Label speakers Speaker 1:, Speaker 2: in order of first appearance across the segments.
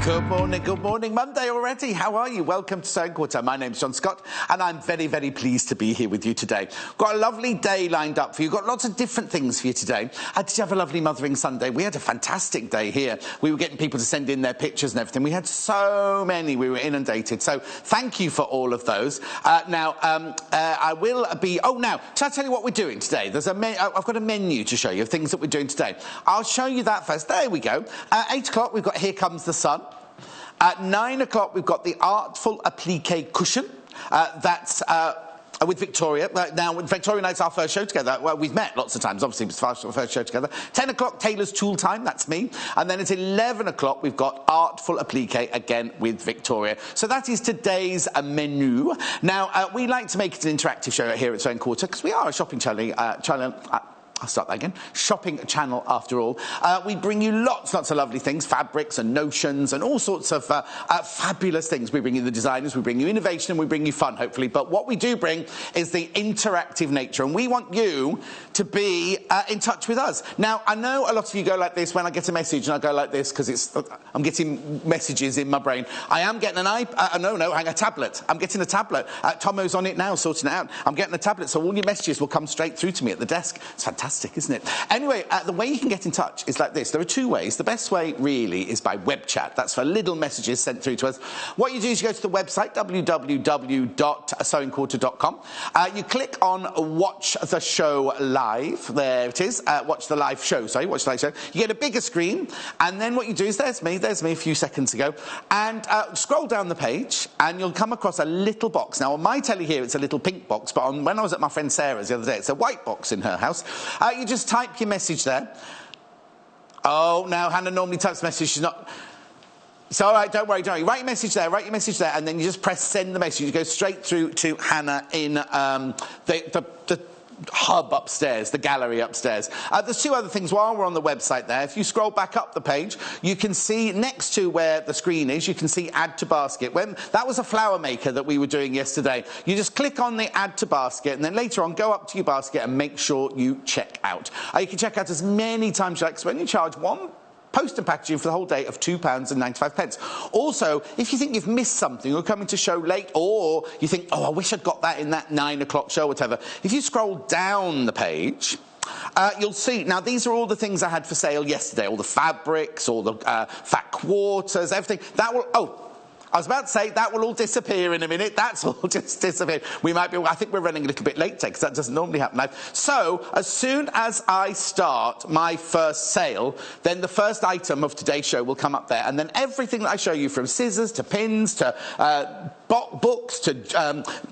Speaker 1: Good morning. Monday already. How are you? Welcome to Sewing Quarter. My name's John Scott, and I'm very, very pleased to be here with you today. Got a lovely day lined up for you. Got lots of different things for you today. Did you have a lovely Mothering Sunday? We had a fantastic day here. We were getting people to send in their pictures and everything. We had so many. We were inundated. So thank you for all of those. I will be... Oh, now, shall I tell you what we're doing today? I've got a menu to show you of things that we're doing today. I'll show you that first. There we go. At 8 o'clock, we've got Here Comes the Sun. At 9 o'clock, we've got the Artful Appliqué cushion. That's with Victoria. Now, Victoria and I, it's our first show together. Well, we've met lots of times, obviously, it's our first show together. 10 o'clock, Tailor's Tool Time, that's me. And then at 11 o'clock, we've got Artful Appliqué, again with Victoria. So that is today's menu. Now, we like to make it an interactive show here at Sewing Quarter, because we are a shopping channel. I'll start that again. Shopping channel, after all. We bring you lots of lovely things, fabrics and notions and all sorts of fabulous things. We bring you the designers, we bring you innovation, and we bring you fun, hopefully. But what we do bring is the interactive nature, and we want you to be in touch with us. Now, I know a lot of you go like this when I get a message, and I go like this because I'm getting messages in my brain. I am getting a tablet. I'm getting a tablet. Tomo's on it now, sorting it out. I'm getting a tablet, so all your messages will come straight through to me at the desk. It's fantastic. Isn't it? Anyway, the way you can get in touch is like this. There are two ways. The best way, really, is by web chat. That's for little messages sent through to us. What you do is you go to the website, www.sewingquarter.com. You click on Watch the Show Live. There it is. Watch the live show. Watch the live show. You get a bigger screen, and then what you do is, there's me a few seconds ago, and scroll down the page, and you'll come across a little box. Now, on my telly here, it's a little pink box, but when I was at my friend Sarah's the other day, it's a white box in her house. You just type your message there. Oh, now Hannah normally types message. She's not... It's all right, don't worry. Write your message there, and then you just press send the message. You go straight through to Hannah in the hub upstairs, the gallery upstairs. There's two other things while we're on the website there. If you scroll back up the page, you can see next to where the screen is, you can see add to basket. That was a flower maker that we were doing yesterday. You just click on the add to basket, and then later on go up to your basket and make sure you check out. You can check out as many times as you like, because when you charge one post and packaging for the whole day of £2.95. Also, if you think you've missed something or coming to show late, or you think, oh, I wish I'd got that in that 9 o'clock show or whatever, if you scroll down the page, you'll see, now these are all the things I had for sale yesterday, all the fabrics, all the fat quarters, everything. I was about to say, that will all disappear in a minute. That's all just disappeared. I think we're running a little bit late today, because that doesn't normally happen live. So, as soon as I start my first sale, then the first item of today's show will come up there. And then everything that I show you, from scissors to pins to books to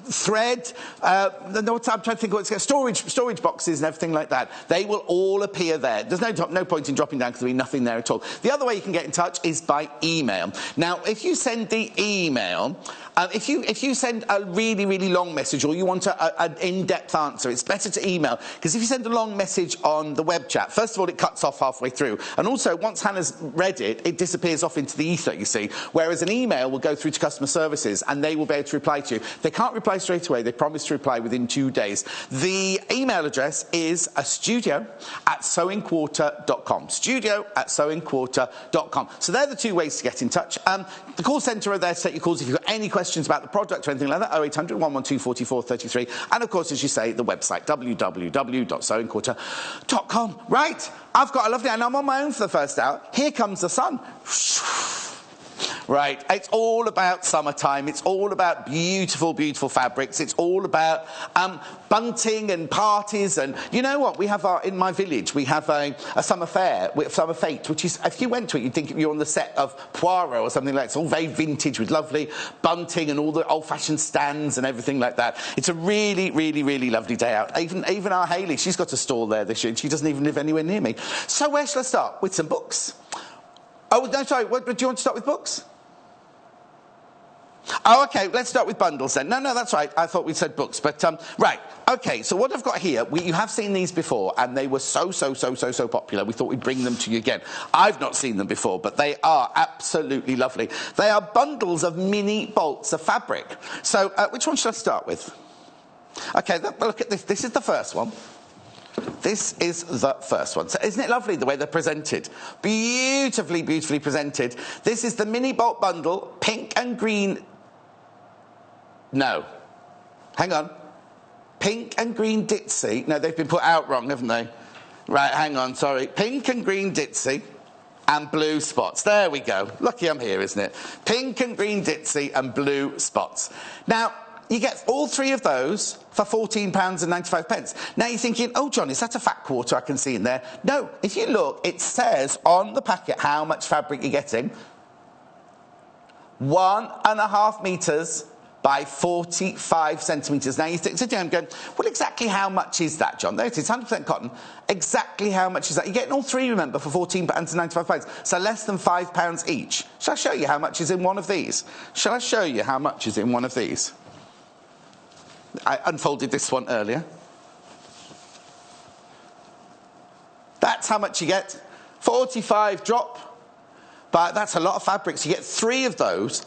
Speaker 1: thread, I'm trying to think what it's storage boxes and everything like that, they will all appear there. There's no point in dropping down, because there'll be nothing there at all. The other way you can get in touch is by email. Now, if you send the email, if you send a really, really long message, or you want an in-depth answer, it's better to email, because if you send a long message on the web chat, first of all, it cuts off halfway through, and also, once Hannah's read it, it disappears off into the ether, you see, whereas an email will go through to customer services, and they will be able to reply to you. They can't reply straight away. They promise to reply within 2 days. The email address is studio@sewingquarter.com. studio@sewingquarter.com. So they're the two ways to get in touch. The call centre are there to take your calls if you've got any questions about the product or anything like that, 0800 112 44 33. And of course, as you say, the website, www.sewingquarter.com. Right, I've got a lovely, and I'm on my own for the first hour. Here comes the sun. Right, it's all about summertime. It's all about beautiful, beautiful fabrics. It's all about bunting and parties. And you know what? We have in my village, we have a summer fair, summer fete, which is, if you went to it, you'd think you're on the set of Poirot or something like that. It's all very vintage with lovely bunting and all the old-fashioned stands and everything like that. It's a really, really, really lovely day out. Even our Hayley, she's got a stall there this year, and she doesn't even live anywhere near me. So where shall I start? With some books. Oh, no, sorry. Do you want to start with books? Oh, OK, let's start with bundles then. No, that's right. I thought we said books. But, right, OK, so what I've got here, you have seen these before, and they were so popular, we thought we'd bring them to you again. I've not seen them before, but they are absolutely lovely. They are bundles of mini bolts of fabric. So, which one should I start with? OK, look at this. This is the first one. This is the first one. So isn't it lovely the way they're presented? Beautifully, beautifully presented. This is the mini bolt bundle, pink and green. No. Hang on. Pink and green ditzy. No, they've been put out wrong, haven't they? Right, hang on, sorry. Pink and green ditzy and blue spots. There we go. Lucky I'm here, isn't it? Pink and green ditzy and blue spots. Now, you get all three of those for £14.95. Now you're thinking, oh, John, is that a fat quarter I can see in there? No, if you look, it says on the packet how much fabric you're getting. 1.5 metres by 45 centimetres. Now you think, so I'm going, well, exactly how much is that, John? There it is, 100% cotton. Exactly how much is that? You're getting all three, remember, for £14.95. So less than £5 each. Shall I show you how much is in one of these? Shall I show you how much is in one of these? I unfolded this one earlier. That's how much you get. 45 drop. But that's a lot of fabric. So you get three of those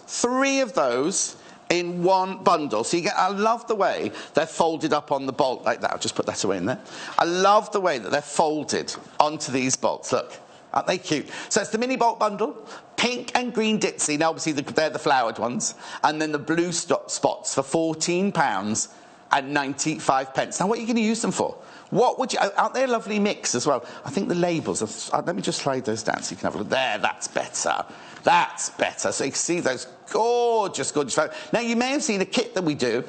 Speaker 1: in one bundle. So you get, I love the way they're folded up on the bolt like that. I'll just put that away in there. I love the way that they're folded onto these bolts. Look, aren't they cute? So it's the mini bolt bundle, pink and green ditzy. Now obviously they're the flowered ones. And then the blue spots for £14.95. Now what are you going to use them for? What would you, aren't they a lovely mix as well? I think the labels, let me just slide those down so you can have a look. There, that's better. That's better. So you can see those gorgeous, gorgeous fabric. Now you may have seen a kit that we do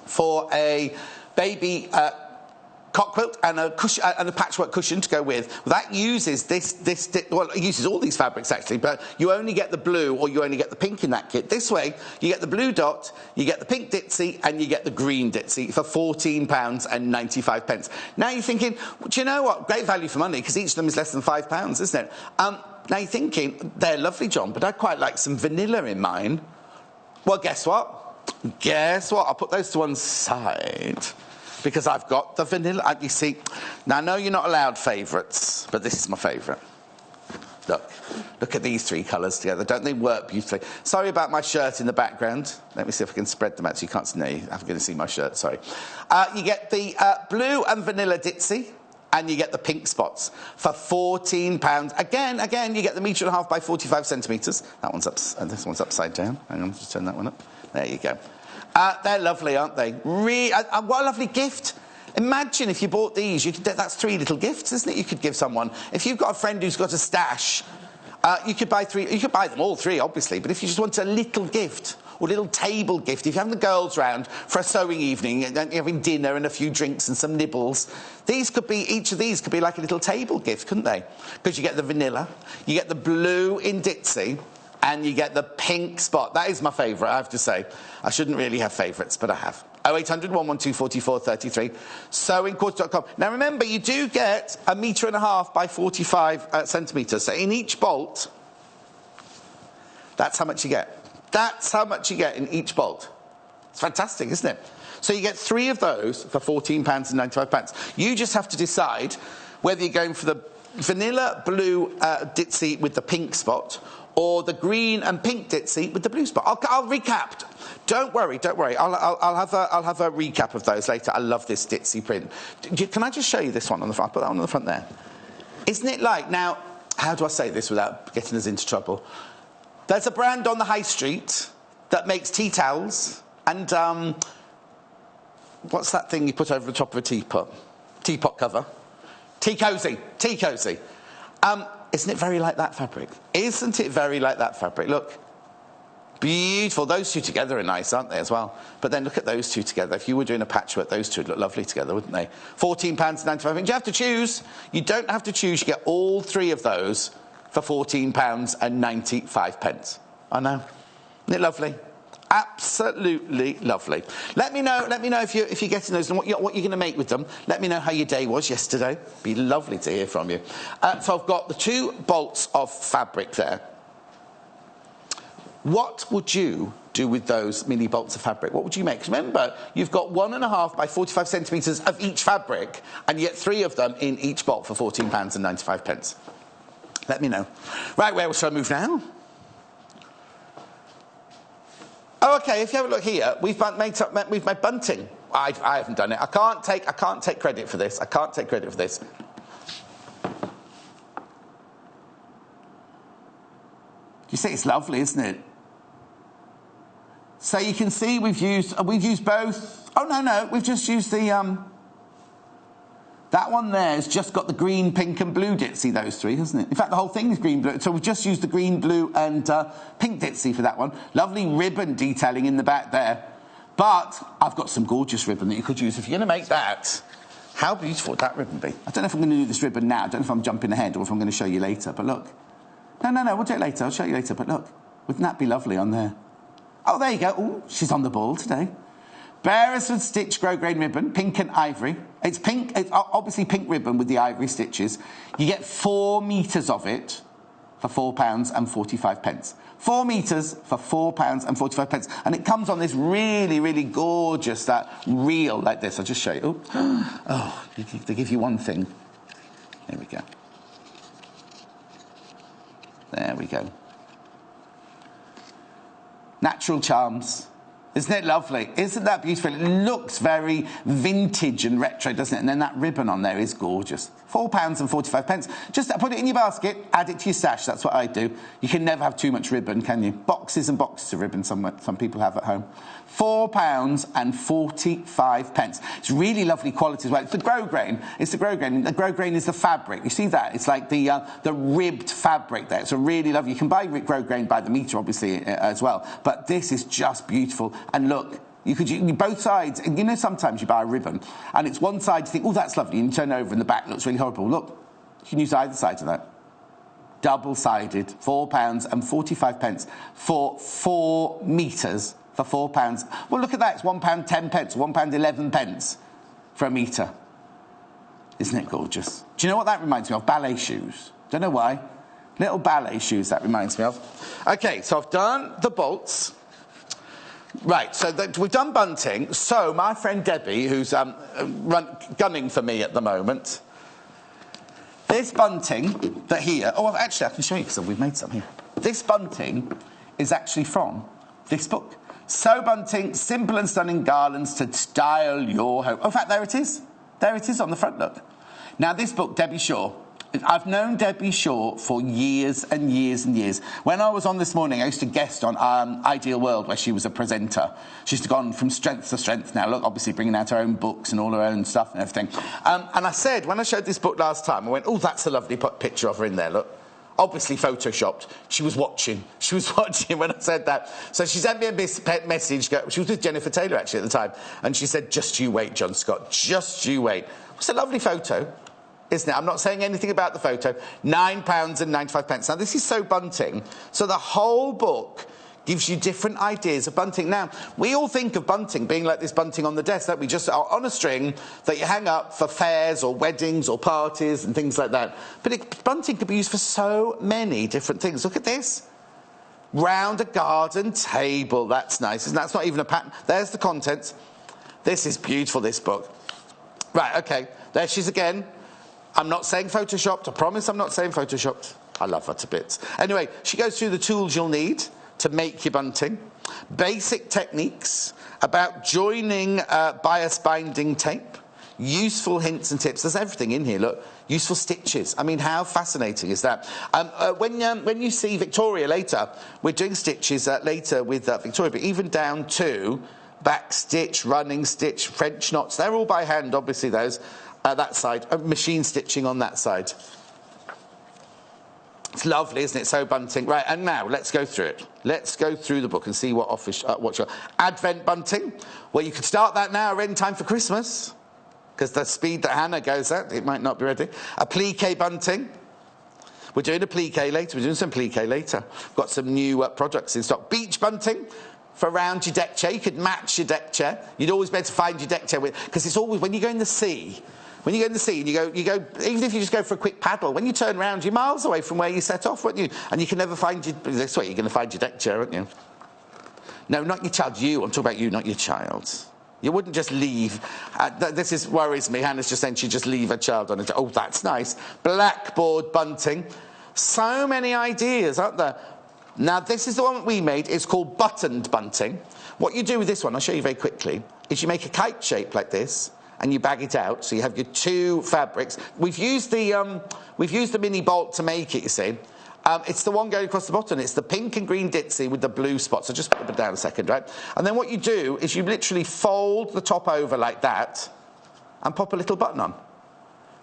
Speaker 1: for a baby cot quilt and a cushion, and a patchwork cushion to go with. Well, that uses well, it uses all these fabrics actually, but you only get the blue or you only get the pink in that kit. This way, you get the blue dot, you get the pink ditzy, and you get the green ditzy for £14.95. Now you're thinking, well, do you know what? Great value for money, because each of them is less than £5, isn't it? Now you're thinking, they're lovely, John, but I'd quite like some vanilla in mine. Well, guess what? Guess what? I'll put those to one side, because I've got the vanilla. You see, now I know you're not allowed favourites, but this is my favourite. Look at these three colours together. Don't they work beautifully? Sorry about my shirt in the background. Let me see if I can spread them out so you can't see. No, you're going to see my shirt, sorry. You get the blue and vanilla ditzy, and you get the pink spots for £14. Again, you get the 1.5 metre by 45 centimetres. That one's up, this one's upside down. Hang on, just turn that one up. There you go. They're lovely, aren't they? What a lovely gift. Imagine if you bought these, that's 3 little gifts, isn't it? You could give someone. If you've got a friend who's got a stash, you could buy 3. You could buy them all 3, obviously, but if you just want a little gift or a little table gift, if you're having the girls round for a sewing evening and you're having dinner and a few drinks and some nibbles, each of these could be like a little table gift, couldn't they? Because you get the vanilla, you get the blue in ditzy, and you get the pink spot. That is my favourite, I have to say. I shouldn't really have favourites, but I have. 0800 112 44 33. Sewingquarters.com. Now remember, you do get 1.5 metre by 45 centimetres. So in each bolt, that's how much you get. That's how much you get in each bolt. It's fantastic, isn't it? So you get 3 of those for £14.95. You just have to decide whether you're going for the vanilla blue ditzy with the pink spot, or the green and pink ditzy with the blue spot. I'll recap. Don't worry. I'll have a recap of those later. I love this ditzy print. Can I just show you this one on the front? I'll put that one on the front there. Isn't it like, now, how do I say this without getting us into trouble? There's a brand on the high street that makes tea towels and, what's that thing you put over the top of a teapot? Teapot cover. Tea cosy. Isn't it very like that fabric? Isn't it very like that fabric? Look. Beautiful. Those two together are nice, aren't they, as well? But then look at those two together. If you were doing a patchwork, those two would look lovely together, wouldn't they? £14.95. You have to choose. You don't have to choose. You get all 3 of those for £14.95. I know. Isn't it lovely? Absolutely lovely. Let me know if you're getting those and what you're going to make with them. Let me know how your day was yesterday. Be lovely to hear from you. So I've got the 2 bolts of fabric there. What would you do with those mini bolts of fabric? What would you make? Remember, you've got 1.5 by 45 centimetres of each fabric, and you get 3 of them in each bolt for £14.95. Let me know. Right, where shall I move now? Oh, okay, if you have a look here, we've made bunting. I haven't done it. I can't take credit for this. I can't take credit for this. You see, it's lovely, isn't it? So you can see we've used both. Oh no, we've just used the that one there has just got the green, pink, and blue ditzy. Those three, hasn't it? In fact, the whole thing is green, blue. So we've just used the green, blue, and pink ditzy for that one. Lovely ribbon detailing in the back there. But I've got some gorgeous ribbon that you could use if you're going to make that. How beautiful would that ribbon be? I don't know if I'm going to do this ribbon now. I don't know if I'm jumping ahead or if I'm going to show you later. But look. No, we'll do it later. I'll show you later. But look, wouldn't that be lovely on there? Oh, there you go. Oh, she's on the ball today. Beresford stitch grosgrain ribbon, pink and ivory. It's pink. It's obviously pink ribbon with the ivory stitches. You get 4 metres of it for £4.45. 4 metres for £4.45. And it comes on this really, really gorgeous reel like this. I'll just show you. Oh, they give you one thing. There we go. There we go. Natural charms. Isn't it lovely? Isn't that beautiful? It looks very vintage and retro, doesn't it? And then that ribbon on there is gorgeous. £4.45. Just put it in your basket, add it to your stash. That's what I do. You can never have too much ribbon, can you? Boxes and boxes of ribbon some people have at home. £4.45. It's really lovely quality as well. It's the grosgrain. The grosgrain is the fabric. You see that? It's like the ribbed fabric there. It's a really lovely. You can buy grosgrain by the metre, obviously, as well. But this is just beautiful. And look, you could use both sides. And you know, sometimes you buy a ribbon and it's one side, you think, oh, that's lovely. And you turn over and the back looks really horrible. Look, you can use either side of that. Double-sided, £4.45 for 4 metres for £4. Well, look at that. It's £1.10, £1.11 for a metre. Isn't it gorgeous? Do you know what that reminds me of? Ballet shoes. Don't know why. Little ballet shoes that reminds me of. Okay, so I've done the bolts. Right, so we've done bunting. So my friend Debbie, who's gunning for me at the moment, this bunting that here... Oh, actually, I can show you because we've made some here. This bunting is actually from this book. So bunting, simple and stunning garlands to style your home. Oh, in fact, there it is. There it is on the front, look. Now, this book, Debbie Shaw... I've known Debbie Shaw for years and years and years. When I was on this morning, I used to guest on Ideal World, where she was a presenter. She's gone from strength to strength now. Look, obviously bringing out her own books and all her own stuff and everything. And I said, when I showed this book last time, I went, oh, that's a lovely picture of her in there, look. Obviously photoshopped. She was watching. She was watching when I said that. So she sent me a message. She was with Jennifer Tailor, actually, at the time. And she said, just you wait, John Scott. Just you wait. It's a lovely photo, isn't it? I'm not saying anything about the photo. £9.95. Now, this is So Bunting. So the whole book gives you different ideas of bunting. Now, we all think of bunting being like this bunting on the desk, don't we? Just on a string that you hang up for fairs or weddings or parties and things like that. But bunting could be used for so many different things. Look at this. Round a garden table. That's nice. That's not even a pattern. There's the contents. This is beautiful, this book. Right, okay. There she is again. I'm not saying photoshopped. I promise I'm not saying photoshopped. I love her to bits. Anyway, she goes through the tools you'll need to make your bunting. Basic techniques about joining bias binding tape. Useful hints and tips. There's everything in here, look. Useful stitches. I mean, how fascinating is that? When you see Victoria later, we're doing stitches later with Victoria, but even down to back stitch, running stitch, French knots. They're all by hand, obviously, those. That side, machine stitching on that side. It's lovely, isn't it? So bunting. Right, and now let's go through it. Let's go through the book and see what what you got. Advent bunting. Well, you could start that now, in time for Christmas, because the speed that Hannah goes at, it might not be ready. Appliqué bunting. We're doing appliqué later. We're doing some appliqué later. We've got some new products in stock. Beach bunting. For around your deck chair. You could match your deck chair. You'd always be able to find your deck chair with, because it's always when you go in the sea. When you go in the sea and you go, even if you just go for a quick paddle, when you turn around, you're miles away from where you set off, weren't you? And you can never find this way, you're going to find your deck chair, aren't you? No, not your child, you. I'm talking about you, not your child. You wouldn't just leave. Worries me. Hannah's just saying she'd just leave her child on it. Oh, that's nice. Blackboard bunting. So many ideas, aren't there? Now, this is the one that we made. It's called buttoned bunting. What you do with this one, I'll show you very quickly, is you make a kite shape like this, and you bag it out. So you have your two fabrics. We've used the mini bolt to make it, you see. It's the one going across the bottom. It's the pink and green ditzy with the blue spots. So just put it down a second, right? And then what you do is you literally fold the top over like that and pop a little button on.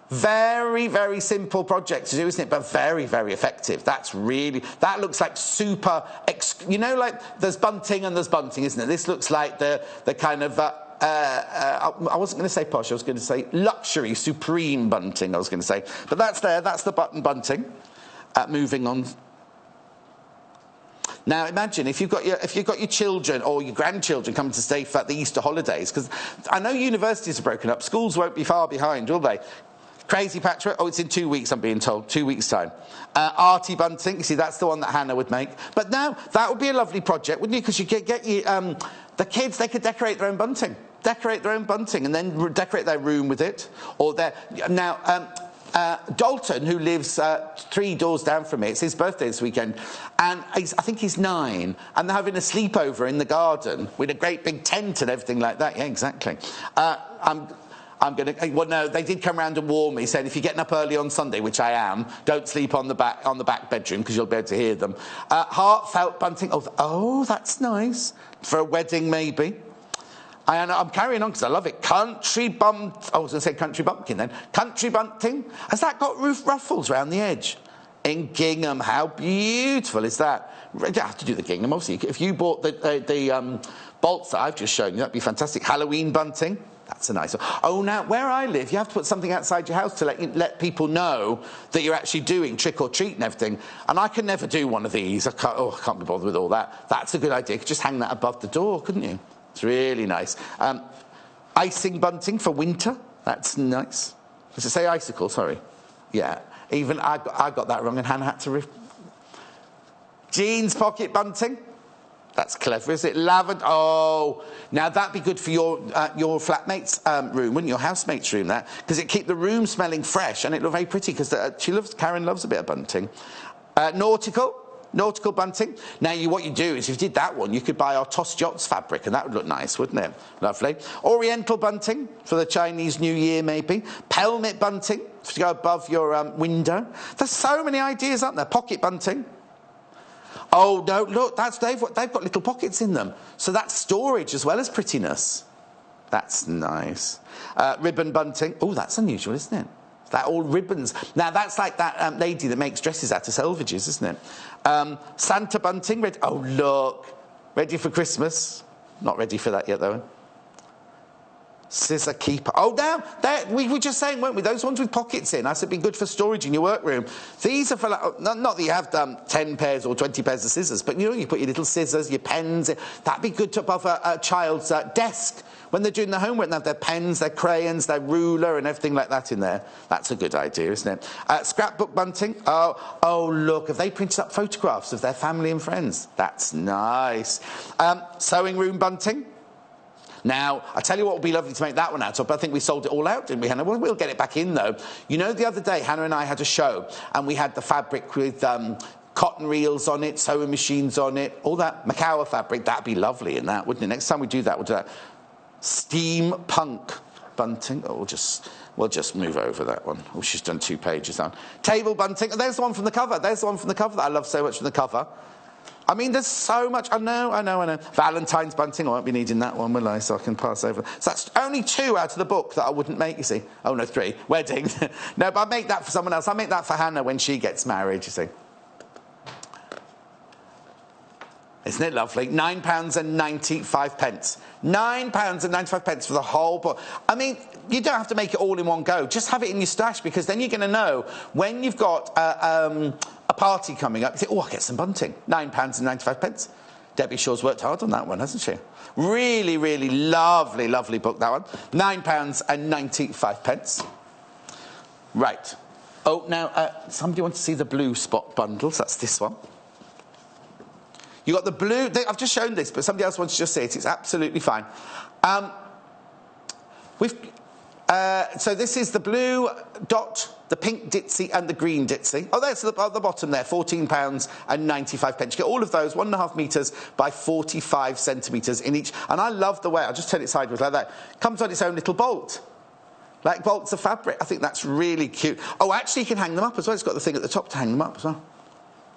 Speaker 1: Very, very simple project to do, isn't it? But very, very effective. That looks like super, you know, like there's bunting and there's bunting, isn't it? This looks like the kind of, I wasn't going to say posh, I was going to say luxury, supreme bunting, I was going to say. But that's the button bunting. Moving on. Now imagine if you've got your children or your grandchildren coming to stay for the Easter holidays, because I know universities are broken up, schools won't be far behind, will they? Crazy patchwork. Oh, it's in 2 weeks, I'm being told. 2 weeks' time. Arty bunting. You see, that's the one that Hannah would make. But now, that would be a lovely project, wouldn't you? Because you could get the kids, they could decorate their own bunting. Decorate their own bunting and then decorate their room with it. Or Dalton, who lives 3 doors down from me, it's his birthday this weekend, and I think he's 9, and they're having a sleepover in the garden with a great big tent and everything like that. Yeah, exactly. Well, no, they did come round and warn me, saying if you're getting up early on Sunday, which I am, don't sleep on the back bedroom because you'll be able to hear them. Heartfelt bunting. Oh, that's nice for a wedding, maybe. I'm carrying on because I love it. Country bumpkin then. Country bunting. Has that got ruffles around the edge? In gingham. How beautiful is that? You don't have to do the gingham, obviously. If you bought the bolts that I've just shown you, that'd be fantastic. Halloween bunting. That's a nice one. Oh, now, where I live, you have to put something outside your house to let people know that you're actually doing trick or treat and everything. And I can never do one of these. I can't be bothered with all that. That's a good idea. You could just hang that above the door, couldn't you? It's really nice. Icing bunting for winter. That's nice. Does it say icicle? Sorry. Yeah. Even I got that wrong and Hannah had to... Jeans pocket bunting. That's clever, is it? Lavender. Oh, now that'd be good for your flatmate's room, wouldn't your housemate's room? That because it keep the room smelling fresh and it look very pretty because Karen loves a bit of bunting. Nautical bunting. Now what you do is if you did that one, you could buy our Tossed Yachts fabric and that would look nice, wouldn't it? Lovely. Oriental bunting for the Chinese New Year, maybe. Pelmet bunting to go above your window. There's so many ideas, aren't there? Pocket bunting. Oh, no, look, they've got little pockets in them. So that's storage as well as prettiness. That's nice. Ribbon bunting. Oh, that's unusual, isn't it? That all ribbons. Now, that's like that lady that makes dresses out of selvages, isn't it? Santa bunting. Oh, look. Ready for Christmas. Not ready for that yet, though. Scissor keeper. Oh, now, we were just saying, weren't we? Those ones with pockets in. I said, be good for storage in your workroom. These are for, like, not that you have 10 pairs or 20 pairs of scissors, but, you know, you put your little scissors, your pens. That'd be good to above a child's desk. When they're doing their homework, they have their pens, their crayons, their ruler and everything like that in there. That's a good idea, isn't it? Scrapbook bunting. Oh, look, have they printed up photographs of their family and friends? That's nice. Sewing room bunting. Now, I tell you what would be lovely to make that one out of, but I think we sold it all out, didn't we, Hannah? Well, we'll get it back in, though. You know, the other day, Hannah and I had a show, and we had the fabric with cotton reels on it, sewing machines on it, all that Macawa fabric. That'd be lovely in that, wouldn't it? Next time we do that, we'll do that. Steampunk bunting. Oh, we'll just move over that one. Oh, she's done 2 pages down. Table bunting. Oh, there's the one from the cover. There's the one from the cover that I love so much from the cover. I mean, there's so much. I know. Valentine's bunting. I won't be needing that one, will I? So I can pass over. So that's only 2 out of the book that I wouldn't make, you see. Oh, no, 3. Wedding. No, but I make that for someone else. I make that for Hannah when she gets married, you see. Isn't it lovely? £9.95. £9.95 for the whole book. I mean, you don't have to make it all in one go. Just have it in your stash because then you're going to know when you've got a party coming up. You think, I'll get some bunting. £9.95. Debbie Shaw's worked hard on that one, hasn't she? Really, really lovely, lovely book, that one. £9.95. Right. Oh, now, somebody wants to see the blue spot bundles. That's this one. You got the blue. I've just shown this, but somebody else wants to just see it. It's absolutely fine. So this is the blue dot, the pink ditzy and the green ditzy. Oh, there's the bottom there, £14.95. You get all of those, 1.5 metres by 45 centimetres in each. And I love the way, I'll just turn it sideways like that. Comes on its own little bolt. Like bolts of fabric. I think that's really cute. Oh, actually you can hang them up as well. It's got the thing at the top to hang them up as well.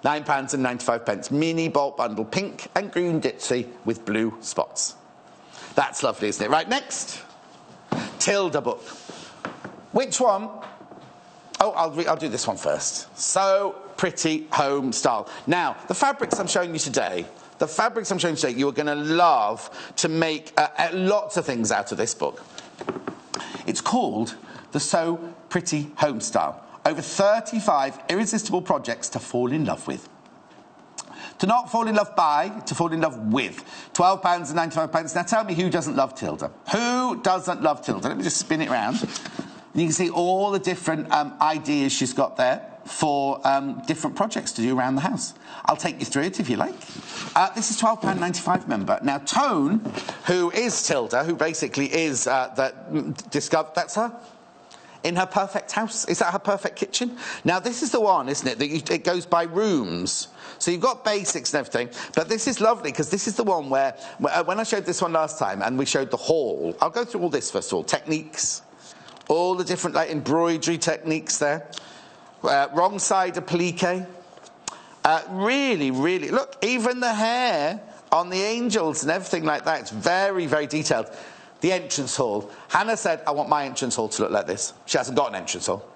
Speaker 1: £9.95. Mini bolt bundle, pink and green ditzy with blue spots. That's lovely, isn't it? Right, next. Tilda book. Which one? Oh, I'll do this one first. So Pretty Home Style. Now, the fabrics I'm showing you today, you are going to love to make lots of things out of this book. It's called the So Pretty Home Style. Over 35 irresistible projects to fall in love with. To not fall in love by, to fall in love with. £12.95. Now tell me who doesn't love Tilda? Who doesn't love Tilda? Let me just spin it around. You can see all the different ideas she's got there for different projects to do around the house. I'll take you through it if you like. This is £12.95, remember. Now Tone, who is Tilda, who basically is that's her. In her perfect house. Is that her perfect kitchen? Now, this is the one, isn't it, that it goes by rooms. So you've got basics and everything, but this is lovely because this is the one where when I showed this one last time and we showed the hall, I'll go through all this first of all. Techniques, all the different like embroidery techniques there. Wrong side applique. Really, really, look, even the hair on the angels and everything like that, it's very, very detailed. The entrance hall. Hannah said, I want my entrance hall to look like this. She hasn't got an entrance hall.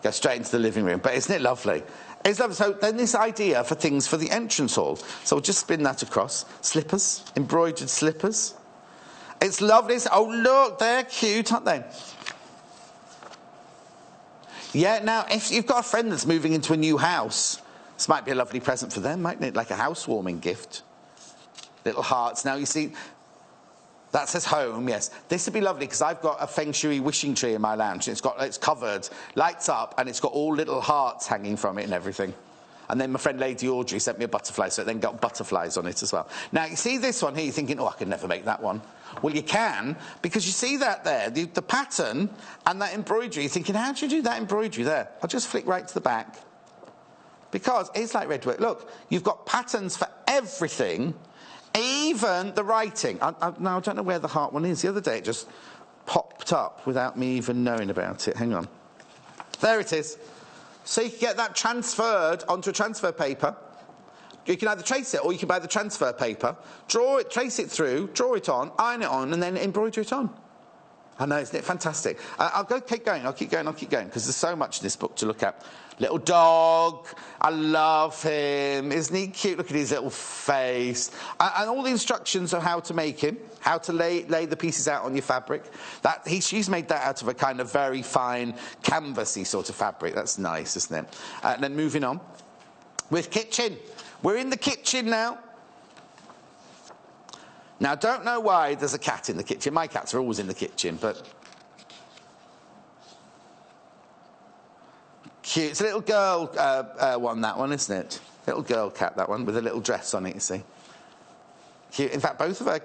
Speaker 1: Go straight into the living room. But isn't it lovely? It's lovely. So then this idea for things for the entrance hall. So we'll just spin that across. Slippers. Embroidered slippers. It's lovely. Oh, look. They're cute, aren't they? Yeah, now, if you've got a friend that's moving into a new house, this might be a lovely present for them, mightn't it? Like a housewarming gift. Little hearts. Now, you see... That says home, yes. This would be lovely because I've got a feng shui wishing tree in my lounge. It's covered, lights up, and it's got all little hearts hanging from it and everything. And then my friend Lady Audrey sent me a butterfly, so it then got butterflies on it as well. Now, you see this one here, you're thinking, oh, I could never make that one. Well, you can, because you see that there, the pattern and that embroidery. You're thinking, how do you do that embroidery there? I'll just flick right to the back. Because it's like red work. Look, you've got patterns for everything. Even the writing. Now, I don't know where the heart one is. The other day, it just popped up without me even knowing about it. Hang on. There it is. So you can get that transferred onto a transfer paper. You can either trace it or you can buy the transfer paper, draw it, trace it through, draw it on, iron it on, and then embroider it on. I know, isn't it fantastic? I'll keep going, because there's so much in this book to look at. Little dog, I love him. Isn't he cute? Look at his little face. And all the instructions of how to make him, how to lay the pieces out on your fabric. She's made that out of a kind of very fine, canvasy sort of fabric. That's nice, isn't it? And then moving on with kitchen. We're in the kitchen now. Now, I don't know why there's a cat in the kitchen. My cats are always in the kitchen, but... Cute. It's a little girl one, that one, isn't it? Little girl cat, that one, with a little dress on it, you see. Cute. In fact, both of her...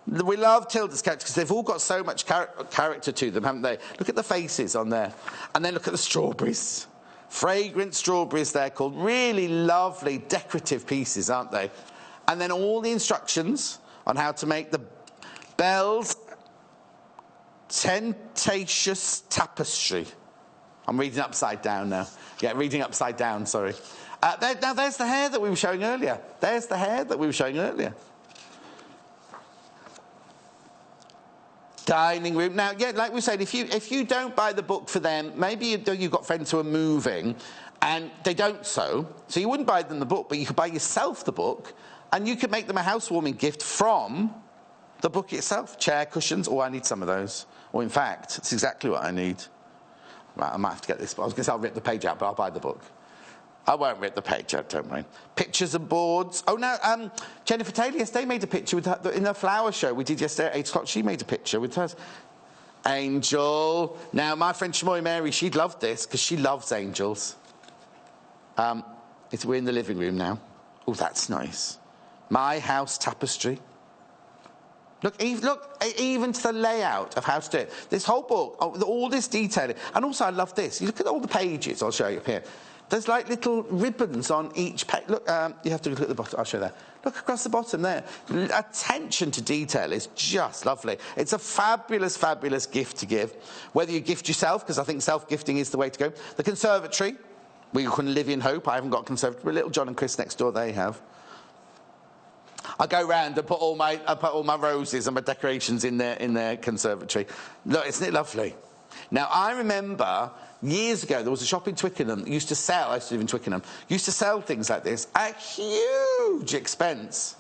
Speaker 1: We love Tilda's cats because they've all got so much character to them, haven't they? Look at the faces on there. And then look at the strawberries. Fragrant strawberries, they're called. Really lovely, decorative pieces, aren't they? And then all the instructions on how to make the Belle's Tentacious Tapestry. I'm reading upside down now. Yeah, reading upside down, sorry. Now, there's the hair that we were showing earlier. Dining room. Now, yeah, like we said, if you don't buy the book for them, maybe you've got friends who are moving and they don't sew, so you wouldn't buy them the book, but you could buy yourself the book and you could make them a housewarming gift from the book itself. Chair cushions. Oh, I need some of those. Or in fact, it's exactly what I need. Right, I might have to get this. I was going to say I'll rip the page out, but I'll buy the book. I won't rip the page out, don't worry. Pictures and boards. Oh, no, Jennifer Taylor yesterday made a picture with her, in the flower show we did yesterday at 8 o'clock. She made a picture with hers. Angel. Now, my friend Shamoy Mary, she'd love this because she loves angels. We're in the living room now. Oh, that's nice. My house tapestry. Look, even to the layout of how to do it. This whole book, all this detailing. And also, I love this. You look at all the pages. I'll show you up here. There's like little ribbons on each page. Look, you have to look at the bottom. I'll show you that. Look across the bottom there. Attention to detail is just lovely. It's a fabulous, fabulous gift to give. Whether you gift yourself, because I think self-gifting is the way to go. The conservatory, where you can live in hope. I haven't got a conservatory, but little John and Chris next door, they have. I go round and put all my roses and my decorations in their conservatory. Look, isn't it lovely? Now, I remember years ago, there was a shop in Twickenham that used to sell, I used to live in Twickenham, used to sell things like this at huge expense.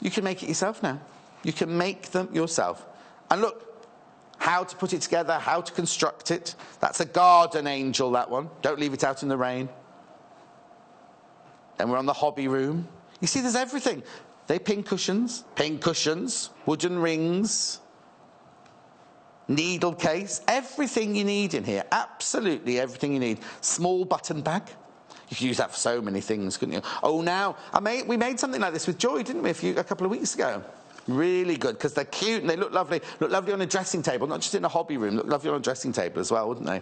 Speaker 1: You can make it yourself now. You can make them yourself. And look, how to put it together, how to construct it. That's a garden angel, that one. Don't leave it out in the rain. Then we're on the hobby room. You see, there's everything. They're pink cushions, wooden rings, needle case, everything you need in here. Absolutely everything you need. Small button bag. You could use that for so many things, couldn't you? Oh, now, we made something like this with Joy, didn't we, a couple of weeks ago? Really good, because they're cute and they look lovely. Look lovely on a dressing table, not just in a hobby room. Look lovely on a dressing table as well, wouldn't they?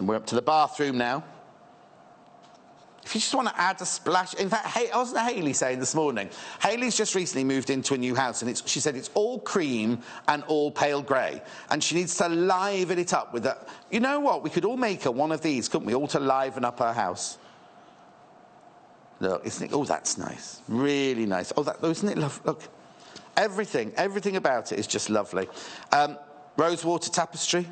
Speaker 1: We're up to the bathroom now. If you just want to add a splash... In fact, wasn't Hayley saying this morning? Hayley's just recently moved into a new house, and she said it's all cream and all pale grey. And she needs to liven it up with that. You know what? We could all make her one of these, couldn't we? All to liven up her house. Look, isn't it... Oh, that's nice. Really nice. Oh, isn't it lovely? Look. Everything about it is just lovely. Rosewater tapestry.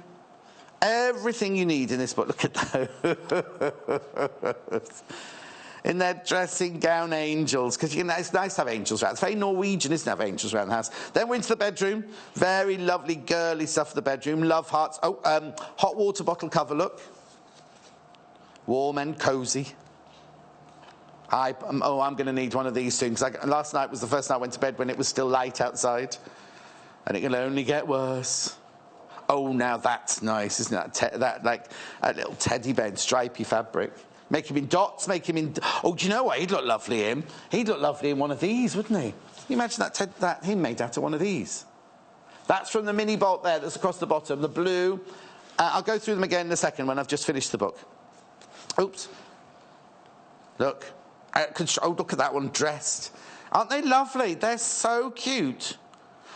Speaker 1: Everything you need in this book. Look at those. In their dressing gown angels. Because it's nice to have angels around. It's very Norwegian, isn't it, to have angels around the house. Then we're into the bedroom. Very lovely, girly stuff for the bedroom. Love hearts. Oh, hot water bottle cover, look. Warm and cosy. I'm going to need one of these soon. Because last night was the first night I went to bed when it was still light outside. And it can only get worse. Oh, now that's nice, isn't that? Like a little teddy bed, stripy fabric. Make him in dots, make him in... Oh, do you know what? He'd look lovely in. He'd look lovely in one of these, wouldn't he? Can you imagine that him made out of one of these? That's from the mini bolt there that's across the bottom, the blue. I'll go through them again in a second when I've just finished the book. Oops. Look. Oh, look at that one, dressed. Aren't they lovely? They're so cute.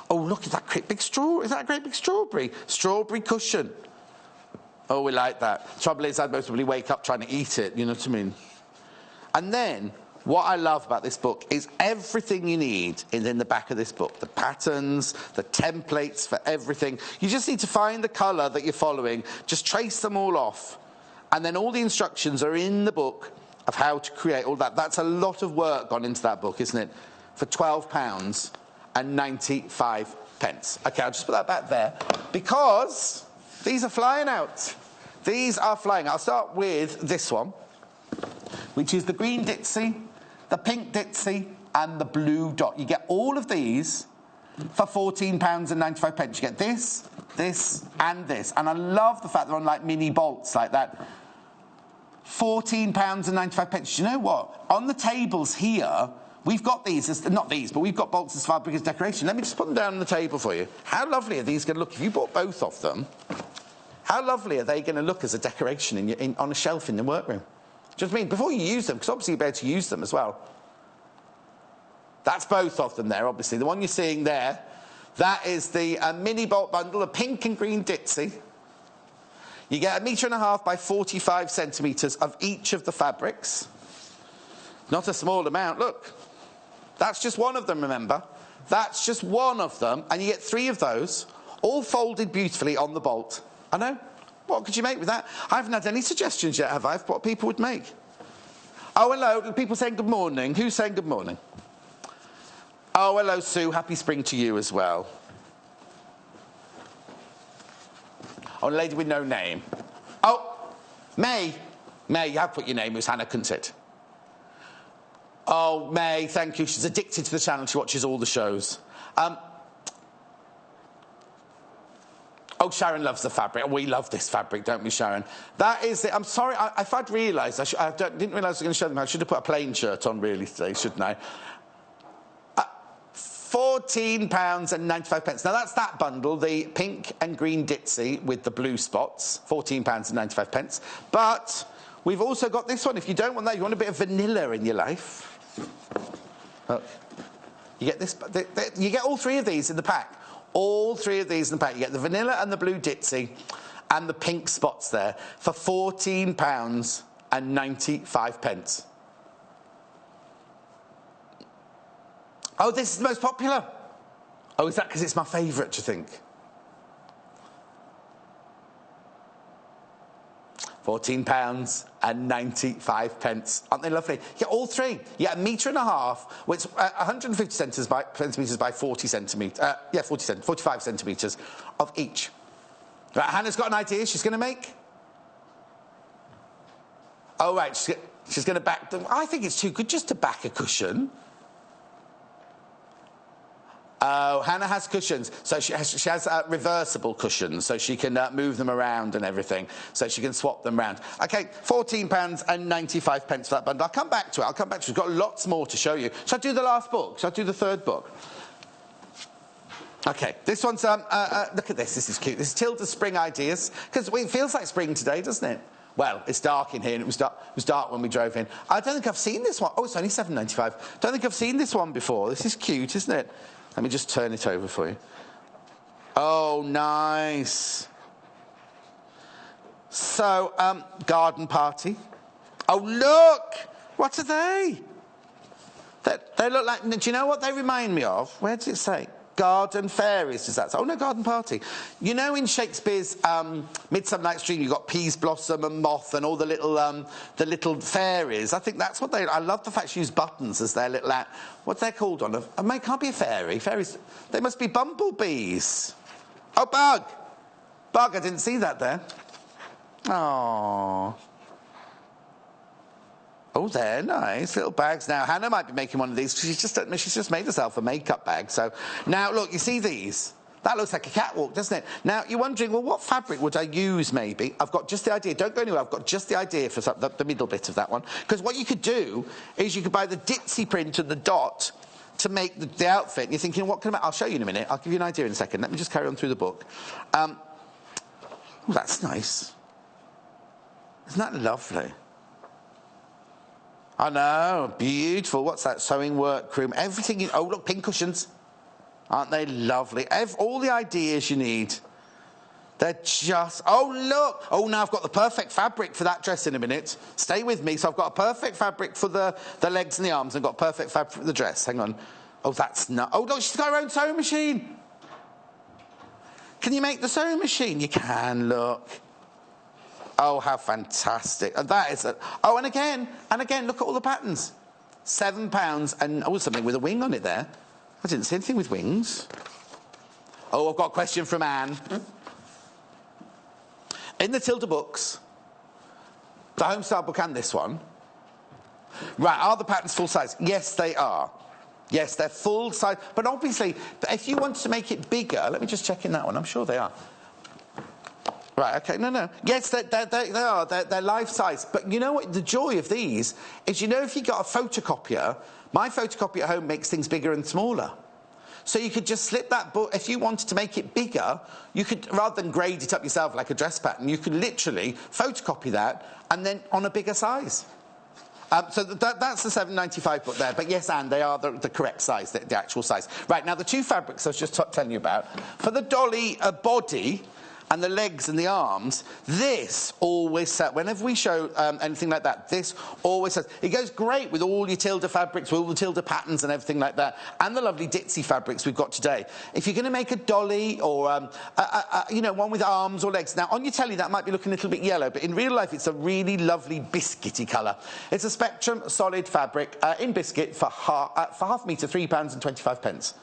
Speaker 1: Oh, look at that great big straw. Is that a great big strawberry? Strawberry cushion. Oh, we like that. Trouble is, I'd most probably wake up trying to eat it, you know what I mean? And then, what I love about this book is everything you need is in the back of this book. The patterns, the templates for everything. You just need to find the colour that you're following, just trace them all off. And then all the instructions are in the book of how to create all that. That's a lot of work gone into that book, isn't it? For £12. And 95 pence. Okay, I'll just put that back there because these are flying out. These are flying. I'll start with this one, which is the green ditzy, the pink ditzy, and the blue dot. You get all of these for £14.95. You get this, this, and this. And I love the fact they're on like mini bolts like that. £14.95. You know what? On the tables here, we've got these, not these, but we've got bolts as fabric as decoration. Let me just put them down on the table for you. How lovely are these going to look? If you bought both of them, how lovely are they going to look as a decoration on a shelf in the workroom? Do you know what I mean? Before you use them, because obviously you'll be able to use them as well. That's both of them there, obviously. The one you're seeing there, that is the mini bolt bundle, a pink and green ditzy. You get 1.5 metres by 45 centimetres of each of the fabrics. Not a small amount, look. That's just one of them, remember? That's just one of them, and you get 3 of those, all folded beautifully on the bolt. I know. What could you make with that? I haven't had any suggestions yet, have I, of what people would make? Oh, hello. People saying good morning. Who's saying good morning? Oh, hello, Sue. Happy spring to you as well. Oh, a lady with no name. Oh, May. May, you have put your name. It was Hannah, couldn't it? Oh, May, thank you. She's addicted to the channel. She watches all the shows. Oh, Sharon loves the fabric. We love this fabric, don't we, Sharon? That is it. I'm sorry. If I'd realised, didn't realise I was going to show them. I should have put a plain shirt on, really, today, shouldn't I? £14.95. Now that's that bundle, the pink and green ditzy with the blue spots, £14.95. But we've also got this one. If you don't want that, you want a bit of vanilla in your life. Look, you get this. You get all three of these in the pack. All three of these in the pack. You get the vanilla and the blue ditzy and the pink spots there for £14.95. Oh, this is the most popular. Oh, is that because it's my favourite, do you think? £14.95. Aren't they lovely? You get all three. You get 1.5 metres, which 150 centimetres by 40 centimetres. 45 centimetres of each. Right, Hannah's got an idea she's going to make. Oh, right, she's going to back them. I think it's too good just to back a cushion. Oh, Hannah has cushions, so she has reversible cushions, so she can move them around and everything, so she can swap them around. Okay, £14.95 for that bundle. I'll come back to it. We've got lots more to show you. Shall I do the last book? Shall I do the third book? Okay, this one's, look at this. This is cute. This is Tilda's Spring Ideas, because it feels like spring today, doesn't it? Well, it's dark in here, and it was dark when we drove in. I don't think I've seen this one. Oh, it's only £7.95. Don't think I've seen this one before. This is cute, isn't it? Let me just turn it over for you. Oh, nice. So, garden party. Oh, look! What are they? They look like... Do you know what they remind me of? Where does it say? Garden fairies, does that say? Oh, no, garden party. You know in Shakespeare's Midsummer Night's Dream, you've got Peas Blossom and Moth and all the little fairies. I think that's what they... I love the fact she used buttons as their little... What's they called on? It can't be a fairy. Fairies... They must be bumblebees. Oh, bug! Bug, I didn't see that there. Oh. Oh, they're nice little bags. Now, Hannah might be making one of these. She's just made herself a makeup bag. So now, look, you see these? That looks like a catwalk, doesn't it? Now, you're wondering, well, what fabric would I use, maybe? I've got just the idea. Don't go anywhere. I've got just the idea for the middle bit of that one. Because what you could do is you could buy the ditzy print and the dot to make the outfit. And you're thinking, what can I make? I'll show you in a minute. I'll give you an idea in a second. Let me just carry on through the book. Oh, that's nice. Isn't that lovely? I know, beautiful. What's that? Sewing workroom. Everything. Oh, look, pink cushions. Aren't they lovely? All the ideas you need. They're just... Oh, look. Oh, now I've got the perfect fabric for that dress in a minute. Stay with me. So I've got a perfect fabric for the legs and the arms and got perfect fabric for the dress. Hang on. Oh, that's not... Oh, look, she's got her own sewing machine. Can you make the sewing machine? You can, look. Oh, how fantastic. And that is... Oh, and again, look at all the patterns. £7 and... Oh, something with a wing on it there. I didn't see anything with wings. Oh, I've got a question from Anne. In the Tilda books, the Homestyle book and this one, right, are the patterns full size? Yes, they are. Yes, they're full size. But obviously, if you want to make it bigger... Let me just check in that one. I'm sure they are. Right, OK, no. Yes, they are. They're life size. But you know what? The joy of these is, you know, if you got a photocopier, my photocopier at home makes things bigger and smaller. So you could just slip that book. If you wanted to make it bigger, you could, rather than grade it up yourself like a dress pattern, you could literally photocopy that and then on a bigger size. So that's the £7.95 book there. But yes, Anne, they are the correct size, the actual size. Right, now the two fabrics I was just telling you about. For the dolly body... and the legs and the arms, this always says, whenever we show anything like that, this always says, it goes great with all your Tilda fabrics, with all the Tilda patterns and everything like that, and the lovely ditzy fabrics we've got today. If you're going to make a dolly or, you know, one with arms or legs, now on your telly that might be looking a little bit yellow, but in real life it's a really lovely biscuity colour. It's a Spectrum solid fabric in biscuit for half metre, £3.25.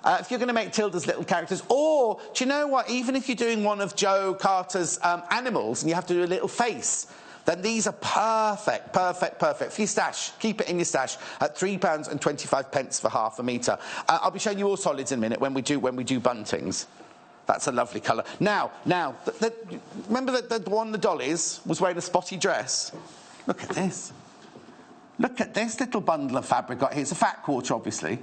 Speaker 1: If you're going to make Tilda's little characters, or, do you know what, even if you're doing one of Joe Carter's animals and you have to do a little face, then these are perfect for your stash. Keep it in your stash at £3.25 for half a metre. I'll be showing you all solids in a minute when we do buntings. That's a lovely colour. Now, remember that the one, the dollies, was wearing a spotty dress? Look at this. Look at this little bundle of fabric got here. It's a fat quarter, obviously.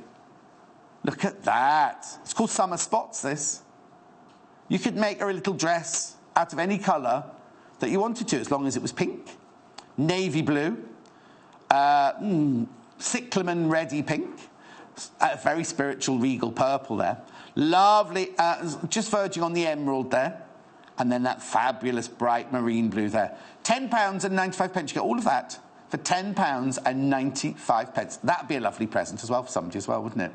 Speaker 1: Look at that. It's called Summer Spots, this. You could make her a little dress out of any colour that you wanted to, as long as it was pink, navy blue, cyclamen reddy pink, a very spiritual regal purple there. Lovely, just verging on the emerald there. And then that fabulous bright marine blue there. £10.95. You get all of that for £10.95. That'd be a lovely present as well for somebody as well, wouldn't it?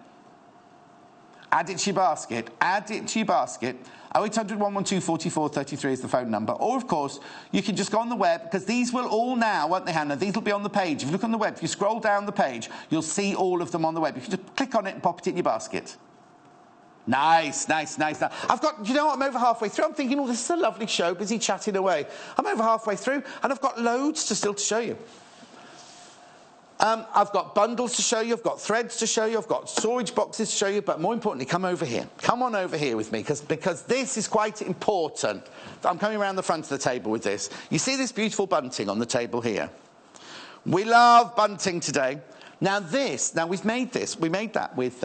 Speaker 1: Add it to your basket. Add it to your basket. 0800 112 44 33 is the phone number. Or, of course, you can just go on the web, because these will all now, won't they, Hannah? These will be on the page. If you look on the web, if you scroll down the page, you'll see all of them on the web. You can just click on it and pop it in your basket. Nice, nice, nice. I've got, you know what, I'm over halfway through. I'm thinking, oh, this is a lovely show, busy chatting away. I'm over halfway through, and I've got loads still to show you. I've got bundles to show you, I've got threads to show you, I've got storage boxes to show you, but more importantly, come over here. Come on over here with me, because this is quite important. I'm coming around the front of the table with this. You see this beautiful bunting on the table here? We love bunting today. Now we've made this. We made that with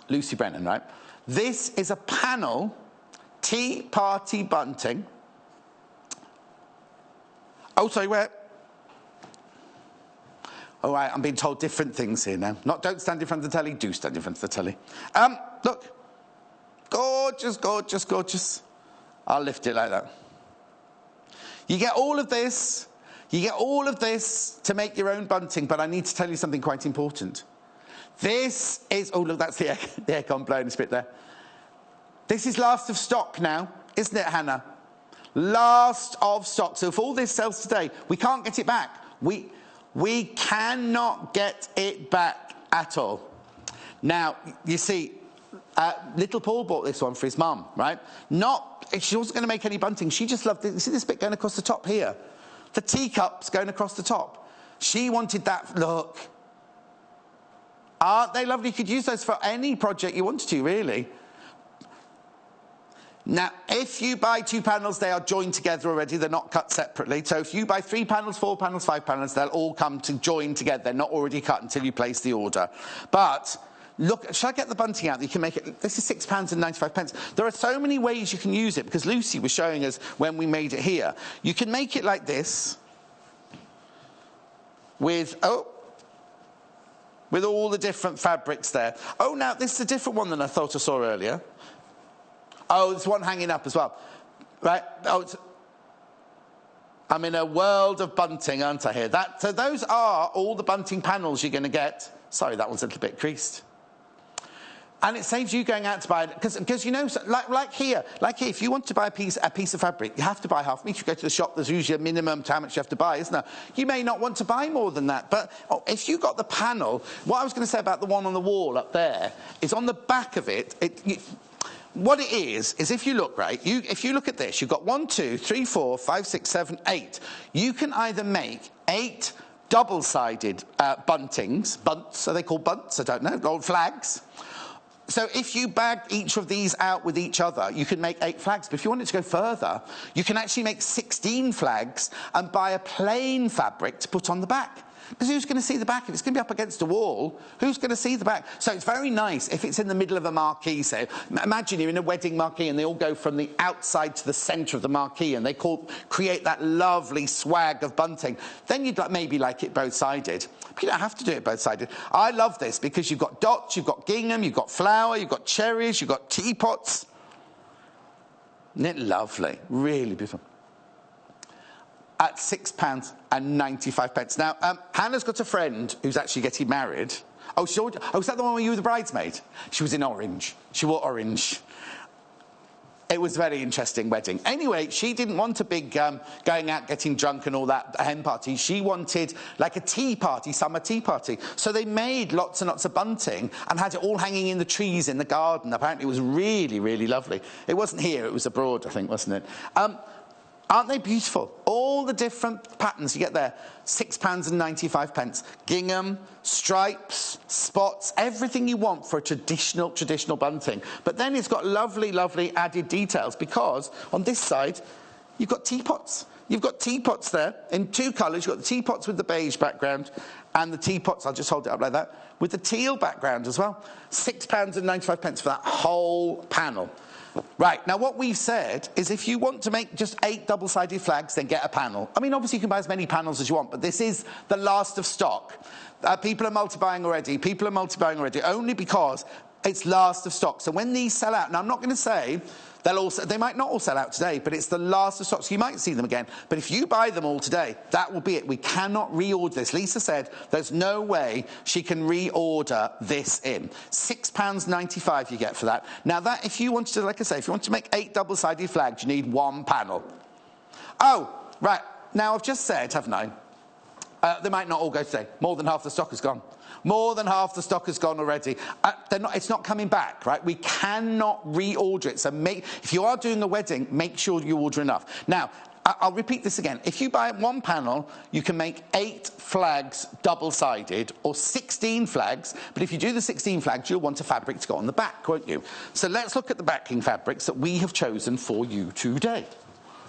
Speaker 1: Lucy Brennan, right? This is a panel tea party bunting. Oh, sorry, where? All right, I'm being told different things here now. Not don't stand in front of the telly, do stand in front of the telly. Look. Gorgeous, gorgeous, gorgeous. I'll lift it like that. You get all of this. You get all of this to make your own bunting, but I need to tell you something quite important. This is... Oh, look, that's the aircon blowing a bit there. This is last of stock now, isn't it, Hannah? Last of stock. So if all this sells today, we can't get it back. We cannot get it back at all. Now, you see, little Paul bought this one for his mum, right? She wasn't going to make any bunting. She just loved it. You see this bit going across the top here? The teacups going across the top. She wanted that look. Aren't they lovely? You could use those for any project you wanted to, really. Now, if you buy 2 panels, they are joined together already. They're not cut separately. So if you buy 3 panels, 4 panels, 5 panels, they'll all come to join together. They're not already cut until you place the order. But look, shall I get the bunting out? You can make it. This is £6.95. There are so many ways you can use it, because Lucy was showing us when we made it here. You can make it like this with all the different fabrics there. Oh, now this is a different one than I thought I saw earlier. Oh, there's one hanging up as well. Right? Oh, I'm in a world of bunting, aren't I, here? So those are all the bunting panels you're going to get. Sorry, that one's a little bit creased. And it saves you going out to buy it, because you know, like here, if you want to buy a piece of fabric, you have to buy half a metre. You go to the shop, there's usually a minimum to how much you have to buy, isn't there? You may not want to buy more than that, but if you got the panel, what I was going to say about the one on the wall up there is on the back of it, what it is if you look, right, if you look at this, you've got 1, 2, 3, 4, 5, 6, 7, 8. You can either make 8 double-sided buntings. Bunts, are they called bunts? I don't know. Old flags. So if you bag each of these out with each other, you can make 8 flags. But if you wanted to go further, you can actually make 16 flags and buy a plain fabric to put on the back. Because who's going to see the back? If it's going to be up against a wall, who's going to see the back? So it's very nice if it's in the middle of a marquee, say. Imagine you're in a wedding marquee and they all go from the outside to the centre of the marquee and they create that lovely swag of bunting. Then you'd maybe like it both-sided. But you don't have to do it both-sided. I love this because you've got dots, you've got gingham, you've got flower, you've got cherries, you've got teapots. Isn't it lovely? Really beautiful. At £6.95. Now, Hannah's got a friend who's actually getting married. Oh, is that the one where you were the bridesmaid? She was in orange. She wore orange. It was a very interesting wedding. Anyway, she didn't want a big going out, getting drunk and all that hen party. She wanted like a tea party, summer tea party. So they made lots and lots of bunting and had it all hanging in the trees in the garden. Apparently it was really, really lovely. It wasn't here, it was abroad, I think, wasn't it? Aren't they beautiful? All the different patterns you get there. £6.95. Gingham, stripes, spots, everything you want for a traditional bunting. But then it's got lovely, lovely added details, because on this side, you've got teapots. You've got teapots there in 2 colours. You've got the teapots with the beige background And the teapots, I'll just hold it up like that, with the teal background as well. £6.95 for that whole panel. Right, now what we've said is if you want to make just 8 double-sided flags, then get a panel. I mean, obviously you can buy as many panels as you want, but this is the last of stock. People are multi-buying already. People are multi-buying already, only because it's last of stock. So when these sell out, now I'm not going to say they might not all sell out today, but it's the last of stock, so you might see them again. But if you buy them all today, that will be it. We cannot reorder this. Lisa said there's no way she can reorder this in. £6.95 you get for that. Now that, if you wanted to, like I say, if you want to make 8 double-sided flags, you need 1 panel. Oh, right. Now I've just said, haven't I? They might not all go today. More than half the stock is gone. More than half the stock has gone already. It's not coming back, right? We cannot reorder it. So if you are doing a wedding, make sure you order enough. Now, I'll repeat this again. If you buy 1 panel, you can make 8 flags double-sided or 16 flags. But if you do the 16 flags, you'll want a fabric to go on the back, won't you? So let's look at the backing fabrics that we have chosen for you today.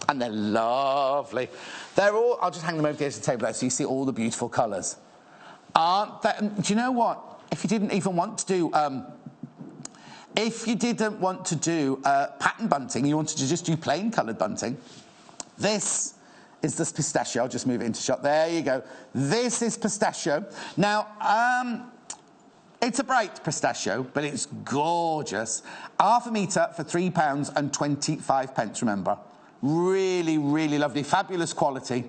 Speaker 1: And they're lovely. They're all, I'll just hang them over the edge of the table there so you see all the beautiful colours. Do you know what? If you didn't even want to do, pattern bunting, you wanted to just do plain coloured bunting, this is this pistachio. I'll just move it into shot. There you go. This is pistachio. Now, it's a bright pistachio, but it's gorgeous. Half a metre for £3.25, remember. Really, really lovely. Fabulous quality.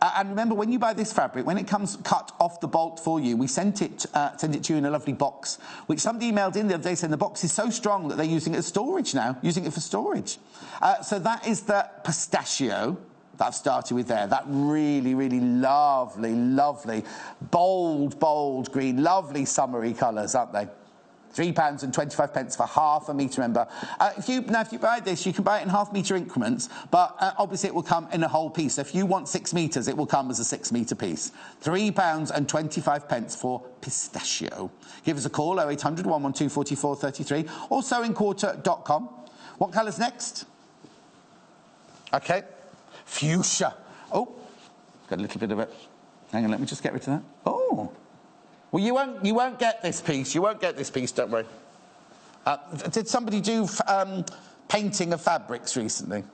Speaker 1: And remember, when you buy this fabric, when it comes cut off the bolt for you, we send it to you in a lovely box, which somebody emailed in the other day saying the box is so strong that they're using it as storage now, using it for storage. So that is the pistachio that I've started with there. That really, really lovely, lovely, bold green, lovely summery colours, aren't they? £3.25 for half a metre, remember. If you buy this, you can buy it in half-metre increments, but obviously it will come in a whole piece. So if you want 6 metres, it will come as a 6-metre piece. £3.25 for pistachio. Give us a call, 0800 112 44 33, or sewingquarter.com. What colour's next? OK. Fuchsia. Oh, got a little bit of it. Hang on, let me just get rid of that. Oh. Well, you won't get this piece. You won't get this piece, don't worry. Did somebody do painting of fabrics recently?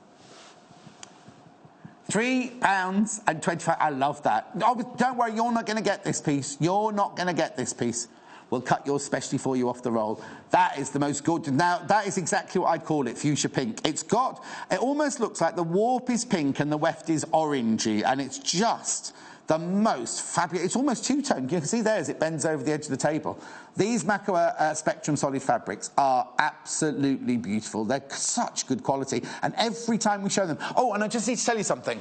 Speaker 1: £3.25. I love that. Oh, don't worry, you're not going to get this piece. You're not going to get this piece. We'll cut yours specially for you off the roll. That is the most gorgeous. Now, that is exactly what I'd call it, fuchsia pink. It almost looks like the warp is pink and the weft is orangey, and it's just the most fabulous. It's almost two-tone. You can see there as it bends over the edge of the table. These Makua Spectrum solid fabrics are absolutely beautiful. They're such good quality. And every time we show them... Oh, and I just need to tell you something.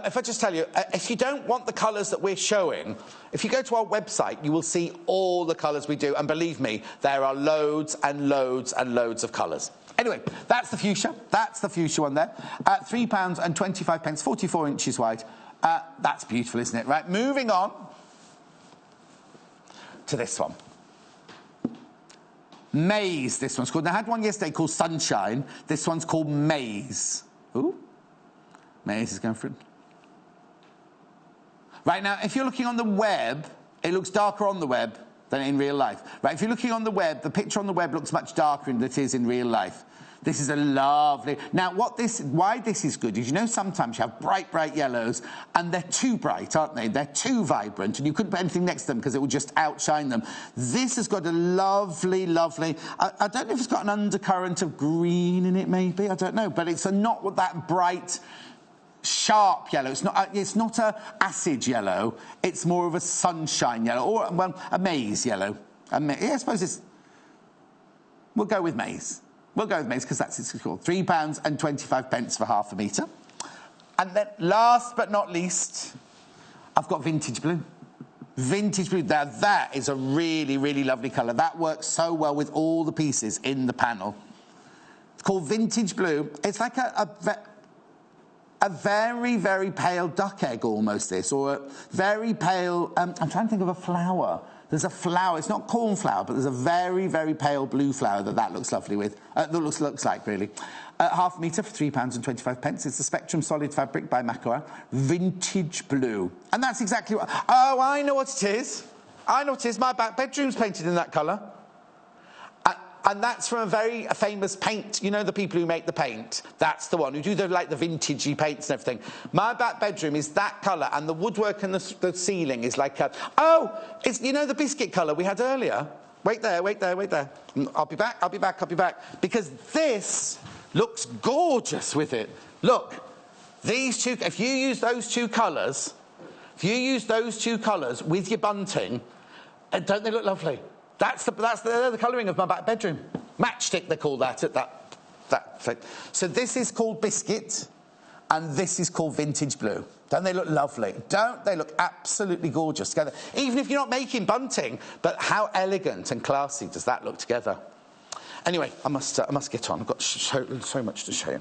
Speaker 1: If I just tell you, if you don't want the colours that we're showing, if you go to our website, you will see all the colours we do. And believe me, there are loads and loads and loads of colours. Anyway, that's the fuchsia. That's the fuchsia one there. £3.25, 44 inches wide. That's beautiful, isn't it? Right, moving on to this one. Maize, this one's called. Now, I had one yesterday called Sunshine. This one's called Maize. Ooh. Maize is going for it. Right, now, if you're looking on the web, it looks darker on the web than in real life. Right, if you're looking on the web, the picture on the web looks much darker than it is in real life. This is a lovely... Now, why this is good is, you know, sometimes you have bright, bright yellows, and they're too bright, aren't they? They're too vibrant, and you couldn't put anything next to them because it would just outshine them. This has got a lovely, lovely... I don't know if it's got an undercurrent of green in it, maybe. I don't know. But it's not that bright, sharp yellow. It's not a acid yellow. It's more of a sunshine yellow, or, well, a maize yellow. I suppose it's... We'll go with maize. We'll go with maize because that's it's called. £3.25 for half a metre. And then, last but not least, I've got vintage blue. Vintage blue. Now, that is a really, really lovely colour. That works so well with all the pieces in the panel. It's called vintage blue. It's like a very, very pale duck egg, almost, this, or a very pale... I'm trying to think of a flower. There's a flower. It's not cornflower, but there's a very, very pale blue flower that looks lovely with. That looks like, really. half a metre for £3.25. It's the Spectrum Solid Fabric by Macora, Vintage Blue. And that's exactly what... Oh, I know what it is. I know what it is. My back bedroom's painted in that colour. And that's from a very famous paint. You know the people who make the paint? That's the one, who do the vintagey paints and everything. My back bedroom is that colour, and the woodwork and the ceiling is like a... Oh, it's, you know, the biscuit colour we had earlier? Wait there, wait there, wait there. I'll be back, I'll be back, I'll be back. Because this looks gorgeous with it. Look, these two... If you use those two colours, with your bunting, don't they look lovely? That's the colouring of my back bedroom. Matchstick, they call that at that thing. So this is called biscuit, and this is called vintage blue. Don't they look lovely? Don't they look absolutely gorgeous together? Even if you're not making bunting, but how elegant and classy does that look together? Anyway, I must get on. I've got so much to show you.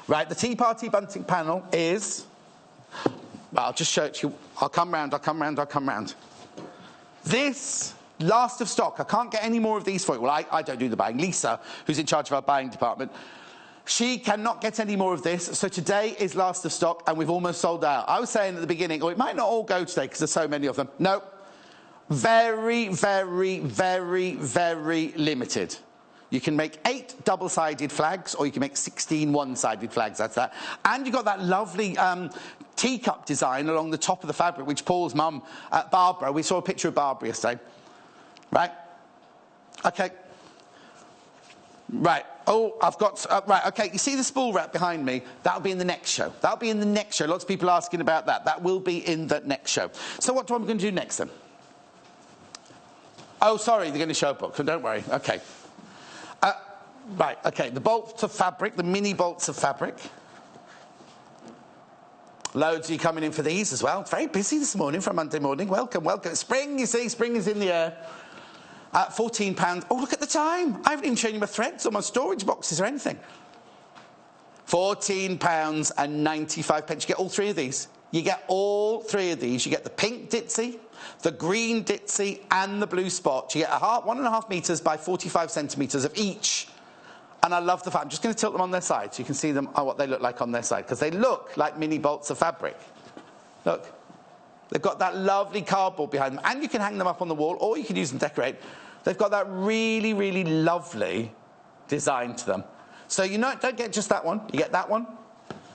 Speaker 1: Right, the Tea Party bunting panel is... Well, I'll just show it to you. I'll come round. This, last of stock. I can't get any more of these for you. Well, I don't do the buying. Lisa, who's in charge of our buying department, she cannot get any more of this. So today is last of stock, and we've almost sold out. I was saying at the beginning, it might not all go today because there's so many of them. No. Very, very, very, very limited. You can make 8 double-sided flags, or you can make 16 one-sided flags. That's that. And you've got that lovely teacup design along the top of the fabric, which Paul's mum, Barbara, we saw a picture of Barbara yesterday. Right? Okay. Right. Oh, I've got... right, okay. You see the spool wrap behind me? That'll be in the next show. That'll be in the next show. Lots of people asking about that. That will be in the next show. So what am I going to do next, then? Oh, sorry, they're going to show a book. So don't worry. Okay. Right, okay. The bolts of fabric, the mini bolts of fabric. Loads of you coming in for these as well. It's very busy this morning for a Monday morning. Welcome, welcome. Spring, you see, spring is in the air. £14. Oh, look at the time. I haven't even shown you my threads or my storage boxes or anything. £14.95. You get all 3 of these. You get all 3 of these. You get the pink ditzy, the green ditzy, and the blue spot. You get 1.5 metres by 45 centimetres of each. And I love the fact, I'm just going to tilt them on their side so you can see them, what they look like on their side, because they look like mini bolts of fabric. Look. They've got that lovely cardboard behind them, and you can hang them up on the wall, or you can use them to decorate. They've got that really, really lovely design to them. So you don't get just that one. You get that one,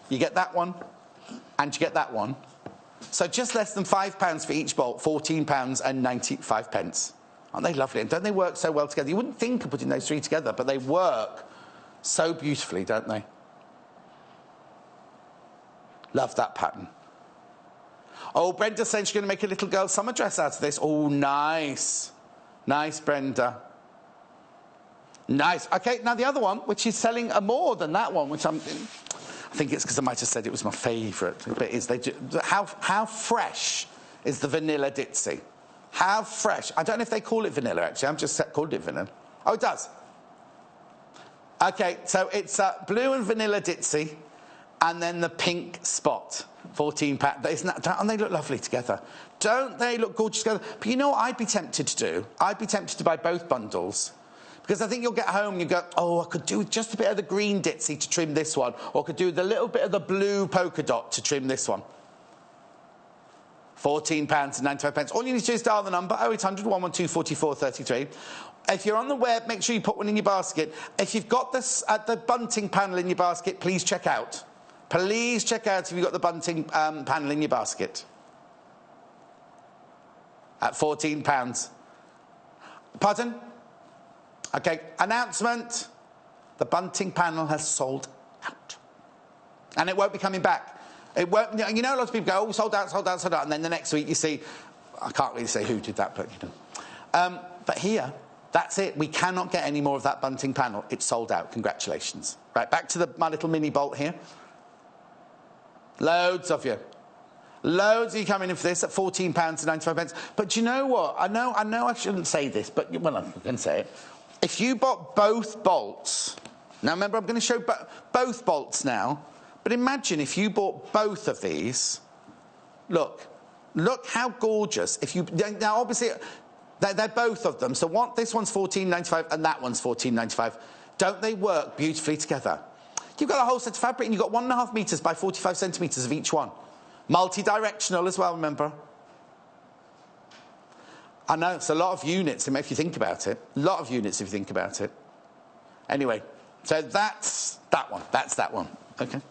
Speaker 1: you get that one, and you get that one. So just less than £5 for each bolt, £14.95. Aren't they lovely? And don't they work so well together? You wouldn't think of putting those 3 together, but they work so beautifully, don't they? Love that pattern. Oh, Brenda said she's going to make a little girl summer dress out of this. Oh, nice. Nice, Brenda. Nice. Okay, now the other one, which is selling more than that one, which I think it's because I might have said it was my favourite. But is how fresh is the vanilla ditzy? How fresh? I don't know if they call it vanilla, actually. I've just called it vanilla. Oh, it does. Okay, so it's blue and vanilla ditzy, and then the pink spot. £14. Don't they look lovely together? Don't they look gorgeous together? But you know what I'd be tempted to do? I'd be tempted to buy both bundles. Because I think you'll get home and you go, oh, I could do just a bit of the green ditzy to trim this one, or I could do the little bit of the blue polka dot to trim this one. £14.95. All you need to do is dial the number 0800 112 44 33. If you're on the web, make sure you put one in your basket. If you've got this the bunting panel in your basket, please check out. Please check out if you've got the bunting panel in your basket. At £14. Pardon? Okay, announcement. The bunting panel has sold out. And it won't be coming back. It won't, you know, lots of people go, oh, sold out, sold out, sold out. And then the next week you see, I can't really say who did that, but you know. But here, that's it. We cannot get any more of that bunting panel. It's sold out. Congratulations. Right, back to my little mini bolt here. Loads of you. Loads of you coming in for this at £14.95. But do you know what? I know I shouldn't say this, but, well, I can say it. If you bought both bolts... Now, remember, I'm going to show both bolts now. But imagine if you bought both of these. Look how gorgeous. If you... Now, obviously, they're both of them. So this one's £14.95 and that one's £14.95. Don't they work beautifully together? You've got a whole set of fabric and you've got 1.5 metres by 45 centimetres of each one. Multi-directional as well, remember? I know, it's a lot of units if you think about it. A lot of units if you think about it. Anyway, so that's that one. That's that one. Okay.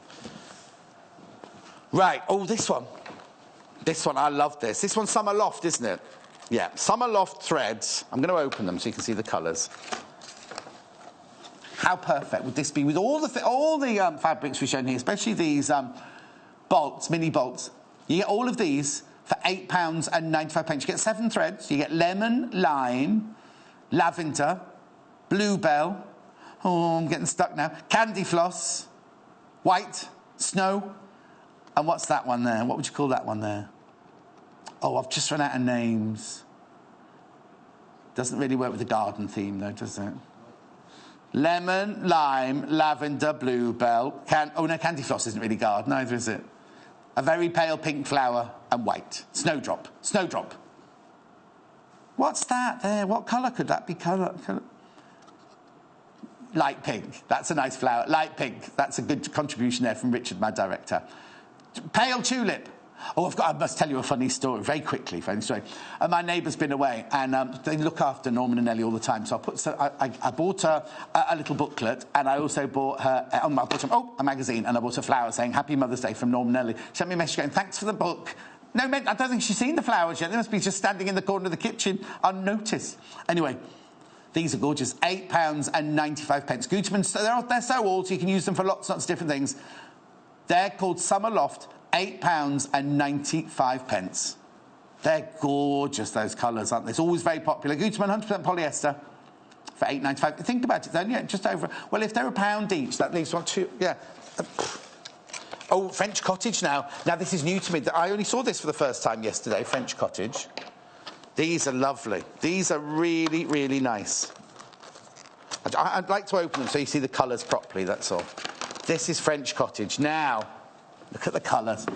Speaker 1: Right, oh, this one. This one, I love this. This one's Summer Loft, isn't it? Yeah, Summer Loft threads. I'm going to open them so you can see the colours. How perfect would this be with all the fabrics we've shown here, especially these bolts, mini bolts. You get all of these for £8.95. You get 7 threads. You get lemon, lime, lavender, bluebell. Oh, I'm getting stuck now. Candy floss, white, snow. And what's that one there? What would you call that one there? Oh, I've just run out of names. Doesn't really work with the garden theme, though, does it? Lemon, lime, lavender, bluebell. Oh, no, candy floss isn't really garden either, is it? A very pale pink flower and white. Snowdrop. Snowdrop. What's that there? What colour could that be? Colour? Light pink. That's a nice flower. Light pink. That's a good contribution there from Richard, my director. Pale tulip. Oh, I must tell you a funny story, very quickly, funny story. My neighbour's been away, and they look after Norman and Ellie all the time, so I bought her a little booklet, and I also bought her, a magazine, and I bought her flowers saying, Happy Mother's Day from Norman and Ellie. She sent me a message going, thanks for the book. No, I don't think she's seen the flowers yet. They must be just standing in the corner of the kitchen unnoticed. Anyway, these are gorgeous. £8.95. Gutermann, they're so old, so you can use them for lots and lots of different things. They're called Summer Loft. £8.95. They're gorgeous, those colours, aren't they? It's always very popular. Gutermann, 100% polyester for £8.95. Think about it, then, yeah, just over. Well, if they're £1 each, that leaves one, two, yeah. Oh, French cottage now. Now, this is new to me. I only saw this for the first time yesterday, French cottage. These are lovely. These are really, really nice. I'd like to open them so you see the colours properly, that's all. This is French cottage. Now, look at the colours.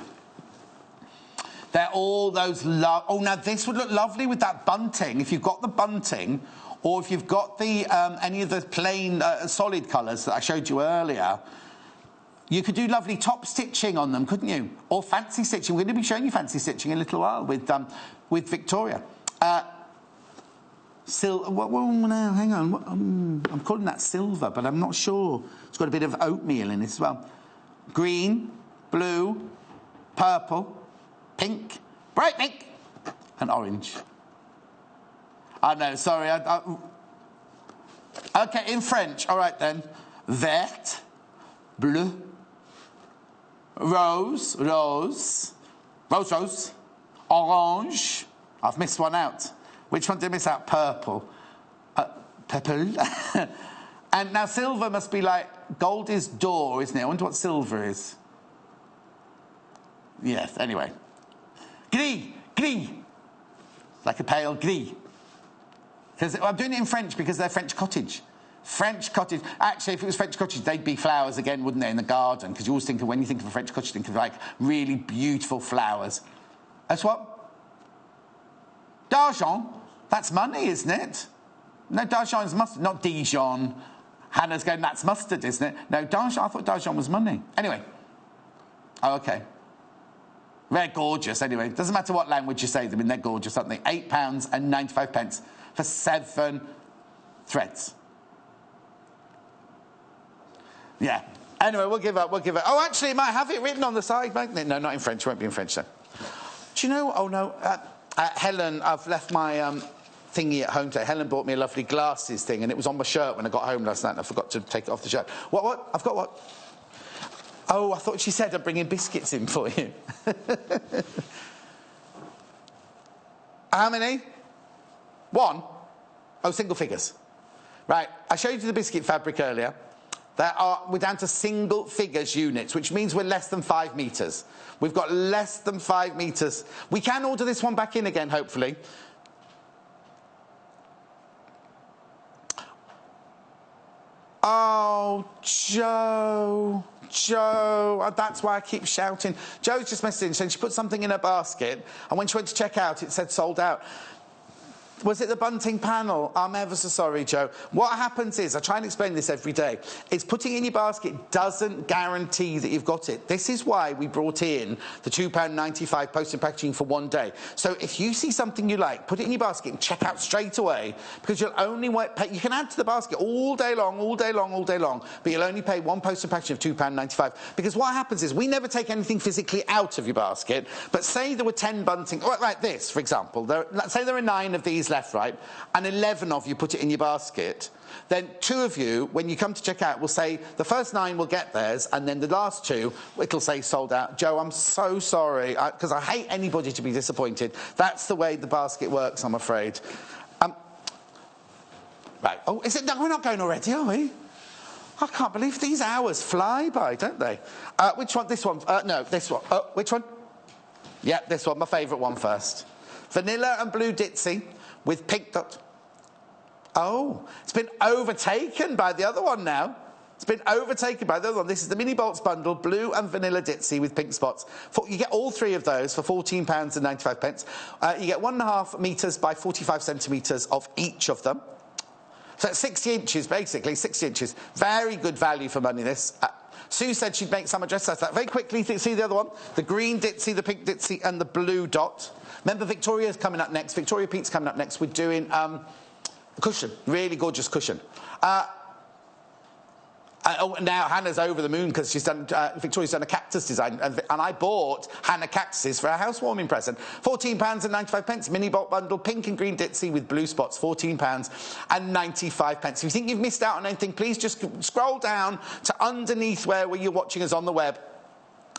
Speaker 1: They're all those... Oh, now this would look lovely with that bunting. If you've got the bunting, or if you've got the any of the plain solid colours that I showed you earlier, you could do lovely top stitching on them, couldn't you? Or fancy stitching. We're going to be showing you fancy stitching in a little while with Victoria. No, hang on. I'm calling that silver, but I'm not sure. It's got a bit of oatmeal in it as well. Green, blue, purple, pink, bright pink, and orange. Oh, no, sorry. OK, in French. All right, then. Vert, bleu, rose, orange. I've missed one out. Which one did I miss out? Purple. Purple. And now silver must be like... Gold is d'or, isn't it? I wonder what silver is. Yes, anyway. Gris. Like a pale gris. I'm doing it in French because they're French cottage. French cottage. Actually, if it was French cottage, they'd be flowers again, wouldn't they, in the garden? Because you always think of, when you think of a French cottage, think of, like, really beautiful flowers. That's what? D'argent. That's money, isn't it? No, d'argent is mustard, not Dijon. Hannah's going, that's mustard, isn't it? No, d'argent, I thought d'argent was money. Anyway. Oh, OK. They're gorgeous, anyway. Doesn't matter what language you say them in, they're gorgeous, aren't they? £8.95 for 7 threads. Yeah. Anyway, we'll give up. Oh, actually, it might have it written on the side, mightn't it? No, not in French. It won't be in French, then. Do you know... Oh, no. Helen, I've left my thingy at home today. Helen bought me a lovely glasses thing, and it was on my shirt when I got home last night, and I forgot to take it off the shirt. What? I've got what? Oh, I thought she said I'm bringing biscuits in for you. How many? 1? Oh, single figures. Right, I showed you the biscuit fabric earlier. We're down to single figures units, which means we're less than 5 metres. We've got less than 5 metres. We can order this one back in again, hopefully. Oh, Joe, that's why I keep shouting. Joe's just messaging saying she put something in her basket, and when she went to check out, it said sold out. Was it the bunting panel? I'm ever so sorry, Joe. What happens is, I try and explain this every day, is putting it in your basket doesn't guarantee that you've got it. This is why we brought in the £2.95 postage packaging for one day. So if you see something you like, put it in your basket and check out straight away, because you'll only pay, you can add to the basket all day long, but you'll only pay one postage packaging of £2.95. Because what happens is, we never take anything physically out of your basket, but say there were 10 bunting, like this, for example, say there are 9 of these left, right, and 11 of you put it in your basket, then 2 of you, when you come to check out, will say the first 9 will get theirs, and then the last 2, it'll say sold out. Joe, I'm so sorry, because I hate anybody to be disappointed. That's the way the basket works, I'm afraid. Right, oh, is it? No, we're not going already, are we? I can't believe these hours fly by, don't they? Which one? This one? No, this one. Which one? Yeah, this one, my favourite one first. Vanilla and blue ditzy with pink dot. Oh, it's been overtaken by the other one now. It's been overtaken by the other one. This is the Mini Bolts bundle, blue and vanilla ditzy with pink spots. You get all 3 of those for £14.95. You get 1.5 metres by 45 centimetres of each of them. So it's 60 inches, basically, 60 inches. Very good value for money, this. Sue said she'd make summer dress. That's that. Very quickly, see the other one? The green ditzy, the pink ditzy, and the blue dot. Remember, Victoria's coming up next. Victoria Peat's coming up next. We're doing a cushion, really gorgeous cushion. Now Hannah's over the moon because she's done. Victoria's done a cactus design, and I bought Hannah cactuses for a housewarming present. £14.95. Mini bolt bundle, pink and green ditzy with blue spots. £14.95. If you think you've missed out on anything, please just scroll down to underneath where you're watching us on the web.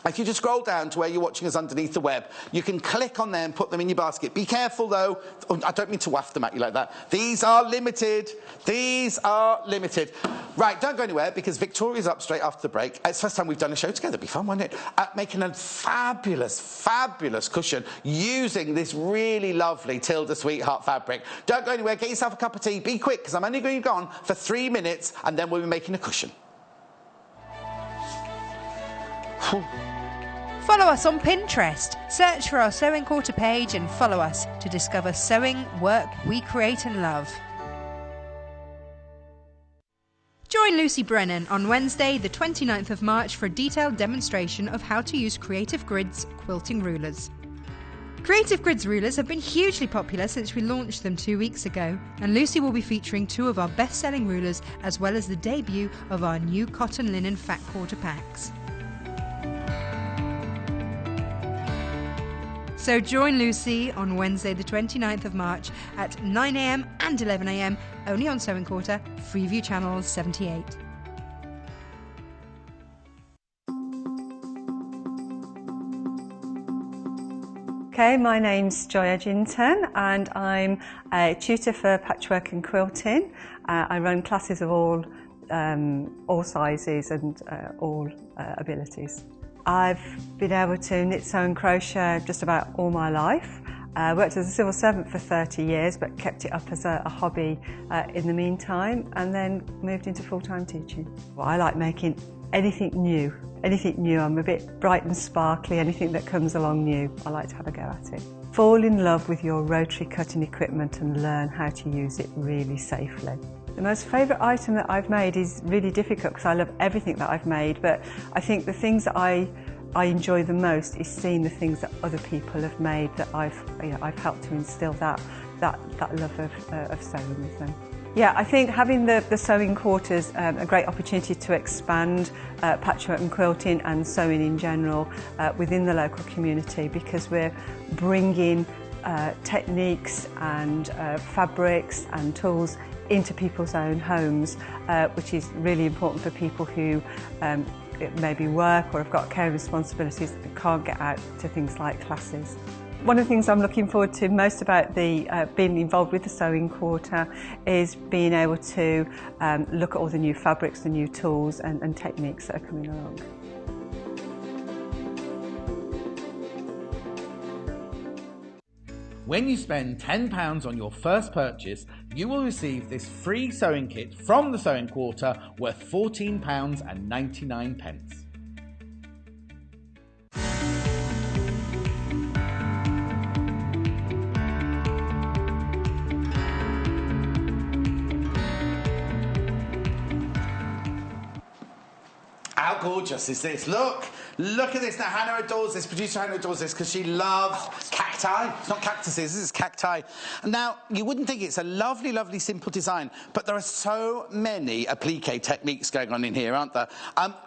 Speaker 1: If you just scroll down to where you're watching us underneath the web, you can click on them and put them in your basket. Be careful, though. Oh, I don't mean to waft them at you like that. These are limited. These are limited. Right, don't go anywhere, because Victoria's up straight after the break. It's the first time we've done a show together. It'd be fun, wouldn't it? Making a fabulous, fabulous cushion using this really lovely Tilda Sweetheart fabric. Don't go anywhere. Get yourself a cup of tea. Be quick, because I'm only going to be gone for 3 minutes, and then we'll be making a cushion.
Speaker 2: Follow us on Pinterest. Search for our Sewing Quarter page and follow us to discover sewing work we create and love. Join Lucy Brennan on Wednesday, the 29th of March for a detailed demonstration of how to use Creative Grids quilting rulers. Creative Grids rulers have been hugely popular since we launched them 2 weeks ago, and Lucy will be featuring 2 of our best-selling rulers as well as the debut of our new cotton linen fat quarter packs. So join Lucy on Wednesday the 29th of March at 9 a.m. and 11 a.m. only on Sewing Quarter, Freeview Channel 78.
Speaker 3: Okay, my name's Joy Edgington and I'm a tutor for patchwork and quilting. I run classes of all sizes and all abilities. I've been able to knit, sew and crochet just about all my life. I worked as a civil servant for 30 years but kept it up as a hobby in the meantime, and then moved into full-time teaching. Well, I like making anything new. I'm a bit bright and sparkly, anything that comes along new, I like to have a go at it. Fall in love with your rotary cutting equipment and learn how to use it really safely. The most favourite item that I've made is really difficult because I love everything that I've made, but I think the things that I enjoy the most is seeing the things that other people have made that I've helped to instill that love of sewing with them. Yeah, I think having the sewing quarters a great opportunity to expand patchwork and quilting and sewing in general within the local community, because we're bringing techniques and fabrics and tools into people's own homes, which is really important for people who maybe work or have got care responsibilities and can't get out to things like classes. One of the things I'm looking forward to most about being involved with the Sewing Quarter is being able to look at all the new fabrics, the new tools and techniques that are coming along.
Speaker 1: When you spend £10 on your first purchase, you will receive this free sewing kit from the Sewing Quarter worth £14.99. How gorgeous is this? Look at this. Now, Hannah adores this. Producer Hannah adores this because she loves cacti. It's not cactuses, this is cacti. Now, you wouldn't think it's a lovely, lovely, simple design, but there are so many applique techniques going on in here, aren't there?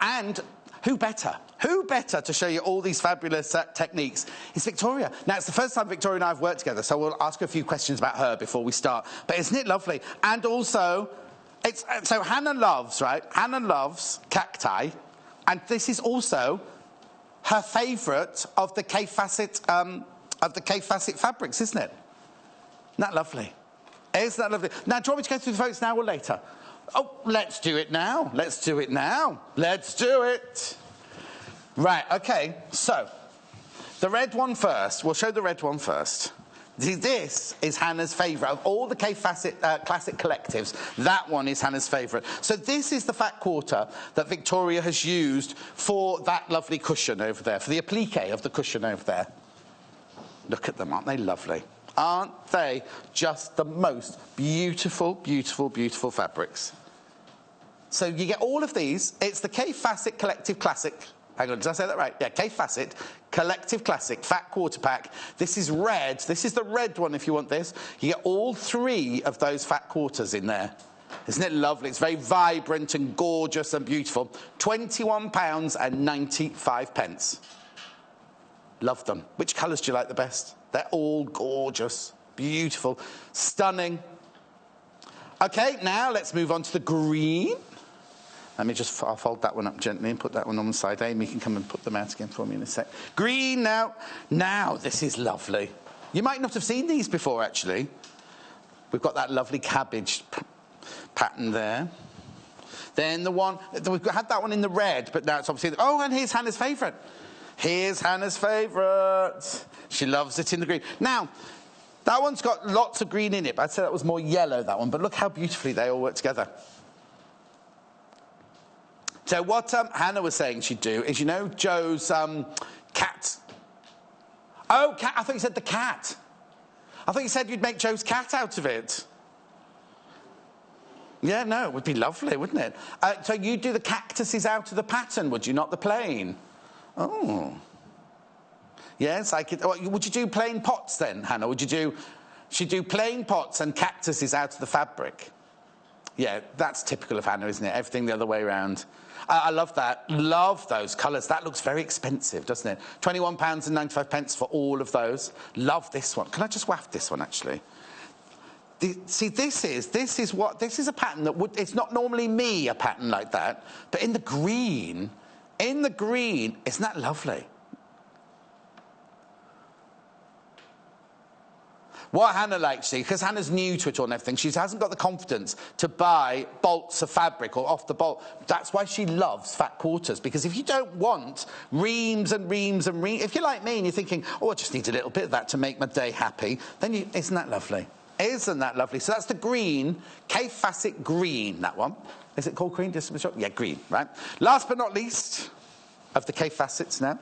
Speaker 1: And who better? Who better to show you all these fabulous techniques? It's Victoria. Now, it's the first time Victoria and I have worked together, so we'll ask her a few questions about her before we start. But isn't it lovely? And also, so Hannah loves, right? Hannah loves cacti, and this is also her favourite of the Kaffe Fassett fabrics, isn't it? Isn't that lovely? Isn't that lovely? Now, do you want me to go through the photos now or later? Oh, let's do it now. Let's do it now. Let's do it. Right, okay, so the red one first. We'll show the red one first. This is Hannah's favourite. Of all the Kaffe Fassett classic collectives, that one is Hannah's favourite. So this is the fat quarter that Victoria has used for that lovely cushion over there, for the applique of the cushion over there. Look at them, aren't they lovely? Aren't they just the most beautiful, beautiful, beautiful fabrics? So you get all of these. It's the Kaffe Fassett Collective Classic. Hang on, did I say that right? Yeah, Kaffe Fassett Collective Classic Fat Quarter Pack. This is red. This is the red one if you want this. You get all three of those fat quarters in there. Isn't it lovely? It's very vibrant and gorgeous and beautiful. £21.95. Love them. Which colours do you like the best? They're all gorgeous, beautiful, stunning. Okay, now let's move on to the green. Let me just, I'll fold that one up gently and put that one on the side. Amy can come and put them out again for me in a sec. Green now. Now, this is lovely. You might not have seen these before, actually. We've got that lovely cabbage pattern there. Then the one, we've had that one in the red, but now it's obviously, oh, and here's Hannah's favourite. Here's Hannah's favourite. She loves it in the green. Now, that one's got lots of green in it, but I'd say that was more yellow, that one. But look how beautifully they all work together. So what Hannah was saying she'd do is, you know, Joe's cat. Oh, cat. I thought you said the cat. I thought you said you'd make Joe's cat out of it. Yeah, no, it would be lovely, wouldn't it? So you'd do the cactuses out of the pattern, would you? Not the plain. Oh. Yes, I could. Would you do plain pots then, Hannah? She'd do plain pots and cactuses out of the fabric. Yeah, that's typical of Hannah, isn't it? Everything the other way around. I love that. Love those colours. That looks very expensive, doesn't it? £21.95 for all of those. Love this one. Can I just waft this one, actually? See, this is a pattern that would... It's not normally me, a pattern like that. But in the green, isn't that lovely? What Hannah likes, see, because Hannah's new to it all and everything, she hasn't got the confidence to buy bolts of fabric or off the bolt. That's why she loves fat quarters, because if you don't want reams and reams and reams, if you're like me and you're thinking, oh, I just need a little bit of that to make my day happy, then isn't that lovely? Isn't that lovely? So that's the green, Kaffe Fassett green, that one. Is it called green? Yeah, green, right? Last but not least, of the Kaffe Fassets now.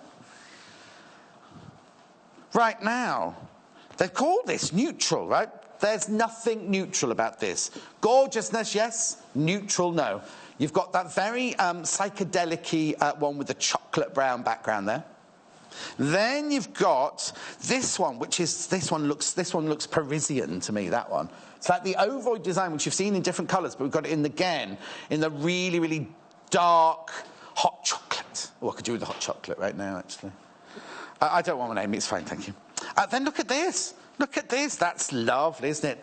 Speaker 1: Right now, they've called this neutral, right? There's nothing neutral about this. Gorgeousness, yes. Neutral, no. You've got that very psychedelic-y one with the chocolate brown background there. Then you've got this one, this one looks Parisian to me, that one. It's like the ovoid design, which you've seen in different colours, but we've got it in the really, really dark hot chocolate. Oh, I could do with the hot chocolate right now, actually. I don't want one, Amy. It's fine, thank you. Then look at this. Look at this. That's lovely, isn't it?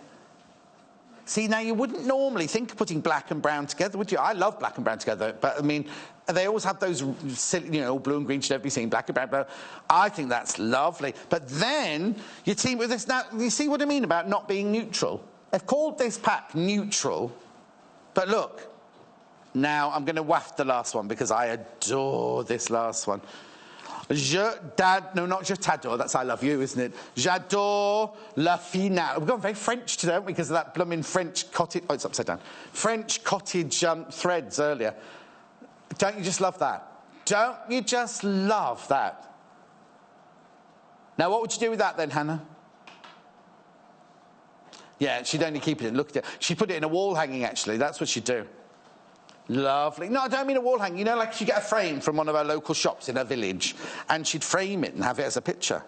Speaker 1: See, now you wouldn't normally think of putting black and brown together, would you? I love black and brown together, but I mean, they always have those, you know, blue and green should never be seen, black and brown. But I think that's lovely. But then you team with this. Now, you see what I mean about not being neutral? They've called this pack neutral, but look. Now I'm going to waft the last one because I adore this last one. No, not je t'adore, that's I love you, isn't it? J'adore la finale. We've gone very French today, haven't we, because of that blooming French cottage... Oh, it's upside down. French cottage threads earlier. Don't you just love that? Don't you just love that? Now, what would you do with that then, Hannah? Yeah, she'd only keep it in. Look at it. She'd put it in a wall hanging, actually. That's what she'd do. Lovely. No, I don't mean a wall hang. You know, like she'd get a frame from one of our local shops in her village, and she'd frame it and have it as a picture.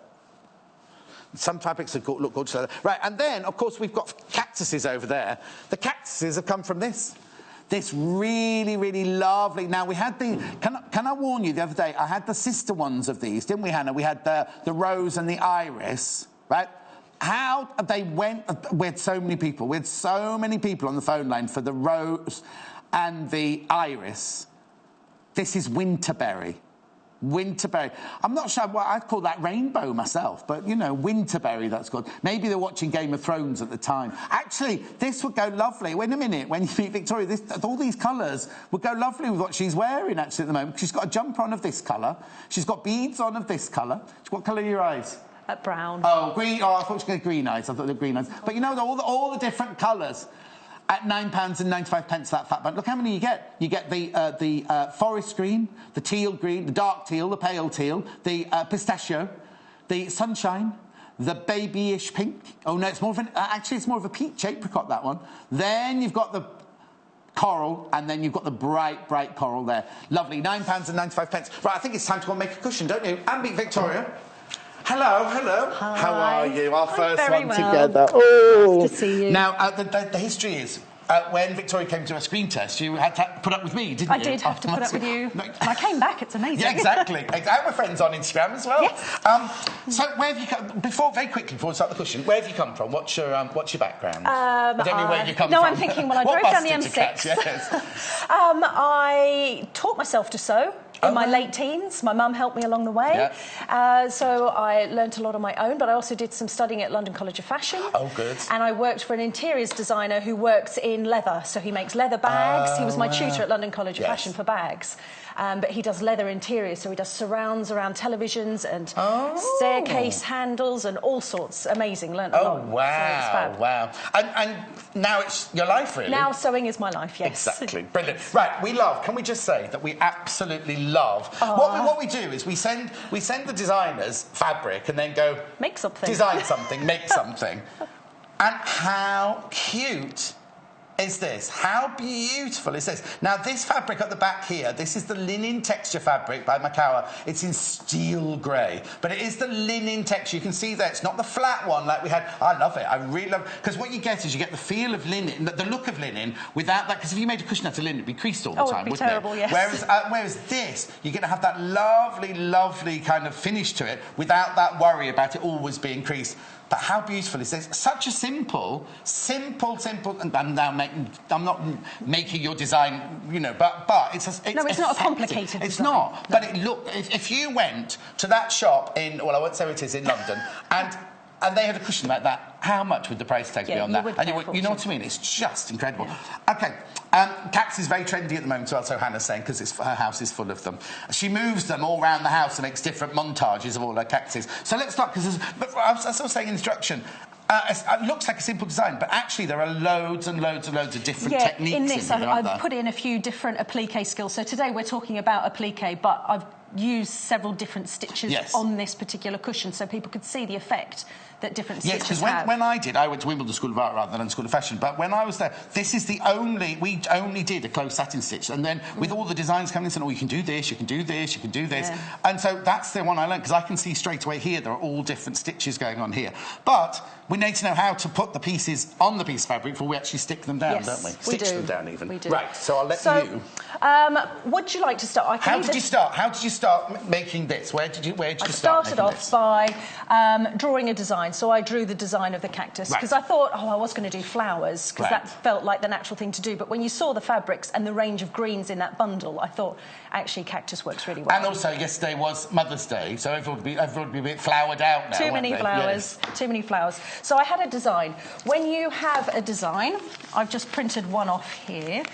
Speaker 1: Some fabrics look gorgeous like that. Right, and then, of course, we've got cactuses over there. The cactuses have come from this. This really, really lovely... Now, we had the... Can I warn you, the other day, I had the sister ones of these, didn't we, Hannah? We had the rose and the iris, right? How they went... We had so many people. We had so many people on the phone line for the rose and the iris. This is winterberry. Winterberry. I'm not sure what I'd call that rainbow myself, but, you know, winterberry, that's good. Maybe they're watching Game of Thrones at the time. Actually, this would go lovely. Wait a minute. When you meet Victoria, all these colours would go lovely with what she's wearing, actually, at the moment. She's got a jumper on of this colour. She's got beads on of this colour. What colour are your eyes?
Speaker 3: Brown.
Speaker 1: Oh, green. Oh, I thought she had green eyes. I thought they were green eyes. But, you know, all the different colours. At £9.95 that fat bun. Look how many you get. You get the forest green, the teal green, the dark teal, the pale teal, the pistachio, the sunshine, the babyish pink. Oh, no, it's more of an... actually, it's more of a peach apricot, that one. Then you've got the coral, and then you've got the bright, bright coral there. Lovely, £9.95. Right, I think it's time to go and make a cushion, don't you? And meet Victoria. Hello.
Speaker 3: Hi.
Speaker 1: How are you? Our first
Speaker 3: very
Speaker 1: one
Speaker 3: well.
Speaker 1: together. Oh,
Speaker 3: nice to see you.
Speaker 1: Now, the history is, when Victoria came to a screen test, you had to put up with me, didn't you?
Speaker 3: I did have to put up with you. And I came back, it's amazing.
Speaker 1: Yeah, exactly. We're friends on Instagram as well.
Speaker 3: Yes.
Speaker 1: So where have you come... very quickly, before we start the cushion, where have you come from? What's your background? I don't mean where you come from.
Speaker 3: No, I'm thinking, well, I drove down the M6.
Speaker 1: Yes.
Speaker 3: I taught myself to sew. In my late teens, my mum helped me along the way. Yeah. So I learnt a lot on my own, but I also did some studying at London College of Fashion.
Speaker 1: Oh, good.
Speaker 3: And I worked for an interiors designer who works in leather. So he makes leather bags. He was my tutor at London College of Fashion for bags. But he does leather interiors, so he does surrounds around televisions and staircase handles and all sorts. Amazing, learnt a lot.
Speaker 1: Oh, wow, wow. And now it's your life, really?
Speaker 3: Now sewing is my life, yes.
Speaker 1: Exactly, brilliant. Right, can we just say that we absolutely love... What we do is we send the designers fabric and then go...
Speaker 3: Make something.
Speaker 1: Design something, make something. And how cute... is this? How beautiful is this? Now, this fabric at the back here, this is the linen texture fabric by Makawa. It's in steel grey, but it is the linen texture. You can see there, it's not the flat one like we had. I love it. I really love it. Because what you get is you get the feel of linen, the look of linen, without that, because if you made a cushion out of linen, it'd be creased all the time,
Speaker 3: it'd be
Speaker 1: wouldn't
Speaker 3: terrible,
Speaker 1: it?
Speaker 3: yes.
Speaker 1: Whereas this, you're going to have that lovely, lovely kind of finish to it without that worry about it always being creased. But how beautiful is this? Such a simple, and I'm not making your design, you know, but it's
Speaker 3: no, it's
Speaker 1: effective.
Speaker 3: not a complicated
Speaker 1: It's
Speaker 3: design.
Speaker 1: not. No. But if you went to that shop in, well, I won't say where it is, in London, and they had a cushion like that, how much would the price tag be on that? And you know what I mean? It's just incredible. Yeah. OK. Cactus is very trendy at the moment, so Hannah's saying, because her house is full of them. She moves them all around the house and makes different montages of all her cactuses. So let's start, because as I was saying in instruction, it looks like a simple design, but actually there are loads and loads and loads of different techniques
Speaker 3: in this.
Speaker 1: in here,
Speaker 3: I've put in a few different applique skills. So today we're talking about applique, but I've used several different stitches on this particular cushion so people could see the effect that different stitches have.
Speaker 1: Yes, because when I went to Wimbledon School of Art rather than School of Fashion, but when I was there, we only did a closed satin stitch, and then with all the designs coming in, saying, oh, you can do this, you can do this, you can do this, and so that's the one I learned, because I can see straight away here there are all different stitches going on here. But we need to know how to put the pieces on the piece of fabric before we actually stick them down, don't we? Stitch them down, even.
Speaker 3: We do.
Speaker 1: Right, so I'll let you...
Speaker 3: would you like to start?
Speaker 1: How did you start making this? Where did you start?
Speaker 3: I started off by drawing a design. So I drew the design of the cactus because I thought, I was going to do flowers because that felt like the natural thing to do. But when you saw the fabrics and the range of greens in that bundle, I thought, actually, cactus works really well.
Speaker 1: And also, yesterday was Mother's Day, so everyone would be a bit flowered out now.
Speaker 3: Too many flowers. Yes. Too many flowers. So I had a design. When you have a design, I've just printed one off here.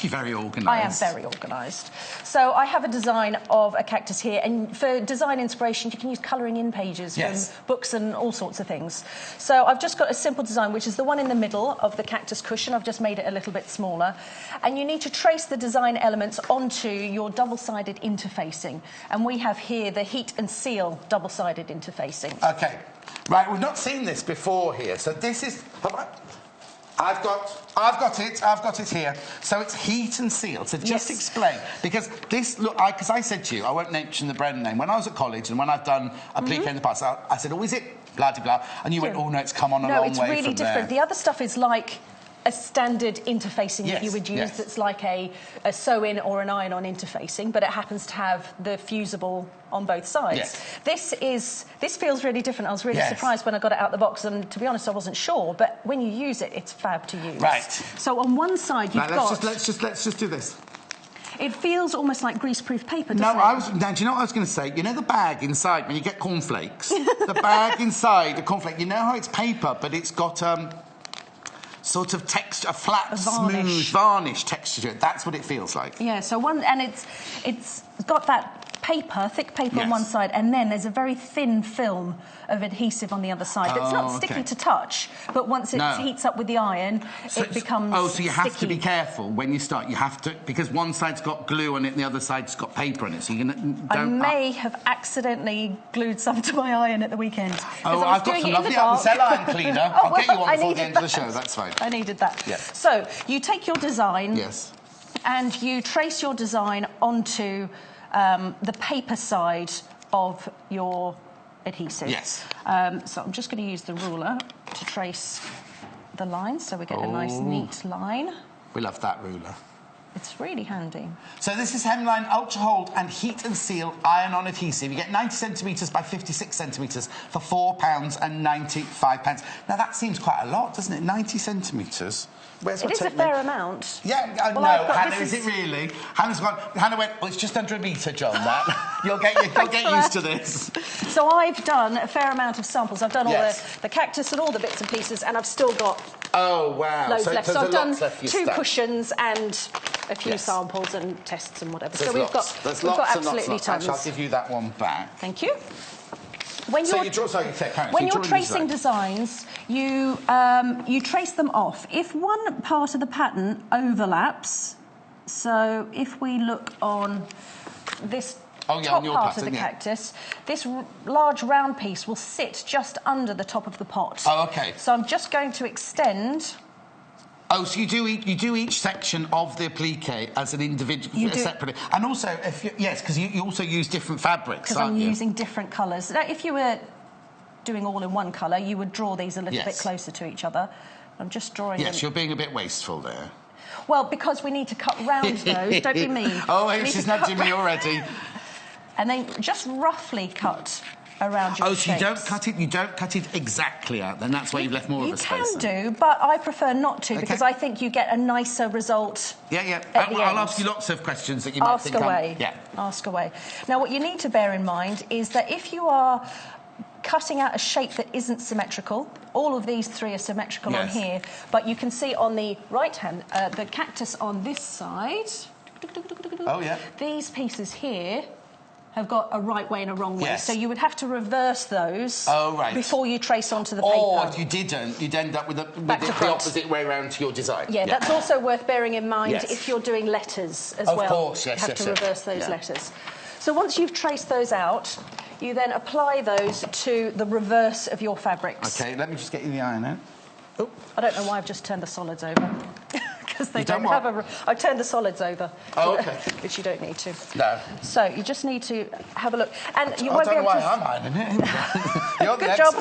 Speaker 1: You're very organised.
Speaker 3: I am very organised. So I have a design of a cactus here, and for design inspiration, you can use colouring in pages from books and all sorts of things. So I've just got a simple design, which is the one in the middle of the cactus cushion. I've just made it a little bit smaller. And you need to trace the design elements onto your double-sided interfacing. And we have here the heat and seal double-sided interfacing.
Speaker 1: OK. Right, we've not seen this before here. So this is... I've got it here. So it's heat and seal. So just explain, because this look, because I said to you, I won't mention the brand name. When I was at college and when I've done applique in the past, I said, oh, is it blah de blah? And you went, oh no, it's come on a long way from there.
Speaker 4: No, it's really different. The other stuff is like a standard interfacing that you would use that's like a sew-in or an iron-on interfacing, but it happens to have the fusible on both sides. This feels really different. I was really surprised when I got it out the box, and to be honest, I wasn't sure, but when you use it, it's fab to use.
Speaker 1: Right.
Speaker 4: So on one side, you've got...
Speaker 1: Let's just do this.
Speaker 4: It feels almost like grease-proof paper, doesn't it?
Speaker 1: Now, do you know what I was going to say? You know the bag inside, when you get cornflakes? The bag inside, the cornflake, you know how it's paper, but it's got... sort of texture, a flat, smooth, varnish texture to it. That's what it feels like.
Speaker 4: Yeah, so it's got that paper, thick paper on one side, and then there's a very thin film of adhesive on the other side. It's not sticky to touch, but once it heats up with the iron, it becomes
Speaker 1: so you have to be careful when you start. You have to, because one side's got glue on it and the other side's got paper on it, so you can...
Speaker 4: I may have accidentally glued some to my iron at the weekend.
Speaker 1: Oh, I've got some lovely cell iron cleaner. I'll get you one before the end of the show, that's fine.
Speaker 4: I needed that.
Speaker 1: Yeah.
Speaker 4: So, you take your design...
Speaker 1: Yes.
Speaker 4: And you trace your design onto the paper side of your adhesive.
Speaker 1: Yes.
Speaker 4: So I'm just going to use the ruler to trace the lines, so we get a nice, neat line.
Speaker 1: We love that ruler.
Speaker 4: It's really handy. So
Speaker 1: this is Hemline Ultra Hold and Heat and Seal iron-on adhesive. You get 90 centimetres by 56 centimetres for £4.95. Now, that seems quite a lot, doesn't it? 90 centimetres.
Speaker 4: It is a fair amount.
Speaker 1: Yeah, no, Hannah, is it really? Hannah went, well, it's just under a metre, John, that. You'll get used to this.
Speaker 4: So I've done a fair amount of samples. I've done all the cactus and all the bits and pieces, and I've still got loads left. So I've done 2 cushions and a few samples and tests and whatever. So we've got absolutely tons.
Speaker 1: Actually, I'll give you that one back.
Speaker 4: Thank you. When you're tracing designs, you trace them off. If one part of the pattern overlaps, so if we look on this top part of the cactus, this large round piece will sit just under the top of the pot.
Speaker 1: Oh, OK.
Speaker 4: So I'm just going to extend...
Speaker 1: Oh, so you do each section of the applique as an individual, separately, and also because you also use different fabrics.
Speaker 4: Because I'm using different colours. Now, if you were doing all in one colour, you would draw these a little bit closer to each other. I'm just drawing.
Speaker 1: Yes, you're being a bit wasteful there.
Speaker 4: Well, because we need to cut round those. Don't be mean.
Speaker 1: Oh, she's nudging me already.
Speaker 4: And then just roughly cut around your shapes.
Speaker 1: So you don't cut it exactly out, then that's why you've left more of a space.
Speaker 4: You can do, but I prefer not to, because I think you get a nicer result.
Speaker 1: I'll ask you lots of questions that you might think.
Speaker 4: Ask away. Now, what you need to bear in mind is that if you are cutting out a shape that isn't symmetrical, all of these 3 are symmetrical on here, but you can see on the right hand, the cactus on this side, these pieces here have got a right way and a wrong way. So you would have to reverse those before you trace onto the paper.
Speaker 1: Or if you didn't, you'd end up with the opposite way around to your design.
Speaker 4: Yeah, that's also worth bearing in mind if you're doing letters as well.
Speaker 1: Of course,
Speaker 4: you have to reverse those letters. So once you've traced those out, you then apply those to the reverse of your fabrics.
Speaker 1: OK, let me just get you the iron out.
Speaker 4: Oh. I don't know why I've just turned the solids over. Because they don't have a... I turned the solids over.
Speaker 1: Oh, OK.
Speaker 4: Which you don't need to.
Speaker 1: No.
Speaker 4: So you just need to have a look. And you
Speaker 1: won't be able to... I don't know why I'm ironing it. You're
Speaker 4: Good job.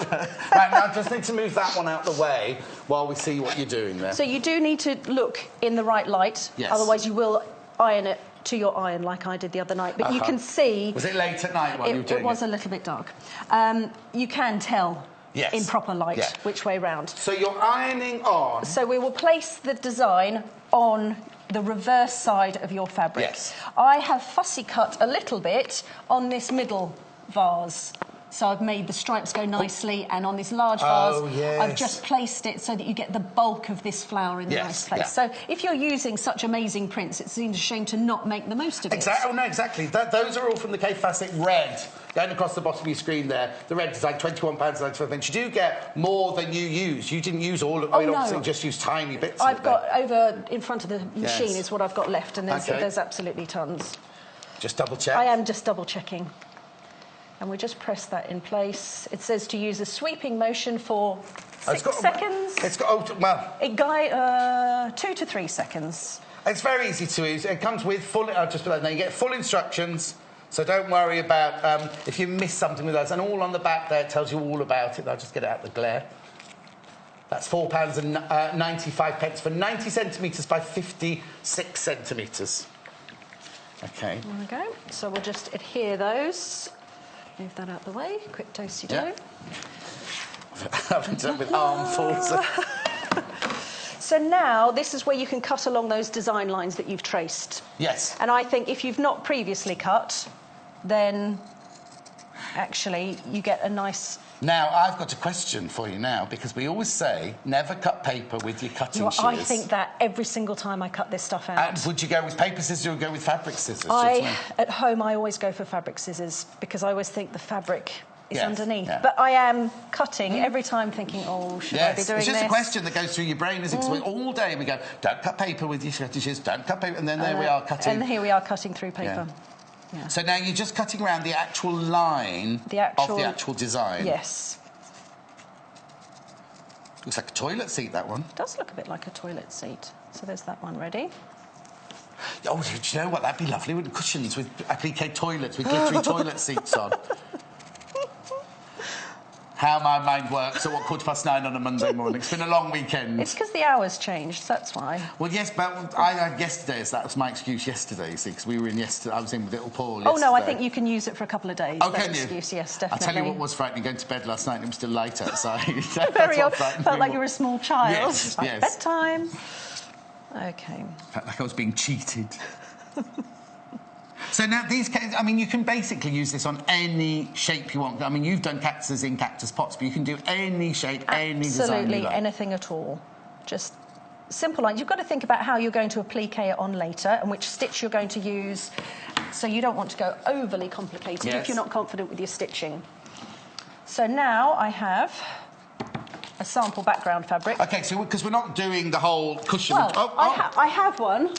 Speaker 1: Right, now I just need to move that one out the way while we see what you're doing there.
Speaker 4: So you do need to look in the right light. Yes. Otherwise you will iron it to your iron like I did the other night. But you can see...
Speaker 1: Was it late at night while you were doing it?
Speaker 4: It was a little bit dark. You can tell... in proper light, which way round.
Speaker 1: So you're ironing on...
Speaker 4: So we will place the design on the reverse side of your fabric.
Speaker 1: Yes.
Speaker 4: I have fussy cut a little bit on this middle vase. So I've made the stripes go nicely, and on this large vase, I've just placed it so that you get the bulk of this flower in the nice place. So if you're using such amazing prints, it seems a shame to not make the most of it.
Speaker 1: Exactly. Oh, no, exactly. Those are all from the Kaffe Fassett red. Going across the bottom of your screen there, the red design, £21.95. You do get more than you use. You didn't use all of it. Obviously, just use tiny bits
Speaker 4: I've got over in front of the machine is what I've got left, and there's absolutely tons.
Speaker 1: Just double check.
Speaker 4: I am just double checking. And we just press that in place. It says to use a sweeping motion for 6 seconds.
Speaker 1: It's got, well...
Speaker 4: 2 to 3 seconds.
Speaker 1: It's very easy to use. It comes with full... I'll just put that there. You get full instructions, so don't worry about if you miss something with those. And all on the back there, it tells you all about it. I'll just get it out of the glare. That's £4.95 for 90 centimetres by 56 centimetres. OK.
Speaker 4: There we go. So we'll just adhere those. Move that out the way. Quick dosey do.
Speaker 1: Yeah. I've ended up with armfuls.
Speaker 4: So now, this is where you can cut along those design lines that you've traced.
Speaker 1: Yes.
Speaker 4: And I think if you've not previously cut, then actually you get a nice...
Speaker 1: Now, I've got a question for you now, because we always say, never cut paper with your cutting shears.
Speaker 4: I think that every single time I cut this stuff out.
Speaker 1: And would you go with paper scissors or go with fabric scissors?
Speaker 4: At home, I always go for fabric scissors, because I always think the fabric is underneath.
Speaker 1: Yeah.
Speaker 4: But I am cutting every time thinking, oh, should I be doing this?
Speaker 1: It's just a question that goes through your brain, isn't it? Because all day we go, don't cut paper with your cutting shears, don't cut paper, and then there we are cutting.
Speaker 4: And here we are cutting through paper.
Speaker 1: Yeah. So now you're just cutting around the actual line of the actual design.
Speaker 4: Yes.
Speaker 1: Looks like a toilet seat, that one.
Speaker 4: It does look a bit like a toilet seat. So there's that one ready.
Speaker 1: Oh, do you know what? That'd be lovely with cushions, with applique toilets, with glittery toilet seats on. How my mind works at 9:15 on a Monday morning. It's been a long weekend.
Speaker 4: It's because the hours changed, that's why.
Speaker 1: Well, yes, but I had yesterday, so that was my excuse yesterday, you see, because we were in yesterday. I was in with little Paul yesterday.
Speaker 4: Oh, no, I think you can use it for a couple of days.
Speaker 1: Oh, can you?
Speaker 4: Excuse, yes, definitely.
Speaker 1: I'll tell you what was frightening, going to bed last night and it was still light outside.
Speaker 4: Very odd. Felt like you were a small child.
Speaker 1: Yes,
Speaker 4: like
Speaker 1: yes.
Speaker 4: Bedtime. OK.
Speaker 1: Felt like I was being cheated. So now these, I mean, you can basically use this on any shape you want. I mean, you've done cactuses in cactus pots, but you can do any shape, any design you
Speaker 4: Absolutely,
Speaker 1: like.
Speaker 4: anything at all. Just simple lines. You've got to think about how you're going to applique it on later and which stitch you're going to use. So you don't want to go overly complicated if you're not confident with your stitching. So now I have a sample background fabric.
Speaker 1: OK, so because we're not doing the whole cushion...
Speaker 4: Well, I have one.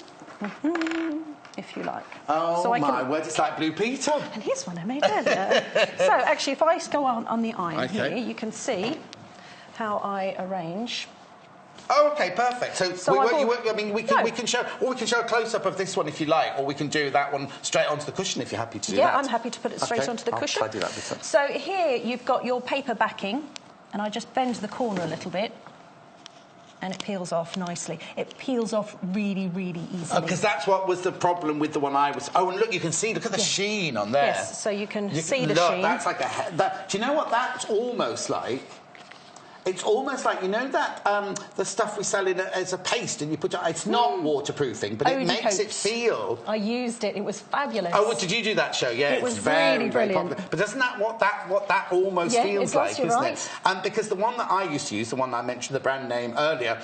Speaker 4: If you like.
Speaker 1: Oh, so my word, it's like Blue Peter.
Speaker 4: And here's one I made earlier. So, actually, if I go on the iron here, you can see how I arrange.
Speaker 1: Oh, OK, perfect. We can show a close-up of this one if you like, or we can do that one straight onto the cushion if you're happy to do that.
Speaker 4: Yeah, I'm happy to put it straight onto the cushion.
Speaker 1: I'll try to do that before.
Speaker 4: So here you've got your paper backing, and I just bend the corner a little bit. And it peels off nicely. It peels off really, really easily.
Speaker 1: Because that's what was the problem with the one I was... Oh, and look, you can see, look at the sheen on there.
Speaker 4: Yes, so you can see the sheen.
Speaker 1: That's like do you know what that's almost like? It's almost like, you know that the stuff we sell as a paste and you put it... It's not waterproofing, but it makes it feel...
Speaker 4: I used it. It was fabulous.
Speaker 1: Oh, did you do that show? Yeah,
Speaker 4: it was
Speaker 1: very,
Speaker 4: really
Speaker 1: very
Speaker 4: brilliant.
Speaker 1: popular. But isn't that what that almost feels like, isn't
Speaker 4: right.
Speaker 1: it? Because the one that I used to use, the one that I mentioned, the brand name earlier...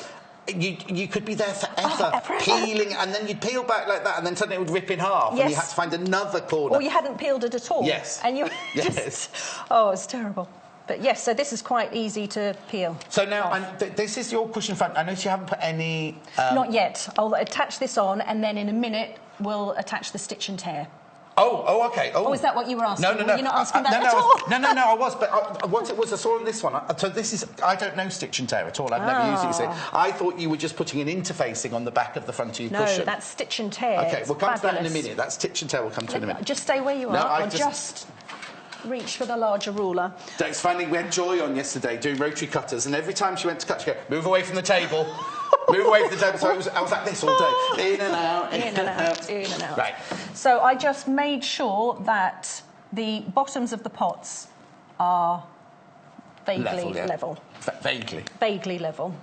Speaker 1: You could be there forever, peeling, and then you'd peel back like that, and then suddenly it would rip in half, and you had to find another corner.
Speaker 4: Or you hadn't peeled it at all.
Speaker 1: Yes.
Speaker 4: And you just... Oh, it's terrible. But yes, so this is quite easy to peel. So now,
Speaker 1: this is your cushion front. I notice you haven't put any...
Speaker 4: Not yet. I'll attach this on, and then in a minute, we'll attach the stitch and tear.
Speaker 1: Oh, OK.
Speaker 4: Oh, is that what you were asking?
Speaker 1: No.
Speaker 4: You're not asking that at all?
Speaker 1: No, I was. But what it was, I saw on this one. So this is... I don't know stitch and tear at all. I've never used it, you see. I thought you were just putting an interfacing on the back of the front of your cushion.
Speaker 4: No, that's stitch and tear.
Speaker 1: OK, we'll come to that in a minute. That stitch and tear will come to in a minute.
Speaker 4: Just stay where you are. I'll just reach for the larger ruler.
Speaker 1: It's funny, we had Joy on yesterday doing rotary cutters, and every time she went to cut, she'd go, move away from the table. Move away from the table. So I was like this all day. In and out, in and out.
Speaker 4: In and out.
Speaker 1: Right.
Speaker 4: So I just made sure that the bottoms of the pots are vaguely level. Vaguely level.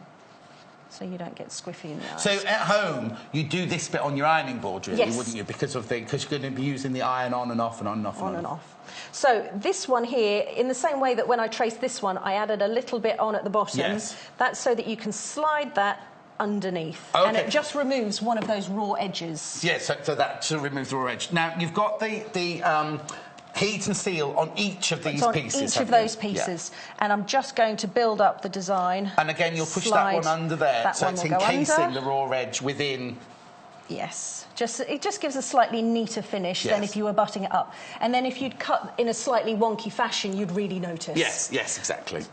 Speaker 4: So you don't get squiffy in the eyes.
Speaker 1: So at home, you do this bit on your ironing board, really,
Speaker 4: yes.
Speaker 1: wouldn't you? Because you're going to be using the iron on and off and on and off.
Speaker 4: On and off. So this one here, in the same way that when I traced this one, I added a little bit on at the bottom.
Speaker 1: Yes.
Speaker 4: That's so that you can slide that underneath.
Speaker 1: Okay.
Speaker 4: And it just removes one of those raw edges.
Speaker 1: Yes, so that to remove the raw edge. Now, you've got the heat and seal on each of these pieces.
Speaker 4: Each of those pieces. Yeah. And I'm just going to build up the design.
Speaker 1: And again, you'll push that one under there, so it's encasing the raw edge within...
Speaker 4: Yes. It just gives a slightly neater finish than if you were butting it up. And then if you'd cut in a slightly wonky fashion, you'd really notice.
Speaker 1: Yes, exactly.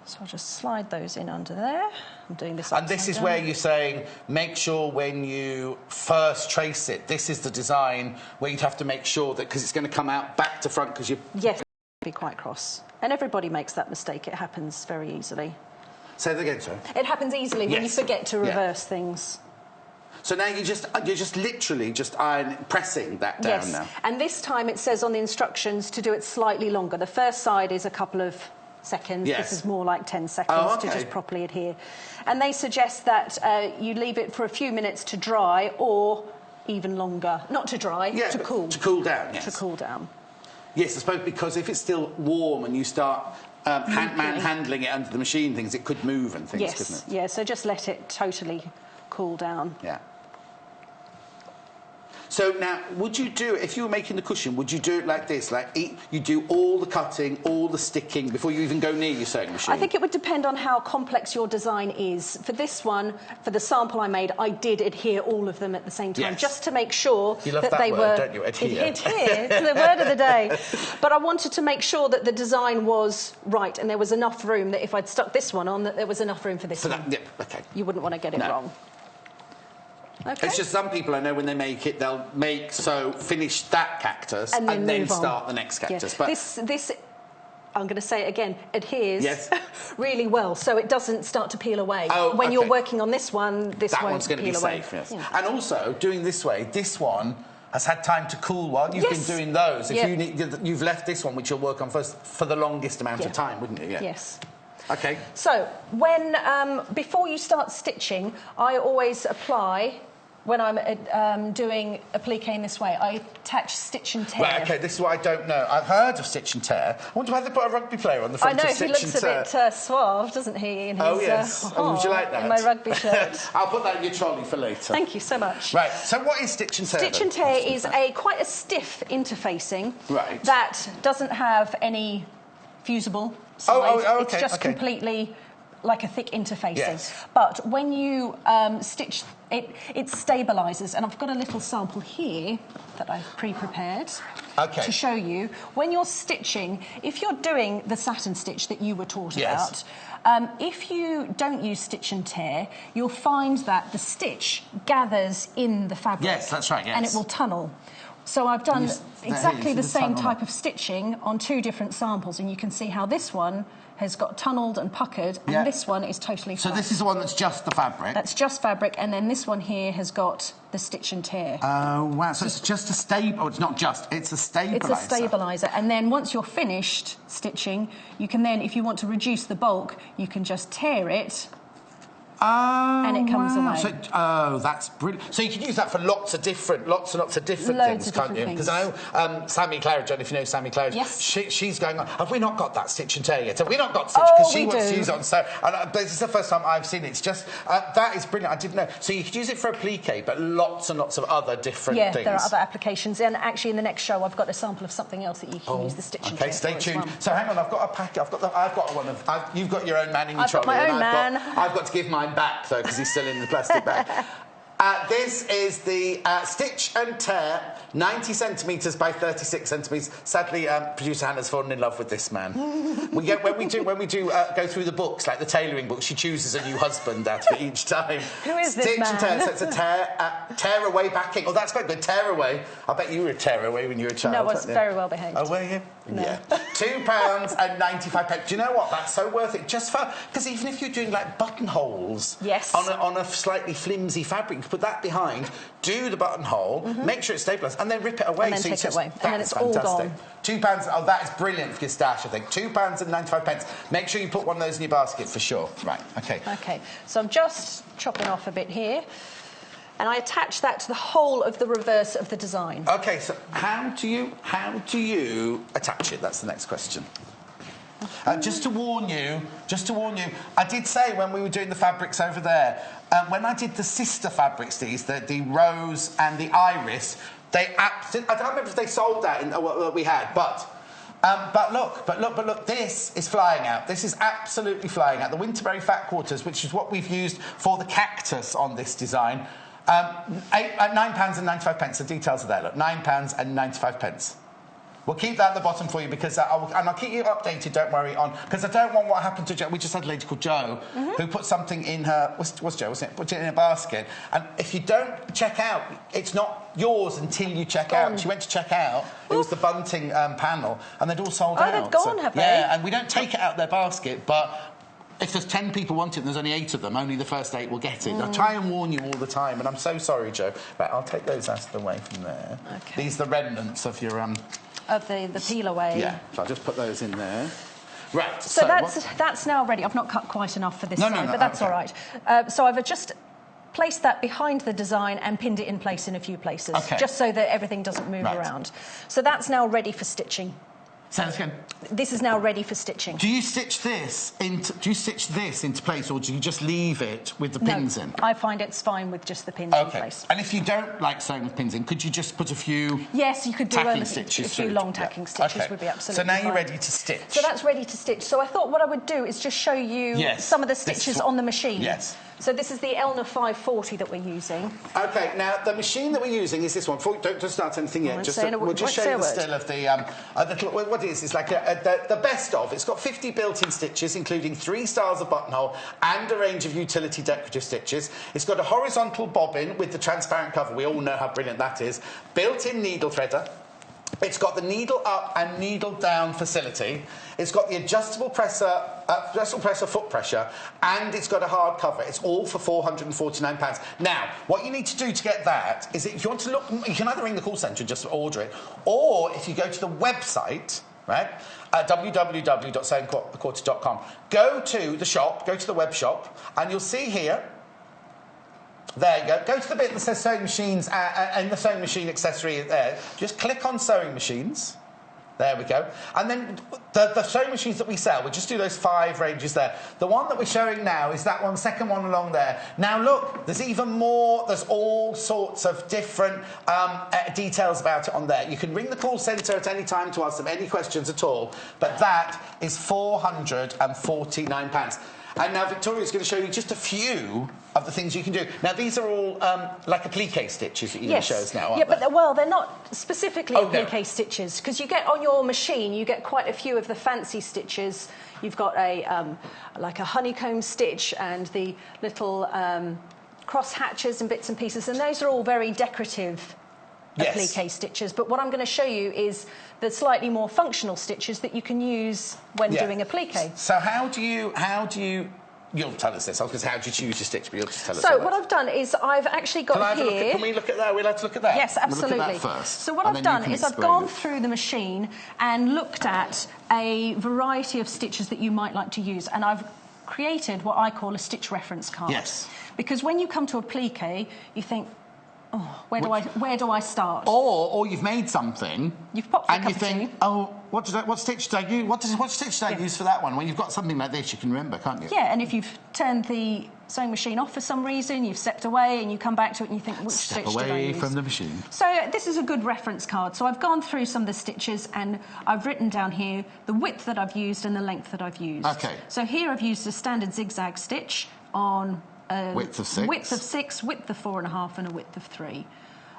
Speaker 4: So I'll just slide those in under there. I'm doing this
Speaker 1: And this is
Speaker 4: down.
Speaker 1: where you're saying, make sure when you first trace it, this is the design where you'd have to make sure that, because it's going to come out back to front because you...
Speaker 4: Yes, be quite cross. And everybody makes that mistake. It happens very easily.
Speaker 1: Say that again, sorry.
Speaker 4: It happens easily when you
Speaker 1: Yes.
Speaker 4: forget to reverse things.
Speaker 1: So now you're just literally just pressing that down
Speaker 4: Yes.
Speaker 1: now.
Speaker 4: And this time it says on the instructions to do it slightly longer. The first side is a couple of seconds.
Speaker 1: Yes.
Speaker 4: This is more like 10 seconds to just properly adhere. And they suggest that you leave it for a few minutes to dry or even longer. Not to dry, to cool.
Speaker 1: To cool down, yes.
Speaker 4: To cool down.
Speaker 1: Yes, I suppose because if it's still warm and you start handling it under the machine things, it could move and things, couldn't it?
Speaker 4: Yeah, so just let it totally cool down.
Speaker 1: Yeah. So now, would you do, if you were making the cushion, would you do it like this? Like, you do all the cutting, all the sticking before you even go near your sewing machine?
Speaker 4: I think it would depend on how complex your design is. For this one, for the sample I made, I did adhere all of them at the same time, just to make sure that they were...
Speaker 1: don't you? Adhere.
Speaker 4: Adhere, it's the word of the day. But I wanted to make sure that the design was right and there was enough room that if I'd stuck this one on, that there was enough room for this one.
Speaker 1: Yeah, okay.
Speaker 4: You wouldn't want to get it wrong. Okay.
Speaker 1: It's just some people I know when they make it, they'll finish that cactus and then start the next cactus.
Speaker 4: Yeah. But this, I'm going to say it again, adheres really well, so it doesn't start to peel away. When you're working on this one, this
Speaker 1: that
Speaker 4: won't
Speaker 1: one's going to be
Speaker 4: peel away.
Speaker 1: safe. Yes.
Speaker 4: Yeah.
Speaker 1: And also doing this way, this one has had time to cool while you've been doing those. If you've left this one, which you'll work on first, for the longest amount of time, wouldn't you? Yeah.
Speaker 4: Yes.
Speaker 1: Okay.
Speaker 4: So when before you start stitching, I always apply. When I'm doing applique in this way, I attach stitch and tear.
Speaker 1: Right, OK, this is what I don't know. I've heard of stitch and tear. I wonder why they put a rugby player on the front of stitch and tear.
Speaker 4: I know, he looks a bit suave, doesn't he? In his,
Speaker 1: yes. Would you like that?
Speaker 4: In my rugby shirt.
Speaker 1: I'll put that in your trolley for later.
Speaker 4: Thank you so much.
Speaker 1: Right, so what is stitch and tear?
Speaker 4: Stitch and tear is quite a stiff interfacing
Speaker 1: right.
Speaker 4: that doesn't have any fusible side.
Speaker 1: Okay,
Speaker 4: it's just completely like a thick interfacing.
Speaker 1: Yes.
Speaker 4: But when you stitch, it stabilises. And I've got a little sample here that I've pre-prepared to show you. When you're stitching, if you're doing the satin stitch that you were taught about, if you don't use stitch and tear, you'll find that the stitch gathers in the fabric.
Speaker 1: Yes, that's right, yes.
Speaker 4: And it will tunnel. So I've done exactly the same type of stitching on two different samples, and you can see how this one has got tunnelled and puckered, and this one is totally flat.
Speaker 1: So this is the one that's just the fabric?
Speaker 4: That's just fabric, and then this one here has got the stitch and tear.
Speaker 1: Oh, wow. So it's just a it's not just, it's a stabiliser.
Speaker 4: It's a stabiliser. And then once you're finished stitching, you can then, if you want to reduce the bulk, you can just tear it. And it comes away.
Speaker 1: So, that's brilliant. So you can use that for lots and lots of different things, can't you? Because I know Sammy Claridge, if you know Sammy Claridge, she's going on, have we not got that stitch and tear yet? Have we not got stitch? Because she wants to use it on so. And this is the first time I've seen it. It's just, that is brilliant. I didn't know. So you could use it for applique, but lots and lots of other different things.
Speaker 4: Yeah, there are other applications. And actually, in the next show, I've got a sample of something else that you can use the stitch and tear.
Speaker 1: Okay, stay tuned. So hang on, I've got a packet. I've got one of. you've got your own man in your trolley.
Speaker 4: I've got my own man.
Speaker 1: I've got to give mine back though, because he's still in the plastic bag. This is the Stitch and Tear, 90 centimetres by 36 centimetres. Sadly, producer Hannah's fallen in love with this man. When we do go through the books, like the tailoring books, she chooses a new husband out of it each time.
Speaker 4: Who is this
Speaker 1: Stitch
Speaker 4: man?
Speaker 1: And Tear, so it's a tear away backing. Oh, that's quite good. Tear away. I bet you were a tear away when you were a child.
Speaker 4: No, I was very well behaved.
Speaker 1: Oh, were you?
Speaker 4: No.
Speaker 1: Yeah. £2.95. Do you know what? That's so worth it. Just for because even if you're doing like buttonholes, on a slightly flimsy fabric, you can put that behind, do the buttonhole, make sure it's stabilised, and then rip it away.
Speaker 4: And then take it away, and then it's all gone.
Speaker 1: £2. Oh, that is brilliant for your stash. I think £2.95. Make sure you put one of those in your basket for sure. Right. Okay.
Speaker 4: Okay. So I'm just chopping off a bit here. And I attach that to the whole of the reverse of the design.
Speaker 1: Okay, so how do you attach it? That's the next question. Just to warn you, I did say when we were doing the fabrics over there, when I did the sister fabrics, the rose and the iris, I don't remember if they sold that in what we had, but look, this is flying out. This is absolutely flying out. The Winterberry Fat Quarters, which is what we've used for the cactus on this design, £9.95. The details are there. Look, £9.95. We'll keep that at the bottom for you because I'll keep you updated. Don't worry because I don't want what happened to Jo. We just had a lady called Jo who put something in her. Was Jo? Wasn't it? Put it in a basket. And if you don't check out, it's not yours until you check out. She went to check out. It was the bunting panel, and they'd all sold out.
Speaker 4: Oh, they've gone, have they?
Speaker 1: Yeah, and we don't take it out of their basket, but. If there's 10 people want it and there's only 8 of them, only the first 8 will get it. I try and warn you all the time, and I'm so sorry, Jo. Right, I'll take those out of the way from there.
Speaker 4: Okay.
Speaker 1: These are the remnants of your...
Speaker 4: Of the peel away.
Speaker 1: Yeah, so I'll just put those in there. Right,
Speaker 4: so that's now ready. I've not cut quite enough for this side, but that's all right. So I've just placed that behind the design and pinned it in place in a few places, just so that everything doesn't move around. So that's now ready for stitching.
Speaker 1: Sounds good.
Speaker 4: This is now ready for stitching.
Speaker 1: Do you stitch this into place, or do you just leave it with the pins in?
Speaker 4: I find it's fine with just the pins in place.
Speaker 1: And if you don't like sewing with pins in, could you just put a few?
Speaker 4: Yes, you could do
Speaker 1: tacking
Speaker 4: a
Speaker 1: stitches
Speaker 4: few long tacking stitches would be absolutely
Speaker 1: So now
Speaker 4: fine.
Speaker 1: you're ready to stitch.
Speaker 4: So that's ready to stitch. So I thought what I would do is just show you some of the stitches on the machine.
Speaker 1: Yes.
Speaker 4: So this is the Elna 540 that we're using.
Speaker 1: OK, now the machine that we're using is this one. Don't start anything yet. We'll just show you the still of the what it is. It's like the best of. It's got 50 built-in stitches, including 3 styles of buttonhole and a range of utility decorative stitches. It's got a horizontal bobbin with the transparent cover. We all know how brilliant that is. Built-in needle threader. It's got the needle up and needle down facility. It's got the adjustable presser foot pressure, and it's got a hard cover. It's all for £449. Now, what you need to do to get that is that if you want to look, you can either ring the call centre and just order it, or if you go to the website, right, at www.sewingquarters.com, go to the shop, go to the web shop, and you'll see here. There you go. Go to the bit that says sewing machines and the sewing machine accessory there. Just click on sewing machines. There we go. And then the sewing machines that we sell, we just do those 5 ranges there. The one that we're showing now is that one, second one along there. Now look, there's even more. There's all sorts of different details about it on there. You can ring the call centre at any time to ask them any questions at all. But that is £449. And now Victoria's going to show you just a few of the things you can do. Now, these are all like applique stitches that you're going to show us now, aren't they?
Speaker 4: But they're not specifically applique stitches, because you get on your machine, you get quite a few of the fancy stitches. You've got like a honeycomb stitch and the little cross hatches and bits and pieces, and those are all very decorative applique stitches. But what I'm going to show you is the slightly more functional stitches that you can use when doing applique.
Speaker 1: So how do you... You'll tell us this. I was going to say, how do you choose your stitch? But you'll just tell us.
Speaker 4: So what I've done is I've actually got here...
Speaker 1: Can we look at that? Are we allowed to look at that?
Speaker 4: Yes, absolutely.
Speaker 1: We'll look at that first.
Speaker 4: So what I've done is I've gone through the machine and looked at a variety of stitches that you might like to use, and I've created what I call a stitch reference card.
Speaker 1: Yes.
Speaker 4: Because when you come to applique, you think, oh, where do I start?
Speaker 1: Or you've made something,
Speaker 4: you've popped
Speaker 1: and you think, oh, what stitch did I use? What stitch did I use for that one? When you've got something like this, you can remember, can't you?
Speaker 4: Yeah, and if you've turned the sewing machine off for some reason, you've stepped away, and you come back to it, and you think, which stitch did I use? Step away from
Speaker 1: the machine.
Speaker 4: So this is a good reference card. So I've gone through some of the stitches, and I've written down here the width that I've used and the length that I've used.
Speaker 1: Okay.
Speaker 4: So here I've used a standard zigzag stitch on
Speaker 1: width of 6,
Speaker 4: width of 4.5, and a width of 3.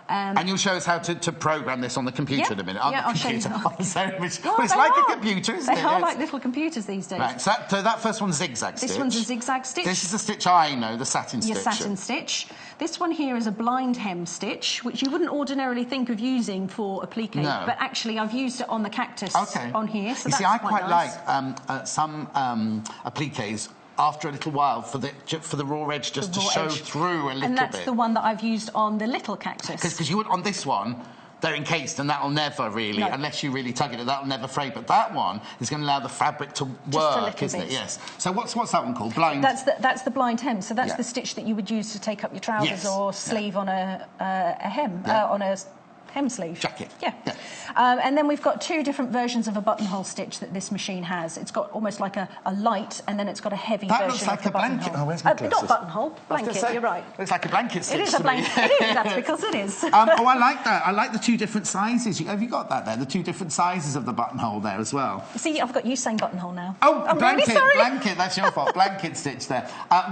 Speaker 1: And you'll show us how to program this on the computer in a minute.
Speaker 4: I'll show you.
Speaker 1: On the sewing machine. Well, it's like a computer, isn't it?
Speaker 4: They are like little computers these days.
Speaker 1: Right, so that first one's zigzag stitch.
Speaker 4: This one's a zigzag stitch.
Speaker 1: This is the stitch I know, the satin stitch.
Speaker 4: Your satin stitch. This one here is a blind hem stitch, which you wouldn't ordinarily think of using for applique, but actually I've used it on the cactus on here. So
Speaker 1: you see, I quite like some appliques. After a little while, for the raw edge just to show through a little bit.
Speaker 4: And that's the one that I've used on the little cactus.
Speaker 1: Because you would, on this one, they're encased, and that'll never really, unless you really tug it, that'll never fray. But that one is going to allow the fabric to work, isn't it? Yes. So what's that one called? Blind?
Speaker 4: That's the blind hem. So that's the stitch that you would use to take up your trousers or sleeve on a hem, on a hem sleeve.
Speaker 1: Jacket.
Speaker 4: Yeah. And then we've got 2 different versions of a buttonhole stitch that this machine has. It's got almost like a light, and then it's got a heavy version
Speaker 1: looks like
Speaker 4: of the
Speaker 1: a blanket.
Speaker 4: buttonhole.
Speaker 1: Oh, where's my glasses?
Speaker 4: Not buttonhole, blanket, you're right.
Speaker 1: Looks like a blanket stitch.
Speaker 4: It is a blanket. It is, that's because it is.
Speaker 1: I like that. I like the 2 different sizes. Have you got that there? The 2 different sizes of the buttonhole there as well.
Speaker 4: See, I've got you saying buttonhole now.
Speaker 1: Oh,
Speaker 4: I'm
Speaker 1: blanket,
Speaker 4: really sorry.
Speaker 1: blanket, that's your fault. Blanket stitch there.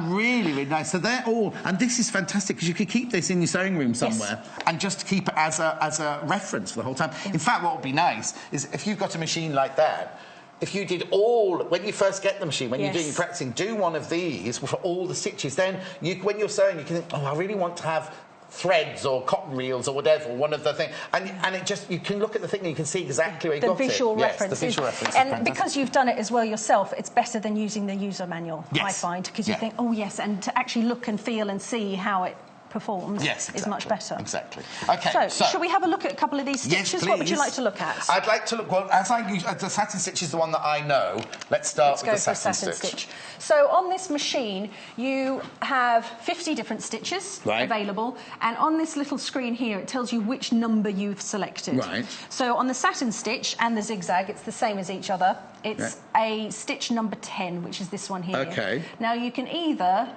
Speaker 1: Really, really nice. So they're all, and this is fantastic because you could keep this in your sewing room somewhere and just keep it as as a reference for the whole time. In fact, what would be nice is if you've got a machine like that, if you did when you first get the machine, when you're doing your practicing, do one of these for all the stitches. Then, when you're sewing, you can think, oh, I really want to have threads or cotton reels or whatever, one of the things. And it just, you can look at the thing and you can see exactly where you got it.
Speaker 4: The visual reference.
Speaker 1: Yes, the visual reference.
Speaker 4: And because you've done it as well yourself, it's better than using the user manual, I find, because you think, oh, yes, and to actually look and feel and see how it performs is much better.
Speaker 1: Exactly. Okay,
Speaker 4: so shall we have a look at a couple of these stitches?
Speaker 1: Yes,
Speaker 4: what would you like to look at?
Speaker 1: I'd like to look, well, as I use, the satin stitch is the one that I know. Let's start with the satin stitch.
Speaker 4: So on this machine, you have 50 different stitches available, and on this little screen here, it tells you which number you've selected.
Speaker 1: Right.
Speaker 4: So on the satin stitch and the zigzag, it's the same as each other. It's a stitch number 10, which is this one here.
Speaker 1: Okay.
Speaker 4: Now, you can either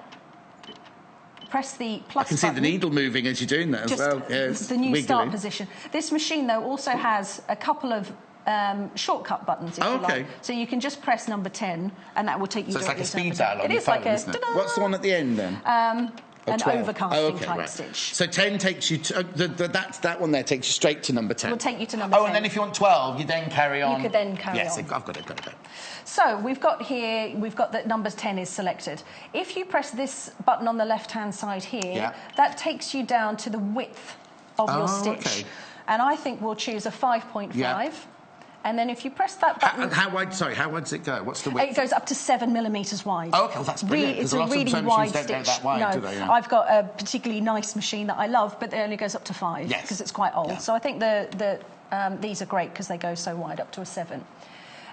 Speaker 4: press the plus
Speaker 1: I can see
Speaker 4: button.
Speaker 1: The needle moving as you're doing that as well. Yes,
Speaker 4: the new start position. This machine, though, also has a couple of shortcut buttons, if you like. So you can just press number 10, and that will take you directly to
Speaker 1: it's like a speed dial on your phone, isn't it? What's the one at the end, then?
Speaker 4: An overcasting type stitch.
Speaker 1: So 10 takes you to... that one there takes you straight to number 10.
Speaker 4: Will take you to number 10.
Speaker 1: Oh, and then if you want 12, you then carry on.
Speaker 4: You could then carry on.
Speaker 1: Yes, I've got it.
Speaker 4: So we've got that number 10 is selected. If you press this button on the left-hand side here, that takes you down to the width of your stitch. And I think we'll choose a 5.5. And then if you press that button...
Speaker 1: How wide does it go? What's the width?
Speaker 4: It goes up to 7 millimetres wide.
Speaker 1: Oh, okay, well, that's brilliant.
Speaker 4: It's a really wide stitch.
Speaker 1: Don't go that wide, do they? Yeah.
Speaker 4: I've got a particularly nice machine that I love, but it only goes up to 5 because it's quite old. So I think these are great because they go so wide, up to a 7.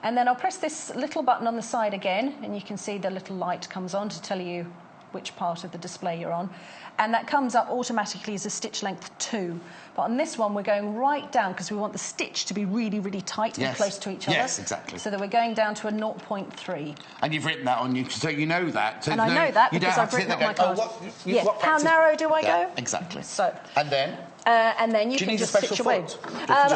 Speaker 4: And then I'll press this little button on the side again, and you can see the little light comes on to tell you which part of the display you're on. And that comes up automatically as a stitch length 2. But on this one, we're going right down because we want the stitch to be really, really tight and close to each other.
Speaker 1: Yes, exactly.
Speaker 4: So that we're going down to a 0.3.
Speaker 1: And you've written that on you, so you know that. So
Speaker 4: and I know that because I've written it on my card. How narrow do I go?
Speaker 1: Exactly.
Speaker 4: So.
Speaker 1: And then
Speaker 4: you can just stitch away.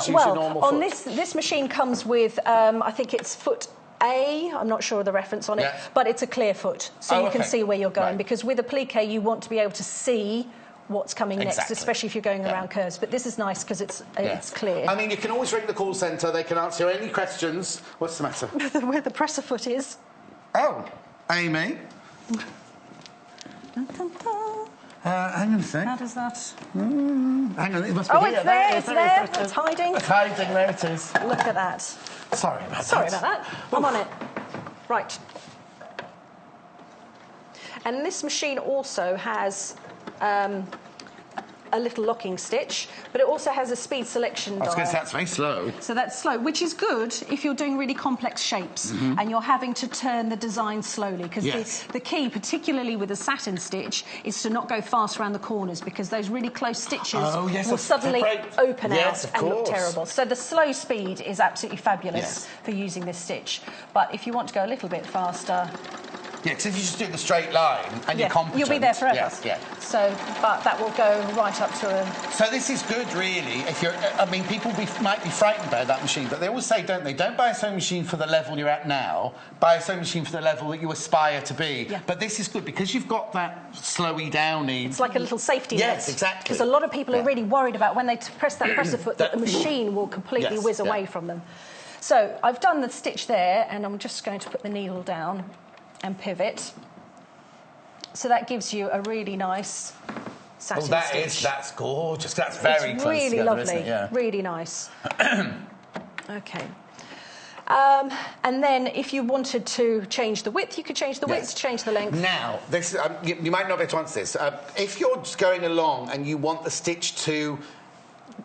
Speaker 1: Well,
Speaker 4: on this machine comes with, I think it's foot A, I'm not sure of the reference on it, but it's a clear foot, so you can see where you're going. Because with applique, you want to be able to see what's coming next, especially if you're going around curves. But this is nice because it's clear.
Speaker 1: I mean, you can always ring the call centre. They can answer any questions. What's the matter?
Speaker 4: Where the presser foot is.
Speaker 1: Oh, Amy.
Speaker 4: Dun, dun, dun.
Speaker 1: Hang on a sec.
Speaker 4: How does that...
Speaker 1: Hang on, it must be here.
Speaker 4: It's there, it's there. It's hiding.
Speaker 1: It's hiding, there it is.
Speaker 4: Look at that.
Speaker 1: Sorry about
Speaker 4: that. I'm on it. Right. And this machine also has a little locking stitch, but it also has a speed selection dial.
Speaker 1: I was going to say, that's very slow.
Speaker 4: So that's slow, which is good if you're doing really complex shapes and you're having to turn the design slowly, because the key, particularly with a satin stitch, is to not go fast around the corners, because those really close stitches will suddenly open out and look terrible. So the slow speed is absolutely fabulous for using this stitch. But if you want to go a little bit faster...
Speaker 1: Yeah, because if you just do the straight line and you're competent...
Speaker 4: You'll be there forever.
Speaker 1: Yeah.
Speaker 4: So, but that will go right up to a...
Speaker 1: So this is good, really, if you're... I mean, people might be frightened by that machine, but they always say, don't they, don't buy a sewing machine for the level you're at now, buy a sewing machine for the level that you aspire to be. Yeah. But this is good, because you've got that slowy downy...
Speaker 4: It's like a little safety net.
Speaker 1: Yes, exactly.
Speaker 4: Because a lot of people are really worried about when they press that presser foot that the machine will completely whiz away from them. So I've done the stitch there, and I'm just going to put the needle down and pivot. So that gives you a really nice satin stitch.
Speaker 1: That's gorgeous. That's very close
Speaker 4: really
Speaker 1: together,
Speaker 4: lovely,
Speaker 1: isn't it? Yeah.
Speaker 4: Really nice. Okay. And then if you wanted to change the width, you could change the width, change the length.
Speaker 1: Now, this you might not be able to answer this. If you're just going along and you want the stitch to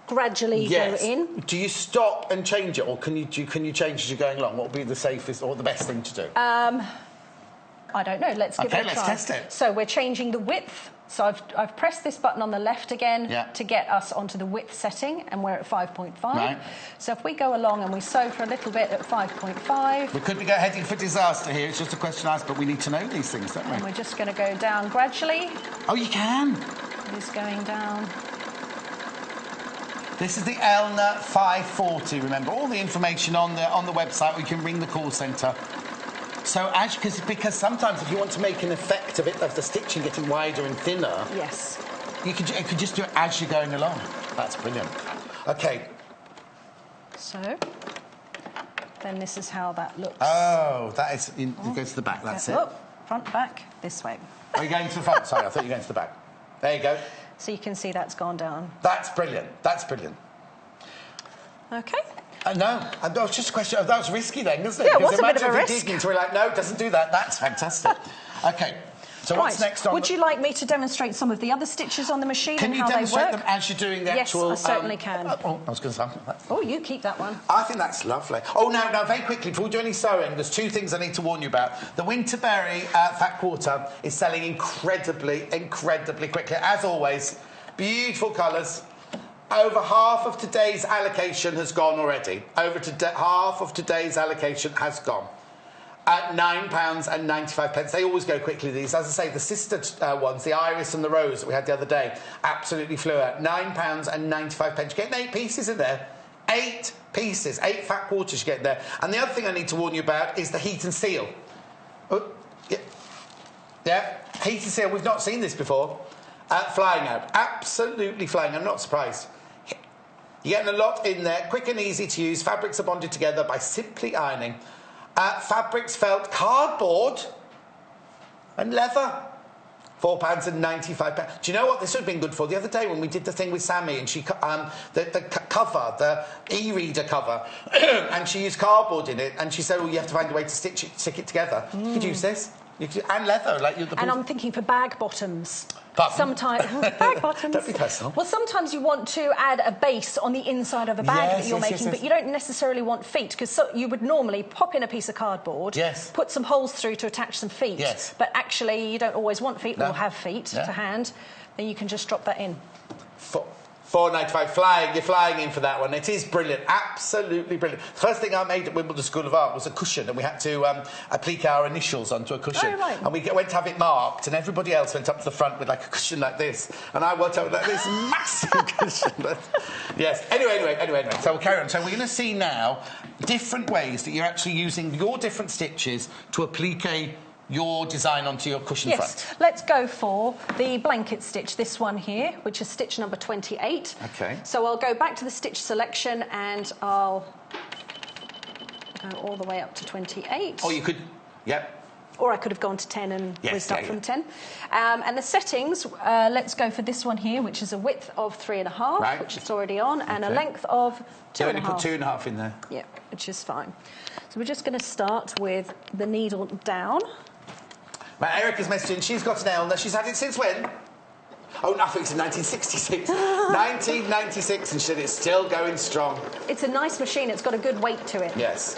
Speaker 4: gradually go in,
Speaker 1: do you stop and change it, or can you change as you're going along? What would be the safest or the best thing to do?
Speaker 4: I don't know. Let's give it a try.
Speaker 1: Let's test it.
Speaker 4: So we're changing the width. So I've pressed this button on the left again to get us onto the width setting, and we're at 5.5. Right. So if we go along and we sew for a little bit at 5.5...
Speaker 1: We could be heading for disaster here. It's just a question asked, but we need to know these things, don't we?
Speaker 4: And we're just going to go down gradually.
Speaker 1: Oh, you can?
Speaker 4: It is going down.
Speaker 1: This is the Elna 540, remember. All the information on the website, or you can ring the call centre. So, because sometimes if you want to make an effect of the stitching getting wider and thinner...
Speaker 4: Yes.
Speaker 1: You could just do it as you're going along. That's brilliant. Okay.
Speaker 4: So, then this is how that looks.
Speaker 1: Oh, that is... You go to the back, that's it.
Speaker 4: Oh, front, back, this way.
Speaker 1: Are you going to the front? Sorry, I thought you were going to the back. There you go.
Speaker 4: So you can see that's gone down.
Speaker 1: That's brilliant. That's brilliant.
Speaker 4: Okay.
Speaker 1: No, that was just a question. That was risky then, wasn't it?
Speaker 4: Yeah, it was a bit of a
Speaker 1: imagine
Speaker 4: risk.
Speaker 1: if you're digging to be like, no, doesn't do that. That's fantastic. Okay. So what's next on?
Speaker 4: Would you like me to demonstrate some of the other stitches on the machine
Speaker 1: Can
Speaker 4: and
Speaker 1: you
Speaker 4: how they
Speaker 1: demonstrate
Speaker 4: work?
Speaker 1: them as you're doing the
Speaker 4: Yes,
Speaker 1: actual...
Speaker 4: I certainly can.
Speaker 1: Oh, I was going to say...
Speaker 4: Oh, you keep that one.
Speaker 1: I think that's lovely. Oh, now, very quickly, before we do any sewing, there's two things I need to warn you about. The Winterberry Fat Quarter is selling incredibly quickly. As always, beautiful colours. Over half of today's allocation has gone already. Half of today's allocation has gone. At £9.95. They always go quickly, these. As I say, the sister ones, the Iris and the Rose that we had the other day, absolutely flew out. £9.95. You're getting 8 pieces in there. 8 pieces. 8 fat quarters you get there. And the other thing I need to warn you about is the heat and seal. Oh, yeah, heat and seal. We've not seen this before. Flying out. Absolutely flying. I'm not surprised. You're getting a lot in there. Quick and easy to use. Fabrics are bonded together by simply ironing. Fabrics, felt, cardboard and leather. £4.95. Do you know what this would have been good for? The other day when we did the thing with Sammy and she... the cover, the e-reader cover, and she used cardboard in it and she said, well, you have to find a way to stick it together. You could use this. And leather. And
Speaker 4: I'm thinking for bag bottoms.
Speaker 1: Button.
Speaker 4: Sometimes bag bottoms.
Speaker 1: Don't be personal.
Speaker 4: Well, sometimes you want to add a base on the inside of a bag that you're making, but you don't necessarily want feet because you would normally pop in a piece of cardboard, put some holes through to attach some feet. But actually, you don't always want feet or have feet to hand. Then you can just drop that in.
Speaker 1: £4.95. Flying. You're flying in for that one. It is brilliant. Absolutely brilliant. The first thing I made at Wimbledon School of Art was a cushion, and we had to applique our initials onto a cushion.
Speaker 4: Oh, right.
Speaker 1: And we went to have it marked, and everybody else went up to the front with like a cushion like this, and I went up with like this massive cushion. But, yes. Anyway. So we'll carry on. So we're going to see now different ways that you're actually using your different stitches to applique your design onto your cushion front.
Speaker 4: Yes, let's go for the blanket stitch, this one here, which is stitch number 28.
Speaker 1: Okay.
Speaker 4: So I'll go back to the stitch selection and I'll go all the way up to 28.
Speaker 1: Or you could,
Speaker 4: Or I could have gone to 10 and whizzed up from 10. And the settings, let's go for this one here, which is a width of 3.5, which is already on, and a length of 2.5.
Speaker 1: You only put 2.5 in there.
Speaker 4: Yeah, which is fine. So we're just going to start with the needle down.
Speaker 1: Right, Erica's messaging. She's got a nail there. She's had it since when? Oh, no, I think it's in 1966. 1996, and she said it's still going strong.
Speaker 4: It's a nice machine. It's got a good weight to it.
Speaker 1: Yes.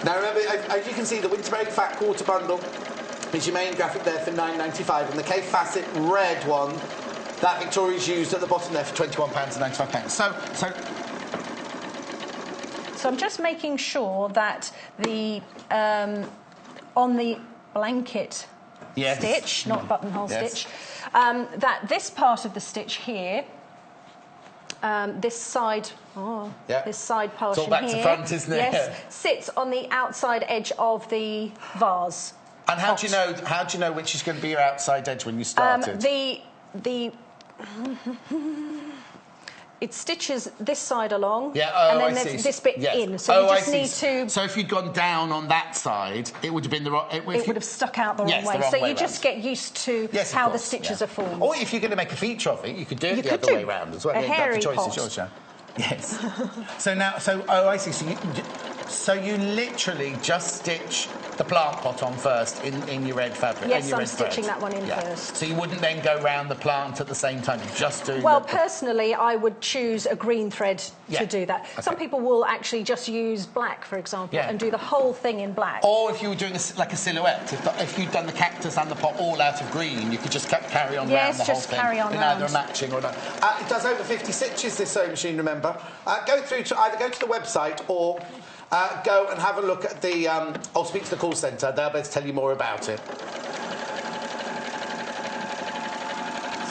Speaker 1: Now, remember, as you can see, the Winterberry Fat Quarter Bundle is your main graphic there for £9.95, and the Kaffe Fassett red one that Victoria's used at the bottom there for £21.95.
Speaker 4: So I'm just making sure that the... on the blanket stitch, not buttonhole stitch, that this part of the stitch here, this side portion here,
Speaker 1: it's all back to front, isn't it?
Speaker 4: Yes, sits on the outside edge of the vase.
Speaker 1: And how do you know which is going to be your outside edge when you start it? It stitches this side along, and then there's this bit in. So you just need to... So if you'd gone down on that side, it would have been the wrong...
Speaker 4: It would have stuck out the wrong way. So you just get used to how the stitches are formed.
Speaker 1: Or if you're going to make a feature of it, you could do it the other way around as well.
Speaker 4: A hairy
Speaker 1: the choice
Speaker 4: pot.
Speaker 1: is yours, Yes. I see. So you literally just stitch the plant pot on first in your red fabric.
Speaker 4: Yes,
Speaker 1: I'm
Speaker 4: stitching that one in first.
Speaker 1: So you wouldn't then go round the plant at the same time. You're just doing.
Speaker 4: Well, personally, I would choose a green thread to do that. Okay. Some people will actually just use black, for example, and do the whole thing in black.
Speaker 1: Or if you were doing like a silhouette, if you'd done the cactus and the pot all out of green, you could just carry on round the whole thing.
Speaker 4: Carry on
Speaker 1: in
Speaker 4: round.
Speaker 1: Either a matching or not. It does over 50 stitches, this sewing machine. Remember, either go to the website or. Go and have a look at the... or speak to the call centre. They'll be able to tell you more about it.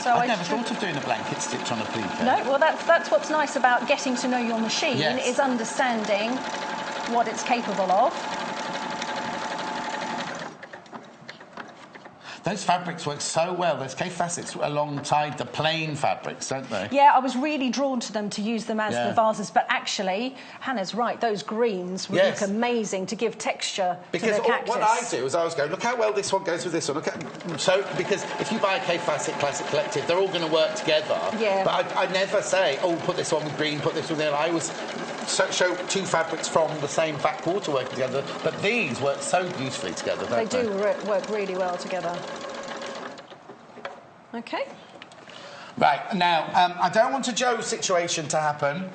Speaker 4: So
Speaker 1: I've never thought of doing a blanket stitch on a applique.
Speaker 4: No, well, that's what's nice about getting to know your machine, is understanding what it's capable of.
Speaker 1: Those fabrics work so well. Those Kaffe Fassets alongside the plain fabrics, don't they?
Speaker 4: Yeah, I was really drawn to them to use them as the vases, but actually, Hannah's right, those greens would look amazing to give texture to the cactus.
Speaker 1: What I do is I always go, look how well this one goes with this one. Because if you buy a Kaffe Fassett Classic Collective, they're all going to work together.
Speaker 4: Yeah.
Speaker 1: But I never say, oh, put this one with green, put this one there. I always show two fabrics from the same back quarter working together, but these work so beautifully together, don't they?
Speaker 4: They do work really well together. OK.
Speaker 1: Right, now, I don't want a Joe situation to happen.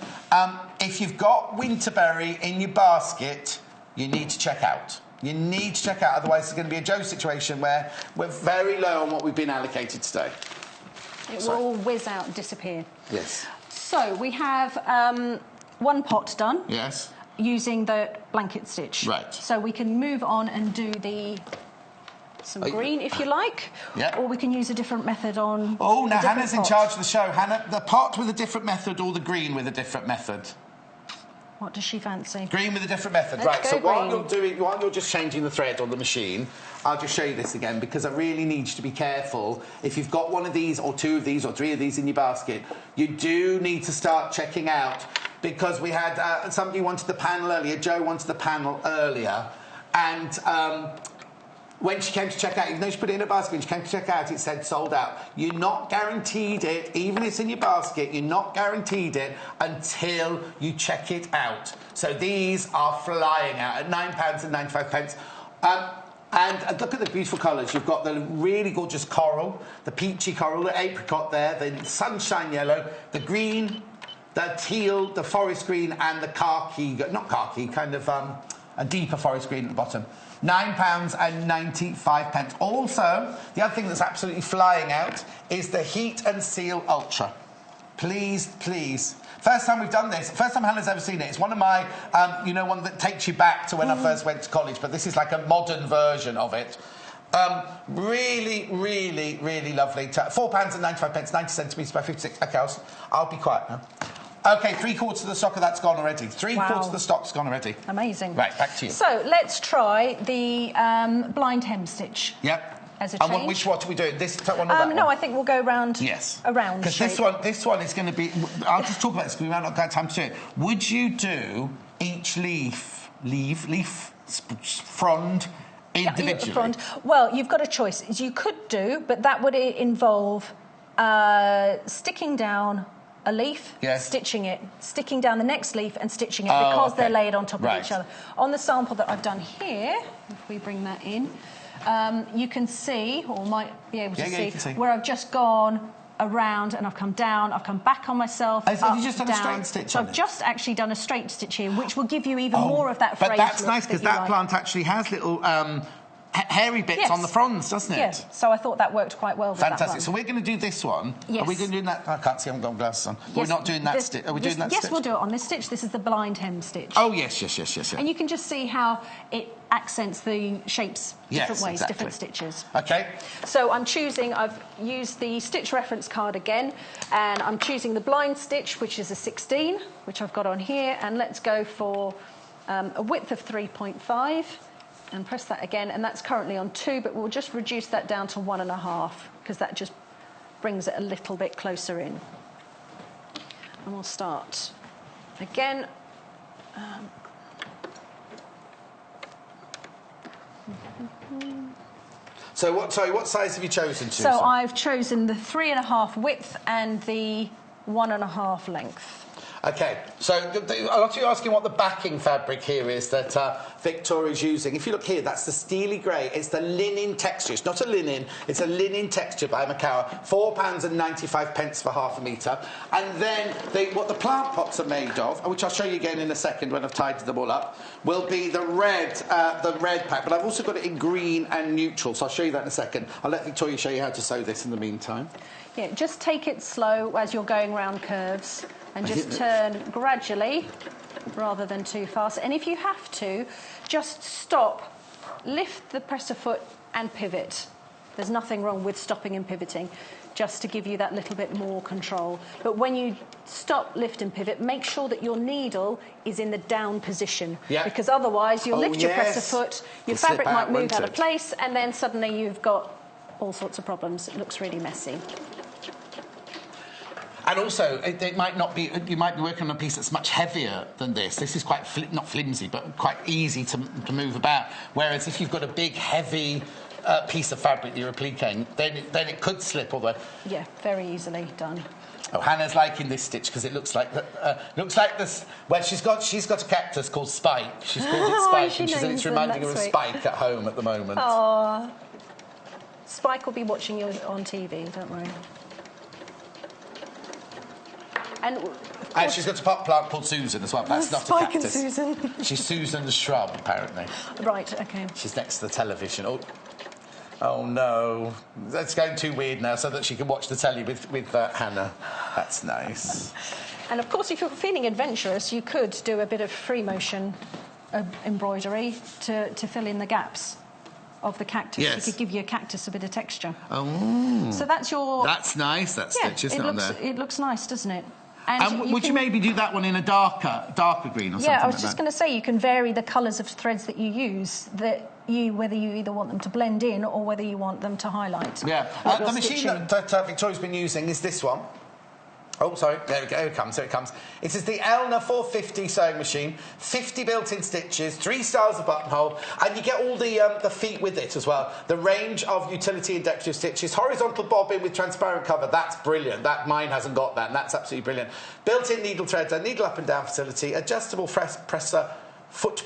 Speaker 1: If you've got Winterberry in your basket, you need to check out. You need to check out, otherwise it's going to be a Joe situation where we're very low on what we've been allocated today.
Speaker 4: It will all whiz out and disappear.
Speaker 1: Yes.
Speaker 4: So we have one pot done.
Speaker 1: Yes.
Speaker 4: Using the blanket stitch.
Speaker 1: Right.
Speaker 4: So we can move on and do some green if you like.
Speaker 1: Yeah.
Speaker 4: Or we can use a different method on.
Speaker 1: Oh, now Hannah's in charge of the show. Hannah, the pot with a different method or the green with a different method?
Speaker 4: What does she fancy?
Speaker 1: Green with a different method.
Speaker 4: Let's
Speaker 1: right,
Speaker 4: go
Speaker 1: so
Speaker 4: green.
Speaker 1: while you're just changing the thread on the machine, I'll just show you this again because I really need you to be careful. If you've got one of these or two of these or three of these in your basket, you do need to start checking out because we had somebody wanted the panel earlier, Joe wanted the panel earlier, and when she came to check out, even though she put it in a basket, when she came to check out, it said sold out. You're not guaranteed it, even if it's in your basket, you're not guaranteed it until you check it out. So these are flying out at £9.95. And look at the beautiful colours. You've got the really gorgeous coral, the peachy coral, the apricot there, the sunshine yellow, the green, the teal, the forest green, and the khaki, not khaki, kind of a deeper forest green at the bottom. £9.95. Also, the other thing that's absolutely flying out is the Heat and Seal Ultra. Please, please. First time we've done this, first time Hannah's ever seen it. It's one of my, one that takes you back to when I first went to college, but this is like a modern version of it. Really, really, really lovely. £4.95, 90 centimetres by 56. OK, I'll be quiet now. OK, 3/4 of the stock of that's gone already. 3/4 of the stock's gone already.
Speaker 4: Amazing.
Speaker 1: Right, back to you.
Speaker 4: So let's try the blind hem stitch.
Speaker 1: Yep.
Speaker 4: As a change.
Speaker 1: And what are we doing? This one or that one?
Speaker 4: No, I think we'll go round.
Speaker 1: Yes.
Speaker 4: Around.
Speaker 1: Because this one is going to be. I'll just talk about this because we might not have time to do it. Would you do each leaf frond individually?
Speaker 4: Frond. Well, you've got a choice. You could do, but that would involve sticking down a leaf, stitching it, sticking down the next leaf and stitching it because they're layered on top of each other. On the sample that I've done here, if we bring that in, you can see, or might be able to see, where I've just gone around and I've come down, I've come back on myself,
Speaker 1: have you just done a straight stitch
Speaker 4: So
Speaker 1: on
Speaker 4: I've
Speaker 1: it?
Speaker 4: just actually done a straight stitch here, which will give you even more of that frayed
Speaker 1: But that's
Speaker 4: look
Speaker 1: nice because that plant actually has little hairy bits on the fronds, doesn't it?
Speaker 4: Yes, so I thought that worked quite well with
Speaker 1: Fantastic.
Speaker 4: that one.
Speaker 1: So we're going to do this one.
Speaker 4: Yes.
Speaker 1: Are we going to do that? I can't see, I haven't got glasses on. Yes, we're not doing that stitch. Are we doing that stitch?
Speaker 4: Yes, we'll do it on this stitch. This is the blind hem stitch.
Speaker 1: Oh, yes.
Speaker 4: And you can just see how it accents the shapes different ways, different stitches.
Speaker 1: OK.
Speaker 4: So I've used the stitch reference card again, and I'm choosing the blind stitch, which is a 16, which I've got on here, and let's go for a width of 3.5. And press that again, and that's currently on 2, but we'll just reduce that down to 1.5 because that just brings it a little bit closer in. And we'll start again.
Speaker 1: So what size have you chosen, Susan?
Speaker 4: So I've chosen the 3.5 width and the 1.5 length.
Speaker 1: OK, so a lot of you are asking what the backing fabric here is that Victoria's using. If you look here, that's the steely grey. It's the linen texture. It's not a linen. It's a linen texture by Macau. £4.95 for half a metre. And then what the plant pots are made of, which I'll show you again in a second when I've tidied them all up, will be the red pack. But I've also got it in green and neutral, so I'll show you that in a second. I'll let Victoria show you how to sew this in the meantime.
Speaker 4: Yeah, just take it slow as you're going round curves. And just turn gradually, rather than too fast. And if you have to, just stop, lift the presser foot and pivot. There's nothing wrong with stopping and pivoting, just to give you that little bit more control. But when you stop, lift and pivot, make sure that your needle is in the down position. Yeah. Because otherwise you'll lift your presser foot, your fabric might move out of place, and then suddenly you've got all sorts of problems. It looks really messy.
Speaker 1: And also, it might not be. You might be working on a piece that's much heavier than this. This is quite not flimsy, but quite easy to move about. Whereas if you've got a big, heavy piece of fabric that you're appliquing, then it could slip all the way.
Speaker 4: Yeah, very easily done.
Speaker 1: Oh, Hannah's liking this stitch because it looks like this. Well, she's got a cactus called Spike. She's called it Spike, and it's reminding her of Spike at home at the moment.
Speaker 4: Oh, Spike will be watching you on TV. Don't worry. And
Speaker 1: she's got a pot plant called Susan as well. That's not
Speaker 4: Spike
Speaker 1: a cactus.
Speaker 4: and Susan.
Speaker 1: She's Susan the shrub, apparently.
Speaker 4: Right. Okay.
Speaker 1: She's next to the television. Oh no, that's going too weird now, so that she can watch the telly with Hannah. That's nice.
Speaker 4: And of course, if you're feeling adventurous, you could do a bit of free motion embroidery to fill in the gaps of the cactus.
Speaker 1: Yes.
Speaker 4: You could give your cactus a bit of texture.
Speaker 1: Oh.
Speaker 4: So that's your...
Speaker 1: That's nice, that stitch, isn't it, on there?
Speaker 4: It looks nice, doesn't it?
Speaker 1: And would you maybe do that one in a darker green or something like that?
Speaker 4: Yeah, I was just going to say, you can vary the colours of threads that you use, whether you either want them to blend in or whether you want them to highlight.
Speaker 1: Yeah. The machine that Victoria's been using is this one. Oh, sorry, there we go, here it comes. It is the Elna 450 sewing machine, 50 built-in stitches, 3 styles of buttonhole, and you get all the feet with it as well. The range of utility and decorative stitches, horizontal bobbin with transparent cover, that's brilliant. Mine hasn't got that, and that's absolutely brilliant. Built-in needle threads, a needle up and down facility, adjustable foot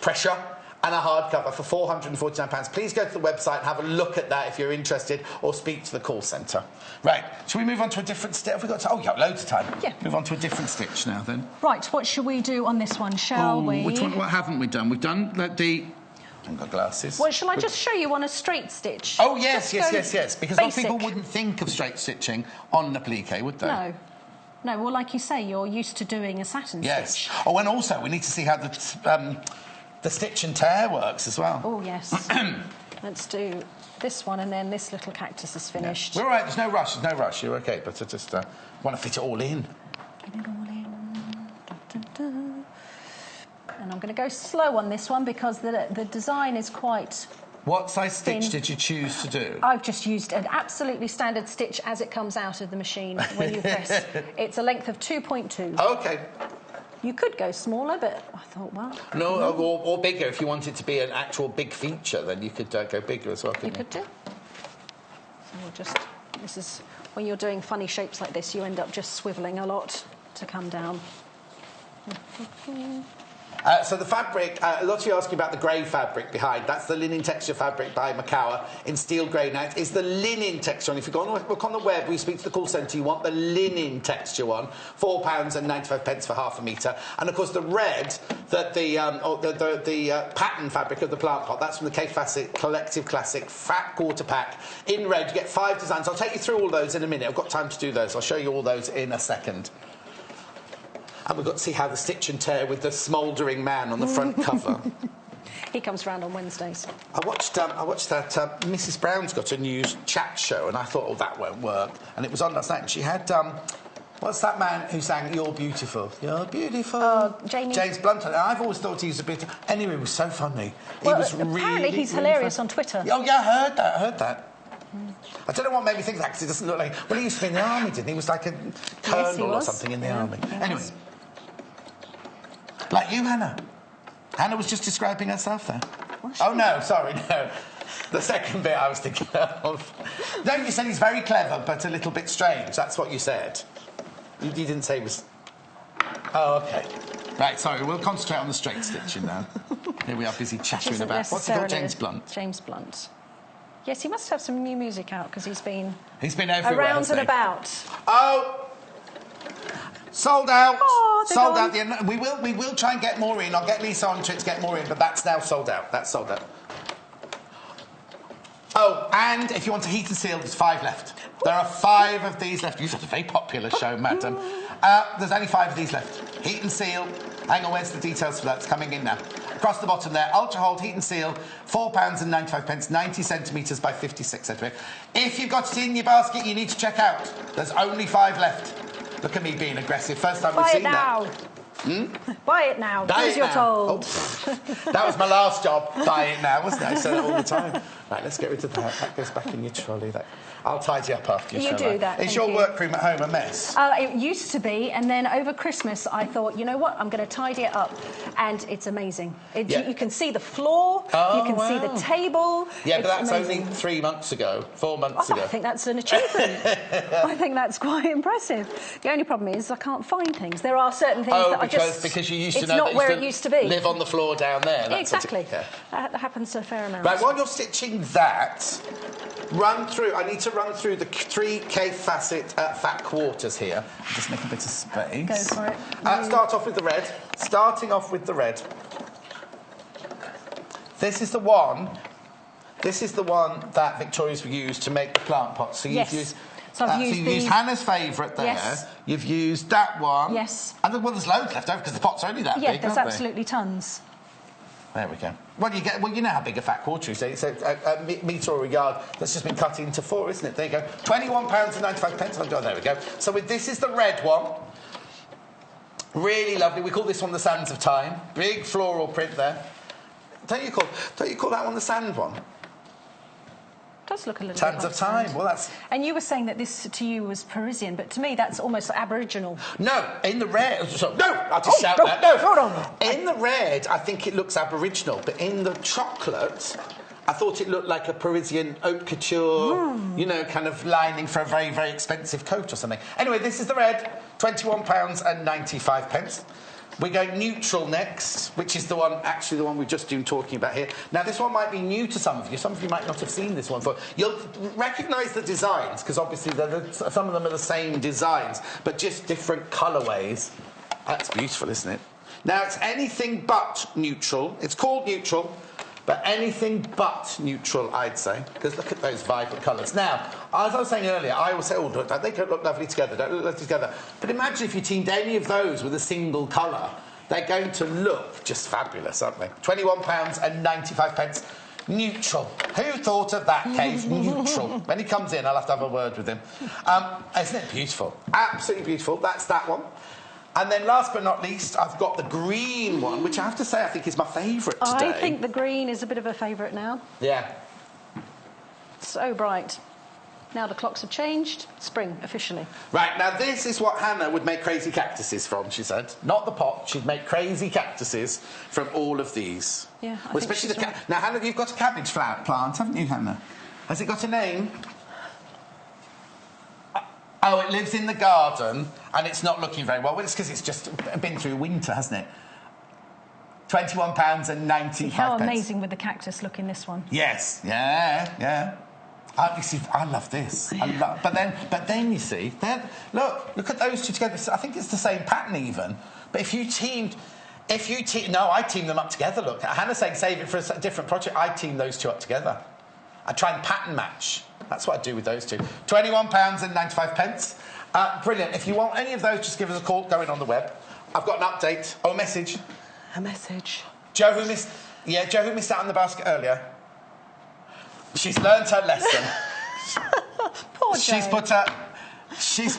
Speaker 1: pressure, and a hardcover for £449. Please go to the website and have a look at that if you're interested, or speak to the call centre. Right, shall we move on to a different stitch? Have we got yeah, loads of time.
Speaker 4: Yeah.
Speaker 1: Move on to a different stitch now, then.
Speaker 4: Right, what shall we do on this one, shall we?
Speaker 1: Which one? What haven't we done? We've done the... I haven't got glasses.
Speaker 4: Well, shall I just show you on a straight stitch?
Speaker 1: Oh, yes. Because a lot of people
Speaker 4: basic.
Speaker 1: wouldn't think of straight stitching on an applique, would they?
Speaker 4: No, well, like you say, you're used to doing a satin stitch.
Speaker 1: Oh, and also, we need to see how the stitch and tear works as well.
Speaker 4: Oh, yes. Let's do this one, and then this little cactus is finished.
Speaker 1: Yeah. We're all right, there's no rush, you're OK, but I just want to fit it all in.
Speaker 4: Get it all in. Da, da, da. And I'm going to go slow on this one because the design is quite...
Speaker 1: What size stitch
Speaker 4: thin.
Speaker 1: did you choose to do?
Speaker 4: I've just used an absolutely standard stitch as it comes out of the machine when you press. It's a length of 2.2.
Speaker 1: OK.
Speaker 4: You cocould go smaller, but I thought, well...
Speaker 1: No, or bigger. If you want it to be an actual big feature, then you could go bigger as well, couldn't you?
Speaker 4: You could do. So we'll just... This is... When you're doing funny shapes like this, you end up just swivelling a lot to come down.
Speaker 1: So the fabric, a lot of you are asking about the grey fabric behind. That's the linen texture fabric by Macawa in steel grey. Now, it's the linen texture one. If you go on, look on the web, we speak to the call centre, you want the linen texture one, £4.95 for half a metre. And, of course, the red, the pattern fabric of the plant pot, that's from the Kaffe Fassett Collective Classic Fat Quarter Pack. In red, you get 5 designs. I'll take you through all those in a minute. I've got time to do those. I'll show you all those in a second. And we've got to see how the stitch and tear with the smouldering man on the front cover.
Speaker 4: He comes round on Wednesdays.
Speaker 1: I watched that Mrs. Brown's got a new chat show, and I thought, oh, that won't work. And it was on last night, and she had... what's that man who sang You're Beautiful? You're Beautiful. James Blunt. And I've always thought he was a bit... Anyway, it was so funny.
Speaker 4: Well,
Speaker 1: he was
Speaker 4: apparently he's hilarious on Twitter.
Speaker 1: Oh, yeah, I heard that. I don't know what made me think that, because he doesn't look like... Well, he used to be in the army, didn't he? He was like a colonel or something in the army. Anyway. Like you, Hannah. Hannah was just describing herself there. Oh, no, sorry, no. The second bit I was thinking of. No, you said he's very clever, but a little bit strange. That's what you said. You didn't say he was... Oh, OK. Right, sorry, we'll concentrate on the straight stitching now. Here we are busy chattering about... What's he called, James Blunt?
Speaker 4: James Blunt. Yes, he must have some new music out, because he's been
Speaker 1: everywhere,
Speaker 4: around and about.
Speaker 1: Oh! Sold out.
Speaker 4: Oh,
Speaker 1: sold out. We will try and get more in. I'll get Lisa onto it to get more in, but that's now sold out. That's sold out. Oh, and if you want to heat and seal, there's 5 left. There are 5 of these left. You've had a very popular show, madam. There's only 5 of these left. Heat and seal. Hang on, where's the details for that? It's coming in now. Across the bottom there, Ultra Hold Heat and Seal, £4.95, 90 centimetres by 56 centimetres. If you've got it in your basket, you need to check out. There's only 5 left. Look at me being aggressive. First time we've seen that.
Speaker 4: Buy it now. As you're told.
Speaker 1: Oh, that was my last job. Buy it now, wasn't it? I say that all the time. Right, let's get rid of that. That goes back in your trolley. I'll tidy up after you.
Speaker 4: You do that.
Speaker 1: Is your workroom at home a mess?
Speaker 4: It used to be, and then over Christmas I thought, you know what, I'm going to tidy it up, and it's amazing. You can see the floor, you can see the table.
Speaker 1: Yeah, but that's
Speaker 4: amazing.
Speaker 1: only 3 months ago, 4 months ago.
Speaker 4: I think that's an achievement. I think that's quite impressive. The only problem is I can't find things. There are certain things that I just...
Speaker 1: because you used to
Speaker 4: it's
Speaker 1: know
Speaker 4: not
Speaker 1: that
Speaker 4: where it used to be.
Speaker 1: Live on the floor down there.
Speaker 4: Exactly. That happens a fair amount.
Speaker 1: Right, while you're stitching that, I need to run through the 3 Kaffe Fassett fat quarters here. Just make a bit of space.
Speaker 4: Go for it.
Speaker 1: Start off with the red. Starting off with the red. This is the one that Victoria's used to make the plant pots. So you've used...
Speaker 4: So I've used
Speaker 1: so you've used Hannah's favourite there.
Speaker 4: Yes.
Speaker 1: You've used that one.
Speaker 4: Yes.
Speaker 1: And there's loads left over because the pot's only that big,
Speaker 4: Yeah, there's
Speaker 1: aren't
Speaker 4: absolutely tons.
Speaker 1: There we go. Well, you know how big a fat quarter is. It's a metre or a yard that's just been cut into 4, isn't it? There you go. £21.95. Oh, there we go. So this is the red one. Really lovely. We call this one the Sands of Time. Big floral print there. Don't you call that one the sand one?
Speaker 4: Does look a little
Speaker 1: Sands
Speaker 4: bit like
Speaker 1: of Time.
Speaker 4: sand.
Speaker 1: Well, that's...
Speaker 4: And you were saying that this to you was Parisian, but to me that's almost Aboriginal.
Speaker 1: No, in the red... No, I'll just shout that. No. In the red, I think it looks Aboriginal, but in the chocolate, I thought it looked like a Parisian haute couture, you know, kind of lining for a very, very expensive coat or something. Anyway, this is the red, £21.95. We're going neutral next, which is the one we've just been talking about here. Now, this one might be new to some of you. Some of you might not have seen this one before. You'll recognise the designs, because obviously some of them are the same designs, but just different colourways. That's beautiful, isn't it? Now, it's anything but neutral. It's called neutral, but anything but neutral, I'd say, because look at those vibrant colours. Now, as I was saying earlier, I always say, oh, they don't look lovely together, don't look lovely together. But imagine if you teamed any of those with a single colour. They're going to look just fabulous, aren't they? £21.95. Neutral. Who thought of that, Kave? Neutral. When he comes in, I'll have to have a word with him. Isn't it beautiful? Absolutely beautiful. That's that one. And then last but not least, I've got the green one, which I have to say I think is my favourite today.
Speaker 4: I think the green is a bit of a favourite now.
Speaker 1: Yeah.
Speaker 4: So bright. Now the clocks have changed. Spring, officially. Right,
Speaker 1: now this is what Hannah would make crazy cactuses from, she said. Not the pot, she'd make crazy cactuses from all of these.
Speaker 4: Yeah,
Speaker 1: well, especially the Now, Hannah, you've got a cabbage plant, haven't you, Hannah? Has it got a name? Oh, it lives in the garden, and it's not looking very well. Well, it's because it's just been through winter, hasn't it? £21.95.
Speaker 4: How amazing would the cactus look in this one?
Speaker 1: Yes, yeah. I love this. But then you see, look at those two together. I think it's the same pattern even. But I teamed them up together. Look, Hannah's saying save it for a different project. I team those two up together. I try and pattern match. That's what I do with those two. £21.95. Brilliant. If you want any of those, just give us a call. Going on the web. I've got an update. Oh, a message.
Speaker 4: A message.
Speaker 1: Joe, who missed out on the basket earlier. She's learned her lesson.
Speaker 4: Poor Joe.
Speaker 1: She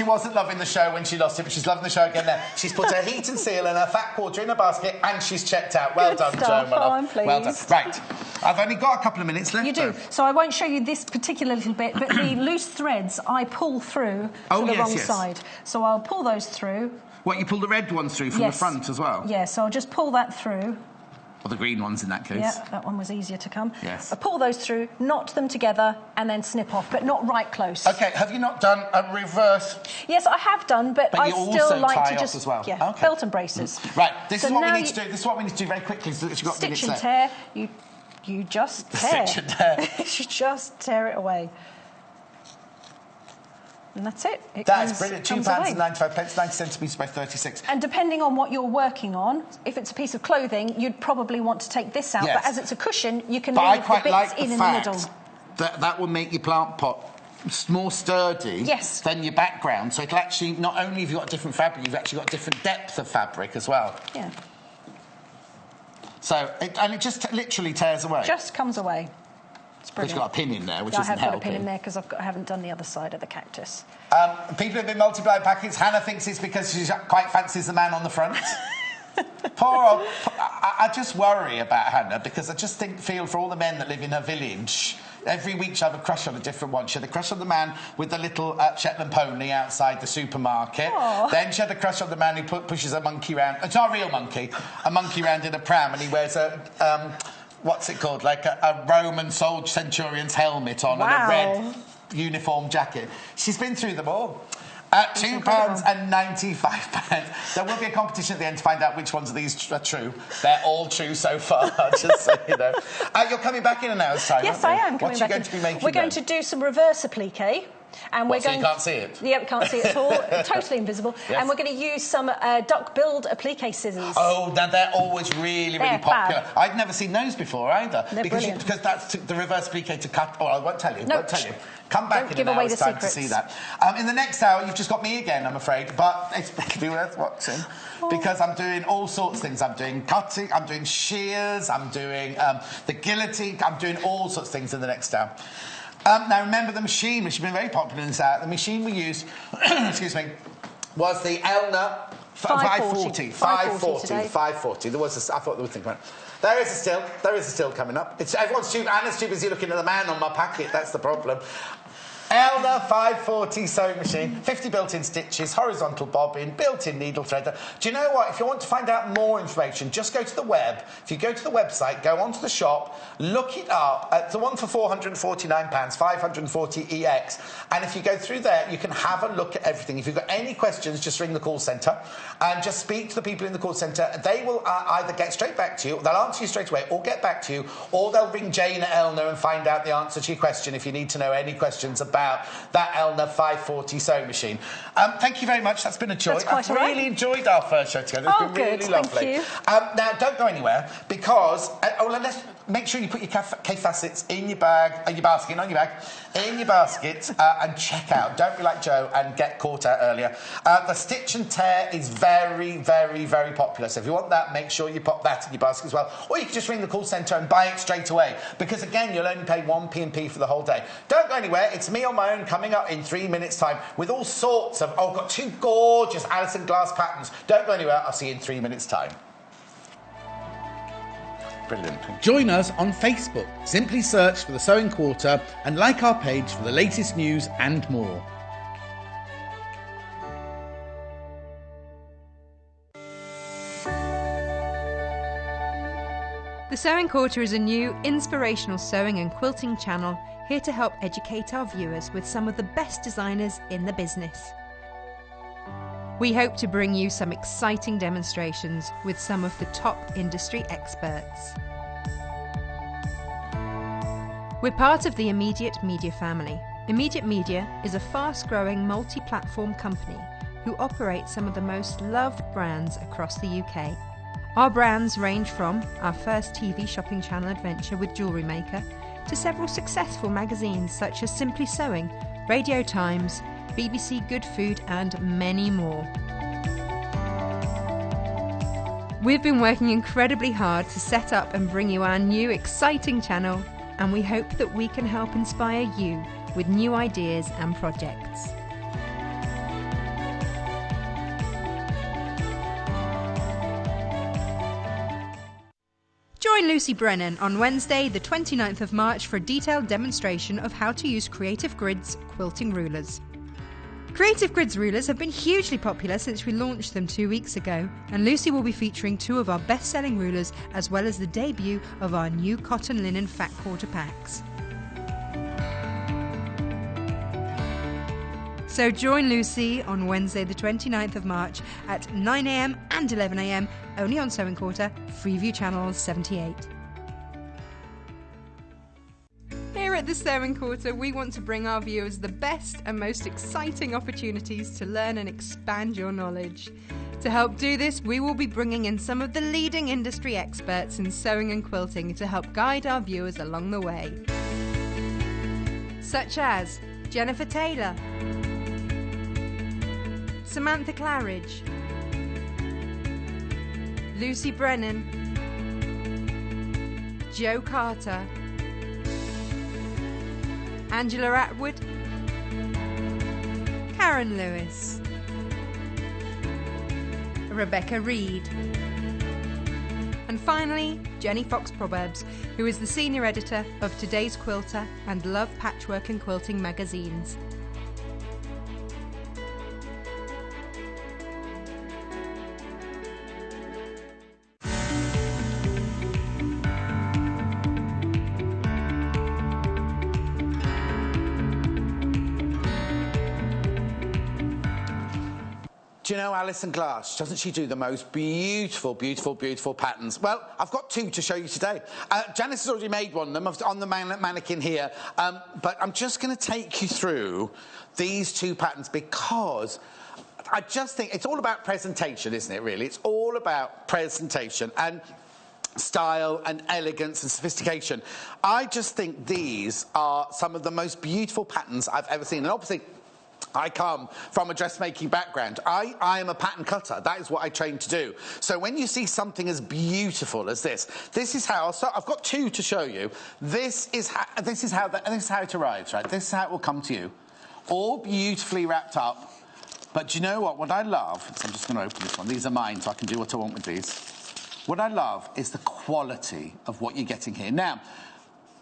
Speaker 1: wasn't loving the show when she lost it, but she's loving the show again now. She's put her heat and seal and her fat quarter in a basket, and she's checked out. Well done, Joe.
Speaker 4: I'm pleased.
Speaker 1: Well done. Right, I've only got a couple of minutes left.
Speaker 4: You do. So I won't show you this particular little bit, but the loose threads I pull through to the wrong side. So I'll pull those through.
Speaker 1: What, you pull the red ones through from the front as well?
Speaker 4: Yeah, so I'll just pull that through.
Speaker 1: Or the green ones in that case.
Speaker 4: Yeah, that one was easier to come.
Speaker 1: Yes.
Speaker 4: I pull those through, knot them together, and then snip off, but not right close.
Speaker 1: OK, have you not done a reverse?
Speaker 4: Yes, I have done, but I still like to just...
Speaker 1: as well.
Speaker 4: Yeah,
Speaker 1: okay.
Speaker 4: Belt and braces.
Speaker 1: Right, this is what we need to do. This is what we need to do very quickly. So that you've got
Speaker 4: stitch and tear. You just tear.
Speaker 1: Stitch and tear.
Speaker 4: You just tear it away. And that's it.
Speaker 1: That is brilliant. £2.95, 90 centimetres by 36.
Speaker 4: And depending on what you're working on, if it's a piece of clothing, you'd probably want to take this out.
Speaker 1: Yes.
Speaker 4: But as it's a cushion, you can leave the bits in the middle.
Speaker 1: That will make your plant pot more sturdy than your background. So it'll actually, not only have you got different fabric, you've actually got different depth of fabric as well.
Speaker 4: Yeah.
Speaker 1: So, it just literally tears away.
Speaker 4: Just comes away.
Speaker 1: It's got a pin in there, which isn't helping.
Speaker 4: I have got a pin in there because I haven't done the other side of the cactus.
Speaker 1: People have been multiplying packets. Hannah thinks it's because she quite fancies the man on the front. Poor old... I just worry about Hannah because I just feel for all the men that live in her village. Every week she had a crush on a different one. She had a crush on the man with the little Shetland pony outside the supermarket.
Speaker 4: Aww.
Speaker 1: Then she had a crush on the man who pushes a monkey around. It's not a real monkey. A monkey around in a pram, and he wears a... what's it called? Like a Roman soldier centurion's helmet on and a red uniform jacket. She's been through them all. At £2.95. There will be a competition at the end to find out which ones of these are true. They're all true so far, just so you know. You're coming back in an hour's time,
Speaker 4: Yes,
Speaker 1: aren't you?
Speaker 4: I am coming back.
Speaker 1: What are you going to be making
Speaker 4: We're going to do some reverse applique. And we're
Speaker 1: so
Speaker 4: going...
Speaker 1: you can't see it?
Speaker 4: Yeah, we can't see it at all. Totally invisible.
Speaker 1: Yes.
Speaker 4: And we're going to use some duck-billed applique scissors.
Speaker 1: Oh, they're always really popular.
Speaker 4: Fab.
Speaker 1: I'd never seen those before either.
Speaker 4: They're brilliant.
Speaker 1: Because that's the reverse applique to cut... Oh, I won't tell you.
Speaker 4: No,
Speaker 1: won't tell you. Come back in an hour's time to see that. In the next hour, you've just got me again, I'm afraid. But it's be worth watching. Because I'm doing all sorts of things. I'm doing cutting, I'm doing shears, I'm doing the guillotine, I'm doing all sorts of things in the next hour. Now, remember the machine, which has been very popular in this hour. The machine we used, excuse me, was the Elna 540. 540. There was a, I thought there was thinking about it. There is a still coming up. Anna's too busy looking at the man on my packet, that's the problem. Elna 540 sewing machine, 50 built-in stitches, horizontal bobbin, built-in needle threader. Do you know what? If you want to find out more information, just go to the web. If you go to the website, go onto the shop, look it up. It's the one for £449, 540 EX. And if you go through there, you can have a look at everything. If you've got any questions, just ring the call centre and just speak to the people in the call centre. They will either get straight back to you, they'll answer you straight away, or get back to you, or they'll ring Jane at Elna and find out the answer to your question if you need to know any questions about that Elna 540 sewing machine. Thank you very much. That's been a joy. I've really enjoyed our first show together. It's been really lovely.
Speaker 4: Thank you.
Speaker 1: Now, don't go anywhere because... let's make sure you put your Kaffe Fassets in your bag, in your basket, not in your bag, in your basket and check out. Don't be like Joe and get caught out earlier. The Stitch and Tear is very, very, very popular. So if you want that, make sure you pop that in your basket as well. Or you can just ring the call centre and buy it straight away because, again, you'll only pay 1p&p for the whole day. Don't go anywhere. It's me on my own coming up in 3 minutes' time with all sorts of... I've got 2 gorgeous Alison Glass patterns. Don't go anywhere. I'll see you in 3 minutes' time. Brilliant. Join us on Facebook. Simply search for The Sewing Quarter and like our page for the latest news and more.
Speaker 2: The Sewing Quarter is a new, inspirational sewing and quilting channel here to help educate our viewers with some of the best designers in the business. We hope to bring you some exciting demonstrations with some of the top industry experts. We're part of the Immediate Media family. Immediate Media is a fast-growing multi-platform company who operate some of the most loved brands across the UK. Our brands range from our first TV shopping channel adventure with Jewellery Maker to several successful magazines such as Simply Sewing, Radio Times, BBC Good Food and many more. We've been working incredibly hard to set up and bring you our new exciting channel, and we hope that we can help inspire you with new ideas and projects. Join Lucy Brennan on Wednesday, the 29th of March for a detailed demonstration of how to use Creative Grids quilting rulers. Creative Grids rulers have been hugely popular since we launched them 2 weeks ago, and Lucy will be featuring 2 of our best-selling rulers as well as the debut of our new cotton linen fat quarter packs. So join Lucy on Wednesday the 29th of March at 9 AM and 11 AM, only on Sewing Quarter, Freeview Channel 78. Here at the Sewing Quarter, we want to bring our viewers the best and most exciting opportunities to learn and expand your knowledge. To help do this, we will be bringing in some of the leading industry experts in sewing and quilting to help guide our viewers along the way. Such as Jennifer Tailor, Samantha Claridge, Lucy Brennan, Jo Carter, Angela Atwood, Karen Lewis, Rebecca Reed, And finally, Jenny Fox Proverbs, who is the senior editor of Today's Quilter and Love Patchwork and Quilting magazines.
Speaker 1: Do you know Alison Glass? Doesn't she do the most beautiful, beautiful, beautiful patterns? Well, I've got two to show you today. Janice has already made one of them on the mannequin here, but I'm just going to take you through these two patterns because I just think it's all about presentation, isn't it, really? It's all about presentation and style and elegance and sophistication. I just think these are some of the most beautiful patterns I've ever seen. And obviously, I come from a dressmaking background. I am a pattern cutter. That is what I trained to do. So when you see something as beautiful as this is how I'll start. I've got two to show you. This is how it arrives, right? This is how it will come to you, all beautifully wrapped up. But do you know what? What I love, so I'm just going to open this one. These are mine, so I can do what I want with these. What I love is the quality of what you're getting here. Now,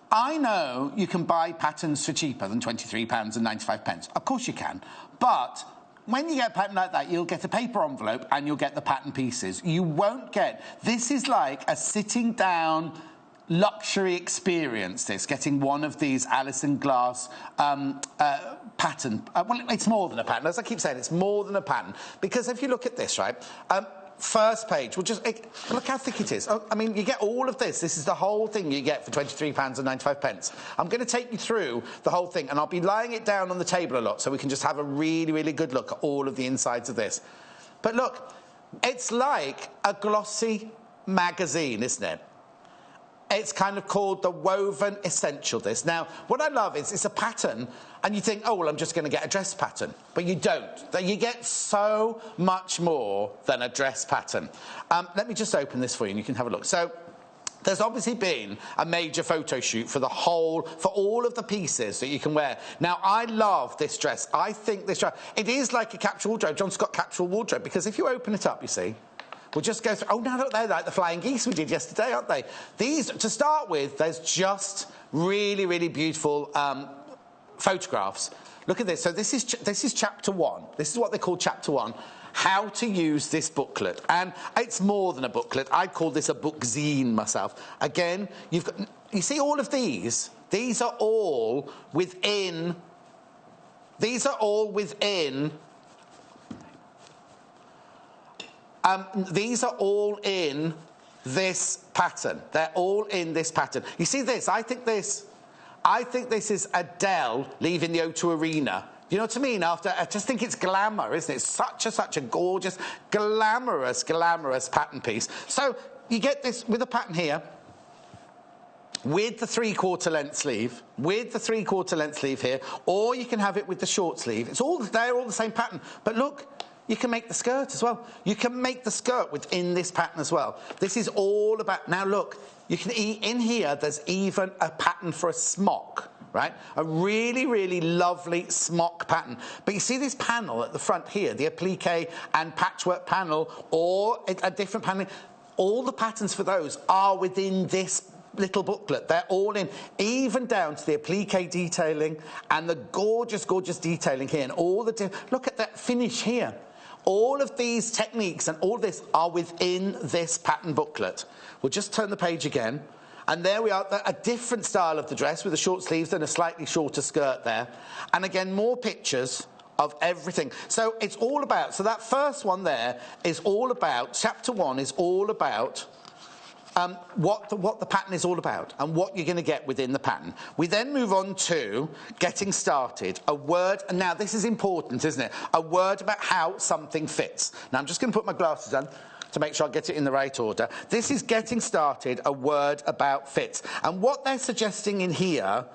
Speaker 1: I know you can buy patterns for cheaper than £23.95. Of course you can. But when you get a pattern like that, you'll get a paper envelope and you'll get the pattern pieces. You won't get... This is like a sitting down luxury experience, this, getting one of these Alison Glass pattern. Well, it's more than a pattern. As I keep saying, it's more than a pattern. Because if you look at this, right... first page, look how thick it is. I mean, you get all of this. This is the whole thing you get for £23.95. I'm going to take you through the whole thing, and I'll be laying it down on the table a lot so we can just have a really, really good look at all of the insides of this. But look, it's like a glossy magazine, isn't it? It's kind of called the Woven Essential, this. Now, what I love is it's a pattern, and you think, oh, well, I'm just going to get a dress pattern. But you don't. You get so much more than a dress pattern. Let me just open this for you, and you can have a look. So there's obviously been a major photo shoot for all of the pieces that you can wear. Now, I love this dress. I think this dress, it is like a capsule wardrobe, John Scott capsule wardrobe, because if you open it up, you see, we'll just go through... Oh, no, look, they're like the flying geese we did yesterday, aren't they? These, to start with, there's just really, really beautiful photographs. Look at this. So this is chapter 1. This is what they call chapter 1. How to use this booklet. And it's more than a booklet. I'd call this a book zine myself. Again, you see all of these? These are all within... These are all in this pattern. They're all in this pattern. You see this? I think this is Adele leaving the O2 Arena. You know what I mean? I just think it's glamour, isn't it? Such a gorgeous, glamorous pattern piece. So you get this with a pattern here, with the 3/4 length sleeve, here, or you can have it with the short sleeve. They're all the same pattern. But look, you can make the skirt as well. You can make the skirt within this pattern as well. This is all about... Now, look, you can... In here, there's even a pattern for a smock, right? A really, really lovely smock pattern. But you see this panel at the front here, the applique and patchwork panel, or a different panel. All the patterns for those are within this little booklet. They're all in, even down to the applique detailing and the gorgeous, gorgeous detailing here. And all the... Look at that finish here. All of these techniques and all this are within this pattern booklet. We'll just turn the page again. And there we are, a different style of the dress with the short sleeves and a slightly shorter skirt there. And again, more pictures of everything. So it's all about... So that first one there is all about... Chapter 1 is all about... what the pattern is all about and what you're going to get within the pattern. We then move on to getting started. A word, and now this is important, isn't it? A word about how something fits. Now, I'm just going to put my glasses on to make sure I get it in the right order. This is getting started, a word about fits. And what they're suggesting in here,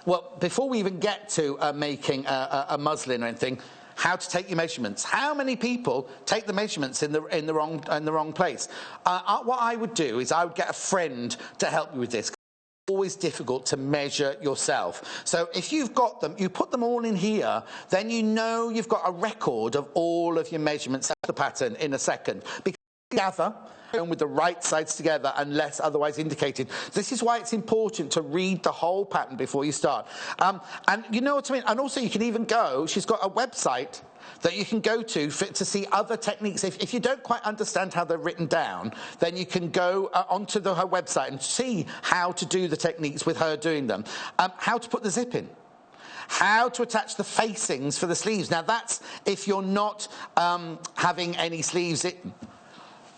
Speaker 1: well, before we even get to making a muslin or anything, how to take your measurements. How many people take the measurements in the wrong place? What I would do is I would get a friend to help you with this. It's always difficult to measure yourself. So if you've got them, you put them all in here, then you know you've got a record of all of your measurements of the pattern in a second. Because you gather, with the right sides together unless otherwise indicated. This is why it's important to read the whole pattern before you start. And you know what I mean? And also you can even go, she's got a website that you can go to see other techniques. If you don't quite understand how they're written down, then you can go onto her website and see how to do the techniques with her doing them. How to put the zip in. How to attach the facings for the sleeves. Now that's if you're not having any sleeves in.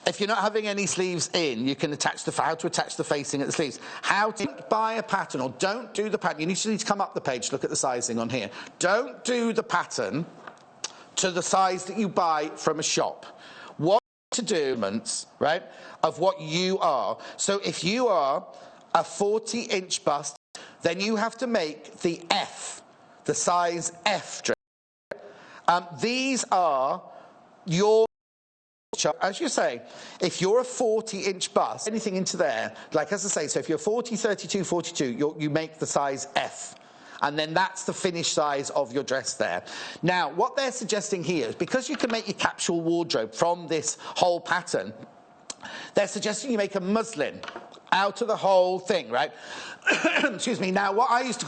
Speaker 1: If you're not having any sleeves in, you can attach how to attach the facing at the sleeves. How to buy a pattern or don't do the pattern. You need to come up the page, look at the sizing on here. Don't do the pattern to the size that you buy from a shop. What to do, right, of what you are. So if you are a 40-inch bust, then you have to make the F, the size F dress. These are your, as you say, if you're a 40-inch bust, anything into there, like as I say, so if you're 40, 32, 42, you make the size F. And then that's the finished size of your dress there. Now, what they're suggesting here is because you can make your capsule wardrobe from this whole pattern, they're suggesting you make a muslin out of the whole thing, right? Excuse me. Now, what we used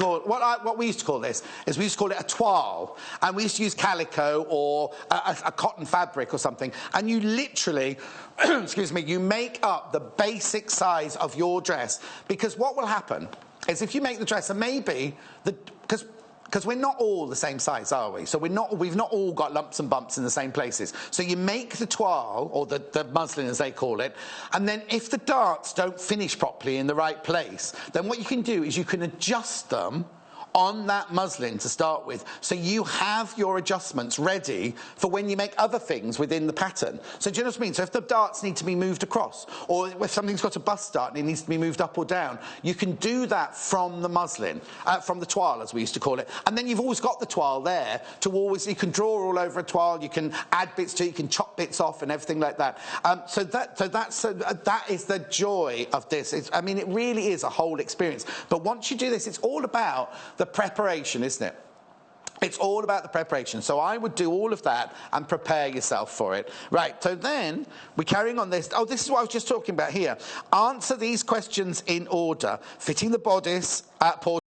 Speaker 1: to call this is we used to call it a toile, and we used to use calico or a cotton fabric or something, and you literally, excuse me, you make up the basic size of your dress, because what will happen is if you make the dress, and maybe because we're not all the same size, are we? So we've not all got lumps and bumps in the same places. So you make the toile, or the muslin as they call it, and then if the darts don't finish properly in the right place, then what you can do is you can adjust them on that muslin to start with, so you have your adjustments ready for when you make other things within the pattern. So do you know what I mean? So if the darts need to be moved across, or if something's got a bust dart and it needs to be moved up or down, you can do that from the muslin, from the toile as we used to call it. And then you've always got the toile there to always, you can draw all over a toile, you can add bits to it, you can chop bits off and everything like that. So that is the joy of this. I mean, it really is a whole experience. But once you do this, it's all about the preparation, isn't it? It's all about the preparation. So I would do all of that and prepare yourself for it. Right, so then we're carrying on this. Oh, this is what I was just talking about here. Answer these questions in order. Fitting the bodice at portion.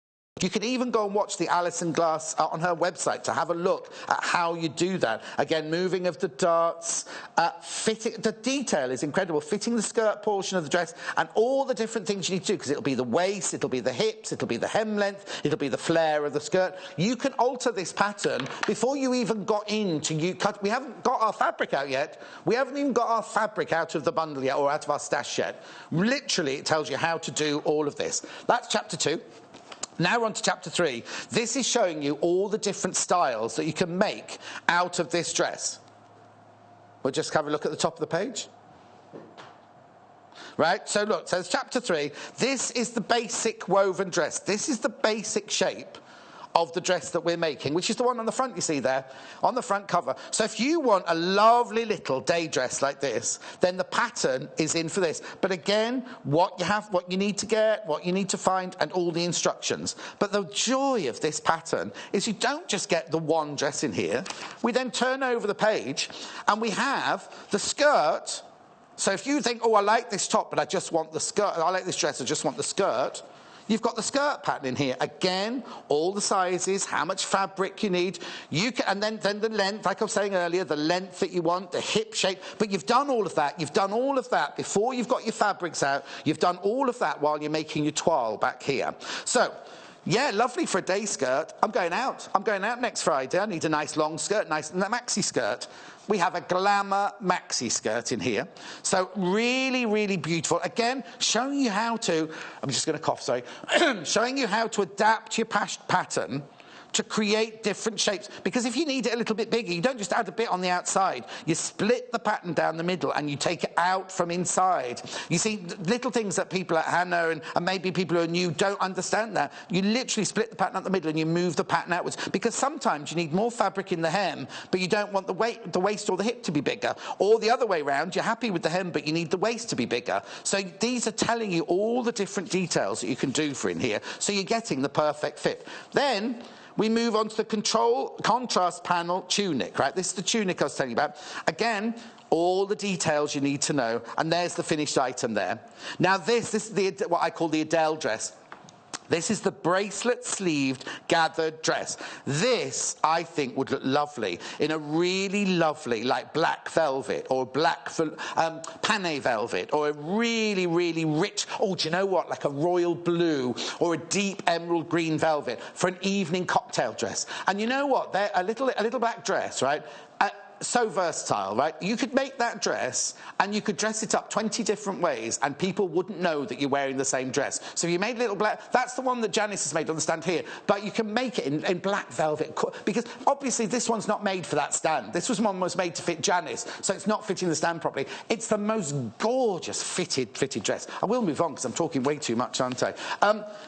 Speaker 1: You can even go and watch the Alison Glass on her website to have a look at how you do that. Again, moving of the darts, fitting. The detail is incredible. Fitting the skirt portion of the dress and all the different things you need to do, because it'll be the waist, it'll be the hips, it'll be the hem length, it'll be the flare of the skirt. You can alter this pattern before you even got into we haven't got our fabric out yet. We haven't even got our fabric out of the bundle yet, or out of our stash yet. Literally, it tells you how to do all of this. That's chapter 2. Now we're on to chapter 3. This is showing you all the different styles that you can make out of this dress. We'll just have a look at the top of the page. Right, so look, so it's chapter 3. This is the basic woven dress. This is the basic shape of the dress that we're making, which is the one on the front you see there, on the front cover. So if you want a lovely little day dress like this, then the pattern is in for this. But again, what you need to get, what you need to find, and all the instructions. But the joy of this pattern is you don't just get the one dress in here. We then turn over the page, and we have the skirt. So if you think, oh, I like this top, but I just want the skirt, I like this dress, I just want the skirt, you've got the skirt pattern in here. Again, all the sizes, how much fabric you need. And then the length, like I was saying earlier, the length that you want, the hip shape. But you've done all of that. You've done all of that before you've got your fabrics out. You've done all of that while you're making your toile back here. So, yeah, lovely for a day skirt. I'm going out. I'm going out next Friday. I need a nice long skirt, nice maxi skirt. We have a glamour maxi skirt in here. So really, really beautiful. Again, showing you how to, I'm just going to cough, sorry. Showing you how to adapt your pattern to create different shapes. Because if you need it a little bit bigger, you don't just add a bit on the outside. You split the pattern down the middle and you take it out from inside. You see, little things that people at Hannah and maybe people who are new don't understand that. You literally split the pattern up the middle and you move the pattern outwards. Because sometimes you need more fabric in the hem, but you don't want the waist or the hip to be bigger. Or the other way around, you're happy with the hem, but you need the waist to be bigger. So these are telling you all the different details that you can do for in here. So you're getting the perfect fit. Then we move on to the contrast panel tunic, right? This is the tunic I was telling you about. Again, all the details you need to know, and there's the finished item there. Now this is what I call the Adele dress. This is the bracelet-sleeved gathered dress. This, I think, would look lovely in a really lovely, like black velvet or black panne velvet or a really, really rich, oh, do you know what, like a royal blue or a deep emerald green velvet for an evening cocktail dress. And you know what, they're a little black dress, right? So versatile, right? You could make that dress and you could dress it up 20 different ways and people wouldn't know that you're wearing the same dress. So if you made little black, that's the one that Janice has made on the stand here, but you can make it in black velvet, because obviously this one's not made for that stand. This one was made to fit Janice, so it's not fitting the stand properly. It's the most gorgeous fitted dress. I will move on because I'm talking way too much, aren't I?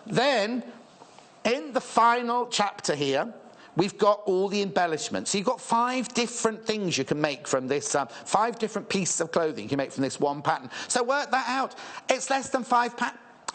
Speaker 1: Then, in the final chapter here, we've got all the embellishments. So you've got 5 different things you can make from this, 5 different pieces of clothing you can make from this one pattern. So work that out. It's less than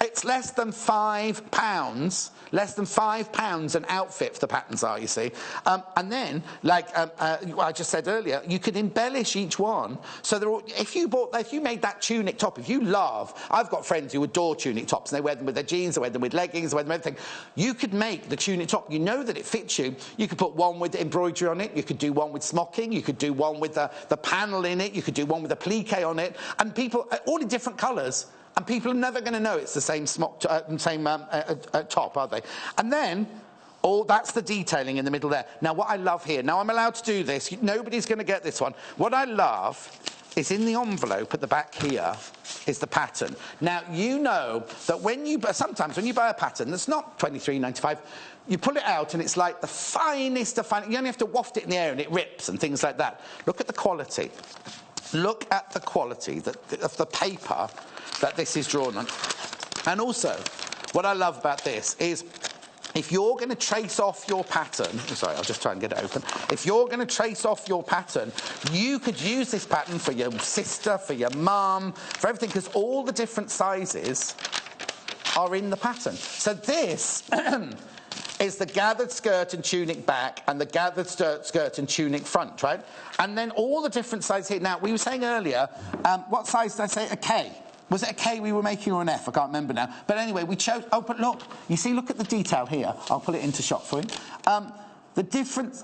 Speaker 1: It's less than £5, less than £5 an outfit for the patterns are, you see. And then, like I just said earlier, you could embellish each one. So if you made that tunic top, if you love, I've got friends who adore tunic tops, and they wear them with their jeans, they wear them with leggings, they wear them with everything. You could make the tunic top, you know that it fits you. You could put one with embroidery on it, you could do one with smocking, you could do one with the panel in it, you could do one with applique on it, and people, all in different colours. And people are never going to know it's the same top, are they? And then, that's the detailing in the middle there. Now, what I love here, now I'm allowed to do this, nobody's going to get this one. What I love is in the envelope at the back here is the pattern. Now, you know that sometimes when you buy a pattern that's not £23.95, you pull it out and it's like the finest of fine. You only have to waft it in the air and it rips and things like that. Look at the quality. Look at the quality of the paper that this is drawn on. And also, what I love about this is if you're going to trace off your pattern, sorry, I'll just try and get it open. If you're going to trace off your pattern, you could use this pattern for your sister, for your mum, for everything, because all the different sizes are in the pattern. So this is the gathered skirt and tunic back and the gathered skirt and tunic front, right? And then all the different sizes here. Now, we were saying earlier, what size did I say? A K. Was it a K we were making or an F? I can't remember now. But anyway, we chose... Oh, but look. You see, look at the detail here. I'll pull it into shot for you. The different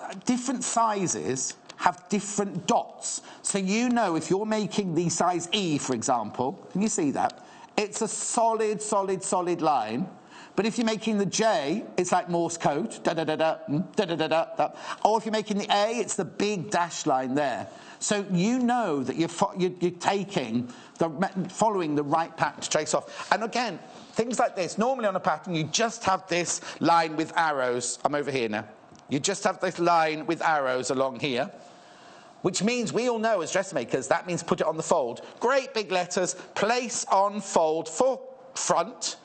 Speaker 1: sizes have different dots. So you know if you're making the size E, for example, can you see that? It's a solid, solid, solid line. But if you're making the J, it's like Morse code. Da-da-da-da, da-da-da-da. Or if you're making the A, it's the big dash line there. So you know that you're following the right pattern to trace off. And again, things like this, normally on a pattern, you just have this line with arrows. I'm over here now. You just have this line with arrows along here, which means we all know as dressmakers, that means put it on the fold. Great big letters, place on fold for front,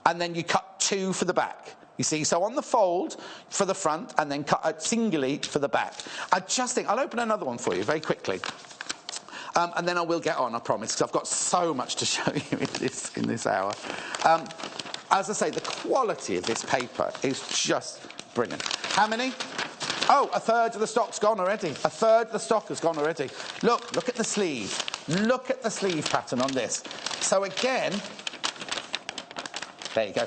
Speaker 1: and then you cut 2 for the back. You see, so on the fold for the front and then cut singly for the back. I just think, I'll open another one for you very quickly. And then I will get on, I promise, because I've got so much to show you in this hour. As I say, the quality of this paper is just brilliant. How many? Oh, a third of the stock's gone already. A third of the stock has gone already. Look at the sleeve. Look at the sleeve pattern on this. So again, there you go.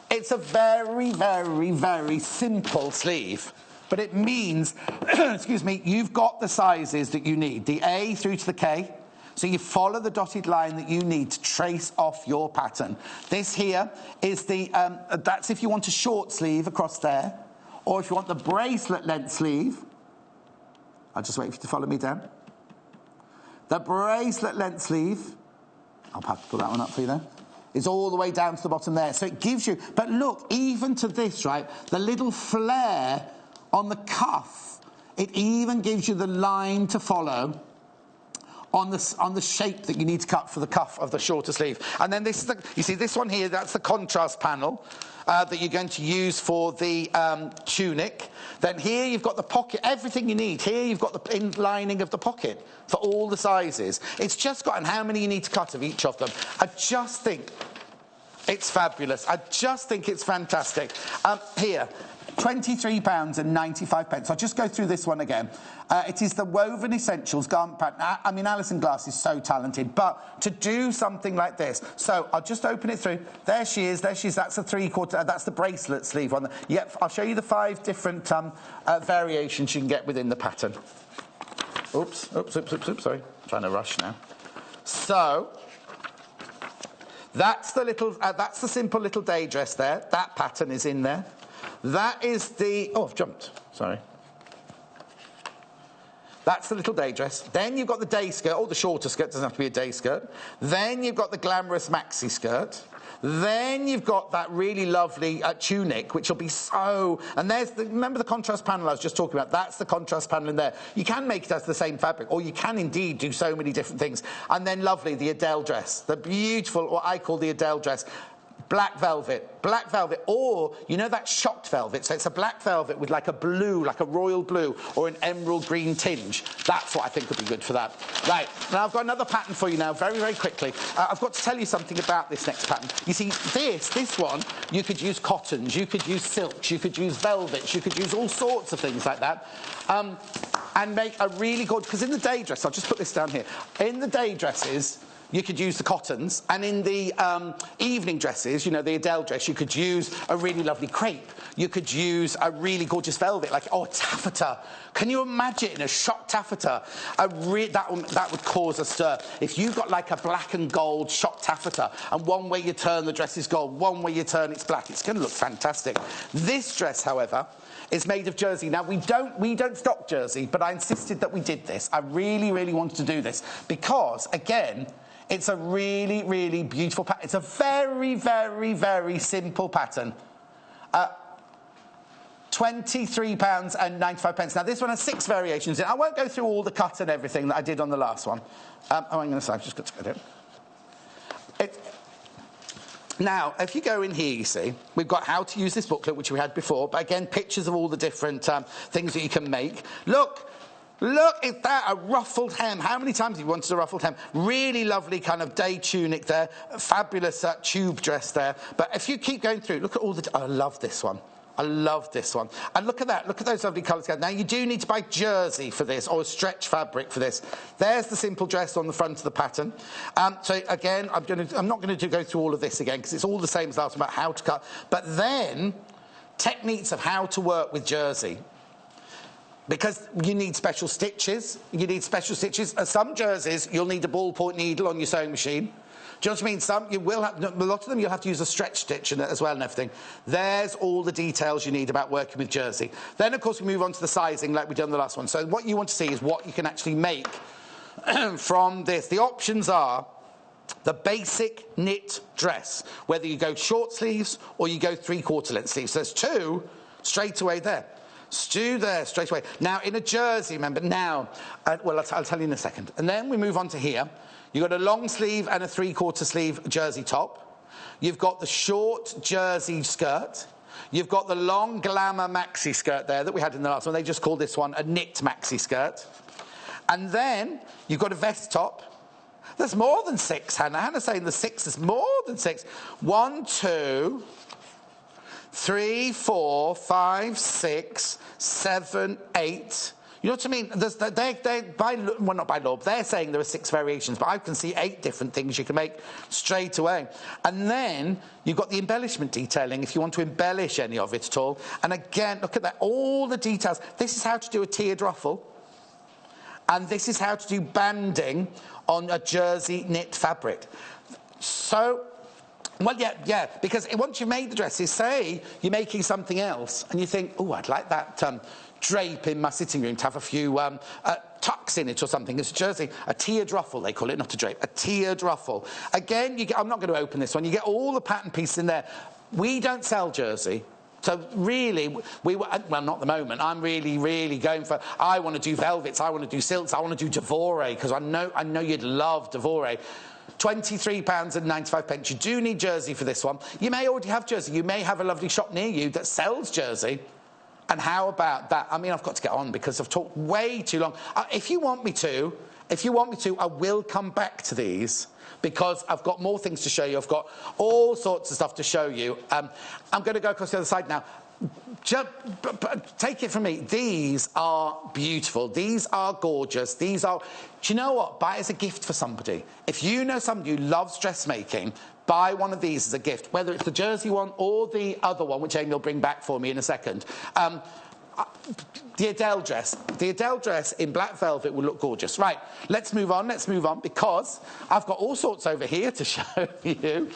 Speaker 1: It's a very, very, very simple sleeve, but it means, excuse me, you've got the sizes that you need, the A through to the K, so you follow the dotted line that you need to trace off your pattern. This here is that's if you want a short sleeve across there, or if you want the bracelet length sleeve. I'll just wait for you to follow me down. The bracelet length sleeve, I'll have to pull that one up for you there. It's all the way down to the bottom there. So it gives you... But look, even to this, right, the little flare on the cuff, it even gives you the line to follow on the shape that you need to cut for the cuff of the shorter sleeve. And then this is you see this one here, that's the contrast panel that you're going to use for the tunic. Then here you've got the pocket, everything you need. Here you've got the inlining of the pocket for all the sizes. It's just got, and how many you need to cut of each of them. I just think it's fabulous. I just think it's fantastic. Here, £23.95. I'll just go through this one again. It is the Woven Essentials garment pattern. I mean, Alison Glass is so talented, but to do something like this, so I'll just open it through. There she is, that's the 3/4, that's the bracelet sleeve one. Yep, I'll show you the 5 different variations you can get within the pattern. Oops, sorry. I'm trying to rush now. So, that's the simple little day dress there. That pattern is in there. That is the... Oh, I've jumped. Sorry. That's the little day dress. Then you've got the day skirt. Oh, the shorter skirt. Doesn't have to be a day skirt. Then you've got the glamorous maxi skirt. Then you've got that really lovely tunic, which will be so... And there's remember the contrast panel I was just talking about? That's the contrast panel in there. You can make it as the same fabric, or you can indeed do so many different things. And then lovely, the Adele dress. The beautiful, what I call the Adele dress. Black velvet, or, you know that shocked velvet? So it's a black velvet with like a blue, like a royal blue, or an emerald green tinge. That's what I think would be good for that. Right, now I've got another pattern for you now, very, very quickly. I've got to tell you something about this next pattern. You see, this one, you could use cottons, you could use silks, you could use velvets, you could use all sorts of things like that. And make a really good, because in the day dress, I'll just put this down here, in the day dresses, you could use the cottons, and in the evening dresses, you know, the Adele dress, you could use a really lovely crepe. You could use a really gorgeous velvet, like, taffeta. Can you imagine a shock taffeta? That would cause a stir. If you've got like a black and gold shock taffeta, and one way you turn the dress is gold, one way you turn it's black, it's going to look fantastic. This dress, however, is made of jersey. Now, we don't stock jersey, but I insisted that we did this. I really, really wanted to do this because, again, it's a really, really beautiful pattern. It's a very, very, very simple pattern. £23.95. Now, this one has 6 variations in it. I won't go through all the cut and everything that I did on the last one. I've just got to go down. Now, if you go in here, you see, we've got how to use this booklet, which we had before, but again, pictures of all the different things that you can make. Look, is that a ruffled hem? How many times have you wanted a ruffled hem? Really lovely kind of day tunic there, fabulous tube dress there. But if you keep going through, look at all the... I love this one. I love this one. And look at that. Look at those lovely colours. Now, you do need to buy jersey for this, or stretch fabric for this. There's the simple dress on the front of the pattern. So, again, I'm not going to go through all of this again, because it's all the same as last about how to cut. But then, techniques of how to work with jersey. Because you need special stitches. Some jerseys, you'll need a ballpoint needle on your sewing machine. Do you know what I mean? A lot of them you'll have to use a stretch stitch in it as well and everything. There's all the details you need about working with jersey. Then, of course, we move on to the sizing like we did on the last one. So what you want to see is what you can actually make from this. The options are the basic knit dress, whether you go short sleeves or you go 3/4 length sleeves. So there's 2 straight away there. Stew there straight away. Now, in a jersey, remember, I'll tell you in a second. And then we move on to here. You've got a long sleeve and a 3/4 sleeve jersey top. You've got the short jersey skirt. You've got the long glamour maxi skirt there that we had in the last one. They just called this one a knit maxi skirt. And then you've got a vest top. There's more than 6, Hannah. Hannah's saying the 6 is more than 6. 1, 2... 3, 4, 5, 6, 7, 8. You know what I mean? Not by law, they're saying there are 6 variations, but I can see 8 different things you can make straight away. And then you've got the embellishment detailing if you want to embellish any of it at all. And again, look at that, all the details. This is how to do a tiered ruffle. And this is how to do banding on a jersey knit fabric. So... Well, yeah, because once you've made the dresses, say you're making something else, and you think, oh, I'd like that drape in my sitting room to have a few tucks in it or something. It's a jersey, a tiered ruffle, they call it, not a drape, a tiered ruffle. Again, I'm not going to open this one. You get all the pattern pieces in there. We don't sell jersey. So really, well, not at the moment. I'm really, really going for, I want to do velvets, I want to do silks, I want to do Devore, because I know you'd love Devore. £23.95. You do need jersey for this one. You may already have jersey. You may have a lovely shop near you that sells jersey. And how about that? I mean, I've got to get on because I've talked way too long. If you want me to, I will come back to these because I've got more things to show you. I've got all sorts of stuff to show you. I'm going to go across the other side now. take it from me, these are beautiful. These are gorgeous. These are... Do you know what? Buy it as a gift for somebody. If you know somebody who loves dressmaking, buy one of these as a gift, whether it's the jersey one or the other one, which Amy will bring back for me in a second. The Adele dress in black velvet will look gorgeous. Right, let's move on, because I've got all sorts over here to show you.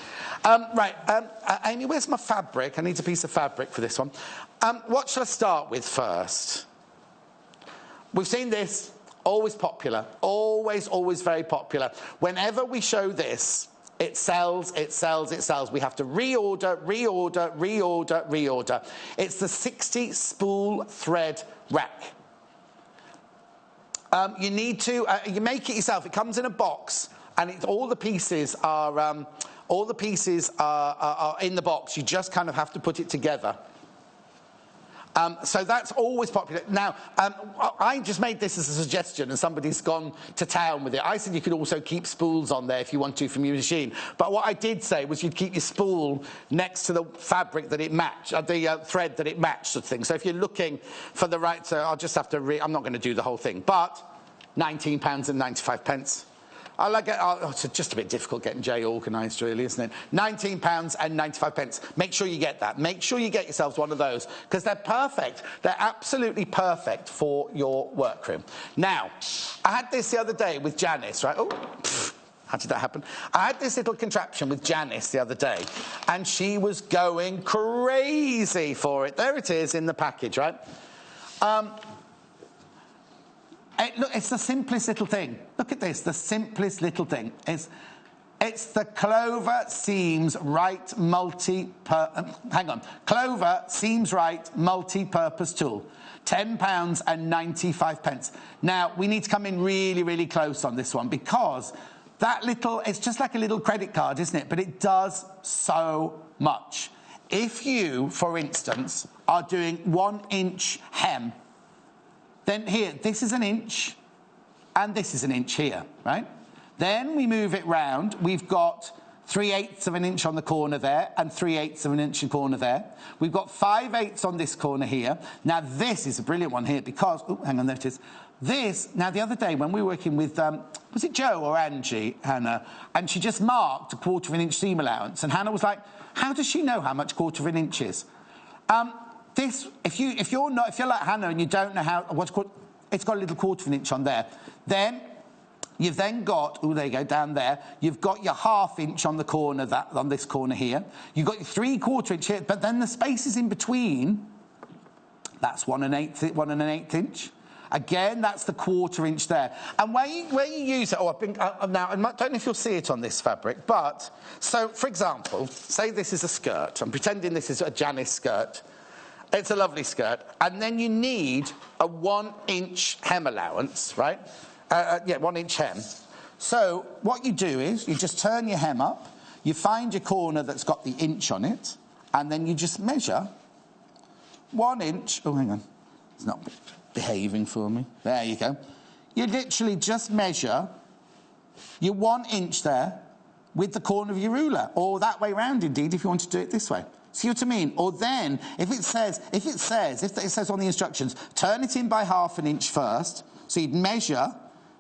Speaker 1: Amy, where's my fabric? I need a piece of fabric for this one. What shall I start with first? We've seen this, always popular, always very popular. Whenever we show this, it sells. We have to reorder. It's the 60 spool thread rack. You need to, you make it yourself. It comes in a box, and all the pieces are in the box. You just kind of have to put it together. So that's always popular. Now, I just made this as a suggestion, and somebody's gone to town with it. I said you could also keep spools on there if you want to from your machine. But what I did say was you'd keep your spool next to the fabric that it matched, the thread that it matched, sort of thing. So if you're looking for the right, so I'll just have to I'm not going to do the whole thing. But £19.95. I like it. It's just a bit difficult getting Jay organised, really, isn't it? £19.95. Make sure you get that. Make sure you get yourselves one of those, because they're perfect. They're absolutely perfect for your workroom. Now, I had this the other day with Janice, right? How did that happen? I had this little contraption with Janice the other day, and she was going crazy for it. There it is in the package, right? Look, it's the simplest little thing. Look at this, the simplest little thing. It's the Clover Seams Right Clover Seams Right multi-purpose tool. £10.95. Now, we need to come in really close on this one, because that little, it's just like a little credit card, isn't it? But it does so much. If you, for instance, are doing 1 inch hem, then here, this is 1 inch, and this is 1 inch here, right? Then we move it round. We've got 3/8 of an inch on the corner there, and 3/8 of an inch in the corner there. We've got 5/8 on this corner here. Now, this is a brilliant one here, because, hang on, there it is. This, now, the other day when we were working with, was it Joe or Angie, Hannah? And she just marked a 1/4 inch seam allowance, and Hannah was like, how does she know how much 1/4 inch is? This, if you're like Hannah and you don't know what's called, it's got a little 1/4 inch on there. Then you've then got, there you go, down there. You've got your 1/2 inch on the corner, on this corner here. You've got your 3/4 inch here, but then the spaces in between, that's 1 1/8 inch. Again, that's the 1/4 inch there. And where you use it, now, I don't know if you'll see it on this fabric, but, so, for example, say this is a skirt. I'm pretending this is a Janice skirt. It's a lovely skirt. And then you need a 1 inch hem allowance, right? 1 inch hem. So what you do is you just turn your hem up, you find your corner that's got the inch on it, and then you just measure 1 inch. Oh, hang on. It's not behaving for me. There you go. You literally just measure your 1 inch there with the corner of your ruler, or that way round, indeed, if you want to do it this way. See what I mean? Or then, if it says on the instructions, turn it in by 1/2 inch first, so you'd measure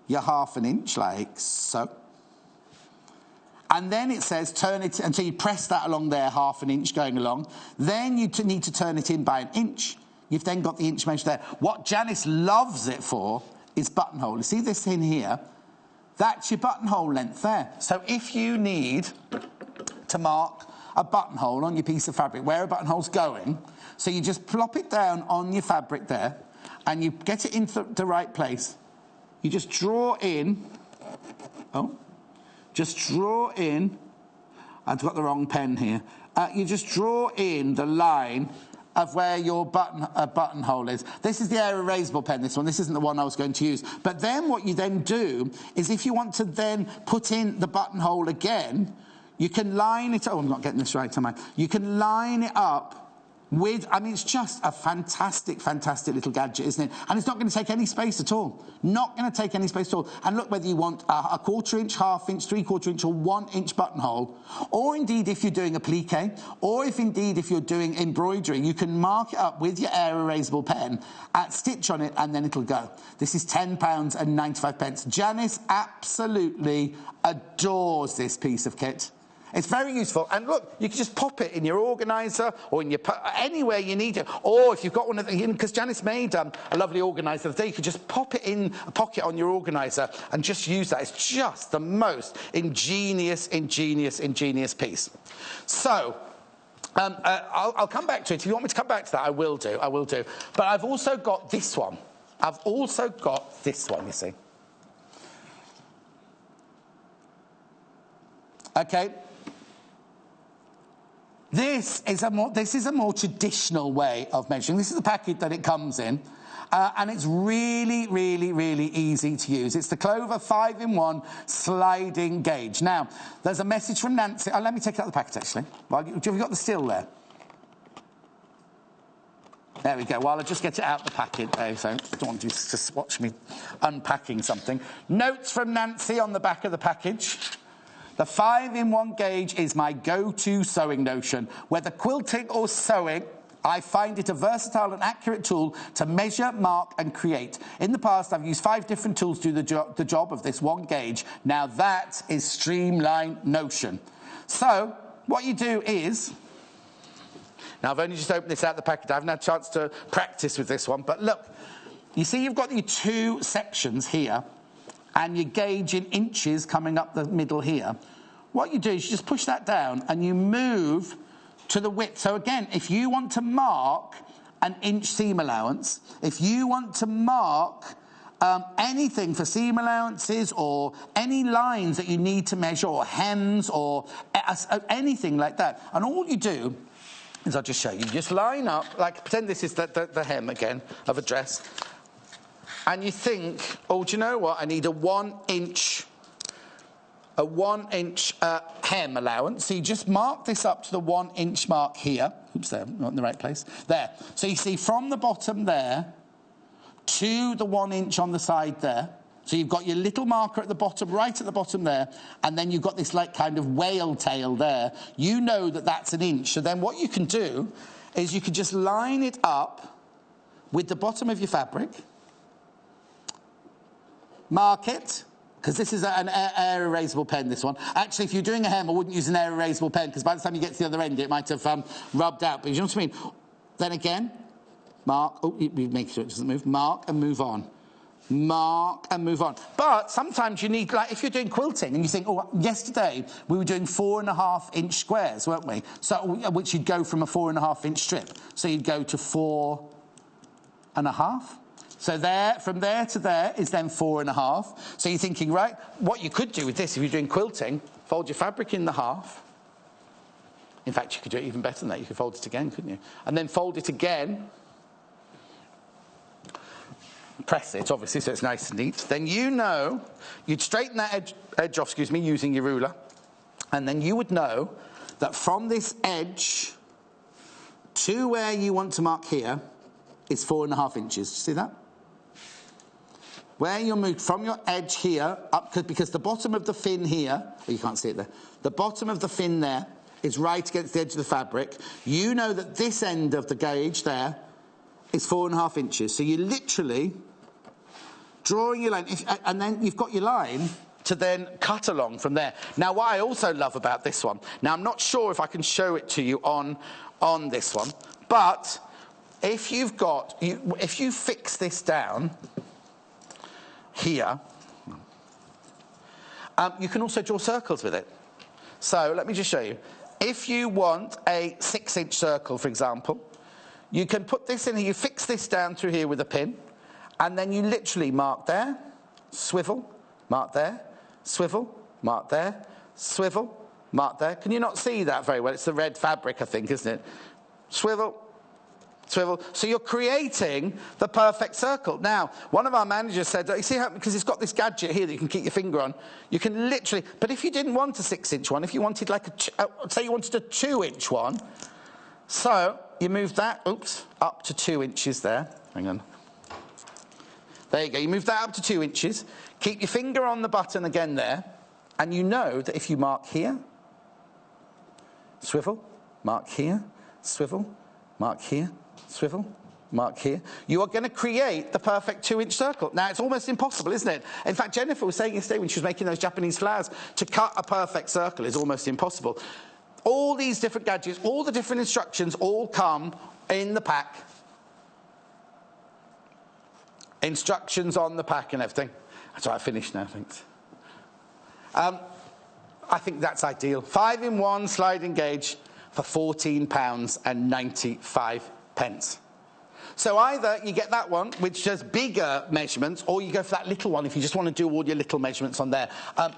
Speaker 1: your 1/2 inch, like so. And then it says turn it, until you press that along there, 1/2 inch going along. Then you need to turn it in by 1 inch. You've then got the inch measure there. What Janice loves it for is buttonhole. You see this in here? That's your buttonhole length there. So if you need to mark a buttonhole on your piece of fabric, where a buttonhole's going, so you just plop it down on your fabric there, and you get it into the right place. You just draw in, I've got the wrong pen here. You just draw in the line of where your buttonhole is. This is the air erasable pen, this one. This isn't the one I was going to use. But then what you then do is, if you want to then put in the buttonhole again, you can line it up. Oh, I'm not getting this right, am I? You can line it up I mean, it's just a fantastic, fantastic little gadget, isn't it? And it's not going to take any space at all. Not going to take any space at all. And look, whether you want a 1/4 inch, 1/2 inch, 3/4 inch, or 1 inch buttonhole, or indeed if you're doing applique, or if you're doing embroidery, you can mark it up with your air erasable pen, stitch on it, and then it'll go. This is £10.95. Janice absolutely adores this piece of kit. It's very useful, and look, you can just pop it in your organiser or in your anywhere you need it. Or if you've got one of the, because Janice made a lovely organiser the other day, you could just pop it in a pocket on your organiser and just use that. It's just the most ingenious piece. So. I'll come back to it. If you want me to come back to that, I will do. But I've also got this one. You see. Okay. This is a more traditional way of measuring. This is the package that it comes in, and it's really, really, really easy to use. It's the Clover 5-in-1 sliding gauge. Now, there's a message from Nancy. Let me take out the packet, actually. Have you got the still there? There we go. While I just get it out of the packet. So I don't want you to just watch me unpacking something. Notes from Nancy on the back of the package. The 5-in-1 gauge is my go-to sewing notion. Whether quilting or sewing, I find it a versatile and accurate tool to measure, mark and create. In the past, I've used 5 different tools to do the job of this one gauge. Now that is streamlined notion. So what you do is... Now I've only just opened this out of the packet. I haven't had a chance to practice with this one. But look, you see you've got your 2 sections here. And you gauge in inches coming up the middle here. What you do is you just push that down and you move to the width. So again, if you want to mark an inch seam allowance, if you want to mark anything for seam allowances or any lines that you need to measure or hems or anything like that, and all you do is I'll just show you. You just line up, like pretend this is the hem again of a dress. And you think, oh, do you know what? I need a 1 inch hem allowance. So you just mark this up to the 1 inch mark here. Oops, there, not in the right place. There. So you see from the bottom there to the 1 inch on the side there. So you've got your little marker at the bottom, right at the bottom there, and then you've got this like kind of whale tail there. You know that that's an inch. So then what you can do is you can just line it up with the bottom of your fabric. Mark it, because this is an air erasable pen, this one. Actually, if you're doing a hem, I wouldn't use an air erasable pen, because by the time you get to the other end, it might have rubbed out. But you know what I mean? Then again, mark. Oh, you make sure it doesn't move. Mark and move on. Mark and move on. But sometimes you need, like, if you're doing quilting and you think, oh, yesterday we were doing 4.5 inch squares, weren't we? So, which you'd go from a 4.5 inch strip. So you'd go to 4.5. So there, from there to there is then 4.5. So you're thinking, right, what you could do with this, if you're doing quilting, fold your fabric in the half. In fact, you could do it even better than that. You could fold it again, couldn't you? And then fold it again. Press it, obviously, so it's nice and neat. Then you know, you'd straighten that edge off, using your ruler. And then you would know that from this edge to where you want to mark here is 4.5 inches. See that? Where you'll move from your edge here up, because the bottom of the fin here, oh, you can't see it there, the bottom of the fin there is right against the edge of the fabric. You know that this end of the gauge there is 4.5 inches. So you're literally drawing your line, and then you've got your line to then cut along from there. Now, what I also love about this one, now I'm not sure if I can show it to you on this one, but if you fix this down here, you can also draw circles with it. So let me just show you. If you want a 6-inch circle, for example, you can put this in here, you fix this down through here with a pin, and then you literally mark there, swivel, mark there, swivel, mark there, swivel, mark there. Can you not see that very well? It's the red fabric, I think, isn't it? Swivel, swivel. So you're creating the perfect circle. Now, one of our managers said, you see how, because it's got this gadget here that you can keep your finger on, you can literally, but if you didn't want a 6-inch one, if you wanted like say you wanted a 2-inch one, so you move that, oops, up to 2 inches there. Hang on. There you go. You move that up to 2 inches. Keep your finger on the button again there. And you know that if you mark here, swivel, mark here, swivel, mark here, swivel, mark here, you are going to create the perfect 2-inch circle. Now, it's almost impossible, isn't it? In fact, Jennifer was saying yesterday when she was making those Japanese flowers, to cut a perfect circle is almost impossible. All these different gadgets, all the different instructions all come in the pack. Instructions on the pack and everything. That's all right, I finished now, thanks. I think that's ideal. 5-in-1 sliding gauge for £14.95. So either you get that one, which does bigger measurements, or you go for that little one if you just want to do all your little measurements on there.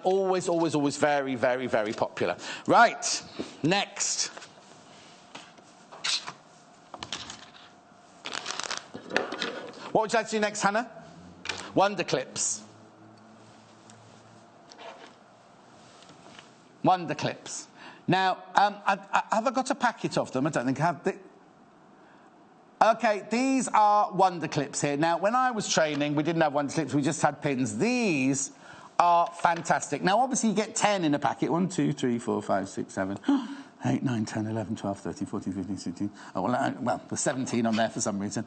Speaker 1: Always, always, always very, very, very popular. Right, next. What would you like to do next, Hannah? Wonder clips. Wonder clips. Now, have I got a packet of them? I don't think I have. Okay, these are wonder clips here. Now, when I was training, we didn't have wonder clips, we just had pins. These are fantastic. Now, obviously, you get 10 in a packet. 1, 2, 3, 4, 5, 6, 7, 8, 9, 10, 11, 12, 13, 14, 15, 16. Oh, well, there's 17 on there for some reason.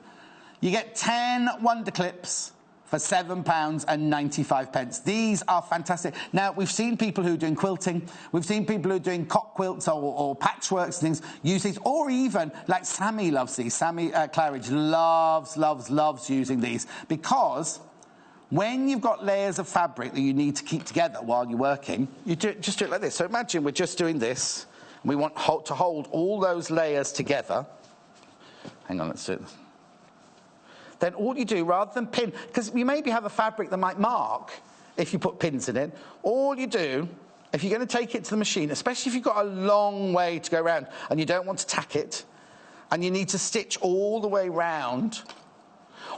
Speaker 1: You get 10 wonder clips for £7.95. These are fantastic. Now, we've seen people who are doing quilting, we've seen people who are doing cock quilts or patchworks and things use these, or even, like Sammy loves these. Sammy Claridge loves using these, because when you've got layers of fabric that you need to keep together while you're working, you just do it like this. So imagine we're just doing this, and we want to hold all those layers together. Hang on, let's do it. Then all you do, rather than pin, because you maybe have a fabric that might mark if you put pins in it, all you do, if you're going to take it to the machine, especially if you've got a long way to go around and you don't want to tack it, and you need to stitch all the way round,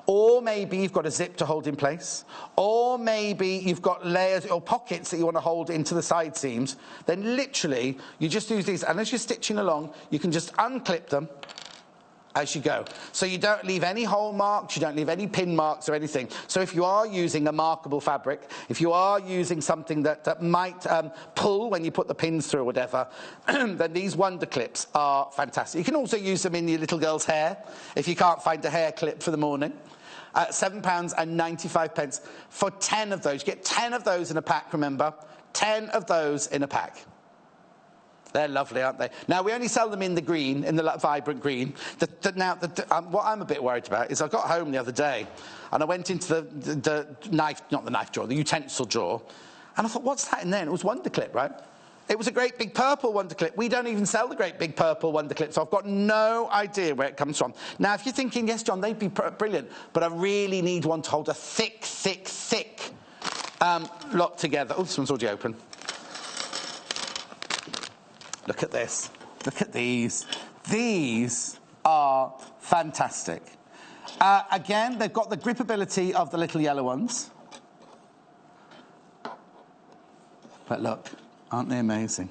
Speaker 1: or maybe you've got a zip to hold in place, or maybe you've got layers or pockets that you want to hold into the side seams, then literally you just use these, and as you're stitching along, you can just unclip them as you go. So you don't leave any hole marks, you don't leave any pin marks or anything. So if you are using a markable fabric, if you are using something that might pull when you put the pins through or whatever, then these wonder clips are fantastic. You can also use them in your little girl's hair if you can't find a hair clip for the morning. £7.95 for 10 of those. You get 10 of those in a pack, remember? 10 of those in a pack. They're lovely, aren't they? Now, we only sell them in the green, in the vibrant green. What I'm a bit worried about is I got home the other day and I went into the knife, not the knife drawer, the utensil drawer, and I thought, what's that in there? And it was wonder clip, right? It was a great big purple wonder clip. We don't even sell the great big purple wonder clip, so I've got no idea where it comes from. Now, if you're thinking, yes, John, they'd be brilliant, but I really need one to hold a thick lot together. Oh, this one's already open. Look at this. Look at these. These are fantastic. Again, they've got the gripability of the little yellow ones. But look, aren't they amazing?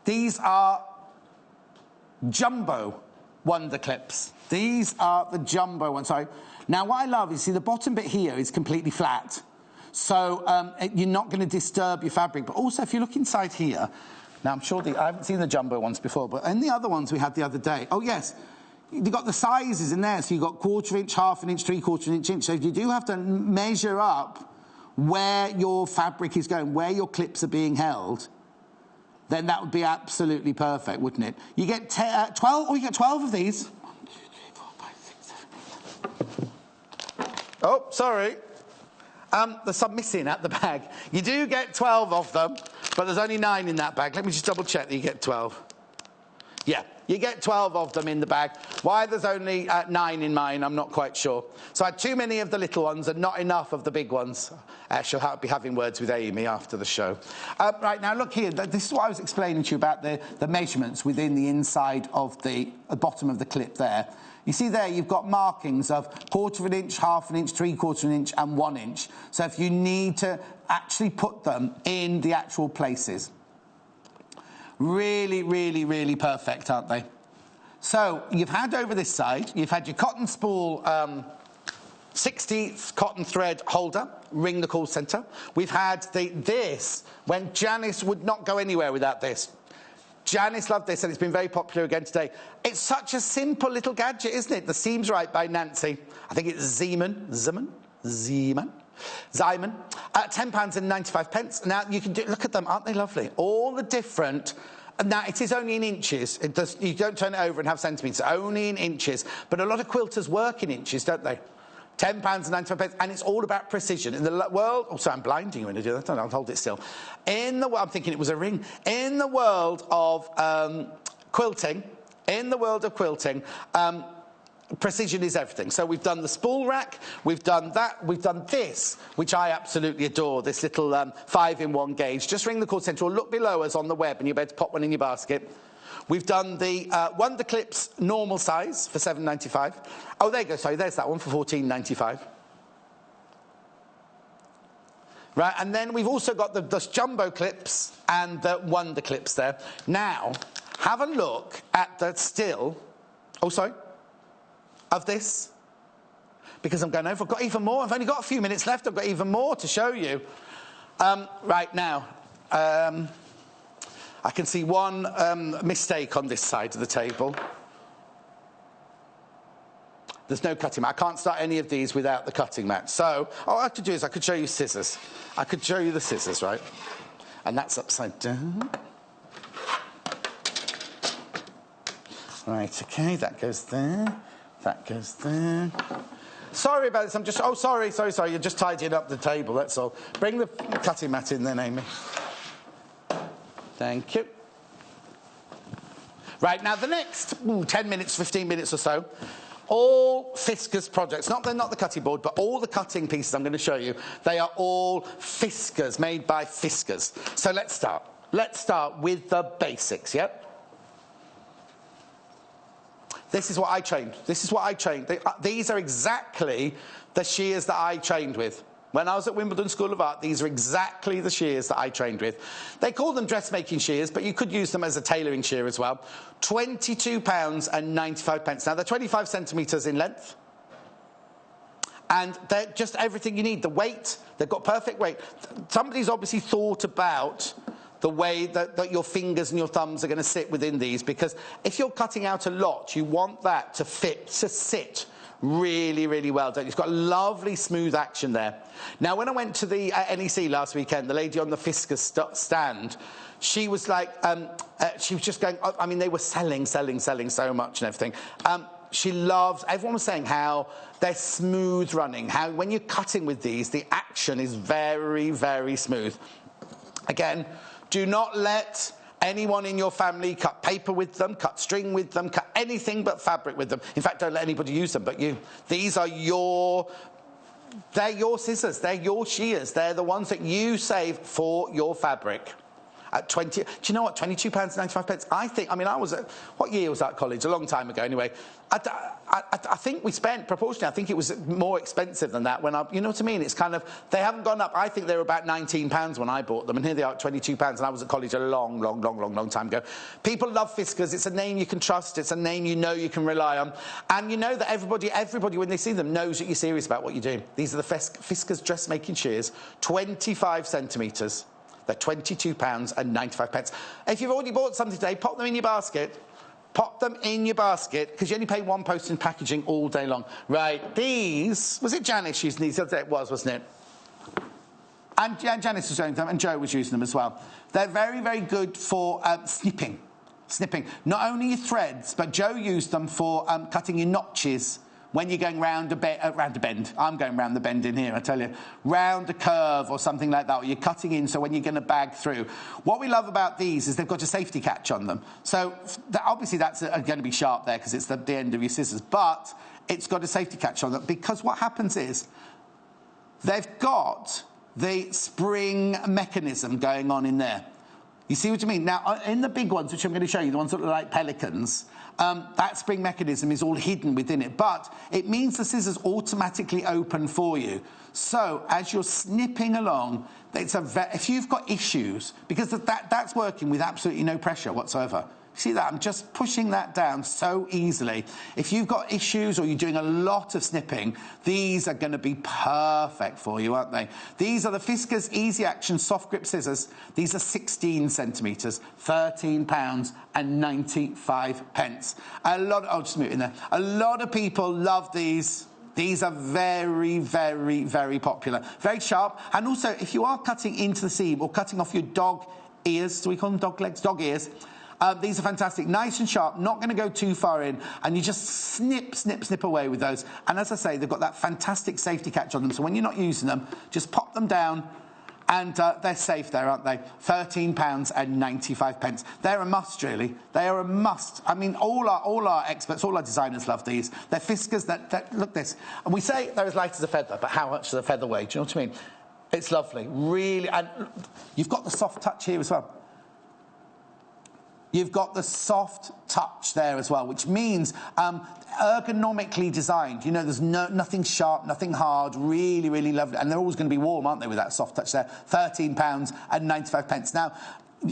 Speaker 1: These are jumbo wonder clips. These are the jumbo ones. Sorry. Now, what I love is, see, the bottom bit here is completely flat. So you're not going to disturb your fabric. But also, if you look inside here, now I'm sure I haven't seen the jumbo ones before, but in the other ones we had the other day, oh yes, you've got the sizes in there. So you've got 1/4 inch, 1/2 inch, 3/4 inch. So you do have to measure up where your fabric is going, where your clips are being held, then that would be absolutely perfect, wouldn't it? You get 12, you get 12 of these. 1, 2, 3, 4, 5, 6, 7. Oh, sorry. There's some missing at the bag. You do get 12 of them, but there's only 9 in that bag. Let me just double check that you get 12. Yeah, you get 12 of them in the bag. Why there's only 9 in mine, I'm not quite sure. So I had too many of the little ones and not enough of the big ones. She'll be having words with Amy after the show. Right, now look here. This is what I was explaining to you about the measurements within the inside of the bottom of the clip there. You see there, you've got markings of 1/4 inch, 1/2 inch, 3/4 inch, and 1 inch. So if you need to actually put them in the actual places. Really, really, really perfect, aren't they? So you've had over this side, you've had your cotton spool 60th cotton thread holder, ring the call centre. We've had this, when Janice would not go anywhere without this. Janice loved this, and it's been very popular again today. It's such a simple little gadget, isn't it? The Seams Right by Nancy. I think it's Zeeman. £10.95. Now, you can look at them, aren't they lovely? All the different... Now, it is only in inches. You don't turn it over and have centimetres. Only in inches. But a lot of quilters work in inches, don't they? £10.95, and it's all about precision. In the world... Oh, sorry, I'm blinding you when I do that. I'll hold it still. I'm thinking it was a ring. In the world of quilting, precision is everything. So we've done the spool rack, we've done that, we've done this, which I absolutely adore, this little 5-in-1 gauge. Just ring the call centre or look below us on the web and you'll be able to pop one in your basket. We've done the Wonder Clips normal size for $7.95. Oh, there you go, sorry, there's that one for $14.95. Right, and then we've also got the jumbo clips and the Wonder Clips there. Now, have a look at the still... Oh, sorry? Of this. Because I'm going over. I've got even more. I've only got a few minutes left. I've got even more to show you. Right now... I can see one mistake on this side of the table. There's no cutting mat. I can't start any of these without the cutting mat. So, all I could do is I could show you scissors. I could show you the scissors, right? And that's upside down. Right, okay, that goes there. That goes there. Sorry about this, I'm just... Oh, sorry, you're just tidying up the table, that's all. Bring the cutting mat in then, Amy. Thank you. Right, now the next 10 minutes, 15 minutes or so, all Fiskars projects. They're not the cutting board, but all the cutting pieces I'm going to show you, they are all Fiskars, made by Fiskars. So let's start. Let's start with the basics, yeah? This is what I trained. These are exactly the shears that I trained with. When I was at Wimbledon School of Art, these are exactly the shears that I trained with. They call them dressmaking shears, but you could use them as a tailoring shear as well. £22.95. Now, they're 25 centimetres in length. And they're just everything you need. The weight, they've got perfect weight. Somebody's obviously thought about the way that your fingers and your thumbs are going to sit within these, because if you're cutting out a lot, you want that to sit really, really well done. It's got lovely smooth action there. Now, when I went to the NEC last weekend, the lady on the Fiskars stand, she was like, she was just going, I mean, they were selling so much and everything. Everyone was saying how they're smooth running, how when you're cutting with these, the action is very, very smooth. Again, do not let anyone in your family cut paper with them, cut string with them, cut anything but fabric with them. In fact, don't let anybody use them but you. These are they're your scissors, they're your shears, they're the ones that you save for your fabric. At do you know what, £22.95? I think, I mean, I was at, what year was that at college? A long time ago, anyway. I think we spent, proportionally, I think it was more expensive than that when you know what I mean? It's kind of, they haven't gone up. I think they were about £19 when I bought them, and here they are at £22, and I was at college a long time ago. People love Fiskars. It's a name you can trust. It's a name you know you can rely on. And you know that everybody, when they see them, knows that you're serious about what you're doing. These are the Fiskars dressmaking shears, 25 centimetres. They're £22.95. If you've already bought something today, pop them in your basket. Pop them in your basket, because you only pay £1 postage packaging all day long. Right, these... Was it Janice using these the other day? It was, wasn't it? And Janice was using them, and Joe was using them as well. They're very, very good for snipping. Not only your threads, but Joe used them for cutting your notches when you're going round a bend. I'm going round the bend in here, I tell you. Round a curve or something like that, or you're cutting in, so when you're going to bag through. What we love about these is they've got a safety catch on them. So obviously that's going to be sharp there because it's the end of your scissors, but it's got a safety catch on them, because what happens is they've got the spring mechanism going on in there. You see what I mean? Now, in the big ones, which I'm going to show you, the ones that look like pelicans, that spring mechanism is all hidden within it, but it means the scissors automatically open for you. So as you're snipping along, if you've got issues, because that's working with absolutely no pressure whatsoever. See that? I'm just pushing that down so easily. If you've got issues or you're doing a lot of snipping, these are going to be perfect for you, aren't they? These are the Fiskars Easy Action Soft Grip Scissors. These are 16 centimetres, £13.95. I'll just move it in there. A lot of people love these. These are very, very, very popular. Very sharp. And also, if you are cutting into the seam or cutting off your dog ears, do we call them dog legs? Dog ears. These are fantastic, nice and sharp, not going to go too far in, and you just snip, snip, snip away with those. And as I say, they've got that fantastic safety catch on them, so when you're not using them, just pop them down, and they're safe there, aren't they? £13.95. They're a must, really. They are a must. I mean, all our experts, all our designers love these. They're Fiskars that look this. And we say they're as light as a feather, but how much does a feather weigh? Do you know what I mean? It's lovely, really. And you've got the soft touch here as well. You've got the soft touch there as well, which means ergonomically designed. You know, there's nothing sharp, nothing hard, really, really lovely. And they're always going to be warm, aren't they, with that soft touch there? £13.95. Now,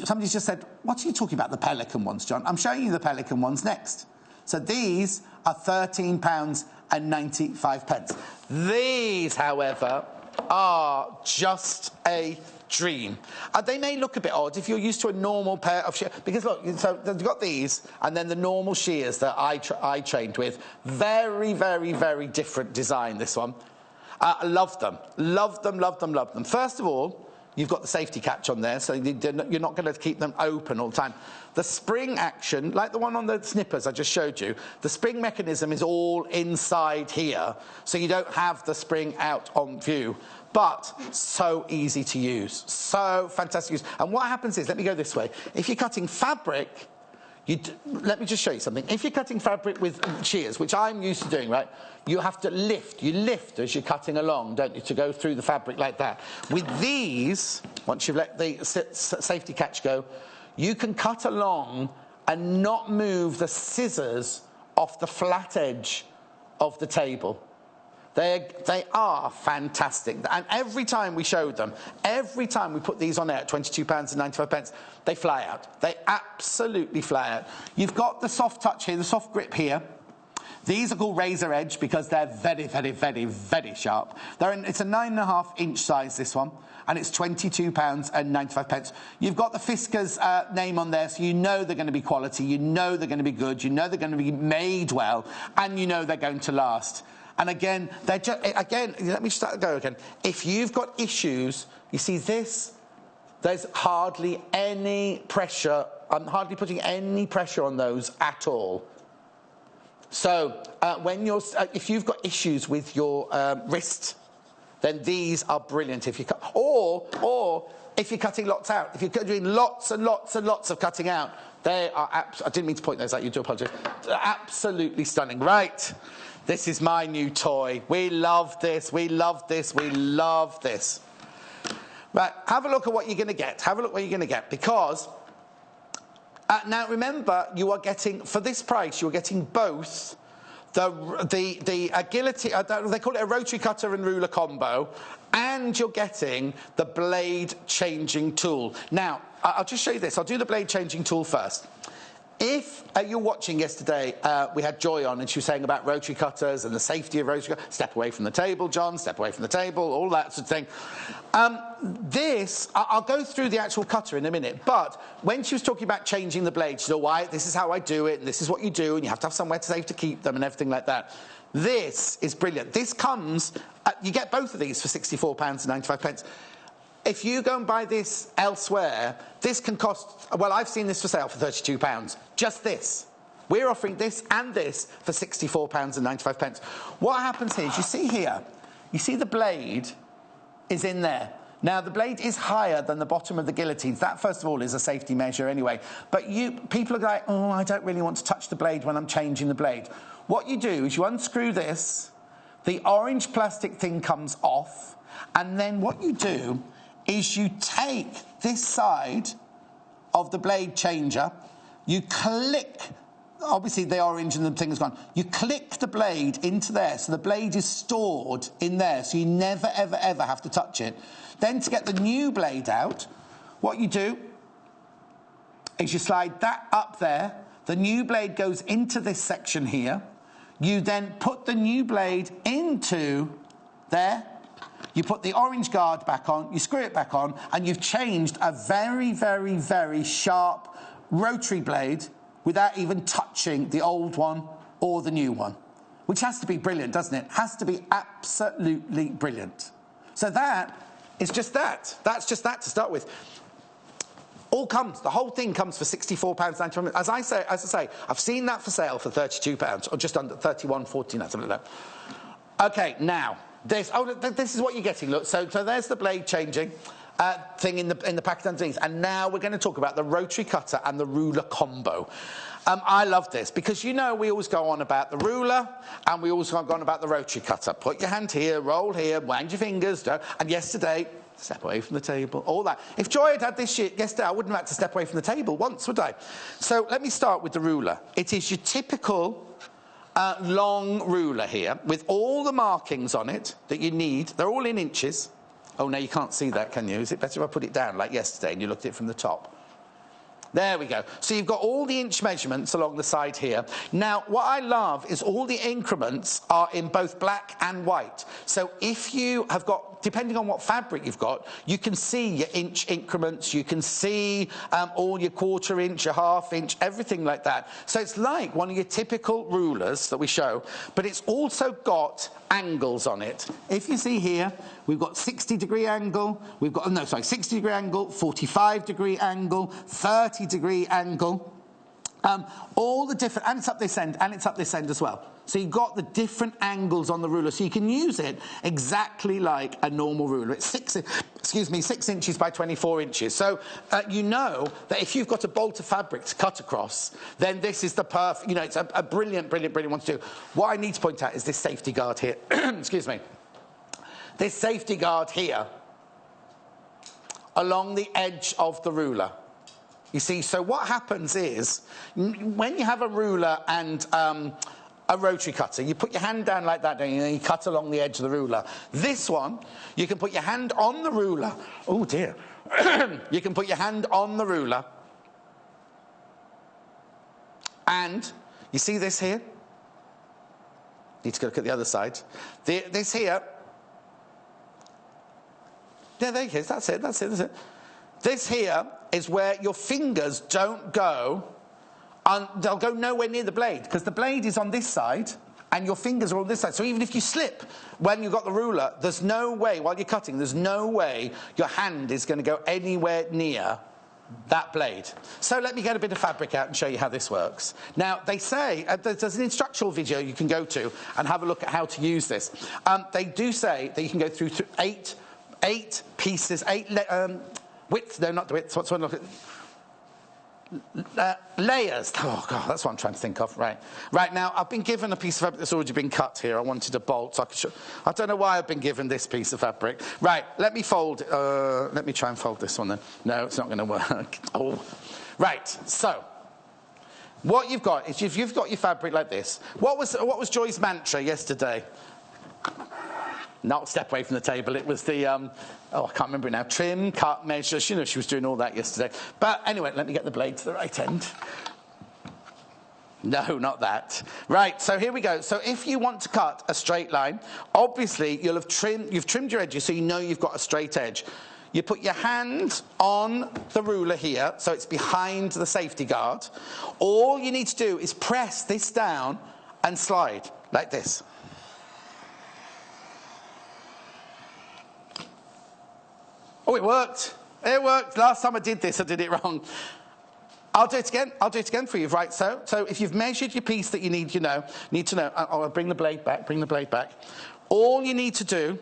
Speaker 1: somebody's just said, what are you talking about, the pelican ones, John? I'm showing you the pelican ones next. So these are £13.95. These, however, are just a dream. They may look a bit odd if you're used to a normal pair of shears, because look, so they've got these and then the normal shears that I trained with. Very, very, very different design, this one. Love them. Love them, love them, love them. First of all, you've got the safety catch on there, so you're not going to keep them open all the time. The spring action, like the one on the snippers I just showed you, the spring mechanism is all inside here, so you don't have the spring out on view. But so easy to use, so fantastic to use. And what happens is, let me go this way. If you're cutting fabric, let me just show you something. If you're cutting fabric with shears, which I'm used to doing, right, you have to lift. You lift as you're cutting along, don't you, to go through the fabric like that. With these, once you've let the safety catch go, you can cut along and not move the scissors off the flat edge of the table. They are fantastic. And every time we showed them, every time we put these on air at £22.95, they fly out. They absolutely fly out. You've got the soft touch here, the soft grip here. These are called razor edge because they're very, very, very, very sharp. It's a 9.5-inch size, this one, and it's £22.95. You've got the Fiskars name on there, so you know they're going to be quality, you know they're going to be good, you know they're going to be made well, and you know they're going to last. And again, let me start go again. If you've got issues, you see this, there's hardly any pressure. I'm hardly putting any pressure on those at all. So if you've got issues with your wrist, then these are brilliant. If you or if you're cutting lots out, if you're doing lots and lots and lots of cutting out, they are. I didn't mean to point those out. You do apologise. They're absolutely stunning. Right. This is my new toy. We love this. We love this. We love this. Right, have a look at what you're going to get. Have a look what you're going to get. Because, now remember, you are getting, for this price, you're getting both the agility, they call it a rotary cutter and ruler combo, and you're getting the blade changing tool. Now, I'll just show you this. I'll do the blade changing tool first. If you're watching yesterday, we had Joy on, and she was saying about rotary cutters and the safety of rotary cutters. Step away from the table, John, step away from the table, all that sort of thing. I'll go through the actual cutter in a minute, but when she was talking about changing the blade, she said, why, this is how I do it, and this is what you do, and you have to have somewhere safe to keep them and everything like that. This is brilliant. This comes, you get both of these for £64.95. If you go and buy this elsewhere, this can cost, well, I've seen this for sale for £32. Just this. We're offering this and this for £64.95. What happens here is, you see here, you see the blade is in there. Now, the blade is higher than the bottom of the guillotines. That, first of all, is a safety measure anyway. But people are like, oh, I don't really want to touch the blade when I'm changing the blade. What you do is you unscrew this, the orange plastic thing comes off, and then what you do is you take this side of the blade changer, you click, obviously the orange and the thing is gone, you click the blade into there, so the blade is stored in there, so you never, ever, ever have to touch it. Then to get the new blade out, what you do is you slide that up there, the new blade goes into this section here, you then put the new blade into there, you put the orange guard back on, you screw it back on, and you've changed a very, very, very sharp rotary blade without even touching the old one or the new one, which has to be brilliant, doesn't it? Has to be absolutely brilliant. So that is just that. That's just that to start with. The whole thing comes for £64.91. As I say, I've seen that for sale for £32, or just under £31.49, something like that. Okay, now this is what you're getting. Look, so there's the blade changing thing in the packet underneath, and now we're going to talk about the rotary cutter and the ruler combo. I love this because we always go on about the ruler and we always go on about the rotary cutter. Put your hand here, roll here, wind your fingers, and yesterday, step away from the table, all that. If Joy had this shit yesterday, I wouldn't have had to step away from the table once, would I? So let me start with the ruler. It is your typical long ruler here with all the markings on it that you need. They're all in inches. Oh, no, you can't see that, can you? Is it better if I put it down like yesterday and you looked at it from the top? There we go. So you've got all the inch measurements along the side here. Now, what I love is all the increments are in both black and white. So if you have got, depending on what fabric you've got, you can see your inch increments, you can see all your quarter inch, your half inch, everything like that. So it's like one of your typical rulers that we show, but it's also got angles on it. If you see here, we've got 60-degree angle, 60-degree angle, 45-degree angle, 30-degree angle, all the different, and it's up this end as well. So you've got the different angles on the ruler, so you can use it exactly like a normal ruler. It's 6 inches by 24 inches. So you know that if you've got a bolt of fabric to cut across, then this is the perfect, it's a brilliant, brilliant, brilliant one to do. What I need to point out is this safety guard here. Excuse me. This safety guard here along the edge of the ruler. You see, so what happens is when you have a ruler and a rotary cutter, you put your hand down like that, don't you? And you cut along the edge of the ruler. This one, you can put your hand on the ruler. Oh, dear. You can put your hand on the ruler. And you see this here? Need to go look at the other side. This here. Yeah, there it is. That's it. This here is where your fingers don't go. They'll go nowhere near the blade because the blade is on this side and your fingers are on this side. So even if you slip when you've got the ruler, there's no way, while you're cutting, there's no way your hand is going to go anywhere near that blade. So let me get a bit of fabric out and show you how this works. Now, they say, there's an instructional video you can go to and have a look at how to use this. They do say that you can go through to eight pieces, width, no, not the width, what's one look at? Layers. Oh, God, that's what I'm trying to think of. Right, now, I've been given a piece of fabric that's already been cut here. I wanted a bolt. So I don't know why I've been given this piece of fabric. Right, let me fold. Let me try and fold this one then. No, it's not going to work. Oh. Right, so what you've got is you've got your fabric like this. What was Joy's mantra yesterday? Not step away from the table. It was the, I can't remember it now. Trim, cut, measure. She was doing all that yesterday. But anyway, let me get the blade to the right end. No, not that. Right, so here we go. So if you want to cut a straight line, obviously you've trimmed your edges so you know you've got a straight edge. You put your hand on the ruler here, so it's behind the safety guard. All you need to do is press this down and slide like this. Oh, it worked. It worked. Last time I did this, I did it wrong. I'll do it again for you. Right, so if you've measured your piece that you need to know. I'll bring the blade back. All you need to do,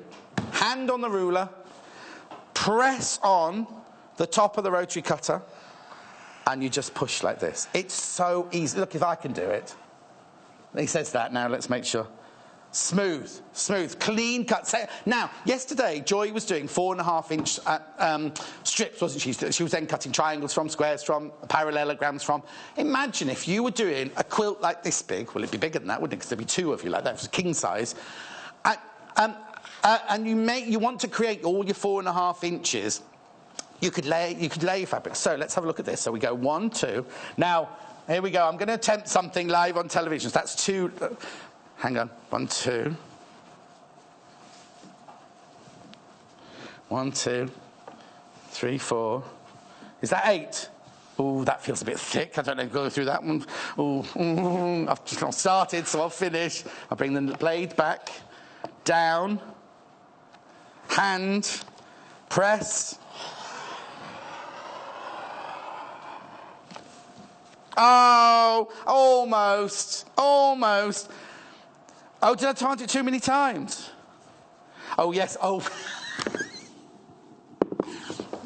Speaker 1: hand on the ruler, press on the top of the rotary cutter, and you just push like this. It's so easy. Look, if I can do it. He says that now. Let's make sure. Smooth, smooth, clean cut. Now, yesterday, Joy was doing 4.5-inch strips, wasn't she? She was then cutting triangles from, squares from, parallelograms from. Imagine if you were doing a quilt like this big. Well, it'd be bigger than that, wouldn't it? Because there'd be 2 of you like that. It was king size. And you want to create all your 4.5 inches. You could lay your fabric. So let's have a look at this. So we go 1, 2. Now, here we go. I'm going to attempt something live on television. So that's 2... hang on. 1, 2. 1, 2, 3, 4. Is that 8? Oh, that feels a bit thick. I don't know, go through that one. Oh, I've just not started, so I'll finish. I'll bring the blade back, down, hand, press. Oh, almost. Oh, did I taunt it too many times? Oh, yes. Oh,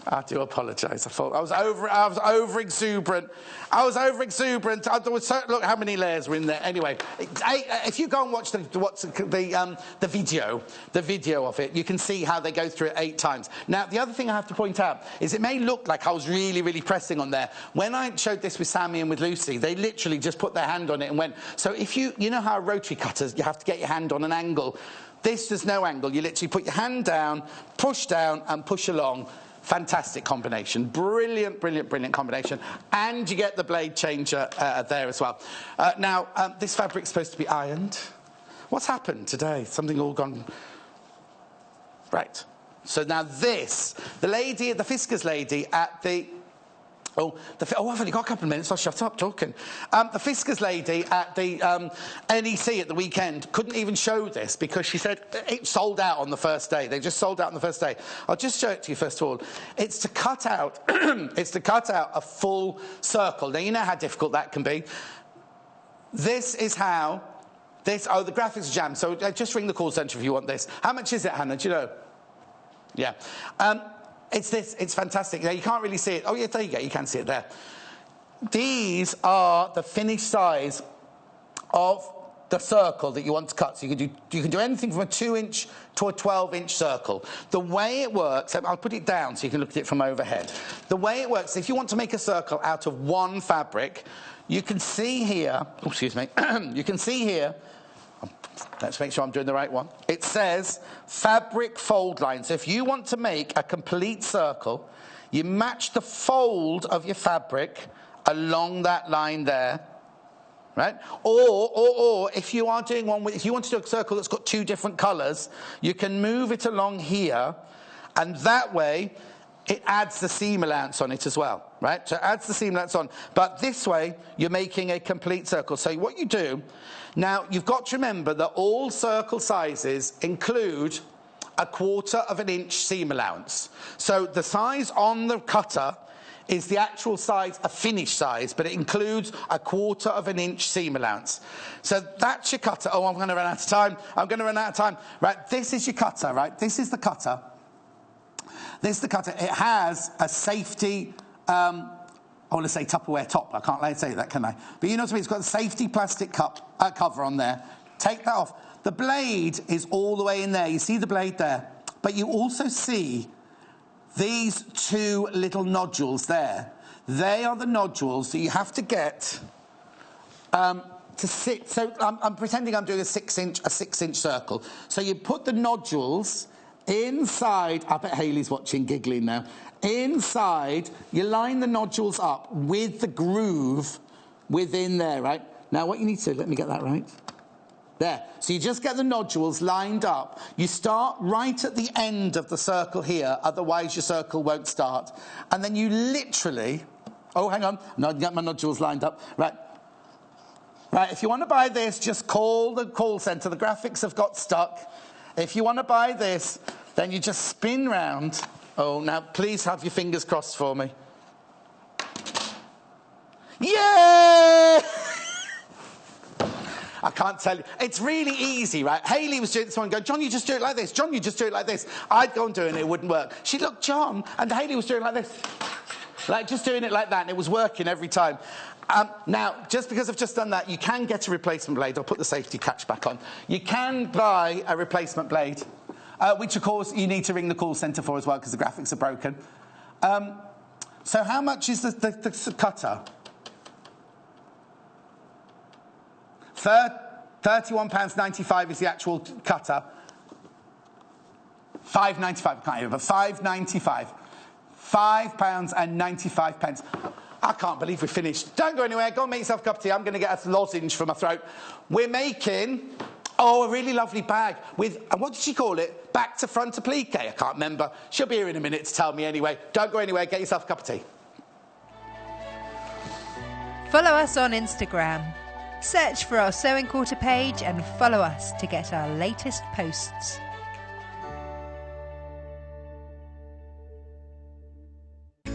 Speaker 1: I do apologise. I thought I was over exuberant. Look how many layers were in there. Anyway, if you go and watch the video of it, you can see how they go through it 8 times. Now, the other thing I have to point out is it may look like I was really, really pressing on there. When I showed this with Sammy and with Lucy, they literally just put their hand on it and went. So if you know how rotary cutters, you have to get your hand on an angle. This, there's no angle. You literally put your hand down, and push along. Fantastic combination. Brilliant combination. And you get the blade changer there as well. Now, this fabric's supposed to be ironed. What's happened today? Something all gone... Right. So now this, the Fiskars lady at the... I've only got a couple of minutes. I'll shut up talking. The Fiskars lady at the NEC at the weekend couldn't even show this because she said it sold out on the first day. They just sold out on the first day. I'll just show it to you first of all. It's to cut out. It's to cut out a full circle. Now you know how difficult that can be. This is how. This. Oh, the graphics are jammed. So just ring the call centre if you want this. How much is it, Hannah? Do you know? Yeah. It's this. It's fantastic. Now, you can't really see it. Oh, yeah, there you go. You can see it there. These are the finished size of the circle that you want to cut. So you can do anything from a 2-inch to a 12-inch circle. The way it works, I'll put it down so you can look at it from overhead. The way it works, if you want to make a circle out of one fabric, you can see here, oh, excuse me, you can see here, let's make sure I'm doing the right one. It says fabric fold line. So if you want to make a complete circle, you match the fold of your fabric along that line there, right? Or if you are doing one with, if you want to do a circle that's got 2 different colours, you can move it along here, and that way it adds the seam allowance on it as well, right? So it adds the seam allowance on. But this way, you're making a complete circle. So what you do, now you've got to remember that all circle sizes include a 1/4 inch seam allowance. So the size on the cutter is the actual size, a finished size, but it includes a 1/4 inch seam allowance. So that's your cutter. Oh, I'm going to run out of time. Right, this is your cutter, right? This is the cutter. This is the cutter. It has a safety, I want to say Tupperware top. I can't say that, can I? But you know what I mean? It's got a safety plastic cover on there. Take that off. The blade is all the way in there. You see the blade there. But you also see these 2 little nodules there. They are the nodules that you have to get to sit. So I'm pretending I'm doing a 6-inch circle. So you put the nodules inside. I bet Hayley's watching, giggling now. Inside, you line the nodules up with the groove within there, right? Now what you need to do, let me get that right. There. So you just get the nodules lined up. You start right at the end of the circle here, otherwise your circle won't start. And then you literally... Oh, hang on. No, I got my nodules lined up. Right. Right, if you want to buy this, just call the call centre. The graphics have got stuck. If you want to buy this, then you just spin round. Oh, now please have your fingers crossed for me. Yeah! I can't tell you. It's really easy, right? Hayley was doing this one and go, John, you just do it like this. John, you just do it like this. I'd go and do it and it wouldn't work. She'd look, John, and Hayley was doing it like this. Like, just doing it like that, and it was working every time. Now, just because I've just done that, you can get a replacement blade. I'll put the safety catch back on. You can buy a replacement blade, which, of course, you need to ring the call centre for as well because the graphics are broken. So how much is the cutter? £31.95 is the actual cutter. £5.95, I can't hear, but £5.95. £5.95. I can't believe we're finished. Don't go anywhere. Go and make yourself a cup of tea. I'm going to get a lozenge for my throat. We're making, a really lovely bag with, what did she call it? Back to front applique. I can't remember. She'll be here in a minute to tell me anyway. Don't go anywhere. Get yourself a cup of tea.
Speaker 2: Follow us on Instagram. Search for our Sewing Quarter page and follow us to get our latest posts.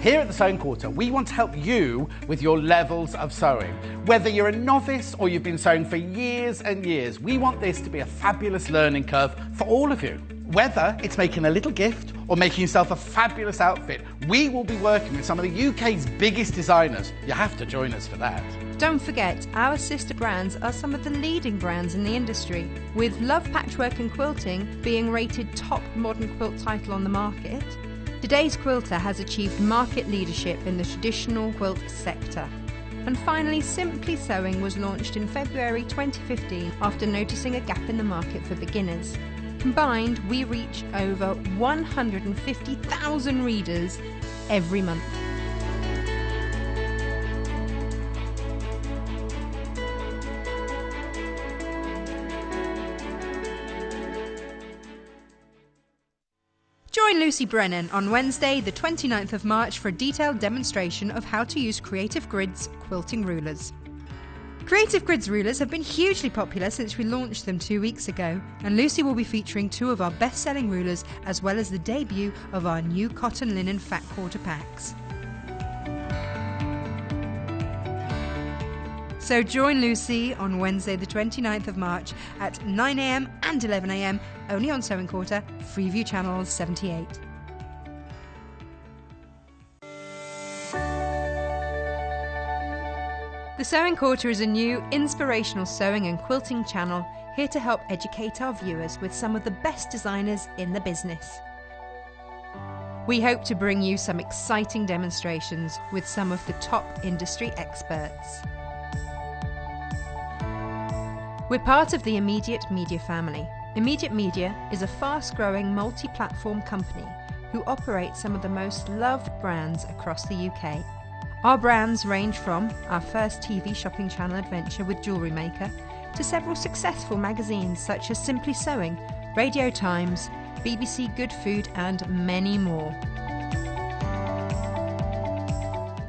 Speaker 1: Here at the Sewing Quarter, we want to help you with your levels of sewing. Whether you're a novice or you've been sewing for years and years, we want this to be a fabulous learning curve for all of you. Whether it's making a little gift or making yourself a fabulous outfit, we will be working with some of the UK's biggest designers. You have to join us for that.
Speaker 2: Don't forget, our sister brands are some of the leading brands in the industry, with Love Patchwork and Quilting being rated top modern quilt title on the market. Today's Quilter has achieved market leadership in the traditional quilt sector. And finally, Simply Sewing was launched in February 2015 after noticing a gap in the market for beginners. Combined, we reach over 150,000 readers every month. Join Lucy Brennan on Wednesday, the 29th of March for a detailed demonstration of how to use Creative Grids quilting rulers. Creative Grids rulers have been hugely popular since we launched them 2 weeks ago, and Lucy will be featuring 2 of our best-selling rulers as well as the debut of our new cotton linen fat quarter packs. So join Lucy on Wednesday the 29th of March at 9 a.m. and 11 a.m. only on Sewing Quarter, Freeview Channel 78. The Sewing Quarter is a new inspirational sewing and quilting channel here to help educate our viewers with some of the best designers in the business. We hope to bring you some exciting demonstrations with some of the top industry experts. We're part of the Immediate Media family. Immediate Media is a fast-growing multi-platform company who operate some of the most loved brands across the UK. Our brands range from our first TV shopping channel adventure with Jewellery Maker to several successful magazines such as Simply Sewing, Radio Times, BBC Good Food and many more.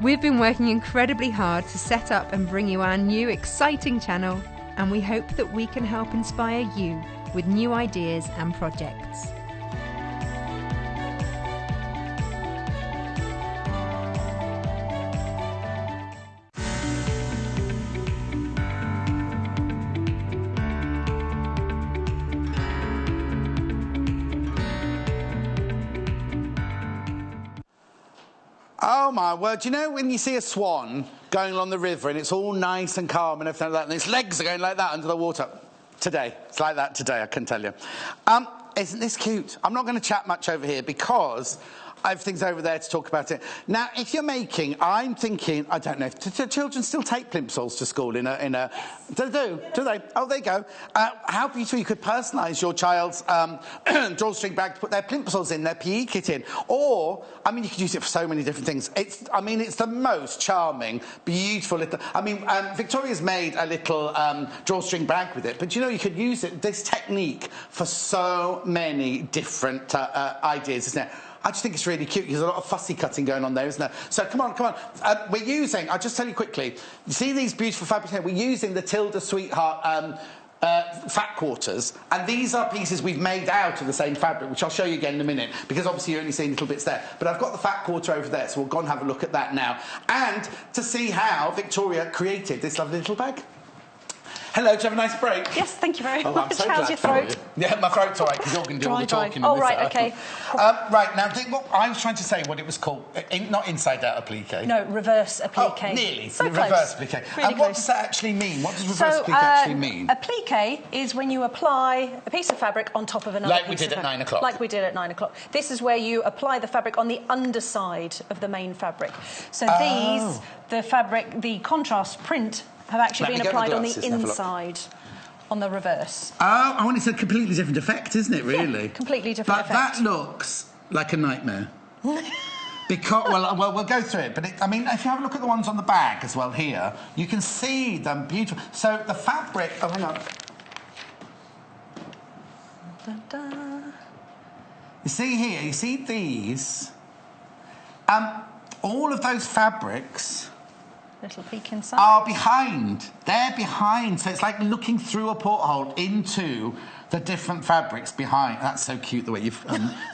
Speaker 2: We've been working incredibly hard to set up and bring you our new exciting channel, and we hope that we can help inspire you with new ideas and projects.
Speaker 1: Oh my word, you know when you see a swan going along the river and it's all nice and calm and everything like that and its legs are going like that under the water? Today. It's like that today, I can tell you. Isn't this cute? I'm not going to chat much over here because I have things over there to talk about it. Now, if you're making, I'm thinking, I don't know, do children still take plimsolls to school in a do they? Oh, there you go. How beautiful you could personalise your child's drawstring bag to put their plimsolls in, their PE kit in. Or, I mean, you could use it for so many different things. It's the most charming, beautiful little... Victoria's made a little drawstring bag with it, but you know, you could use this technique for so many different ideas, isn't it? I just think it's really cute. There's a lot of fussy cutting going on there, isn't there? So come on. We're using, I'll just tell you quickly, you see these beautiful fabrics here? We're using the Tilda Sweetheart fat quarters, and these are pieces we've made out of the same fabric, which I'll show you again in a minute, because obviously you're only seeing little bits there. But I've got the fat quarter over there, so we'll go and have a look at that now. And to see how Victoria created this lovely little bag. Hello, did you have a nice break?
Speaker 4: Yes, thank you very much.
Speaker 1: I'm so
Speaker 4: How's
Speaker 1: glad
Speaker 4: your
Speaker 1: for
Speaker 4: throat?
Speaker 1: you. Yeah, my throat's all right, because you're going to do all the talking.
Speaker 4: Oh, right, okay.
Speaker 1: Right, now, I was trying to say what it was called. Not inside-out applique.
Speaker 4: No, reverse applique.
Speaker 1: Oh, nearly.
Speaker 4: So
Speaker 1: reverse
Speaker 4: close.
Speaker 1: applique.
Speaker 4: Really
Speaker 1: And what
Speaker 4: close.
Speaker 1: does that actually mean? What does reverse applique actually mean?
Speaker 4: Applique is when you apply a piece of fabric on top of another
Speaker 1: Like we
Speaker 4: piece
Speaker 1: did
Speaker 4: of
Speaker 1: at
Speaker 4: fabric.
Speaker 1: 9 o'clock.
Speaker 4: Like we did at 9 o'clock. This is where you apply the fabric on the underside of the main fabric. So these, the contrast print, have actually been applied on the inside, on the reverse.
Speaker 1: Oh, I want it's a completely different effect, isn't it, really?
Speaker 4: Yeah, completely different effect.
Speaker 1: But that looks like a nightmare. Because, well, we'll go through it, but I mean, if you have a look at the ones on the bag as well here, you can see them beautiful. So the fabric, oh, hang on. You see here, you see these, all of those fabrics
Speaker 4: Little peek inside.
Speaker 1: are behind. They're behind, so it's like looking through a porthole into the different fabrics behind. That's so cute the way you've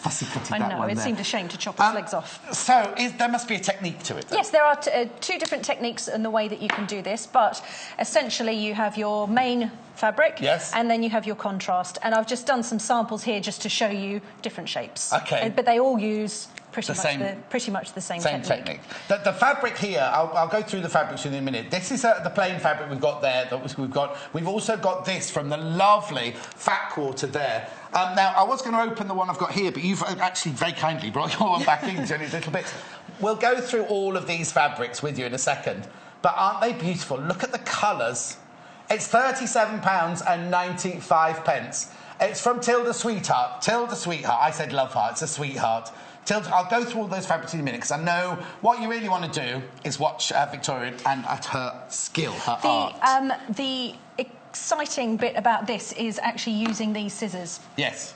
Speaker 1: fussy-cutted that one.
Speaker 4: I know, it
Speaker 1: there.
Speaker 4: seemed a shame to chop its legs off.
Speaker 1: So there must be a technique to it, then?
Speaker 4: Yes, there are two different techniques in the way that you can do this, but essentially you have your main fabric,
Speaker 1: yes,
Speaker 4: and then you have your contrast. And I've just done some samples here just to show you different shapes.
Speaker 1: Okay.
Speaker 4: But they all use pretty much the same
Speaker 1: technique. The fabric here, I'll go through the fabrics in a minute. This is the plain fabric we've got there. We've also got this from the lovely Fat Quarter there. Now, I was going to open the one I've got here, but you've actually very kindly brought your one back in, Jenny, a little bit. We'll go through all of these fabrics with you in a second. But aren't they beautiful? Look at the colours. It's £37.95. It's from Tilda Sweetheart. Tilda Sweetheart. I said love heart. It's a sweetheart. Tilda, I'll go through all those fabrics in a minute, because I know what you really want to do is watch Victoria and at her skill, her art.
Speaker 4: The exciting bit about this is actually using these scissors.
Speaker 1: Yes.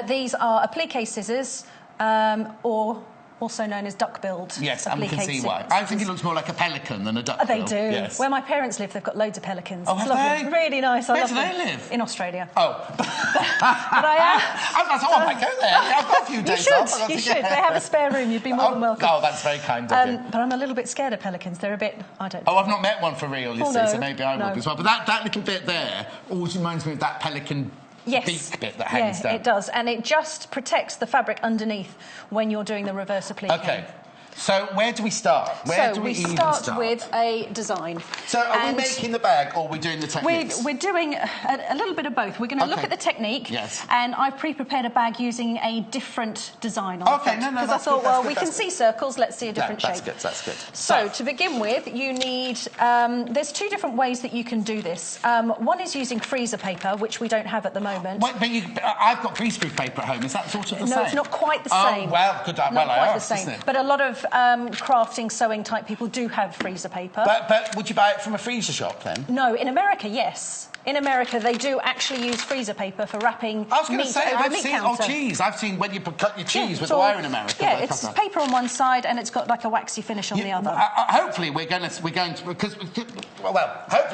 Speaker 4: These are applique scissors, or also known as duck-billed.
Speaker 1: Yes, and we can see why. I think it looks more like a pelican than a duck-bill.
Speaker 4: They do.
Speaker 1: Yes.
Speaker 4: Where my parents live, they've got loads of pelicans.
Speaker 1: Oh,
Speaker 4: it's
Speaker 1: have
Speaker 4: lovely.
Speaker 1: they?
Speaker 4: Really nice.
Speaker 1: Where do they live?
Speaker 4: In Australia.
Speaker 1: Oh.
Speaker 4: But I
Speaker 1: might go there. I've got a few days off.
Speaker 4: You should. They have a spare room. You'd be more than welcome.
Speaker 1: Oh, that's very kind of you.
Speaker 4: But I'm a little bit scared of pelicans. They're a bit, I don't know.
Speaker 1: Oh, I've not met one for real, you see,
Speaker 4: no,
Speaker 1: so maybe I will as well. But that little bit there always reminds me of that pelican beak bit that hangs down.
Speaker 4: Yeah, it does. And it just protects the fabric underneath when you're doing the reverse applique.
Speaker 1: OK. So where do we start? Where do we even start?
Speaker 4: With a design.
Speaker 1: So are we making the bag, or are we doing the techniques?
Speaker 4: We're doing a little bit of both. We're going to look at the technique.
Speaker 1: Yes.
Speaker 4: And I've pre-prepared a bag using a different design on the front.
Speaker 1: Because
Speaker 4: I thought, well, we can see circles, let's see a different shape.
Speaker 1: That's good.
Speaker 4: So, to begin with, you need... there's two different ways that you can do this. One is using freezer paper, which we don't have at the moment.
Speaker 1: But I've got greaseproof paper at home. Is that sort of the same?
Speaker 4: No, it's not quite the same.
Speaker 1: Oh, well, good.
Speaker 4: Not quite the same. But a lot of crafting, sewing type people do have freezer paper.
Speaker 1: But would you buy it from a freezer shop then?
Speaker 4: No, in America, yes. In America, they do actually use freezer paper for wrapping meat over a meat counter.
Speaker 1: I've seen cheese. I've seen when you cut your cheese with the wire in America.
Speaker 4: Yeah, it's paper on one side and it's got like a waxy finish on the other.
Speaker 1: Hopefully we're going to hopefully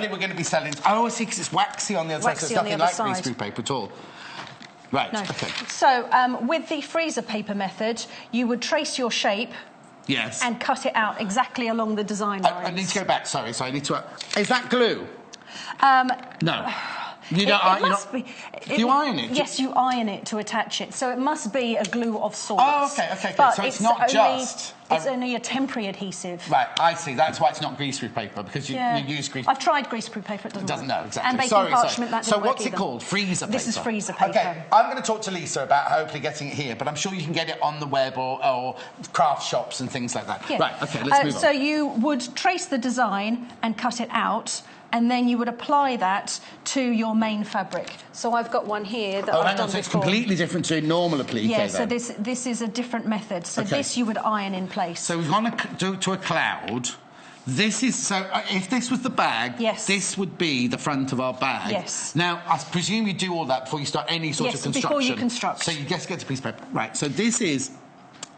Speaker 1: we're going to be selling. Oh, I see, because it's waxy on the other side. So it's nothing like greaseproof paper at all. Right.
Speaker 4: No.
Speaker 1: Okay.
Speaker 4: So with the freezer paper method, you would trace your shape.
Speaker 1: Yes.
Speaker 4: And cut it out exactly along the design lines.
Speaker 1: I need to go back. Sorry. I need to. Is that glue? No. You don't.
Speaker 4: It must be.
Speaker 1: Do you iron it?
Speaker 4: Yes, you iron it to attach it. So it must be a glue of sorts.
Speaker 1: Oh, okay.
Speaker 4: But
Speaker 1: so it's not just.
Speaker 4: It's only a temporary adhesive.
Speaker 1: Right, I see. That's why it's not greaseproof paper, because you use greaseproof.
Speaker 4: I've tried greaseproof paper. It doesn't work.
Speaker 1: No, exactly.
Speaker 4: And baking parchment, that didn't work
Speaker 1: what's it called? Freezer paper.
Speaker 4: This is freezer paper.
Speaker 1: Okay, I'm going to talk to Lisa about hopefully getting it here, but I'm sure you can get it on the web or craft shops and things like that.
Speaker 4: Yeah.
Speaker 1: Right. Okay. Let's move on.
Speaker 4: So you would trace the design and cut it out. And then you would apply that to your main fabric. So I've got one here that I've done
Speaker 1: so
Speaker 4: before.
Speaker 1: it's completely different to a normal applique.
Speaker 4: Yeah, so
Speaker 1: then.
Speaker 4: this is a different method. So this you would iron in place.
Speaker 1: So we've gone to a cloud. This is so. If this was the bag, this would be the front of our bag.
Speaker 4: Yes.
Speaker 1: Now, I presume you do all that before you start any sort of construction.
Speaker 4: Before you construct.
Speaker 1: So you just get a piece of paper. Right. So this is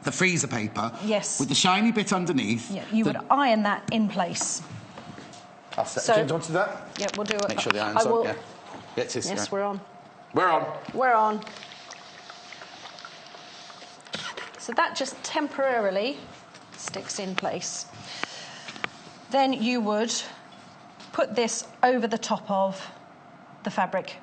Speaker 1: the freezer paper.
Speaker 4: Yes.
Speaker 1: With the shiny bit underneath.
Speaker 4: Yeah, you would iron that in place.
Speaker 1: Do you want to do that?
Speaker 4: Yeah, we'll do it.
Speaker 1: Make sure the iron's on. Yeah.
Speaker 4: Yes, we're on.
Speaker 1: We're on.
Speaker 4: We're on. So that just temporarily sticks in place. Then you would put this over the top of the fabric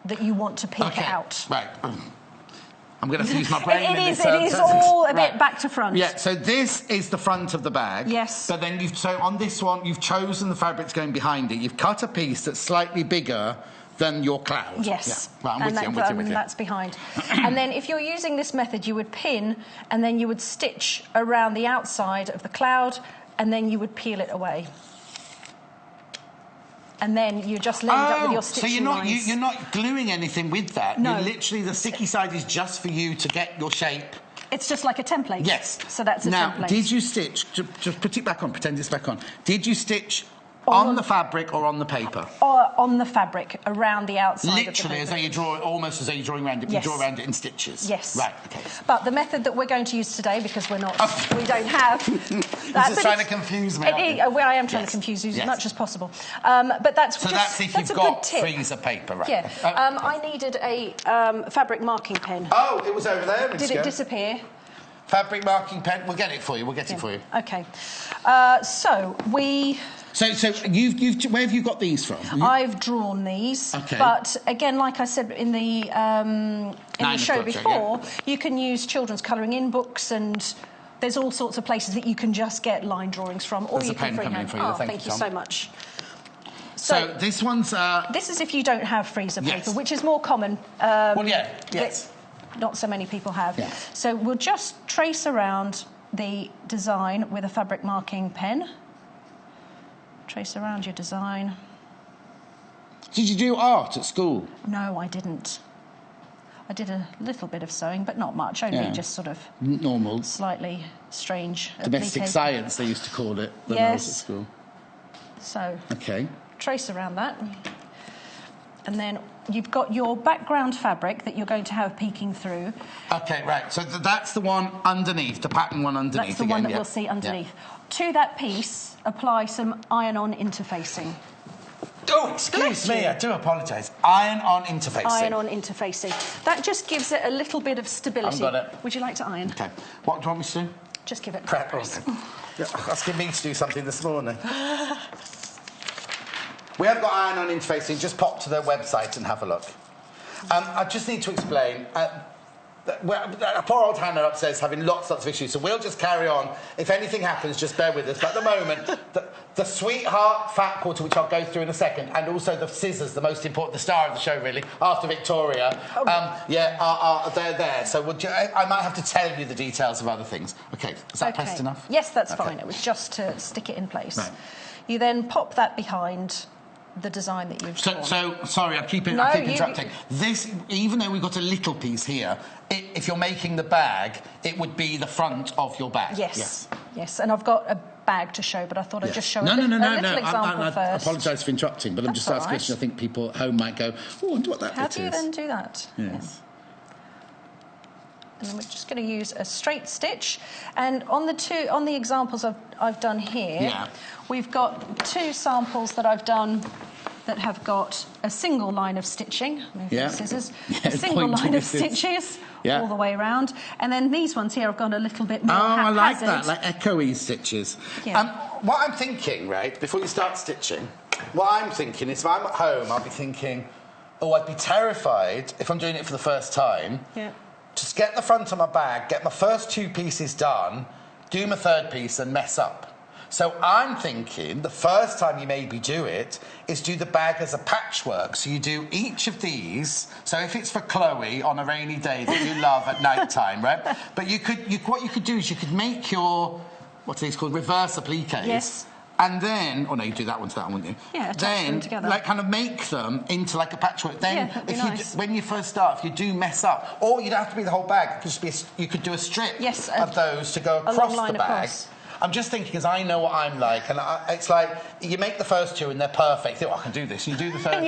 Speaker 4: that you want to peek out.
Speaker 1: Right. I'm going to have to use my brain.
Speaker 4: It is all a bit back to front.
Speaker 1: Yeah, so this is the front of the bag.
Speaker 4: Yes.
Speaker 1: But then so on this one, you've chosen the fabrics going behind it. You've cut a piece that's slightly bigger than your cloud.
Speaker 4: Yes.
Speaker 1: Yeah. Right, I'm with you.
Speaker 4: And that's behind. And then if you're using this method, you would pin, and then you would stitch around the outside of the cloud, and then you would peel it away. And then you just end up with your stitching lines.
Speaker 1: So you're not gluing anything with that.
Speaker 4: No.
Speaker 1: You're literally, the sticky side is just for you to get your shape.
Speaker 4: It's just like a template.
Speaker 1: Yes.
Speaker 4: So that's a template.
Speaker 1: Now, did you stitch, just put it back on, pretend it's back on. Did you stitch on the fabric or on the paper?
Speaker 4: Or on the fabric, around the outside
Speaker 1: Literally,
Speaker 4: of the paper.
Speaker 1: as though you draw, almost as though you're drawing around it.
Speaker 4: Yes.
Speaker 1: You draw around it in stitches.
Speaker 4: Yes.
Speaker 1: Right, okay.
Speaker 4: But the method that we're going to use today, because we don't have...
Speaker 1: This is trying to confuse me.
Speaker 4: I am trying to confuse you as much as possible. But that's
Speaker 1: so
Speaker 4: just,
Speaker 1: that's if
Speaker 4: that's
Speaker 1: you've
Speaker 4: a
Speaker 1: got
Speaker 4: good tip.
Speaker 1: freezer paper, right?
Speaker 4: Yeah. I needed a fabric marking pen.
Speaker 1: Oh, it was over there.
Speaker 4: Did it disappear?
Speaker 1: Fabric marking pen. We'll get it for you. We'll get it for you.
Speaker 4: Okay. So we...
Speaker 1: So you've where have you got these from?
Speaker 4: I've drawn these,
Speaker 1: okay.
Speaker 4: But again, like I said in the show before, you can use children's colouring in books, and there's all sorts of places that you can just get line drawings from, or
Speaker 1: There's
Speaker 4: you can freehand. Thank you so much.
Speaker 1: So this one's...
Speaker 4: This is if you don't have freezer paper, which is more common.
Speaker 1: Well, yeah, yes.
Speaker 4: Not so many people have.
Speaker 1: Yeah.
Speaker 4: So we'll just trace around the design with a fabric marking pen. Trace around your design.
Speaker 1: Did you do art at school?
Speaker 4: No, I didn't. I did a little bit of sewing, but not much. Only just sort of
Speaker 1: normal,
Speaker 4: slightly strange.
Speaker 1: Domestic science, they used to call it when I was at school.
Speaker 4: So
Speaker 1: okay,
Speaker 4: trace around that, and then you've got your background fabric that you're going to have peeking through.
Speaker 1: Okay, right. So that's the one underneath, the pattern one underneath.
Speaker 4: That's the one that we'll see underneath. To that piece, apply some iron-on interfacing.
Speaker 1: Oh, excuse me, I do apologise. Iron-on interfacing.
Speaker 4: Iron-on interfacing. That just gives it a little bit of stability.
Speaker 1: I've got it.
Speaker 4: Would you like to iron?
Speaker 1: Okay. What do you want me to do?
Speaker 4: Just give it
Speaker 1: prep. Asking me to do something this morning. We have got iron-on interfacing. Just pop to their website and have a look. I just need to explain. Poor old Hannah upstairs having lots of issues, so we'll just carry on. If anything happens, just bear with us. But at the moment, the sweetheart fat quarter, which I'll go through in a second, and also the scissors, the most important, the star of the show, really, after Victoria, they're there. So I might have to tell you the details of other things. Okay, is that pressed enough?
Speaker 4: Yes, that's fine. It was just to stick it in place. Right. You then pop that behind the design that you've drawn.
Speaker 1: So sorry, I keep interrupting. This, even though we've got a little piece here, if you're making the bag, it would be the front of your bag.
Speaker 4: Yes. And I've got a bag to show, but I thought I'd just show a little example first.
Speaker 1: I apologise for interrupting, but I'm just asking a question. I think people at home might go, oh, I wonder what that bit is.
Speaker 4: How do you then do that?
Speaker 1: Yes.
Speaker 4: And then we're just going to use a straight stitch. And on the examples I've done here, we've got two samples that I've done that have got a single line of stitching. Move the scissors. A single line of stitches all the way around. And then these ones here have gone a little bit more haphazard.
Speaker 1: I like that, like echoey stitches. Yeah. What I'm thinking, right, before you start stitching, what I'm thinking is if I'm at home, I'll be thinking, I'd be terrified if I'm doing it for the first time. Yeah. Just get the front of my bag, get my first two pieces done, do my third piece and mess up. So I'm thinking the first time you maybe do it is do the bag as a patchwork. So you do each of these. So if it's for Chloe on a rainy day that you love at night time, right? But what you could do is you could make your, what are these called, reverse appliques.
Speaker 4: Yes.
Speaker 1: And then, oh no, you do that one to that one, wouldn't you?
Speaker 4: Yeah, attach them together.
Speaker 1: Like kind of make them into like a patchwork. Then,
Speaker 4: nice.
Speaker 1: When you first start, if you do mess up, or you don't have to be the whole bag, it could just be you could do a strip of those to go across the bag. I'm just thinking because I know what I'm like, and it's like you make the first two and they're perfect. You think, I can do this. You do the third one.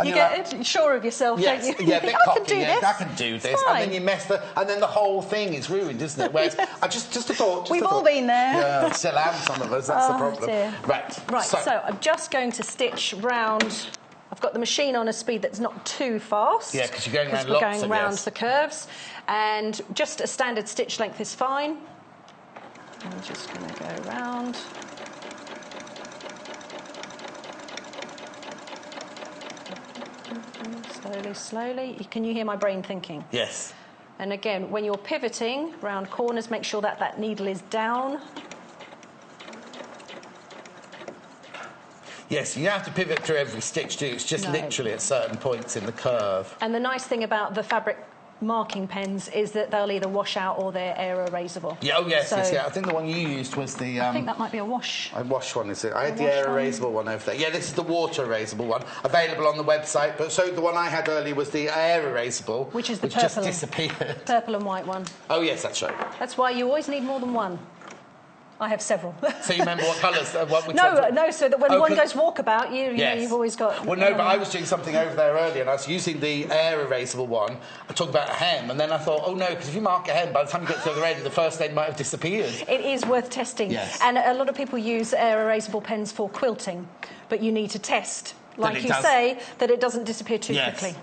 Speaker 4: You get sure of yourself, don't you?
Speaker 1: Yeah, a bit
Speaker 4: cocky. I
Speaker 1: can do this. And then you mess and then the whole thing is ruined, isn't it? Whereas just a thought.
Speaker 4: We've all been there.
Speaker 1: Yeah, still am some of us. That's the problem.
Speaker 4: Dear.
Speaker 1: Right.
Speaker 4: So I'm just going to stitch round. I've got the machine on a speed that's not too fast.
Speaker 1: Yeah, because you're going
Speaker 4: around the curves, and just a standard stitch length is fine. I'm just going to go round. Slowly, slowly. Can you hear my brain thinking?
Speaker 1: Yes.
Speaker 4: And again, when you're pivoting round corners, make sure that that needle is down.
Speaker 1: Yes, you don't have to pivot through every stitch, do you? It's just literally at certain points in the curve.
Speaker 4: And the nice thing about the fabric marking pens is that they'll either wash out or they're air erasable.
Speaker 1: Yeah, oh yes, yes, yeah. I think the one you used was the...
Speaker 4: I think that might be a wash.
Speaker 1: A wash one, is it? I had the air erasable one over there. Yeah, this is the water erasable one, available on the website. But so the one I had earlier was the air erasable,
Speaker 4: which is the
Speaker 1: purple, just disappeared.
Speaker 4: Purple and white one.
Speaker 1: Oh yes, that's right.
Speaker 4: That's why you always need more than one. I have several.
Speaker 1: So you remember what colours?
Speaker 4: No, so that when one goes walkabout, you know, you've always got...
Speaker 1: Well, no, but I was doing something over there earlier, and I was using the air erasable one. I talked about a hem, and then I thought, oh no, because if you mark a hem, by the time you get to the other end, the first end might have disappeared.
Speaker 4: It is worth testing.
Speaker 1: Yes.
Speaker 4: And a lot of people use air erasable pens for quilting, but you need to test, like you say, that it doesn't disappear too quickly.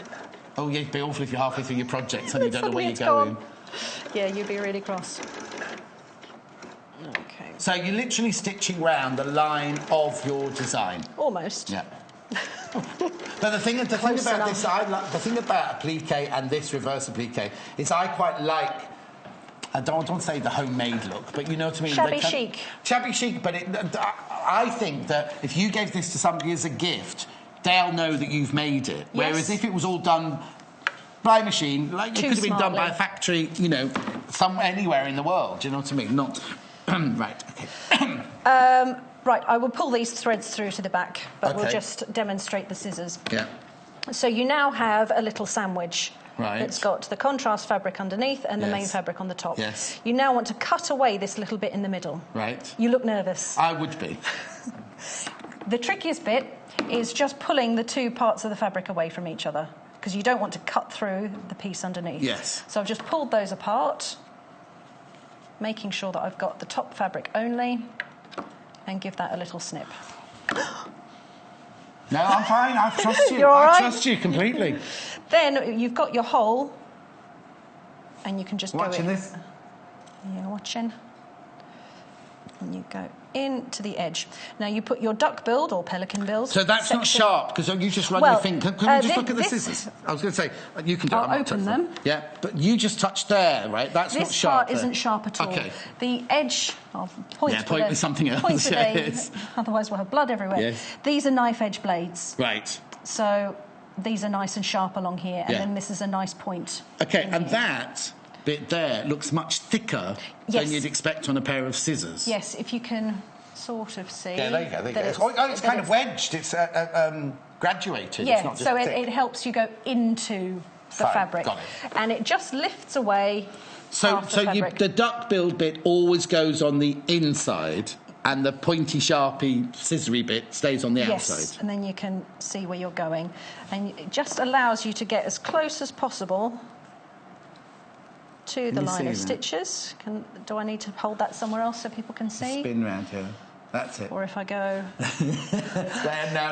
Speaker 1: Oh, yeah, it'd be awful if you're halfway through your project and you don't know where you're going.
Speaker 4: Yeah, you'd be really cross. Okay.
Speaker 1: So you're literally stitching round the line of your design.
Speaker 4: Almost.
Speaker 1: Yeah. But the thing about this, the thing about applique and this reverse applique is I quite like. I don't want to say the homemade look, but you know what I mean.
Speaker 4: Shabby chic.
Speaker 1: Shabby chic, but I think that if you gave this to somebody as a gift, they'll know that you've made it. Yes. Whereas if it was all done by machine, like it could have been done by a factory, you know, anywhere in the world. Do you know what I mean? Not. Right, okay.
Speaker 4: Right, I will pull these threads through to the back, but we'll just demonstrate the scissors.
Speaker 1: Yeah.
Speaker 4: So you now have a little sandwich.
Speaker 1: Right.
Speaker 4: It's got the contrast fabric underneath and the main fabric on the top.
Speaker 1: Yes.
Speaker 4: You now want to cut away this little bit in the middle.
Speaker 1: Right.
Speaker 4: You look nervous.
Speaker 1: I would be.
Speaker 4: The trickiest bit is just pulling the two parts of the fabric away from each other, because you don't want to cut through the piece underneath.
Speaker 1: Yes.
Speaker 4: So I've just pulled those apart, making sure that I've got the top fabric only, and give that a little snip.
Speaker 1: No, I'm fine. I trust you.
Speaker 4: You're all right?
Speaker 1: I trust you completely.
Speaker 4: Then you've got your hole, and you can just
Speaker 1: watching
Speaker 4: go in.
Speaker 1: This?
Speaker 4: You're watching. And you go into the edge. Now you put your duck build or pelican build.
Speaker 1: So that's not sharp, because you just run your finger. Can we just look at the scissors? I was going to say, you can do it.
Speaker 4: I'll open them.
Speaker 1: Yeah, but you just touched there, right? That's not sharp.
Speaker 4: This part isn't sharp at all.
Speaker 1: Okay.
Speaker 4: The edge, I'll point to
Speaker 1: point with something else.
Speaker 4: Point with otherwise we'll have blood everywhere.
Speaker 1: Yes.
Speaker 4: These are knife edge blades.
Speaker 1: Right.
Speaker 4: So these are nice and sharp along here, and then this is a nice point.
Speaker 1: Okay, and that bit there looks much thicker than you'd expect on a pair of scissors.
Speaker 4: Yes, if you can sort of see.
Speaker 1: Yeah, there you go. There you go. It's kind of wedged. It's graduated.
Speaker 4: Yeah,
Speaker 1: it's not just
Speaker 4: so
Speaker 1: thick.
Speaker 4: it helps you go into the fabric.
Speaker 1: Got it.
Speaker 4: And it just lifts away
Speaker 1: the duck build bit always goes on the inside, and the pointy, sharpy, scissory bit stays on the outside.
Speaker 4: Yes, and then you can see where you're going. And it just allows you to get as close as possible to the line of stitches. Do I need to hold that somewhere else so people can see?
Speaker 1: Spin round here. That's it.
Speaker 4: Or if I go...
Speaker 1: No,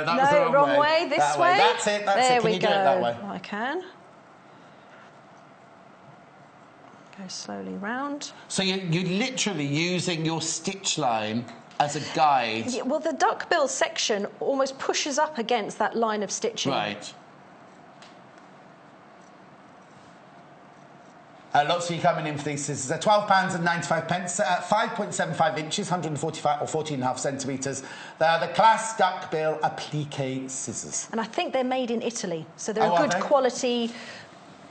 Speaker 1: that was the
Speaker 4: wrong way. This way.
Speaker 1: That's it.
Speaker 4: There
Speaker 1: Can you do it that way?
Speaker 4: I can. Go slowly round.
Speaker 1: So you're literally using your stitch line as a guide.
Speaker 4: Yeah, well, the duck bill section almost pushes up against that line of stitching.
Speaker 1: Right. Lots of you coming in for these scissors. They're £12.95, 5.75 inches, 145 or 14.5 centimetres. They're the class duck bill applique scissors.
Speaker 4: And I think they're made in Italy, so they're a good quality,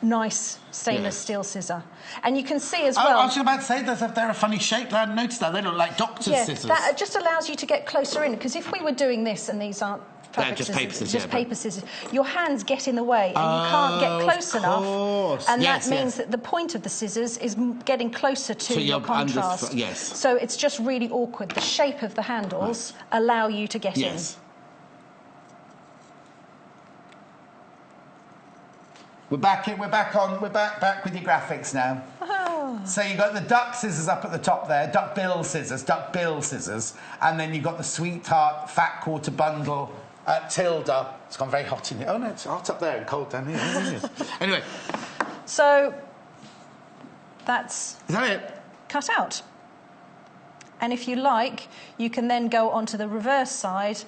Speaker 4: nice stainless steel scissor. And you can see as well...
Speaker 1: I was about to say, they're a funny shape. I noticed that. They look like doctor's scissors.
Speaker 4: That just allows you to get closer in, because if we were doing this and these aren't
Speaker 1: just paper scissors.
Speaker 4: Just paper scissors. Your hands get in the way, and you can't get close enough. And that means that the point of the scissors is getting closer to your contrast. So it's just really awkward. The shape of the handles allow you to get in.
Speaker 1: We're back with your graphics now.
Speaker 4: Oh.
Speaker 1: So you've got the duck scissors up at the top there, duck bill scissors, and then you've got the sweetheart fat quarter bundle tilde. It's gone very hot in here. Oh no, it's hot up there and cold down here. Anyway.
Speaker 4: So that's
Speaker 1: is that it?
Speaker 4: Cut out. And if you like, you can then go onto the reverse side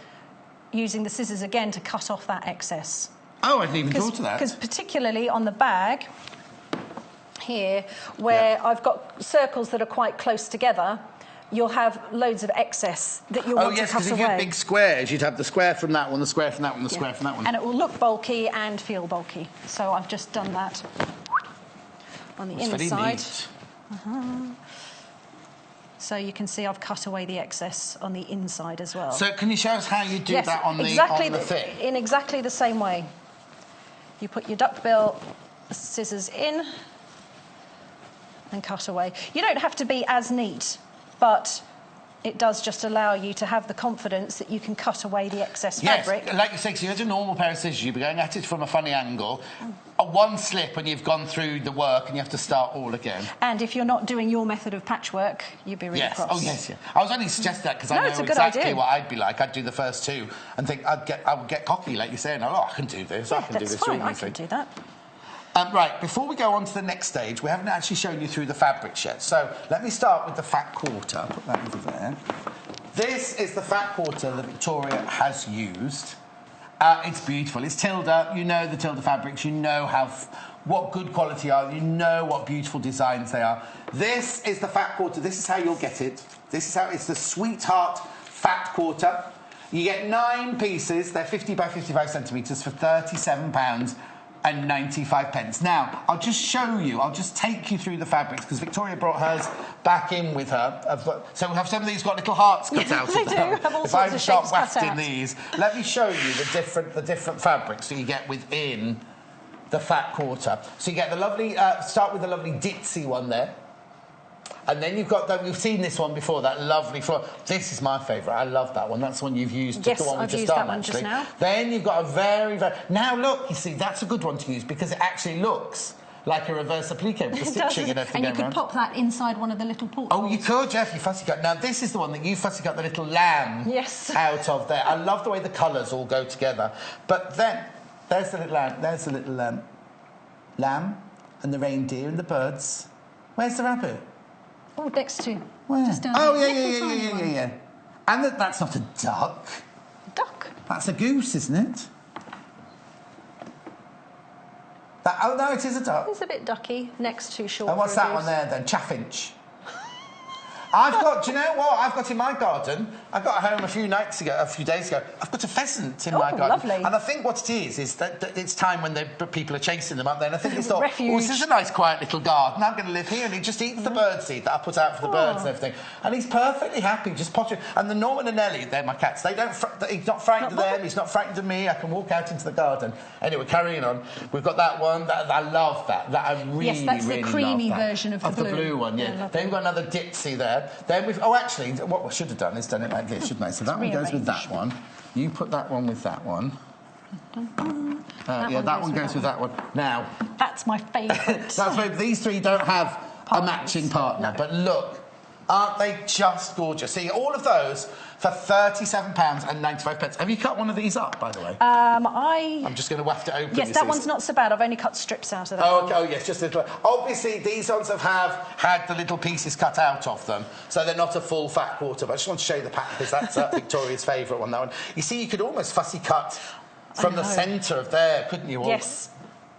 Speaker 4: using the scissors again to cut off that excess.
Speaker 1: Oh, I didn't even thought of that.
Speaker 4: Because particularly on the bag here, where I've got circles that are quite close together, you'll have loads of excess that you'll want to cut away. Oh, yes,
Speaker 1: because if you had big squares, you'd have the square from that one, the square from that one, the square from that one.
Speaker 4: And it will look bulky and feel bulky. So I've just done that on the inside. So you can see I've cut away the excess on the inside as well.
Speaker 1: So can you show us how you do that on the thing?
Speaker 4: In exactly the same way. You put your duckbill scissors in and cut away. You don't have to be as neat, but it does just allow you to have the confidence that you can cut away the excess fabric.
Speaker 1: Yes, like you say, so you had a normal pair of scissors, you'd be going at it from a funny angle. One slip and you've gone through the work and you have to start all again.
Speaker 4: And if you're not doing your method of patchwork, you'd be really cross.
Speaker 1: Oh, yes, yeah. I was only suggesting that because I know exactly what I'd be like. I'd do the first two and think I would get cocky, like you're saying. Oh, I can do this. I can do this.
Speaker 4: Fine. I can do that.
Speaker 1: Right, before we go on to the next stage, we haven't actually shown you through the fabrics yet. So let me start with the fat quarter. Put that over there. This is the fat quarter that Victoria has used. It's beautiful. It's Tilda. You know the Tilda fabrics. You know what good quality are. You know what beautiful designs they are. This is the fat quarter. This is how you'll get it. This is how it's the Sweetheart fat quarter. You get 9 pieces. They're 50 by 55 centimetres for £37.95. Now, I'll just show you, I'll just take you through the fabrics, because Victoria brought hers back in with her. So we have some of these got little hearts cut out of them.
Speaker 4: They do, have all
Speaker 1: if
Speaker 4: sorts
Speaker 1: I
Speaker 4: of
Speaker 1: start
Speaker 4: shapes cut
Speaker 1: wafting
Speaker 4: out.
Speaker 1: these, let me show you the different fabrics that you get within the fat quarter. So you get the lovely, start with the lovely ditzy one there. And then you've got, we've seen this one before, that lovely floral. This is my favourite. I love that one. That's the one you've used.
Speaker 4: Yes,
Speaker 1: the one
Speaker 4: I've
Speaker 1: we've
Speaker 4: used
Speaker 1: just
Speaker 4: that
Speaker 1: done,
Speaker 4: one
Speaker 1: actually.
Speaker 4: just now.
Speaker 1: Then you've got a very, very... Now, look, you see, that's a good one to use because it actually looks like a reverse applique with the stitching and everything.
Speaker 4: And you could pop that inside one of the little portals.
Speaker 1: Oh, you could, Jeff, you fussy cut. Now, this is the one that you fussy cut the little lamb out of there. I love the way the colours all go together. But then, there's the little lamb. There's the little lamb and the reindeer and the birds. Where's the rabbit?
Speaker 4: Oh, next to.
Speaker 1: Where?
Speaker 4: Just down
Speaker 1: Oh,
Speaker 4: there.
Speaker 1: yeah. And that's not a duck.
Speaker 4: Duck.
Speaker 1: That's a goose, isn't it? Oh, no, it is a duck.
Speaker 4: It's a bit ducky, next to short.
Speaker 1: And what's that one there, then? Chaffinch. I've got, do you know what I've got in my garden? I got home a few days ago. I've got a pheasant in my garden.
Speaker 4: Lovely.
Speaker 1: And I think what it is that it's time when people are chasing them, aren't they? And I think it's thought,
Speaker 4: Refuge.
Speaker 1: oh, this is a nice quiet little garden. I'm going to live here. And he just eats the birdseed that I put out for the birds and everything. And he's perfectly happy, just pottering. And the Norman and Ellie, they're my cats. They don't. He's not frightened of them. He's not frightened of me. I can walk out into the garden. Anyway, carrying on. We've got that one. I love that. That I really,
Speaker 4: yes, that's
Speaker 1: really
Speaker 4: the creamy
Speaker 1: love that.
Speaker 4: version of the blue.
Speaker 1: The blue one, yeah. Then we've got another ditzy there. Then we've... Oh, actually, what I should have done is done it like this, shouldn't I? So that one goes with that one. You put that one with that one. That one goes with that one. Now...
Speaker 4: That's my favourite.
Speaker 1: These three don't have a matching partner, but look, aren't they just gorgeous? See, all of those for £37.95. Have you cut one of these up, by the way? I'm just going to waft it open.
Speaker 4: Yes, that one's not so bad. I've only cut strips out of that one.
Speaker 1: Oh, yes, just a little. Obviously, these ones have had the little pieces cut out of them, so they're not a full fat quarter, but I just want to show you the pattern because that's Victoria's favourite one, that one. You see, you could almost fussy cut from the centre of there, couldn't you?
Speaker 4: Yes.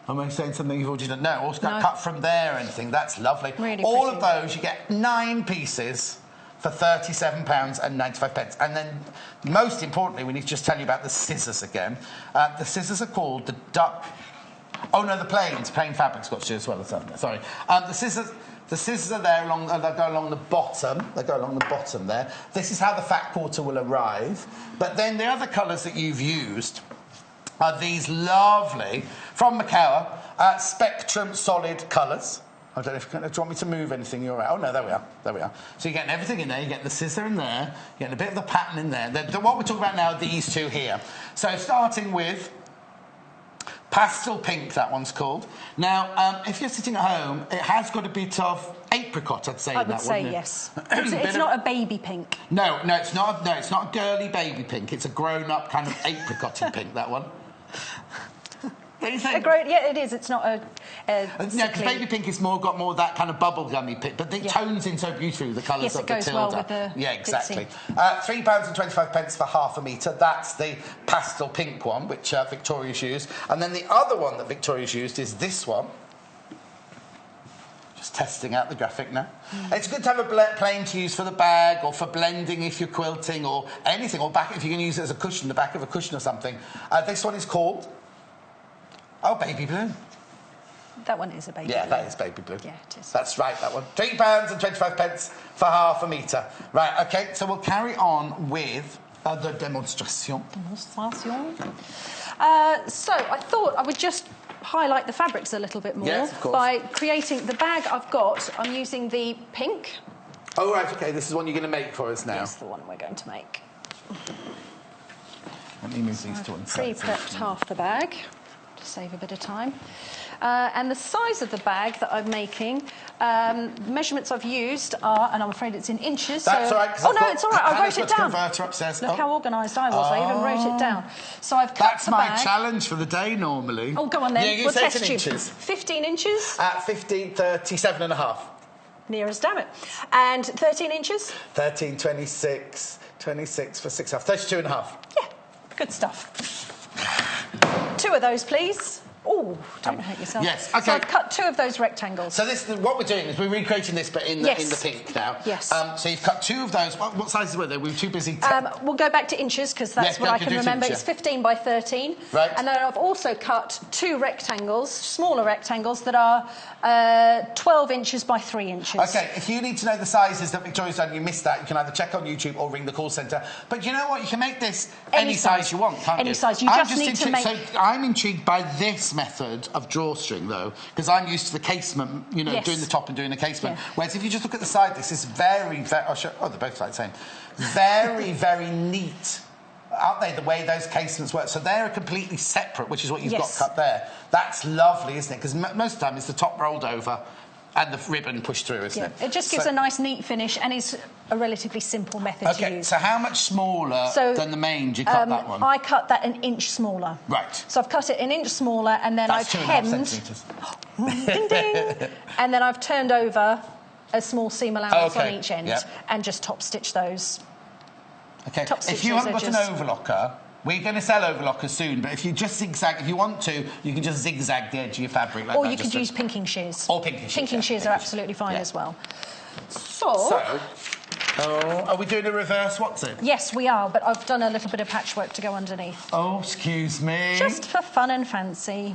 Speaker 1: Am I saying something you've already done? No, also cut from there or anything. That's lovely.
Speaker 4: Really
Speaker 1: all
Speaker 4: pretty.
Speaker 1: of those, you get 9 pieces for £37.95. And then, most importantly, we need to just tell you about the scissors again. The scissors are called the duck... Oh, no, the plain fabric's got to do as well. Sorry. The scissors are there, they go along the bottom. They go along the bottom there. This is how the fat quarter will arrive. But then the other colours that you've used are these lovely, from Macau, Spectrum Solid colours. I don't know if... Do you want me to move anything? You're right. Oh, no, there we are. There we are. So you're getting everything in there. You get the scissor in there. You're getting a bit of the pattern in there. What we're talking about now are these two here. So starting with Pastel Pink, that one's called. Now, if you're sitting at home, it has got a bit of apricot, I'd say.
Speaker 4: I would say yes. It's not a baby pink.
Speaker 1: No, it's not. No, it's not a girly baby pink. It's a grown-up kind of apricot pink. That one. Don't you think?
Speaker 4: Yeah, it is. It's not a.
Speaker 1: because baby pink is got more of that kind of bubblegummy pink, but it tones in so beautifully with the colours of the Tilda.
Speaker 4: Yes, it goes well with the
Speaker 1: Yeah, exactly. £3.25 for half a metre. That's the pastel pink one, which Victoria's used. And then the other one that Victoria's used is this one. Just testing out the graphic now. It's good to have a plane to use for the bag or for blending if you're quilting or anything, or back if you can use it as a cushion, the back of a cushion or something. This one is called... Oh, baby blue.
Speaker 4: That one is a baby blue.
Speaker 1: Yeah, that is baby blue.
Speaker 4: Yeah, it is.
Speaker 1: That's right, that one. £3.25 for half a metre. Right, OK, so we'll carry on with the demonstration.
Speaker 4: So I thought I would just highlight the fabrics a little bit more.
Speaker 1: Yes, of course.
Speaker 4: By creating the bag I'm using the pink.
Speaker 1: Oh, right, OK, this is one you're going to make for us now.
Speaker 4: Yes, the one we're going to make.
Speaker 1: Let me move these to one side.
Speaker 4: Pre-prepped half the bag to save a bit of time. And the size of the bag that I'm making, measurements I've used are, and I'm afraid it's in inches.
Speaker 1: That's all right.
Speaker 4: Oh, no, it's all right. I wrote it down.
Speaker 1: Converter upstairs.
Speaker 4: Look how organised I was. I even wrote it down. So I've cut
Speaker 1: That's
Speaker 4: the
Speaker 1: my
Speaker 4: bag.
Speaker 1: challenge for the day normally.
Speaker 4: Oh, go on then.
Speaker 1: Yeah, you
Speaker 4: we'll
Speaker 1: say
Speaker 4: test
Speaker 1: it's in
Speaker 4: you.
Speaker 1: inches.
Speaker 4: 15 inches.
Speaker 1: 37 and a half.
Speaker 4: Near as damn it. And 13 inches.
Speaker 1: 13, 26 for 6 half. 32 and a half.
Speaker 4: Yeah, good stuff. 2 of those, please. Oh, don't hurt yourself.
Speaker 1: Yes, OK.
Speaker 4: So I've cut 2 of those rectangles.
Speaker 1: So this, what we're doing is we're recreating this, but in the pink now.
Speaker 4: Yes.
Speaker 1: So you've cut 2 of those. What sizes were they? We were too busy.
Speaker 4: We'll go back to inches because that's what I can remember. It's 15 by 13.
Speaker 1: Right.
Speaker 4: And then I've also cut 2 rectangles, smaller rectangles that are 12 inches by 3 inches.
Speaker 1: OK, if you need to know the sizes that Victoria's done, you missed that, you can either check on YouTube or ring the call centre. But you know what? You can make this any size you want, can't you?
Speaker 4: Any size. You just need to make...
Speaker 1: So I'm intrigued by this method of drawstring, though, because I'm used to the casement, you know, doing the top and doing the casement. Yeah. Whereas if you just look at the side, this is very, very... Oh, they're both like the same. Very, very neat, aren't they, the way those casements work? So they're completely separate, which is what you've got cut there. That's lovely, isn't it? Because most of the time it's the top rolled over and the ribbon pushed through, isn't it?
Speaker 4: It just gives a nice, neat finish and is a relatively simple method to use.
Speaker 1: OK, so how much smaller than the main do you cut that one?
Speaker 4: I cut that an inch smaller.
Speaker 1: Right.
Speaker 4: So I've cut it an inch smaller and then I've hemmed... ding, ding! And then I've turned over a small seam allowance on each end and just top stitch those.
Speaker 1: OK, if you haven't got an overlocker... We're going to sell overlockers soon, but if you just zigzag, if you want to, you can just zigzag the edge of your fabric like that.
Speaker 4: Or you could use pinking shears.
Speaker 1: Or pinking shears.
Speaker 4: Pinking shears are absolutely fine as well. So
Speaker 1: are we doing a reverse what's it?
Speaker 4: Yes, we are, but I've done a little bit of patchwork to go underneath.
Speaker 1: Oh, excuse me.
Speaker 4: Just for fun and fancy.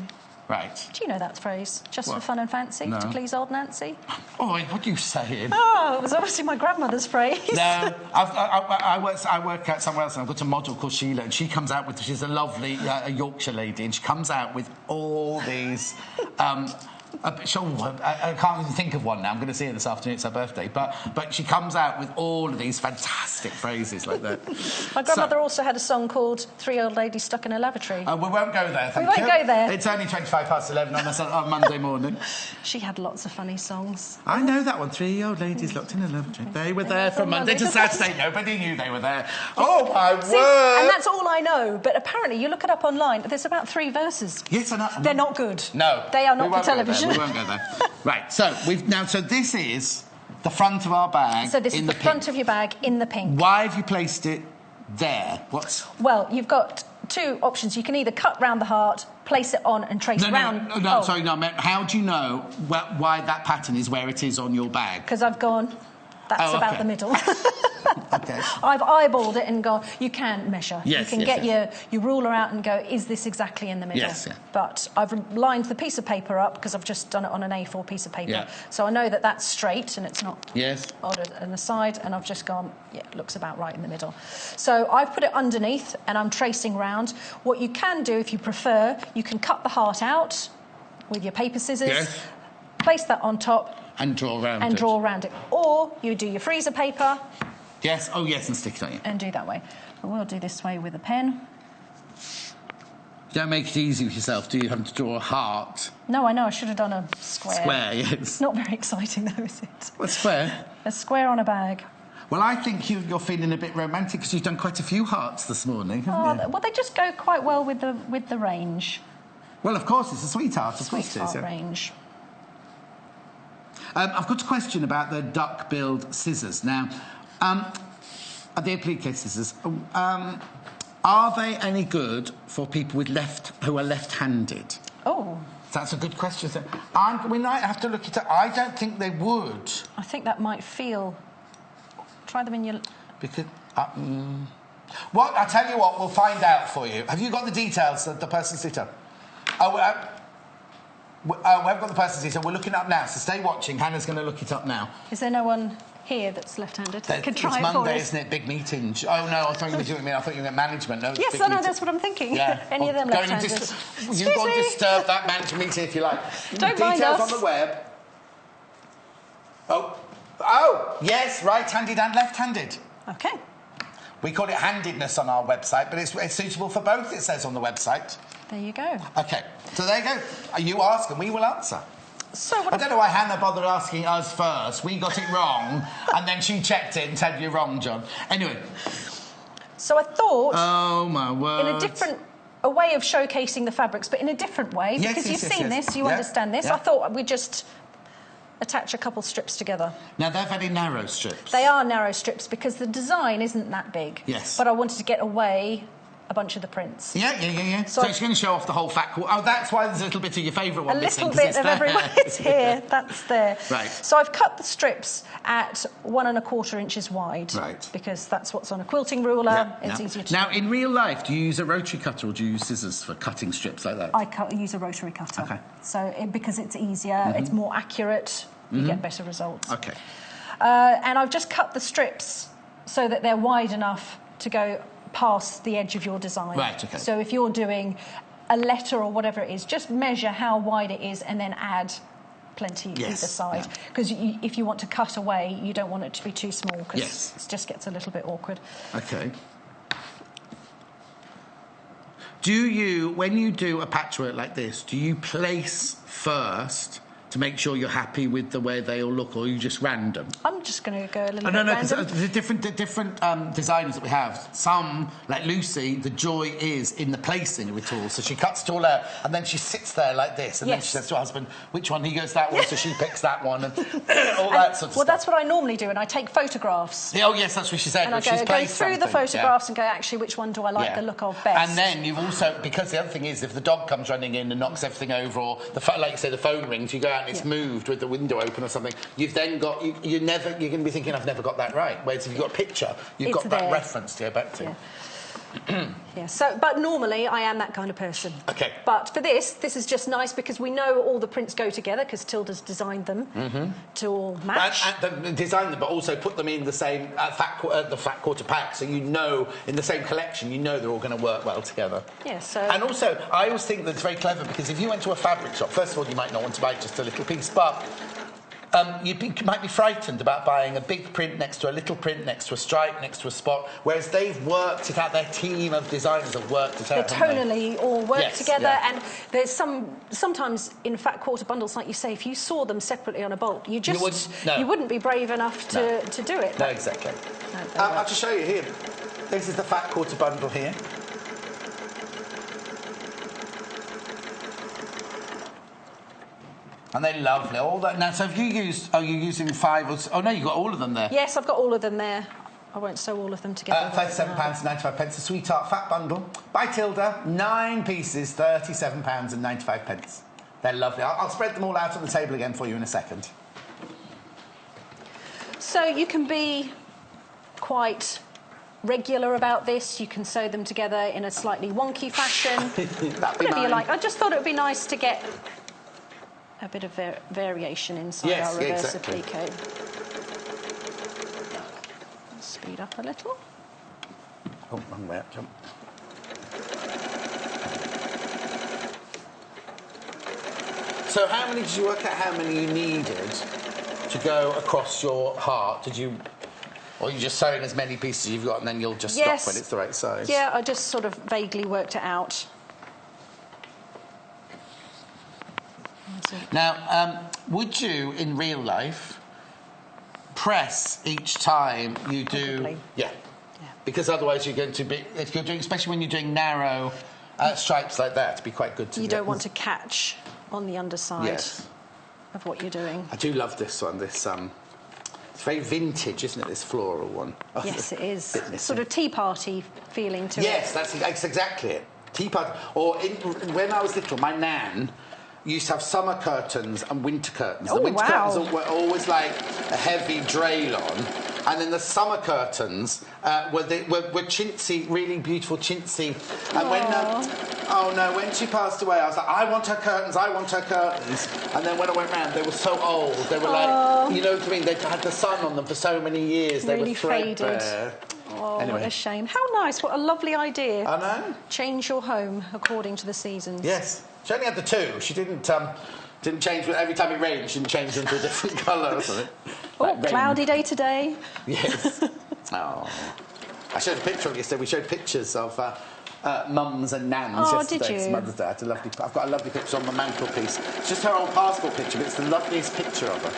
Speaker 1: Right.
Speaker 4: Do you know that phrase? Just for fun and fancy?
Speaker 1: No.
Speaker 4: To please old Nancy?
Speaker 1: Oh, what are you saying?
Speaker 4: Oh, it was obviously my grandmother's phrase.
Speaker 1: No, I work out somewhere else and I've got a model called Sheila and she comes out with, she's a lovely a Yorkshire lady and she comes out with all these... I can't even think of one now. I'm going to see her this afternoon. It's her birthday. But she comes out with all of these fantastic phrases like that.
Speaker 4: My grandmother also had a song called 3 Old Ladies Stuck in a Lavatory.
Speaker 1: We won't go there, thank you.
Speaker 4: We won't go there.
Speaker 1: It's only 11:25 on Monday morning.
Speaker 4: She had lots of funny songs.
Speaker 1: I know that one. 3 old ladies locked in a lavatory. They were there from Monday to Saturday. Nobody knew they were there. Oh, my word!
Speaker 4: And that's all I know. But apparently, you look it up online, there's about 3 verses.
Speaker 1: Yes, I know.
Speaker 4: They're not good.
Speaker 1: No.
Speaker 4: They are not for television.
Speaker 1: We won't go there. Right, so this is the front of our bag.
Speaker 4: So this is the front of your bag in the pink.
Speaker 1: Why have you placed it there?
Speaker 4: Well, you've got 2 options. You can either cut round the heart, place it on and trace round...
Speaker 1: Sorry, how do you know why that pattern is where it is on your bag?
Speaker 4: Because I've gone... That's about the middle.
Speaker 1: OK.
Speaker 4: I've eyeballed it and gone, you can measure.
Speaker 1: Yes,
Speaker 4: you can get your ruler out and go, is this exactly in the middle?
Speaker 1: Yes, yeah.
Speaker 4: But I've lined the piece of paper up because I've just done it on an A4 piece of paper.
Speaker 1: Yeah.
Speaker 4: So I know that that's straight and it's not odd on the side. And I've just gone, it looks about right in the middle. So I've put it underneath and I'm tracing round. What you can do, if you prefer, you can cut the heart out with your paper scissors.
Speaker 1: Yes.
Speaker 4: Place that on top.
Speaker 1: And draw around
Speaker 4: it. And draw around it. Or you do your freezer paper.
Speaker 1: Yes, and stick it on you.
Speaker 4: And do that way. But we'll do this way with a pen.
Speaker 1: You don't make it easy with yourself, do you? Having to draw a heart.
Speaker 4: No, I know. I should have done a square.
Speaker 1: Square, yes.
Speaker 4: It's not very exciting, though, is it?
Speaker 1: What's square?
Speaker 4: A square on a bag.
Speaker 1: Well, I think you're feeling a bit romantic because you've done quite a few hearts this morning, haven't you?
Speaker 4: Well, they just go quite well with the range.
Speaker 1: Well, of course, it's a sweetheart. Of course it is.
Speaker 4: Sweetheart range.
Speaker 1: I've got a question about the duck-billed scissors. Now, the applique scissors, are they any good for people with who are left-handed?
Speaker 4: Oh.
Speaker 1: That's a good question. We might have to look it up. I don't think they would.
Speaker 4: I think that might feel... Try them in your...
Speaker 1: Because... What? I'll tell you what, we'll find out for you. Have you got the details of the person's detail? We haven't got the person's detail. We're looking it up now, so stay watching. Hannah's going to look it up now.
Speaker 4: Is there no one here that's left-handed that could try
Speaker 1: it's
Speaker 4: it
Speaker 1: Monday,
Speaker 4: for us?
Speaker 1: isn't it? Big meeting. Oh, no, I thought you were doing I thought you were management. No,
Speaker 4: yes, I know, that's what I'm thinking.
Speaker 1: Yeah.
Speaker 4: Any of them left-handed.
Speaker 1: You go and disturb that management meeting if you like.
Speaker 4: Don't mind us.
Speaker 1: Details on the web. Oh, yes, right-handed and left-handed.
Speaker 4: OK.
Speaker 1: We call it handedness on our website, but it's suitable for both, it says on the website.
Speaker 4: There you go.
Speaker 1: OK, so there you go. You ask and we will answer.
Speaker 4: So
Speaker 1: I don't know why Hannah bothered asking us first. We got it wrong, and then she checked it and said you're wrong, John. Anyway.
Speaker 4: So I thought...
Speaker 1: Oh, my word.
Speaker 4: In a way of showcasing the fabrics, but in a different way, because you've seen this, you understand this. I thought we'd just attach a couple strips together.
Speaker 1: Now, they're very narrow strips.
Speaker 4: They are narrow strips because the design isn't that big.
Speaker 1: Yes.
Speaker 4: But I wanted to get away a bunch of the prints.
Speaker 1: Yeah. So it's going to show off the whole fat quarter. Oh, that's why there's a little bit of your favourite one missing.
Speaker 4: A little bit of everyone. It's here. That's there.
Speaker 1: Right.
Speaker 4: So I've cut the strips at 1 1/4 inches wide.
Speaker 1: Right.
Speaker 4: Because that's what's on a quilting ruler. It's easier to...
Speaker 1: Now, in real life, do you use a rotary cutter or do you use scissors for cutting strips like that?
Speaker 4: I use a rotary cutter.
Speaker 1: OK.
Speaker 4: So because it's easier, it's more accurate, you get better results.
Speaker 1: OK.
Speaker 4: And I've just cut the strips so that they're wide enough to go past the edge of your design.
Speaker 1: Right, OK.
Speaker 4: So if you're doing a letter or whatever it is, just measure how wide it is and then add plenty either side. Because if you want to cut away, you don't want it to be too small because it just gets a little bit awkward.
Speaker 1: OK. Do you, when you do a patchwork like this, do you place first to make sure you're happy with the way they all look, or are you just random?
Speaker 4: I'm just going to go a little bit
Speaker 1: No,
Speaker 4: random.
Speaker 1: because the different designers that we have, some, like Lucy, the joy is in the placing of it all. So she cuts it all out, and then she sits there like this, and then she says to her husband, which one? He goes that one, so she picks that one, and all that sort of stuff.
Speaker 4: Well, that's what I normally do, and I take photographs.
Speaker 1: Oh, yes, that's what she said.
Speaker 4: And I go through the photographs and go, actually, which one do I like the look of best?
Speaker 1: And then you've also, because the other thing is, if the dog comes running in and knocks everything over, or, like you say, the phone rings, you go out and it's moved with the window open or something, you've then got, you're going to be thinking, I've never got that right. Whereas if you've got a picture, you've got that reference to go back to.
Speaker 3: So, but normally I am that kind of person.
Speaker 1: OK.
Speaker 3: But for this is just nice because we know all the prints go together because Tilda's designed them to all match.
Speaker 1: And design them, but also put them in the same the fat quarter pack, so you know in the same collection, you know they're all going to work well together.
Speaker 3: Yeah. So.
Speaker 1: And also, I always think that's very clever because if you went to a fabric shop, first of all, you might not want to buy just a little piece, but. You might be frightened about buying a big print next to a little print, next to a stripe, next to a spot, whereas they've worked it out, their team of designers have worked it out.
Speaker 3: They tonally all work together, and there's sometimes in fat quarter bundles, like you say, if you saw them separately on a bolt, you wouldn't be brave enough to do it.
Speaker 1: No, exactly. I'll just show you here. This is the fat quarter bundle here. And they're lovely. All that. Now, so have you used... Are you using 5 or... Oh, no, you've got all of them there.
Speaker 3: Yes, I've got all of them there. I won't sew all of them together.
Speaker 1: £37.95. A sweetheart fat bundle. By Tilda, 9 pieces, £37.95. They're lovely. I'll spread them all out on the table again for you in a second.
Speaker 3: So you can be quite regular about this. You can sew them together in a slightly wonky fashion. Whatever you like. I just thought it would be nice to get a bit of variation inside our reverse applique. Speed up a little.
Speaker 1: Oh, wrong way up, jump. So how many did you work out how many you needed to go across your heart? Did you... Or you just sewing as many pieces as you've got and then you'll just stop when it's the right size?
Speaker 3: Yeah, I just sort of vaguely worked it out.
Speaker 1: Now, would you, in real life, press each time you do...
Speaker 3: Probably.
Speaker 1: Yeah. Because otherwise you're going to be... If you're doing, especially when you're doing narrow stripes like that to be quite good to
Speaker 4: You don't want to catch on the underside of what you're doing. I
Speaker 1: do love this one. This it's very vintage, isn't it? This floral one. Oh,
Speaker 4: yes, it is. Sort of tea party feeling to it.
Speaker 1: Yes, that's exactly it. Tea party. Or when I was little, my nan used to have summer curtains and winter curtains.
Speaker 4: Oh,
Speaker 1: the winter curtains were always like a heavy draylon, and then the summer curtains were chintzy, really beautiful chintzy. And when she passed away, I was like, I want her curtains, I want her curtains. And then when I went round, they were so old. They were like, you know what I mean? They'd had the sun on them for so many years. They
Speaker 4: really
Speaker 1: were threadbare.
Speaker 4: Faded. Oh, anyway. What a shame. How nice. What a lovely idea.
Speaker 1: I know.
Speaker 4: Change your home according to the seasons.
Speaker 1: Yes. She only had the two. She didn't change every time it rained. She didn't change them to a different colour or something.
Speaker 4: Oh, cloudy day today.
Speaker 1: Yes. Oh. I showed a picture of it yesterday. We showed pictures of mums and nans yesterday.
Speaker 4: Did you?
Speaker 1: It's Mother's Day. I've got a lovely picture on the mantelpiece. It's just her old passport picture, but it's the loveliest picture of her.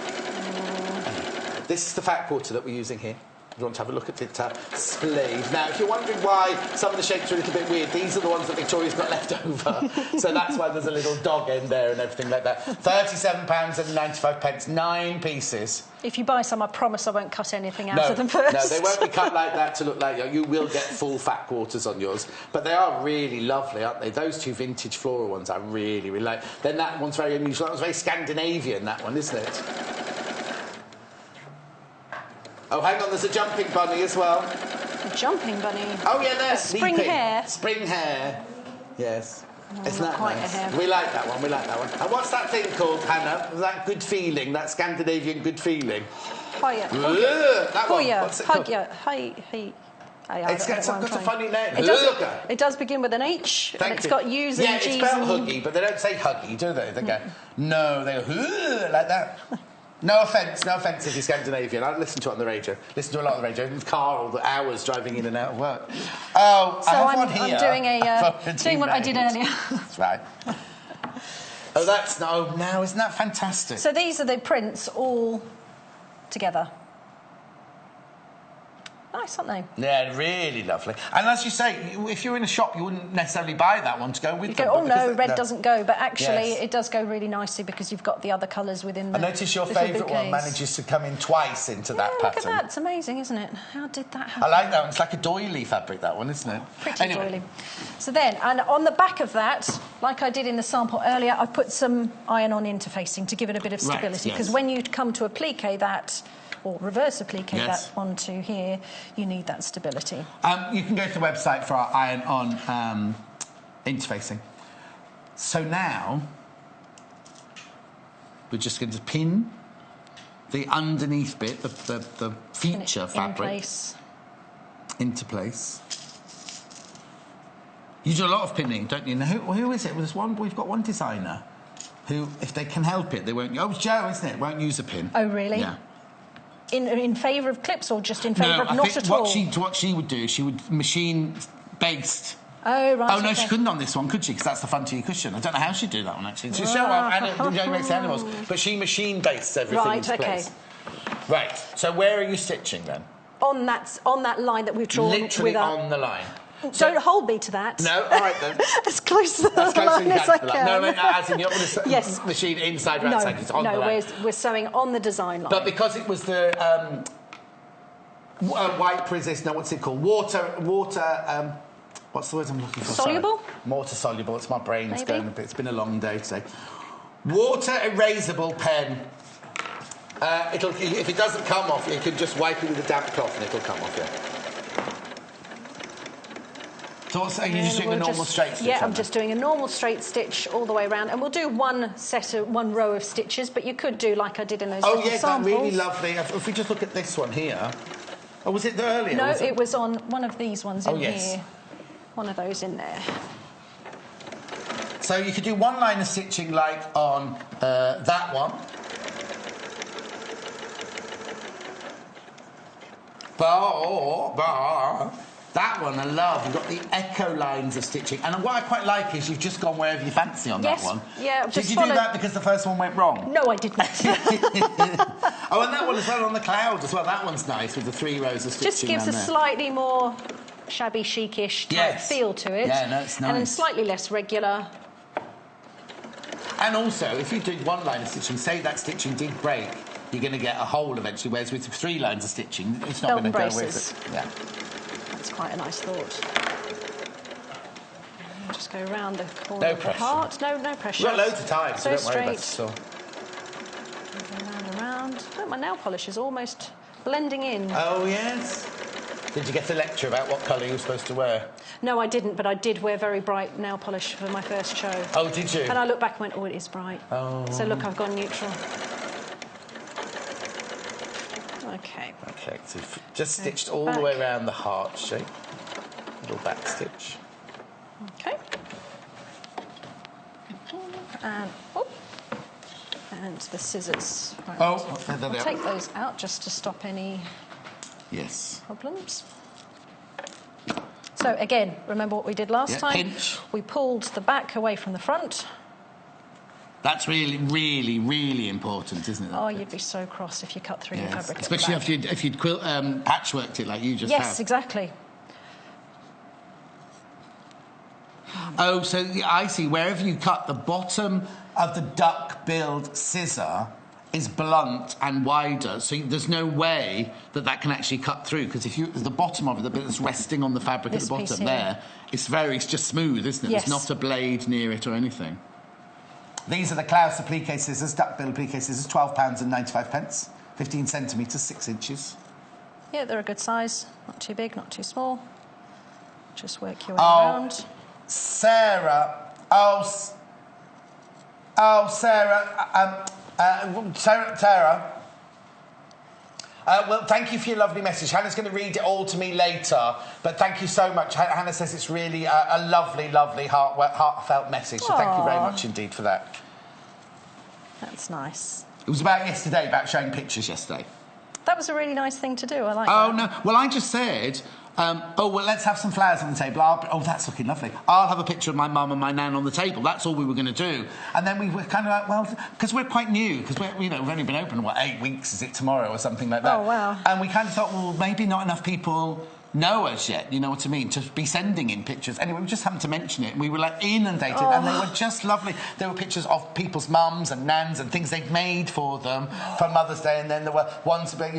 Speaker 1: This is the fat quarter that we're using here. If you want to have a look at it splayed. Now, if you're wondering why some of the shapes are a little bit weird, these are the ones that Victoria's got left over. So that's why there's a little dog end there and everything like that. £37.95, 9 pieces.
Speaker 4: If you buy some, I promise I won't cut anything out of them first.
Speaker 1: No, they won't be cut like that to look like... You will get full fat quarters on yours. But they are really lovely, aren't they? Those two vintage floral ones I really, really like. Then that one's very unusual. That one's very Scandinavian, that one, isn't it? Oh, hang on, there's a jumping bunny as well.
Speaker 4: A jumping bunny?
Speaker 1: Oh, yeah, there's
Speaker 4: spring hair.
Speaker 1: Spring hair, yes.
Speaker 4: Isn't that
Speaker 1: quite
Speaker 4: nice?
Speaker 1: A hair. We like that one, And what's that thing called, Hannah? That good feeling, that Scandinavian good feeling?
Speaker 4: Hoya.
Speaker 1: That one, what's it called?
Speaker 4: It's
Speaker 1: got a funny name.
Speaker 4: It does begin with an H, and it's got U's and G's.
Speaker 1: Yeah, it's spelled huggy, but they don't say huggy, do they? They go, no, they go, like that. No offence if you're Scandinavian. I listen to it on the radio. Listen to a lot on the radio. In the car all the hours driving in and out of work. Oh,
Speaker 4: so
Speaker 1: I have one here.
Speaker 4: I'm doing what I did earlier.
Speaker 1: That's right. Now isn't that fantastic?
Speaker 4: So these are the prints all together. Nice, aren't they?
Speaker 1: Yeah, really lovely. And as you say, if you're in a shop, you wouldn't necessarily buy that one to go with them.
Speaker 4: Oh, no, red doesn't go. But actually, it does go really nicely because you've got the other colours within the...
Speaker 1: I notice your favourite one manages to come in twice into that pattern.
Speaker 4: Look at that. It's amazing, isn't it? How did that happen?
Speaker 1: I like that one. It's like a doily fabric, that one, isn't it?
Speaker 4: Pretty doily. So then, and on the back of that, like I did in the sample earlier, I put some iron-on interfacing to give it a bit of stability. Because when you come to applique that... or reverse applique that onto here, you need that stability.
Speaker 1: You can go to the website for our iron-on interfacing. So now, we're just going to pin the underneath bit, the feature fabric, into place. You do a lot of pinning, don't you? Now, who is it? We've got one designer who, if they can help it, they won't... Oh, it's Joe, isn't it? Won't use a pin.
Speaker 4: Oh, really?
Speaker 1: Yeah.
Speaker 4: In favour of clips or just in favour of not at all?
Speaker 1: What she would do, she would machine based.
Speaker 4: Oh, right.
Speaker 1: Oh, no, she couldn't on this one, could she? Because that's the front of your cushion. I don't know how she'd do that one, actually. To show off, and it makes the animals. But she machine based everything into place. Right, so where are you stitching then?
Speaker 4: On that line that we've drawn.
Speaker 1: Literally on the line.
Speaker 4: So, don't hold me to that.
Speaker 1: No, all right then.
Speaker 4: As close to the line as I can.
Speaker 1: No, as in you're going to machine inside or outside. It's on the line.
Speaker 4: No, we're sewing on the design line.
Speaker 1: But because it was the white resist, no, what's it called? Water. What's the word I'm looking for?
Speaker 4: Soluble?
Speaker 1: Water soluble. It's my brain's going a bit. It's been a long day today. Water erasable pen. If it doesn't come off, you can just wipe it with a damp cloth and it'll come off. Yeah. So are you just doing a normal straight stitch?
Speaker 4: Yeah, I'm just doing a normal straight stitch all the way around, and we'll do one row of stitches, but you could do like I did in those little samples.
Speaker 1: That's really lovely. If we just look at this one here. Oh, was it the earlier?
Speaker 4: No, it was on one of these ones in here. One of those in there.
Speaker 1: So you could do one line of stitching like on that one. That one I love. You've got the echo lines of stitching. And what I quite like is you've just gone wherever you fancy on that one.
Speaker 4: Yeah,
Speaker 1: Did you do that because the first one went wrong?
Speaker 4: No, I didn't.
Speaker 1: Oh, and that one as well on the cloud as well. That one's nice with the 3 rows of stitching.
Speaker 4: Just gives a slightly more shabby, chic-ish type feel to it.
Speaker 1: Yeah, no, it's nice.
Speaker 4: And then slightly less regular.
Speaker 1: And also, if you do one line of stitching, say that stitching did break, you're going to get a hole eventually, whereas with 3 lines of stitching, it's not going to go with it. Yeah.
Speaker 4: That's quite a nice thought. Just go around the corner of the heart. No pressure.
Speaker 1: We've got loads of time, so don't worry about it at all.
Speaker 4: Round and round. Look, my nail polish is almost blending in.
Speaker 1: Oh, yes. Did you get a lecture about what colour you were supposed to wear?
Speaker 4: No, I didn't, but I did wear very bright nail polish for my first show.
Speaker 1: Oh, did you?
Speaker 4: And I looked back and went, oh, it is bright.
Speaker 1: Oh.
Speaker 4: So look, I've gone neutral. Okay.
Speaker 1: Okay, so you've just stitched all the way around the heart shape. Little back stitch.
Speaker 4: Okay. And, and the scissors. Right.
Speaker 1: Oh,
Speaker 4: I'll take those out just to stop any problems. So again, remember what we did last time?
Speaker 1: Pinch.
Speaker 4: We pulled the back away from the front.
Speaker 1: That's really, really, really important, isn't it?
Speaker 4: Oh, you'd be so cross if you cut through your fabric.
Speaker 1: Especially if you'd quilt patchworked it like you just have.
Speaker 4: Yes, exactly.
Speaker 1: Oh, so I see. Wherever you cut, the bottom of the duck-billed scissor is blunt and wider, so there's no way that can actually cut through, because if the bottom of it, the bit that's resting on the fabric at the bottom there, it's just smooth, isn't it?
Speaker 4: Yes.
Speaker 1: There's not a blade near it or anything. These are the Kaffe Appliqué scissors, duck-billed applique scissors, £12.95, 15 centimetres, 6 inches.
Speaker 4: Yeah, they're a good size. Not too big, not too small. Just work your way around.
Speaker 1: Sarah. Sarah. Well, thank you for your lovely message. Hannah's going to read it all to me later, but thank you so much. Hannah says it's really a lovely, lovely, heartfelt message, so thank you very much indeed for that.
Speaker 4: That's nice.
Speaker 1: It was about yesterday, about showing pictures yesterday.
Speaker 4: That was a really nice thing to do. I like that.
Speaker 1: Oh, no. Well, I just said... let's have some flowers on the table. That's looking lovely. I'll have a picture of my mum and my nan on the table. That's all we were going to do. And then we were kind of like, well, because we're quite new, because we've only been open, 8 weeks, is it tomorrow or something like that?
Speaker 4: Oh, wow.
Speaker 1: And we kind of thought, well, maybe not enough people know us yet, you know what I mean, to be sending in pictures. Anyway, we just happened to mention it, and we were, like, inundated, and they were just lovely. There were pictures of people's mums and nans and things they'd made for them for Mother's Day, and then there were ones about,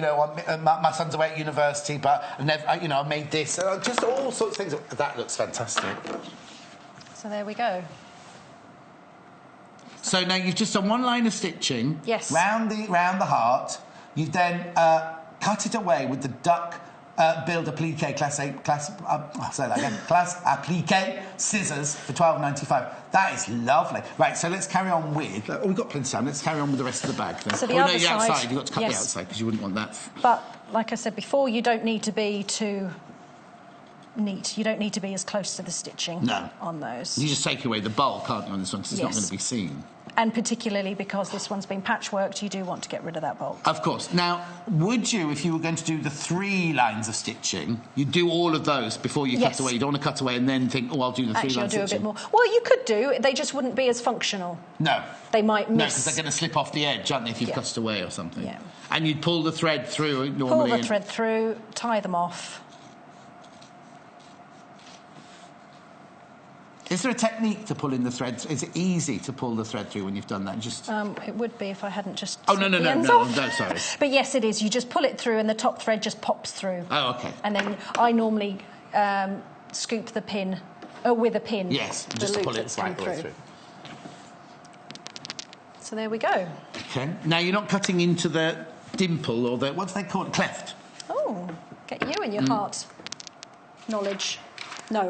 Speaker 1: my son's away at university, but I made this. Just all sorts of things. That looks fantastic.
Speaker 4: So there we go.
Speaker 1: So now you've just done one line of stitching.
Speaker 4: Yes.
Speaker 1: Round the heart. You've then cut it away with the duck billed applique Kaffe Appliqué scissors for £12.95. That is lovely. Right, so let's carry on with... we've got plenty of time. Let's carry on with the rest of the bag then.
Speaker 4: So the other side...
Speaker 1: outside. You've got to cut the outside because you wouldn't want that.
Speaker 4: But, like I said before, you don't need to be too neat. You don't need to be as close to the stitching on those.
Speaker 1: You just take away the bulk, aren't you, on this one, because it's not going to be seen.
Speaker 4: And particularly because this one's been patchworked, you do want to get rid of that bulk.
Speaker 1: Of course. Now, would you, if you were going to do the 3 lines of stitching, you'd do all of those before you cut away? You don't want to cut away and then think, I'll do the 3 lines of stitching.
Speaker 4: I'll do a bit more. Well, you could do. They just wouldn't be as functional.
Speaker 1: No.
Speaker 4: They might miss.
Speaker 1: No, because they're going to slip off the edge, aren't they, if you've cut it away or something.
Speaker 4: Yeah.
Speaker 1: And you'd pull the thread through normally.
Speaker 4: Pull the thread through, tie them off.
Speaker 1: Is there a technique to pull in the thread? Is it easy to pull the thread through when you've done that?
Speaker 4: It would be if I hadn't just...
Speaker 1: Oh, no, sorry.
Speaker 4: But yes, it is. You just pull it through and the top thread just pops through.
Speaker 1: Oh, OK.
Speaker 4: And then I normally scoop the pin, with a pin.
Speaker 1: Yes, just to pull it right the way through.
Speaker 4: So there we go.
Speaker 1: OK. Now, you're not cutting into the dimple or the... What do they call it? Cleft.
Speaker 4: Oh, get you and your heart knowledge. No,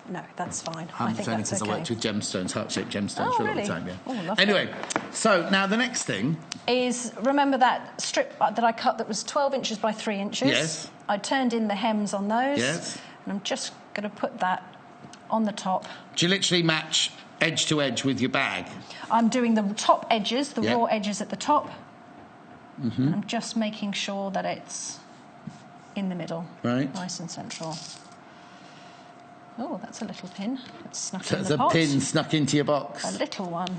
Speaker 4: no, that's fine. I think that's okay.
Speaker 1: I worked with gemstones, heart-shaped gemstones for a long time,
Speaker 4: Oh,
Speaker 1: anyway, so now the next thing...
Speaker 4: is, remember that strip that I cut that was 12 inches by 3 inches?
Speaker 1: Yes.
Speaker 4: I turned in the hems on those.
Speaker 1: Yes.
Speaker 4: And I'm just going to put that on the top.
Speaker 1: Do you literally match edge to edge with your bag?
Speaker 4: I'm doing the top edges, the raw edges at the top. Mm-hmm. And I'm just making sure that it's in the middle.
Speaker 1: Right.
Speaker 4: Nice and central. Oh, that's a little pin. It's snuck in the
Speaker 1: There's
Speaker 4: pot.
Speaker 1: a pin snuck into your box.
Speaker 4: A little one.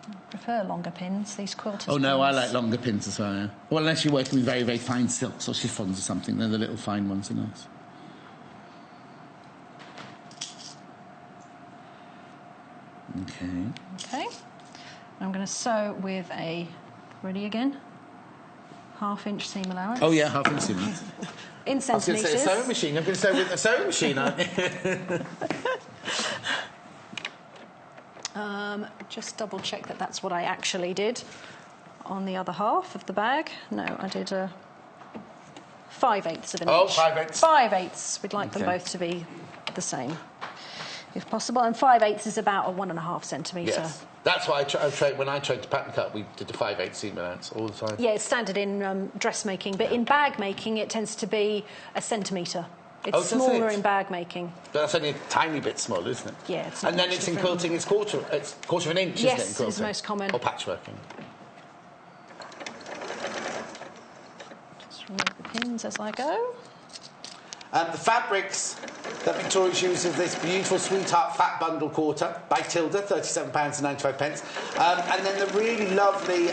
Speaker 4: I prefer longer pins, these quilters.
Speaker 1: Oh, no,
Speaker 4: pins.
Speaker 1: I like longer pins as well, yeah. Well, unless you're working with very, very fine silks or chiffons or something, then the little fine ones are nice.
Speaker 4: Okay. I'm going to sew with a, ready again, 1/2 inch seam allowance.
Speaker 1: Oh yeah, 1/2 inch seam allowance.
Speaker 4: In centimetres.
Speaker 1: I was going to say a sewing machine. I'm going to sew with a sewing machine, aren't you?
Speaker 4: Just double check that that's what I actually did on the other half of the bag. No, I did a 5/8 of an inch.
Speaker 1: Oh, 5/8.
Speaker 4: 5/8. We'd like them both to be the same, if possible. And 5/8 is about a 1.5 centimetre.
Speaker 1: Yes. That's why when I tried to pattern cut, we did a 5/8 seam allowance all the time.
Speaker 4: Yeah, it's standard in dressmaking, but in bag making, it tends to be a centimetre. It's smaller in bag making.
Speaker 1: But that's only a tiny bit smaller, isn't it?
Speaker 4: Yeah, it's
Speaker 1: and then it's in quilting, it's quarter of an inch, isn't it?
Speaker 4: Yes, it's most common.
Speaker 1: Or patchworking.
Speaker 4: Just remove the pins as I go.
Speaker 1: The fabrics that Victoria's uses this beautiful Sweetheart Fat Bundle Quarter by Tilda, £37.95. And then the really lovely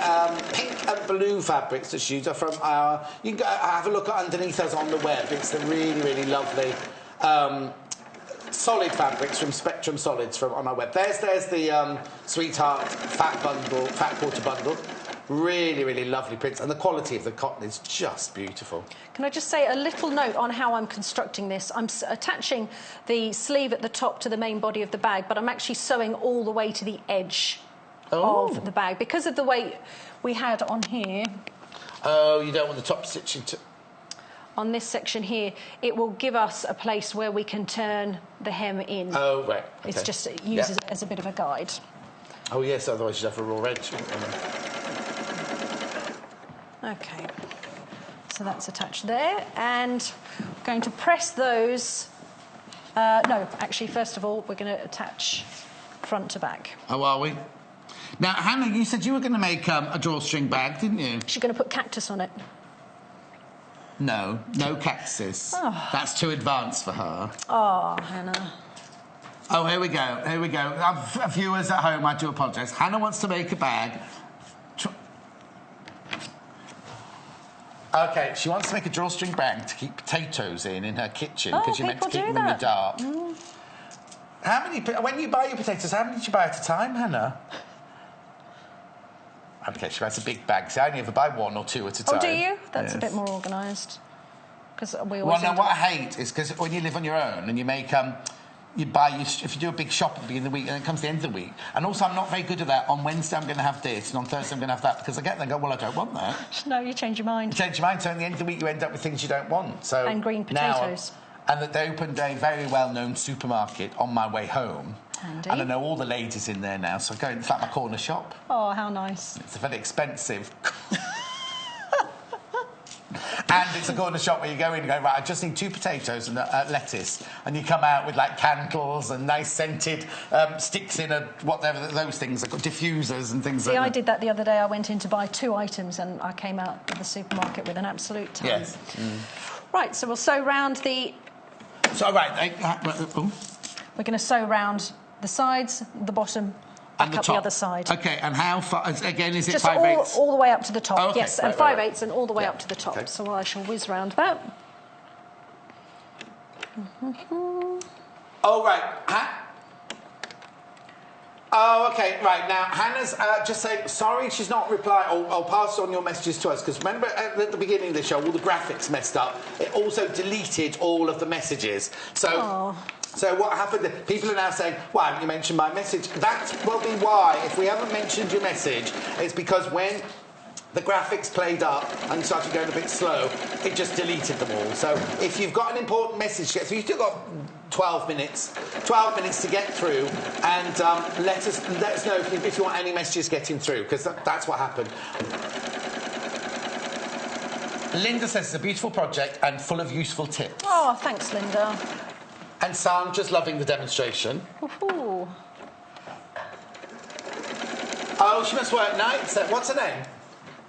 Speaker 1: pink and blue fabrics that she uses are from our... You can have a look at underneath us on the web. It's the really, really lovely solid fabrics from Spectrum Solids on our web. There's the Sweetheart Fat Quarter Bundle. Really, really lovely prints, and the quality of the cotton is just beautiful.
Speaker 4: Can I just say a little note on how I'm constructing this? I'm attaching the sleeve at the top to the main body of the bag, but I'm actually sewing all the way to the edge of the bag. Because of the way we had on here...
Speaker 1: Oh, you don't want the top stitching to...
Speaker 4: On this section here, it will give us a place where we can turn the hem in.
Speaker 1: Oh, right. Okay.
Speaker 4: It's just used as a bit of a guide.
Speaker 1: Oh, yes, otherwise you'd have a raw edge.
Speaker 4: Okay, so that's attached there, and we're going to press those. No, actually, first of all, we're going to attach front to back.
Speaker 1: Oh, are we? Now, Hannah, you said you were going to make a drawstring bag, didn't you?
Speaker 4: She's going to put cactus on it.
Speaker 1: No cactuses.
Speaker 4: Oh.
Speaker 1: That's too advanced for her.
Speaker 4: Oh, Hannah.
Speaker 1: Oh, here we go. Viewers at home, I do apologise. Hannah wants to make a bag. OK, she wants to make a drawstring bag to keep potatoes in her kitchen because you're meant to keep them in the dark. How many... When you buy your potatoes, how many do you buy at a time, Hannah? OK, she buys a big bag. So I only ever buy 1 or 2 at a time.
Speaker 4: Oh, do you? That's a bit more organised. Because we always...
Speaker 1: Well, no, what I hate is because when you live on your own and you make... if you do a big shop at the beginning of the week and then it comes to the end of the week, and also I'm not very good at that. On Wednesday I'm going to have this, and on Thursday I'm going to have that, because I get there and go, well, I don't want that.
Speaker 4: No, you change your mind.
Speaker 1: You change your mind, so at the end of the week you end up with things you don't want. So
Speaker 4: and green potatoes.
Speaker 1: And they opened a very well-known supermarket on my way home.
Speaker 4: Handy.
Speaker 1: And I know all the ladies in there now, so I go, it's like my corner shop.
Speaker 4: Oh, how nice.
Speaker 1: It's very expensive. And it's a corner shop where you go in and go, right, I just need 2 potatoes and lettuce. And you come out with, like, candles and nice scented sticks in whatever those things are called, diffusers and things like that.
Speaker 4: See, I did that the other day. I went in to buy 2 items and I came out of the supermarket with an absolute ton.
Speaker 1: Yes.
Speaker 4: Right, so we'll sew round the...
Speaker 1: So, right.
Speaker 4: We're going to sew round the sides, the bottom, back up the other side.
Speaker 1: OK, and how far... Again, is it
Speaker 4: just
Speaker 1: 5/8?
Speaker 4: all the way up to the top,
Speaker 1: okay.
Speaker 4: yes, and 5/8 and all the way up to the top. Okay. So I shall whiz round that.
Speaker 1: Oh, right. Oh, OK, right. Now, Hannah's just saying, sorry she's not replying. I'll pass on your messages to us, because remember at the beginning of the show, all the graphics messed up. It also deleted all of the messages. So what happened, people are now saying, why haven't you mentioned my message? That will be why, if we haven't mentioned your message, it's because when the graphics played up and started going a bit slow, it just deleted them all. So if you've got an important message to get through, you've still got 12 minutes to get through, and let us know if you want any messages getting through, because that's what happened. Linda says it's a beautiful project and full of useful tips.
Speaker 4: Oh, thanks, Linda.
Speaker 1: And Sandra's loving the demonstration.
Speaker 4: Ooh.
Speaker 1: Oh, she must work nights. What's her name?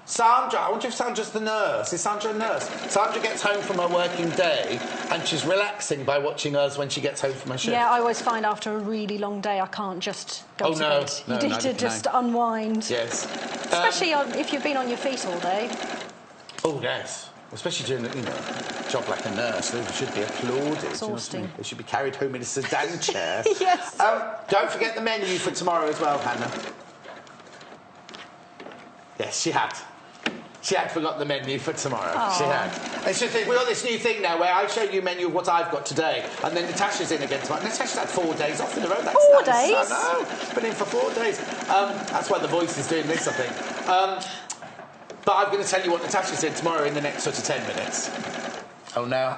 Speaker 1: Sandra. I wonder if Sandra's the nurse. Is Sandra a nurse? Sandra gets home from her working day and she's relaxing by watching us when she gets home from her shift.
Speaker 4: Yeah, I always find after a really long day I can't just go to bed. You need to just unwind.
Speaker 1: Yes.
Speaker 4: Especially if you've been on your feet all day.
Speaker 1: Oh, yes. Especially during the, job like a nurse. They should be applauded.
Speaker 4: Exhausting.
Speaker 1: They should be carried home in a sedan chair.
Speaker 4: Yes.
Speaker 1: Don't forget the menu for tomorrow as well, Hannah. Yes, she had. She had forgotten the menu for tomorrow. Aww. She had. It's just, we've got this new thing now where I show you a menu of what I've got today, and then Natasha's in again tomorrow. Natasha's had 4 days off in a row. That's
Speaker 4: 4
Speaker 1: nice.
Speaker 4: days?
Speaker 1: I know. It's been in for 4 days. That's why the voice is doing this, I think. But I'm going to tell you what Natasha's in tomorrow in the next sort of 10 minutes. Oh, no.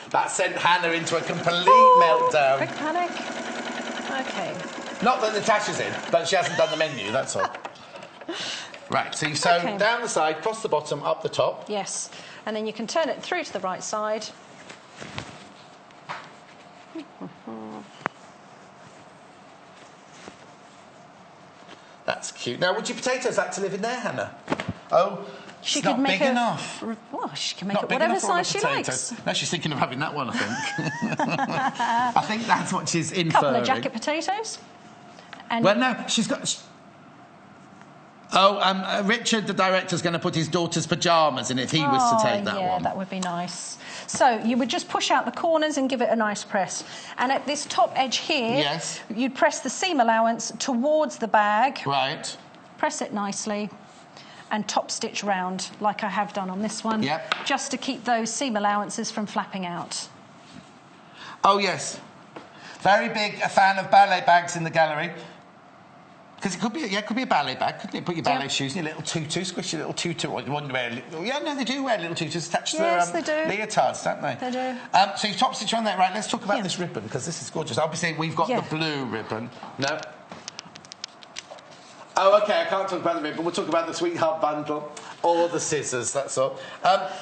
Speaker 1: That sent Hannah into a complete meltdown.
Speaker 4: Quick panic. OK.
Speaker 1: Not that Natasha's in, but she hasn't done the menu, that's all. Right, so you sew down the side, across the bottom, up the top.
Speaker 4: Yes, and then you can turn it through to the right side.
Speaker 1: That's cute. Now, would your potatoes like to live in there, Hannah? Oh,
Speaker 4: she could make
Speaker 1: big enough.
Speaker 4: Well, she can make it whatever size she likes.
Speaker 1: No, she's thinking of having that one, I think. I think that's what she's inferring.
Speaker 4: Couple of jacket potatoes. And
Speaker 1: well, no, she's got... Richard, the director's going to put his daughter's pyjamas in if he was to take that one.
Speaker 4: Yeah, that would be nice. So you would just push out the corners and give it a nice press. And at this top edge here,
Speaker 1: yes,
Speaker 4: you'd press the seam allowance towards the bag.
Speaker 1: Right.
Speaker 4: Press it nicely and top stitch round, like I have done on this one.
Speaker 1: Yep.
Speaker 4: Just to keep those seam allowances from flapping out.
Speaker 1: Oh, yes. Very big a fan of ballet bags in the gallery. Because it could be a ballet bag, couldn't it? Put your ballet shoes in your little tutu, squish your little tutu. Or you want to wear they do wear little tutus attached to their leotards, don't they?
Speaker 4: They do.
Speaker 1: So you top stitch on that, right? Let's talk about this ribbon, because this is gorgeous. Obviously, we've got the blue ribbon. No. Oh, OK, I can't talk about the ribbon. We'll talk about the sweetheart bundle or the scissors, that's all.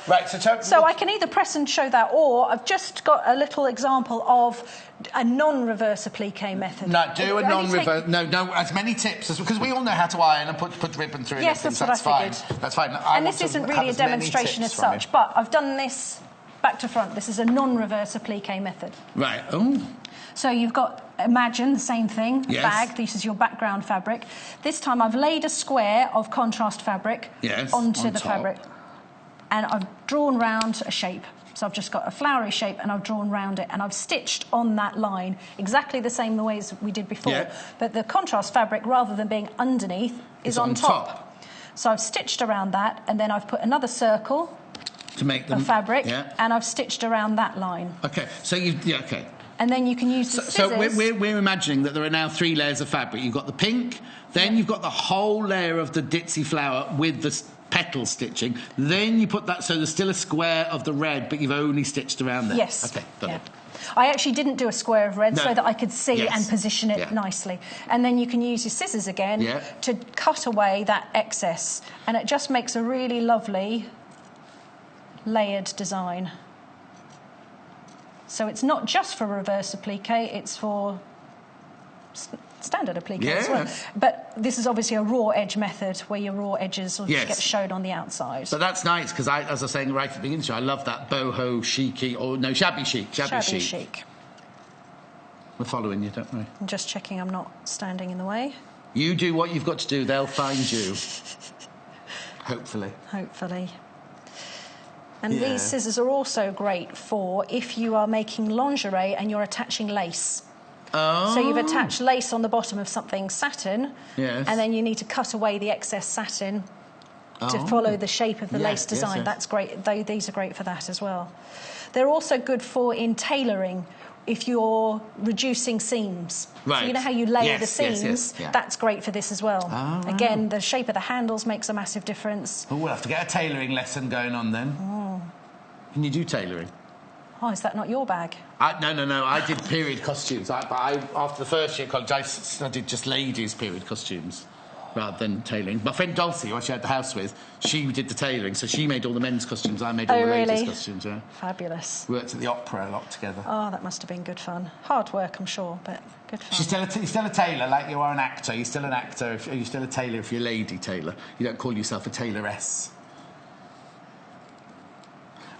Speaker 1: Right, so
Speaker 4: I can either press and show that, or I've just got a little example of a non-reverse applique method.
Speaker 1: No, do a non-reverse... No, as many tips as... Because we all know how to iron and put ribbon through
Speaker 4: Yes,
Speaker 1: anything,
Speaker 4: that's what I
Speaker 1: figured. That's fine.
Speaker 4: And this isn't really a demonstration as such, but I've done this back to front. This is a non-reverse applique method.
Speaker 1: Right. Oh.
Speaker 4: So you've got, imagine, the same thing,
Speaker 1: yes,
Speaker 4: bag, this is your background fabric. This time I've laid a square of contrast fabric onto the fabric, and I've drawn round a shape. So I've just got a flowery shape and I've drawn round it, and I've stitched on that line exactly the same way as we did before. Yeah. But the contrast fabric, rather than being underneath, is on top. So I've stitched around that, and then I've put another circle
Speaker 1: to make them,
Speaker 4: of fabric, and I've stitched around that line.
Speaker 1: OK, so OK.
Speaker 4: And then you can use the scissors.
Speaker 1: So we're imagining that there are now 3 layers of fabric. You've got the pink, then you've got the whole layer of the ditzy flower with the petal stitching. Then you put that, so there's still a square of the red, but you've only stitched around there.
Speaker 4: Yes.
Speaker 1: OK, got it.
Speaker 4: I actually didn't do a square of red so that I could see and position it nicely. And then you can use your scissors again to cut away that excess. And it just makes a really lovely layered design. So it's not just for reverse applique, it's for standard applique as well. But this is obviously a raw edge method where your raw edges will get shown on the outside.
Speaker 1: But that's nice, because as I was saying right at the beginning, I love that boho chic-y, or no, shabby chic.
Speaker 4: Shabby chic.
Speaker 1: We're following you, don't we?
Speaker 4: I'm just checking I'm not standing in the way.
Speaker 1: You do what you've got to do, they'll find you. Hopefully.
Speaker 4: Hopefully. And these scissors are also great for if you are making lingerie and you're attaching lace.
Speaker 1: Oh.
Speaker 4: So you've attached lace on the bottom of something satin, and then you need to cut away the excess satin to follow the shape of the lace design. That's great. These are great for that as well. They're also good for in tailoring if you're reducing seams.
Speaker 1: Right.
Speaker 4: So you know how you layer the seams? That's great for this as well.
Speaker 1: Oh, wow.
Speaker 4: Again, the shape of the handles makes a massive difference.
Speaker 1: Oh, we'll have to get a tailoring lesson going on then. Can you do tailoring?
Speaker 4: Oh, is that not your bag?
Speaker 1: No. I did period costumes. After the first year at college, I studied just ladies' period costumes rather than tailoring. My friend Dulcie, who I shared the house with, she did the tailoring, so she made all the men's costumes. I made all the ladies' costumes. Yeah.
Speaker 4: Fabulous.
Speaker 1: We worked at the opera a lot together.
Speaker 4: Oh, that must have been good fun. Hard work, I'm sure, but good fun.
Speaker 1: You're still a tailor, like you are an actor. You're still an actor. You're still a tailor if you're a lady tailor. You don't call yourself a tailoress.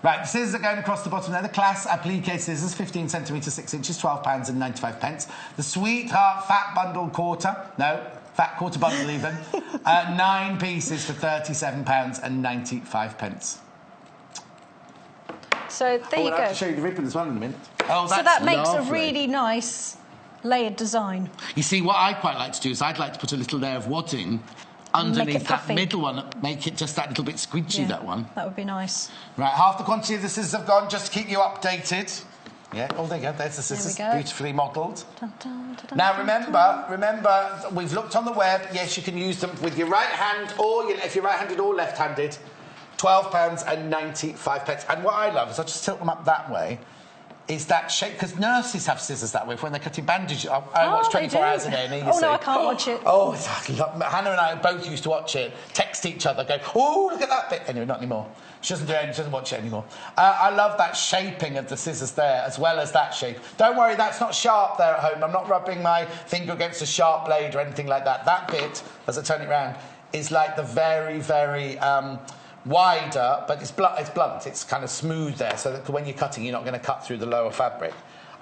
Speaker 1: Right, the scissors are going across the bottom there. The class applique scissors, 15 centimetres, 6 inches, £12.95. The sweetheart fat bundle quarter, fat quarter bundle even, 9 pieces for £37.95.
Speaker 4: So there you
Speaker 1: I'll
Speaker 4: go.
Speaker 1: have to show you the ribbon as well in a minute. Oh, that's
Speaker 4: so that makes
Speaker 1: lovely.
Speaker 4: a really nice layered design.
Speaker 1: You see, what I quite like to do is I'd like to put a little layer of wadding underneath that middle one, make it just that little bit squidgy, that one.
Speaker 4: That would be nice.
Speaker 1: Right, half the quantity of the scissors have gone, just to keep you updated. Yeah, oh, there you go, there's the scissors, beautifully modelled. Now, remember, we've looked on the web. Yes, you can use them with your right hand, or if you're right-handed or left-handed. £12.95. And what I love is I just tilt them up that way. Is that shape? Because nurses have scissors that way when they're cutting bandages. I watch 24 Hours a Day. And
Speaker 4: no, I can't watch it.
Speaker 1: Oh, Hannah and I both used to watch it, text each other, go, oh, look at that bit. Anyway, not anymore. She doesn't watch it anymore. I love that shaping of the scissors there, as well as that shape. Don't worry, that's not sharp there at home. I'm not rubbing my finger against a sharp blade or anything like that. That bit, as I turn it around, is like the very, very... wider, but it's blunt. It's kind of smooth there, so that when you're cutting, you're not going to cut through the lower fabric.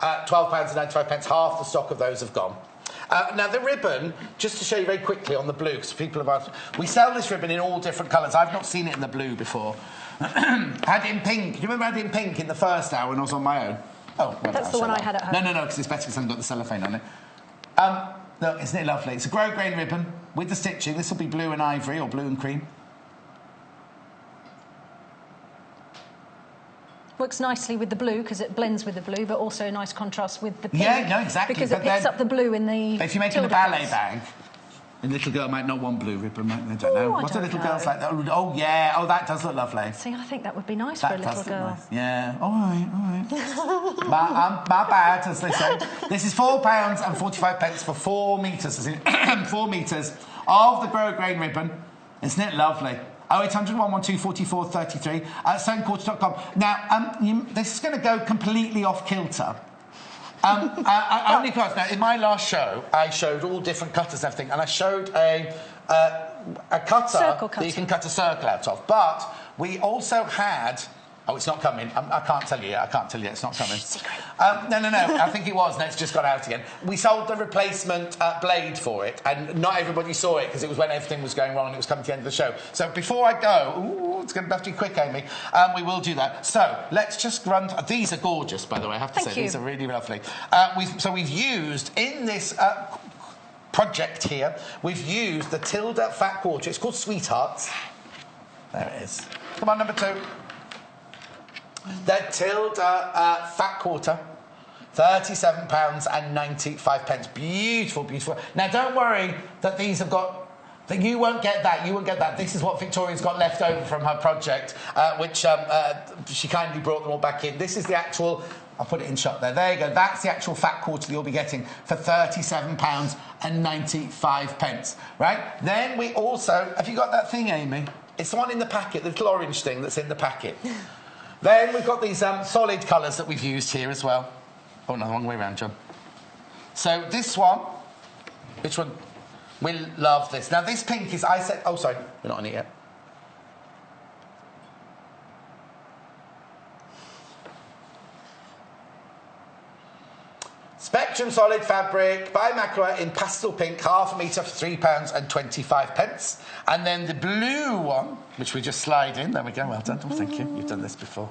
Speaker 1: £12.95, half the stock of those have gone. Now, the ribbon, just to show you very quickly on the blue, because people have asked, we sell this ribbon in all different colours. I've not seen it in the blue before. I had it in pink. Do you remember I had it in pink in the first hour when I was on my own? Oh, well,
Speaker 4: that's the one I had at home.
Speaker 1: No, because it's better because I haven't got the cellophane on it. Look, isn't it lovely? It's a grosgrain ribbon with the stitching. This will be blue and ivory, or blue and cream.
Speaker 4: Works nicely with the blue because it blends with the blue, but also a nice contrast with the pink.
Speaker 1: Yeah, no, exactly.
Speaker 4: Because it picks up the blue in the...
Speaker 1: If you're making a ballet bag, a little girl might not want blue ribbon, I don't know. What do little girls like that? Oh, yeah. Oh, that does look lovely.
Speaker 4: See, I think that would be nice for a little girl.
Speaker 1: Nice. Yeah. All right. my bad, as they say. This is £4.45 for 4 metres. 4 metres of the grosgrain ribbon. Isn't it lovely? 0800 112 44 33 at stonequarter.com. Now, this is going to go completely off kilter. Only because, now, in my last show, I showed all different cutters and everything, and I showed a cutter that you can cut a circle out of. But we also had... Oh, it's not coming. I can't tell you yet. It's not coming. No. I think it was, and it's just got out again. We sold the replacement blade for it, and not everybody saw it because it was when everything was going wrong and it was coming to the end of the show. So before I go... it's going to have to be quick, Amy. We will do that. So let's just run... These are gorgeous, by the way, I have to say. These are really lovely. We've used, in this... project here, we've used the Tilde Fat Quarter. It's called Sweethearts. There it is. Come on, number 2. The Tilde Fat Quarter, £37.95. Beautiful, beautiful. Now, don't worry that these have got... that you won't get that. You won't get that. This is what Victoria's got left over from her project, which she kindly brought them all back in. This is the actual... I'll put it in shot there. There you go. That's the actual fat quarter you'll be getting for £37.95. Right? Then we also... Have you got that thing, Amy? It's the one in the packet, the little orange thing that's in the packet. Then we've got these solid colours that we've used here as well. Oh, no, the wrong way around, John. So this one... Which one? We love this. Now, this pink is... I said... Oh, sorry. We're not on it yet. Spectrum solid fabric by Macra in pastel pink, half a metre for £3.25. And then the blue one, which we just slide in. There we go. Well done. Oh, thank you. You've done this before.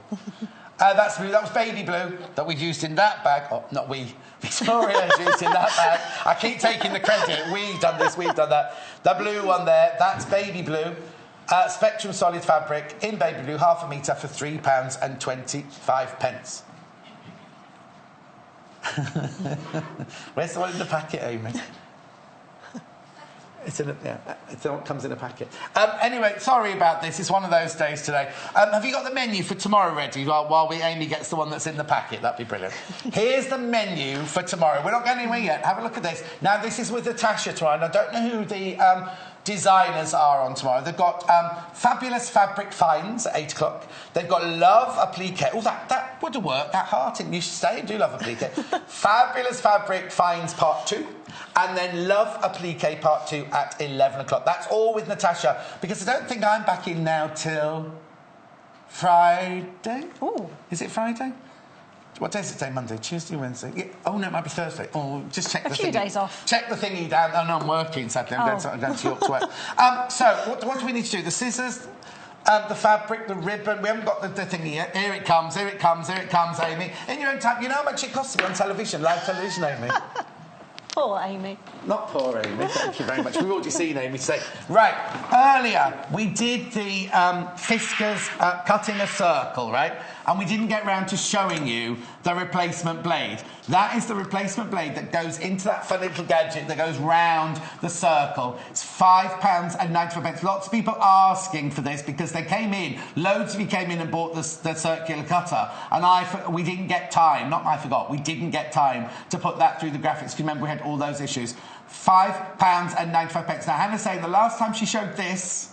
Speaker 1: That's blue. That was baby blue that we've used in that bag. Oh, not we. Victoria's used in that bag. I keep taking the credit. We've done this. We've done that. The blue one there. That's baby blue. Spectrum solid fabric in baby blue, half a metre for £3.25. Where's the one in the packet, Amy? It's in it comes in a packet. Anyway, sorry about this. It's one of those days today. Have you got the menu for tomorrow ready while Amy gets the one that's in the packet? That'd be brilliant. Here's the menu for tomorrow. We're not going anywhere yet. Have a look at this. Now, this is with Natasha tomorrow, and I don't know who the designers are on tomorrow. They've got Fabulous Fabric Finds at 8 o'clock. They've got Love Appliqué. Oh, that would have worked. That heart in you should stay and do Love Appliqué. Fabulous Fabric Finds Part 2. And then Love Appliqué Part 2 at 11 o'clock. That's all with Natasha, because I don't think I'm back in now till Friday. Oh, is it Friday? What day is it today? Monday, Tuesday, Wednesday? Yeah. Oh, no, it might be Thursday. Oh, just check the thingy. A few days off. Check the thingy down. Oh, no, I'm working, sadly. I'm going to York to work. So, what do we need to do? The scissors... the fabric, the ribbon. We haven't got the thing yet. Here it comes, here it comes, here it comes, Amy. In your own time, you know how much it costs to be on television, live television, Amy?
Speaker 4: Poor Amy.
Speaker 1: Not poor Amy, thank you very much. We've already seen Amy today. Right, earlier we did the Fiskars cutting a circle, right? And we didn't get round to showing you the replacement blade. That is the replacement blade that goes into that fun little gadget that goes round the circle. It's £5.95. Lots of people asking for this because they came in, loads of you came in and bought the circular cutter, and we didn't get time, we didn't get time to put that through the graphics. Remember, we had all those issues. £5.95. Now, Hannah's saying the last time she showed this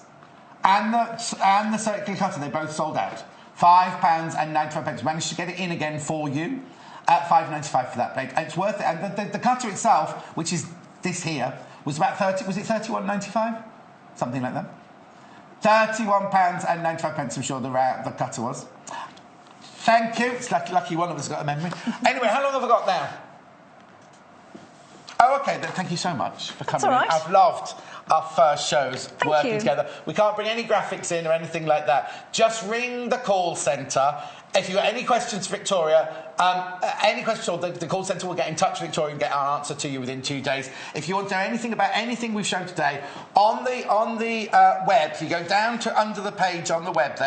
Speaker 1: and the circular cutter, they both sold out. £5.95. Managed to get it in again for you at £5.95 for that blade. And it's worth it. And the cutter itself, which is this here, was about £31.95? Something like that. £31.95, I'm sure the cutter was. Thank you. It's lucky one of us got a memory. Anyway, how long have I got now? Oh, OK. Thank you so much for coming in. I've loved our first shows working together. We can't bring any graphics in or anything like that. Just ring the call centre. If you've got any questions, Victoria, the call centre will get in touch with Victoria and get our answer to you within 2 days. If you want to know anything about anything we've shown today, on the web, if you go down to under the page on the web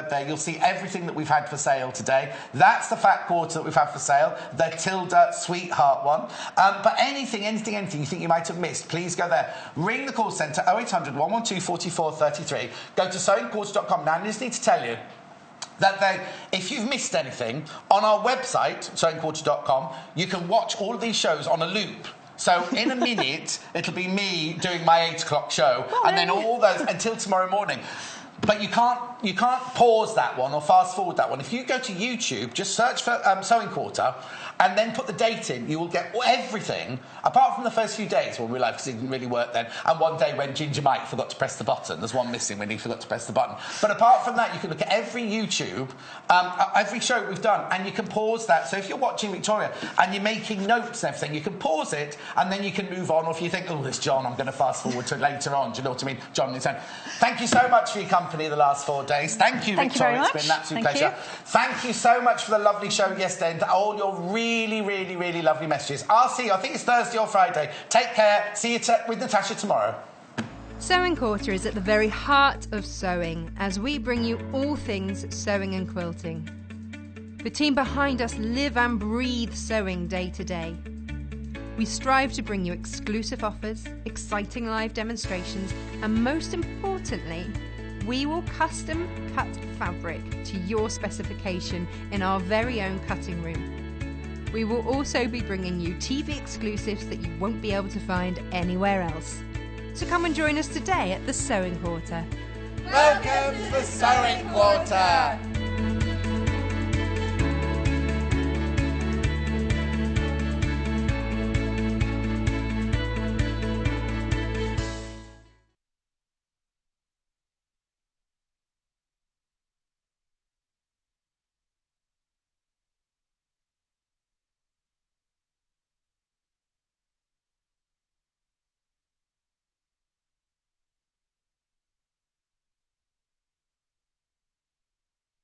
Speaker 1: there, you'll see everything that we've had for sale today. That's the fat quarter that we've had for sale, the Tilda Sweetheart one. But anything you think you might have missed, please go there. Ring the call centre, 0800 112 44 33. Go to sewingquarter.com. Now, I just need to tell you that if you've missed anything, on our website, sewingquarter.com, you can watch all of these shows on a loop. So in a minute, it'll be me doing my 8 o'clock show, and then all those until tomorrow morning. But you can't pause that one or fast forward that one. If you go to YouTube, just search for Sewing Quarter, and then put the date in, you will get everything, apart from the first few days when we realised because it didn't really work then, and one day when Ginger Mike forgot to press the button. There's one missing when he forgot to press the button. But apart from that, you can look at every YouTube, every show we've done, and you can pause that. So if you're watching Victoria and you're making notes and everything, you can pause it, and then you can move on. Or if you think, oh, this John, I'm going to fast forward to it later on. Do you know what I mean? John, thank you so much for your company the last 4 days. Thank you, Victoria. It's been an absolute pleasure. Thank you so much for the lovely show yesterday and all your really, really, really lovely messages. I'll see you. I think it's Thursday or Friday. Take care. See you with Natasha tomorrow.
Speaker 2: Sewing Quarter is at the very heart of sewing as we bring you all things sewing and quilting. The team behind us live and breathe sewing day to day. We strive to bring you exclusive offers, exciting live demonstrations, and most importantly, we will custom cut fabric to your specification in our very own cutting room. We will also be bringing you TV exclusives that you won't be able to find anywhere else. So come and join us today at the Sewing Quarter.
Speaker 1: Welcome to the Sewing Quarter!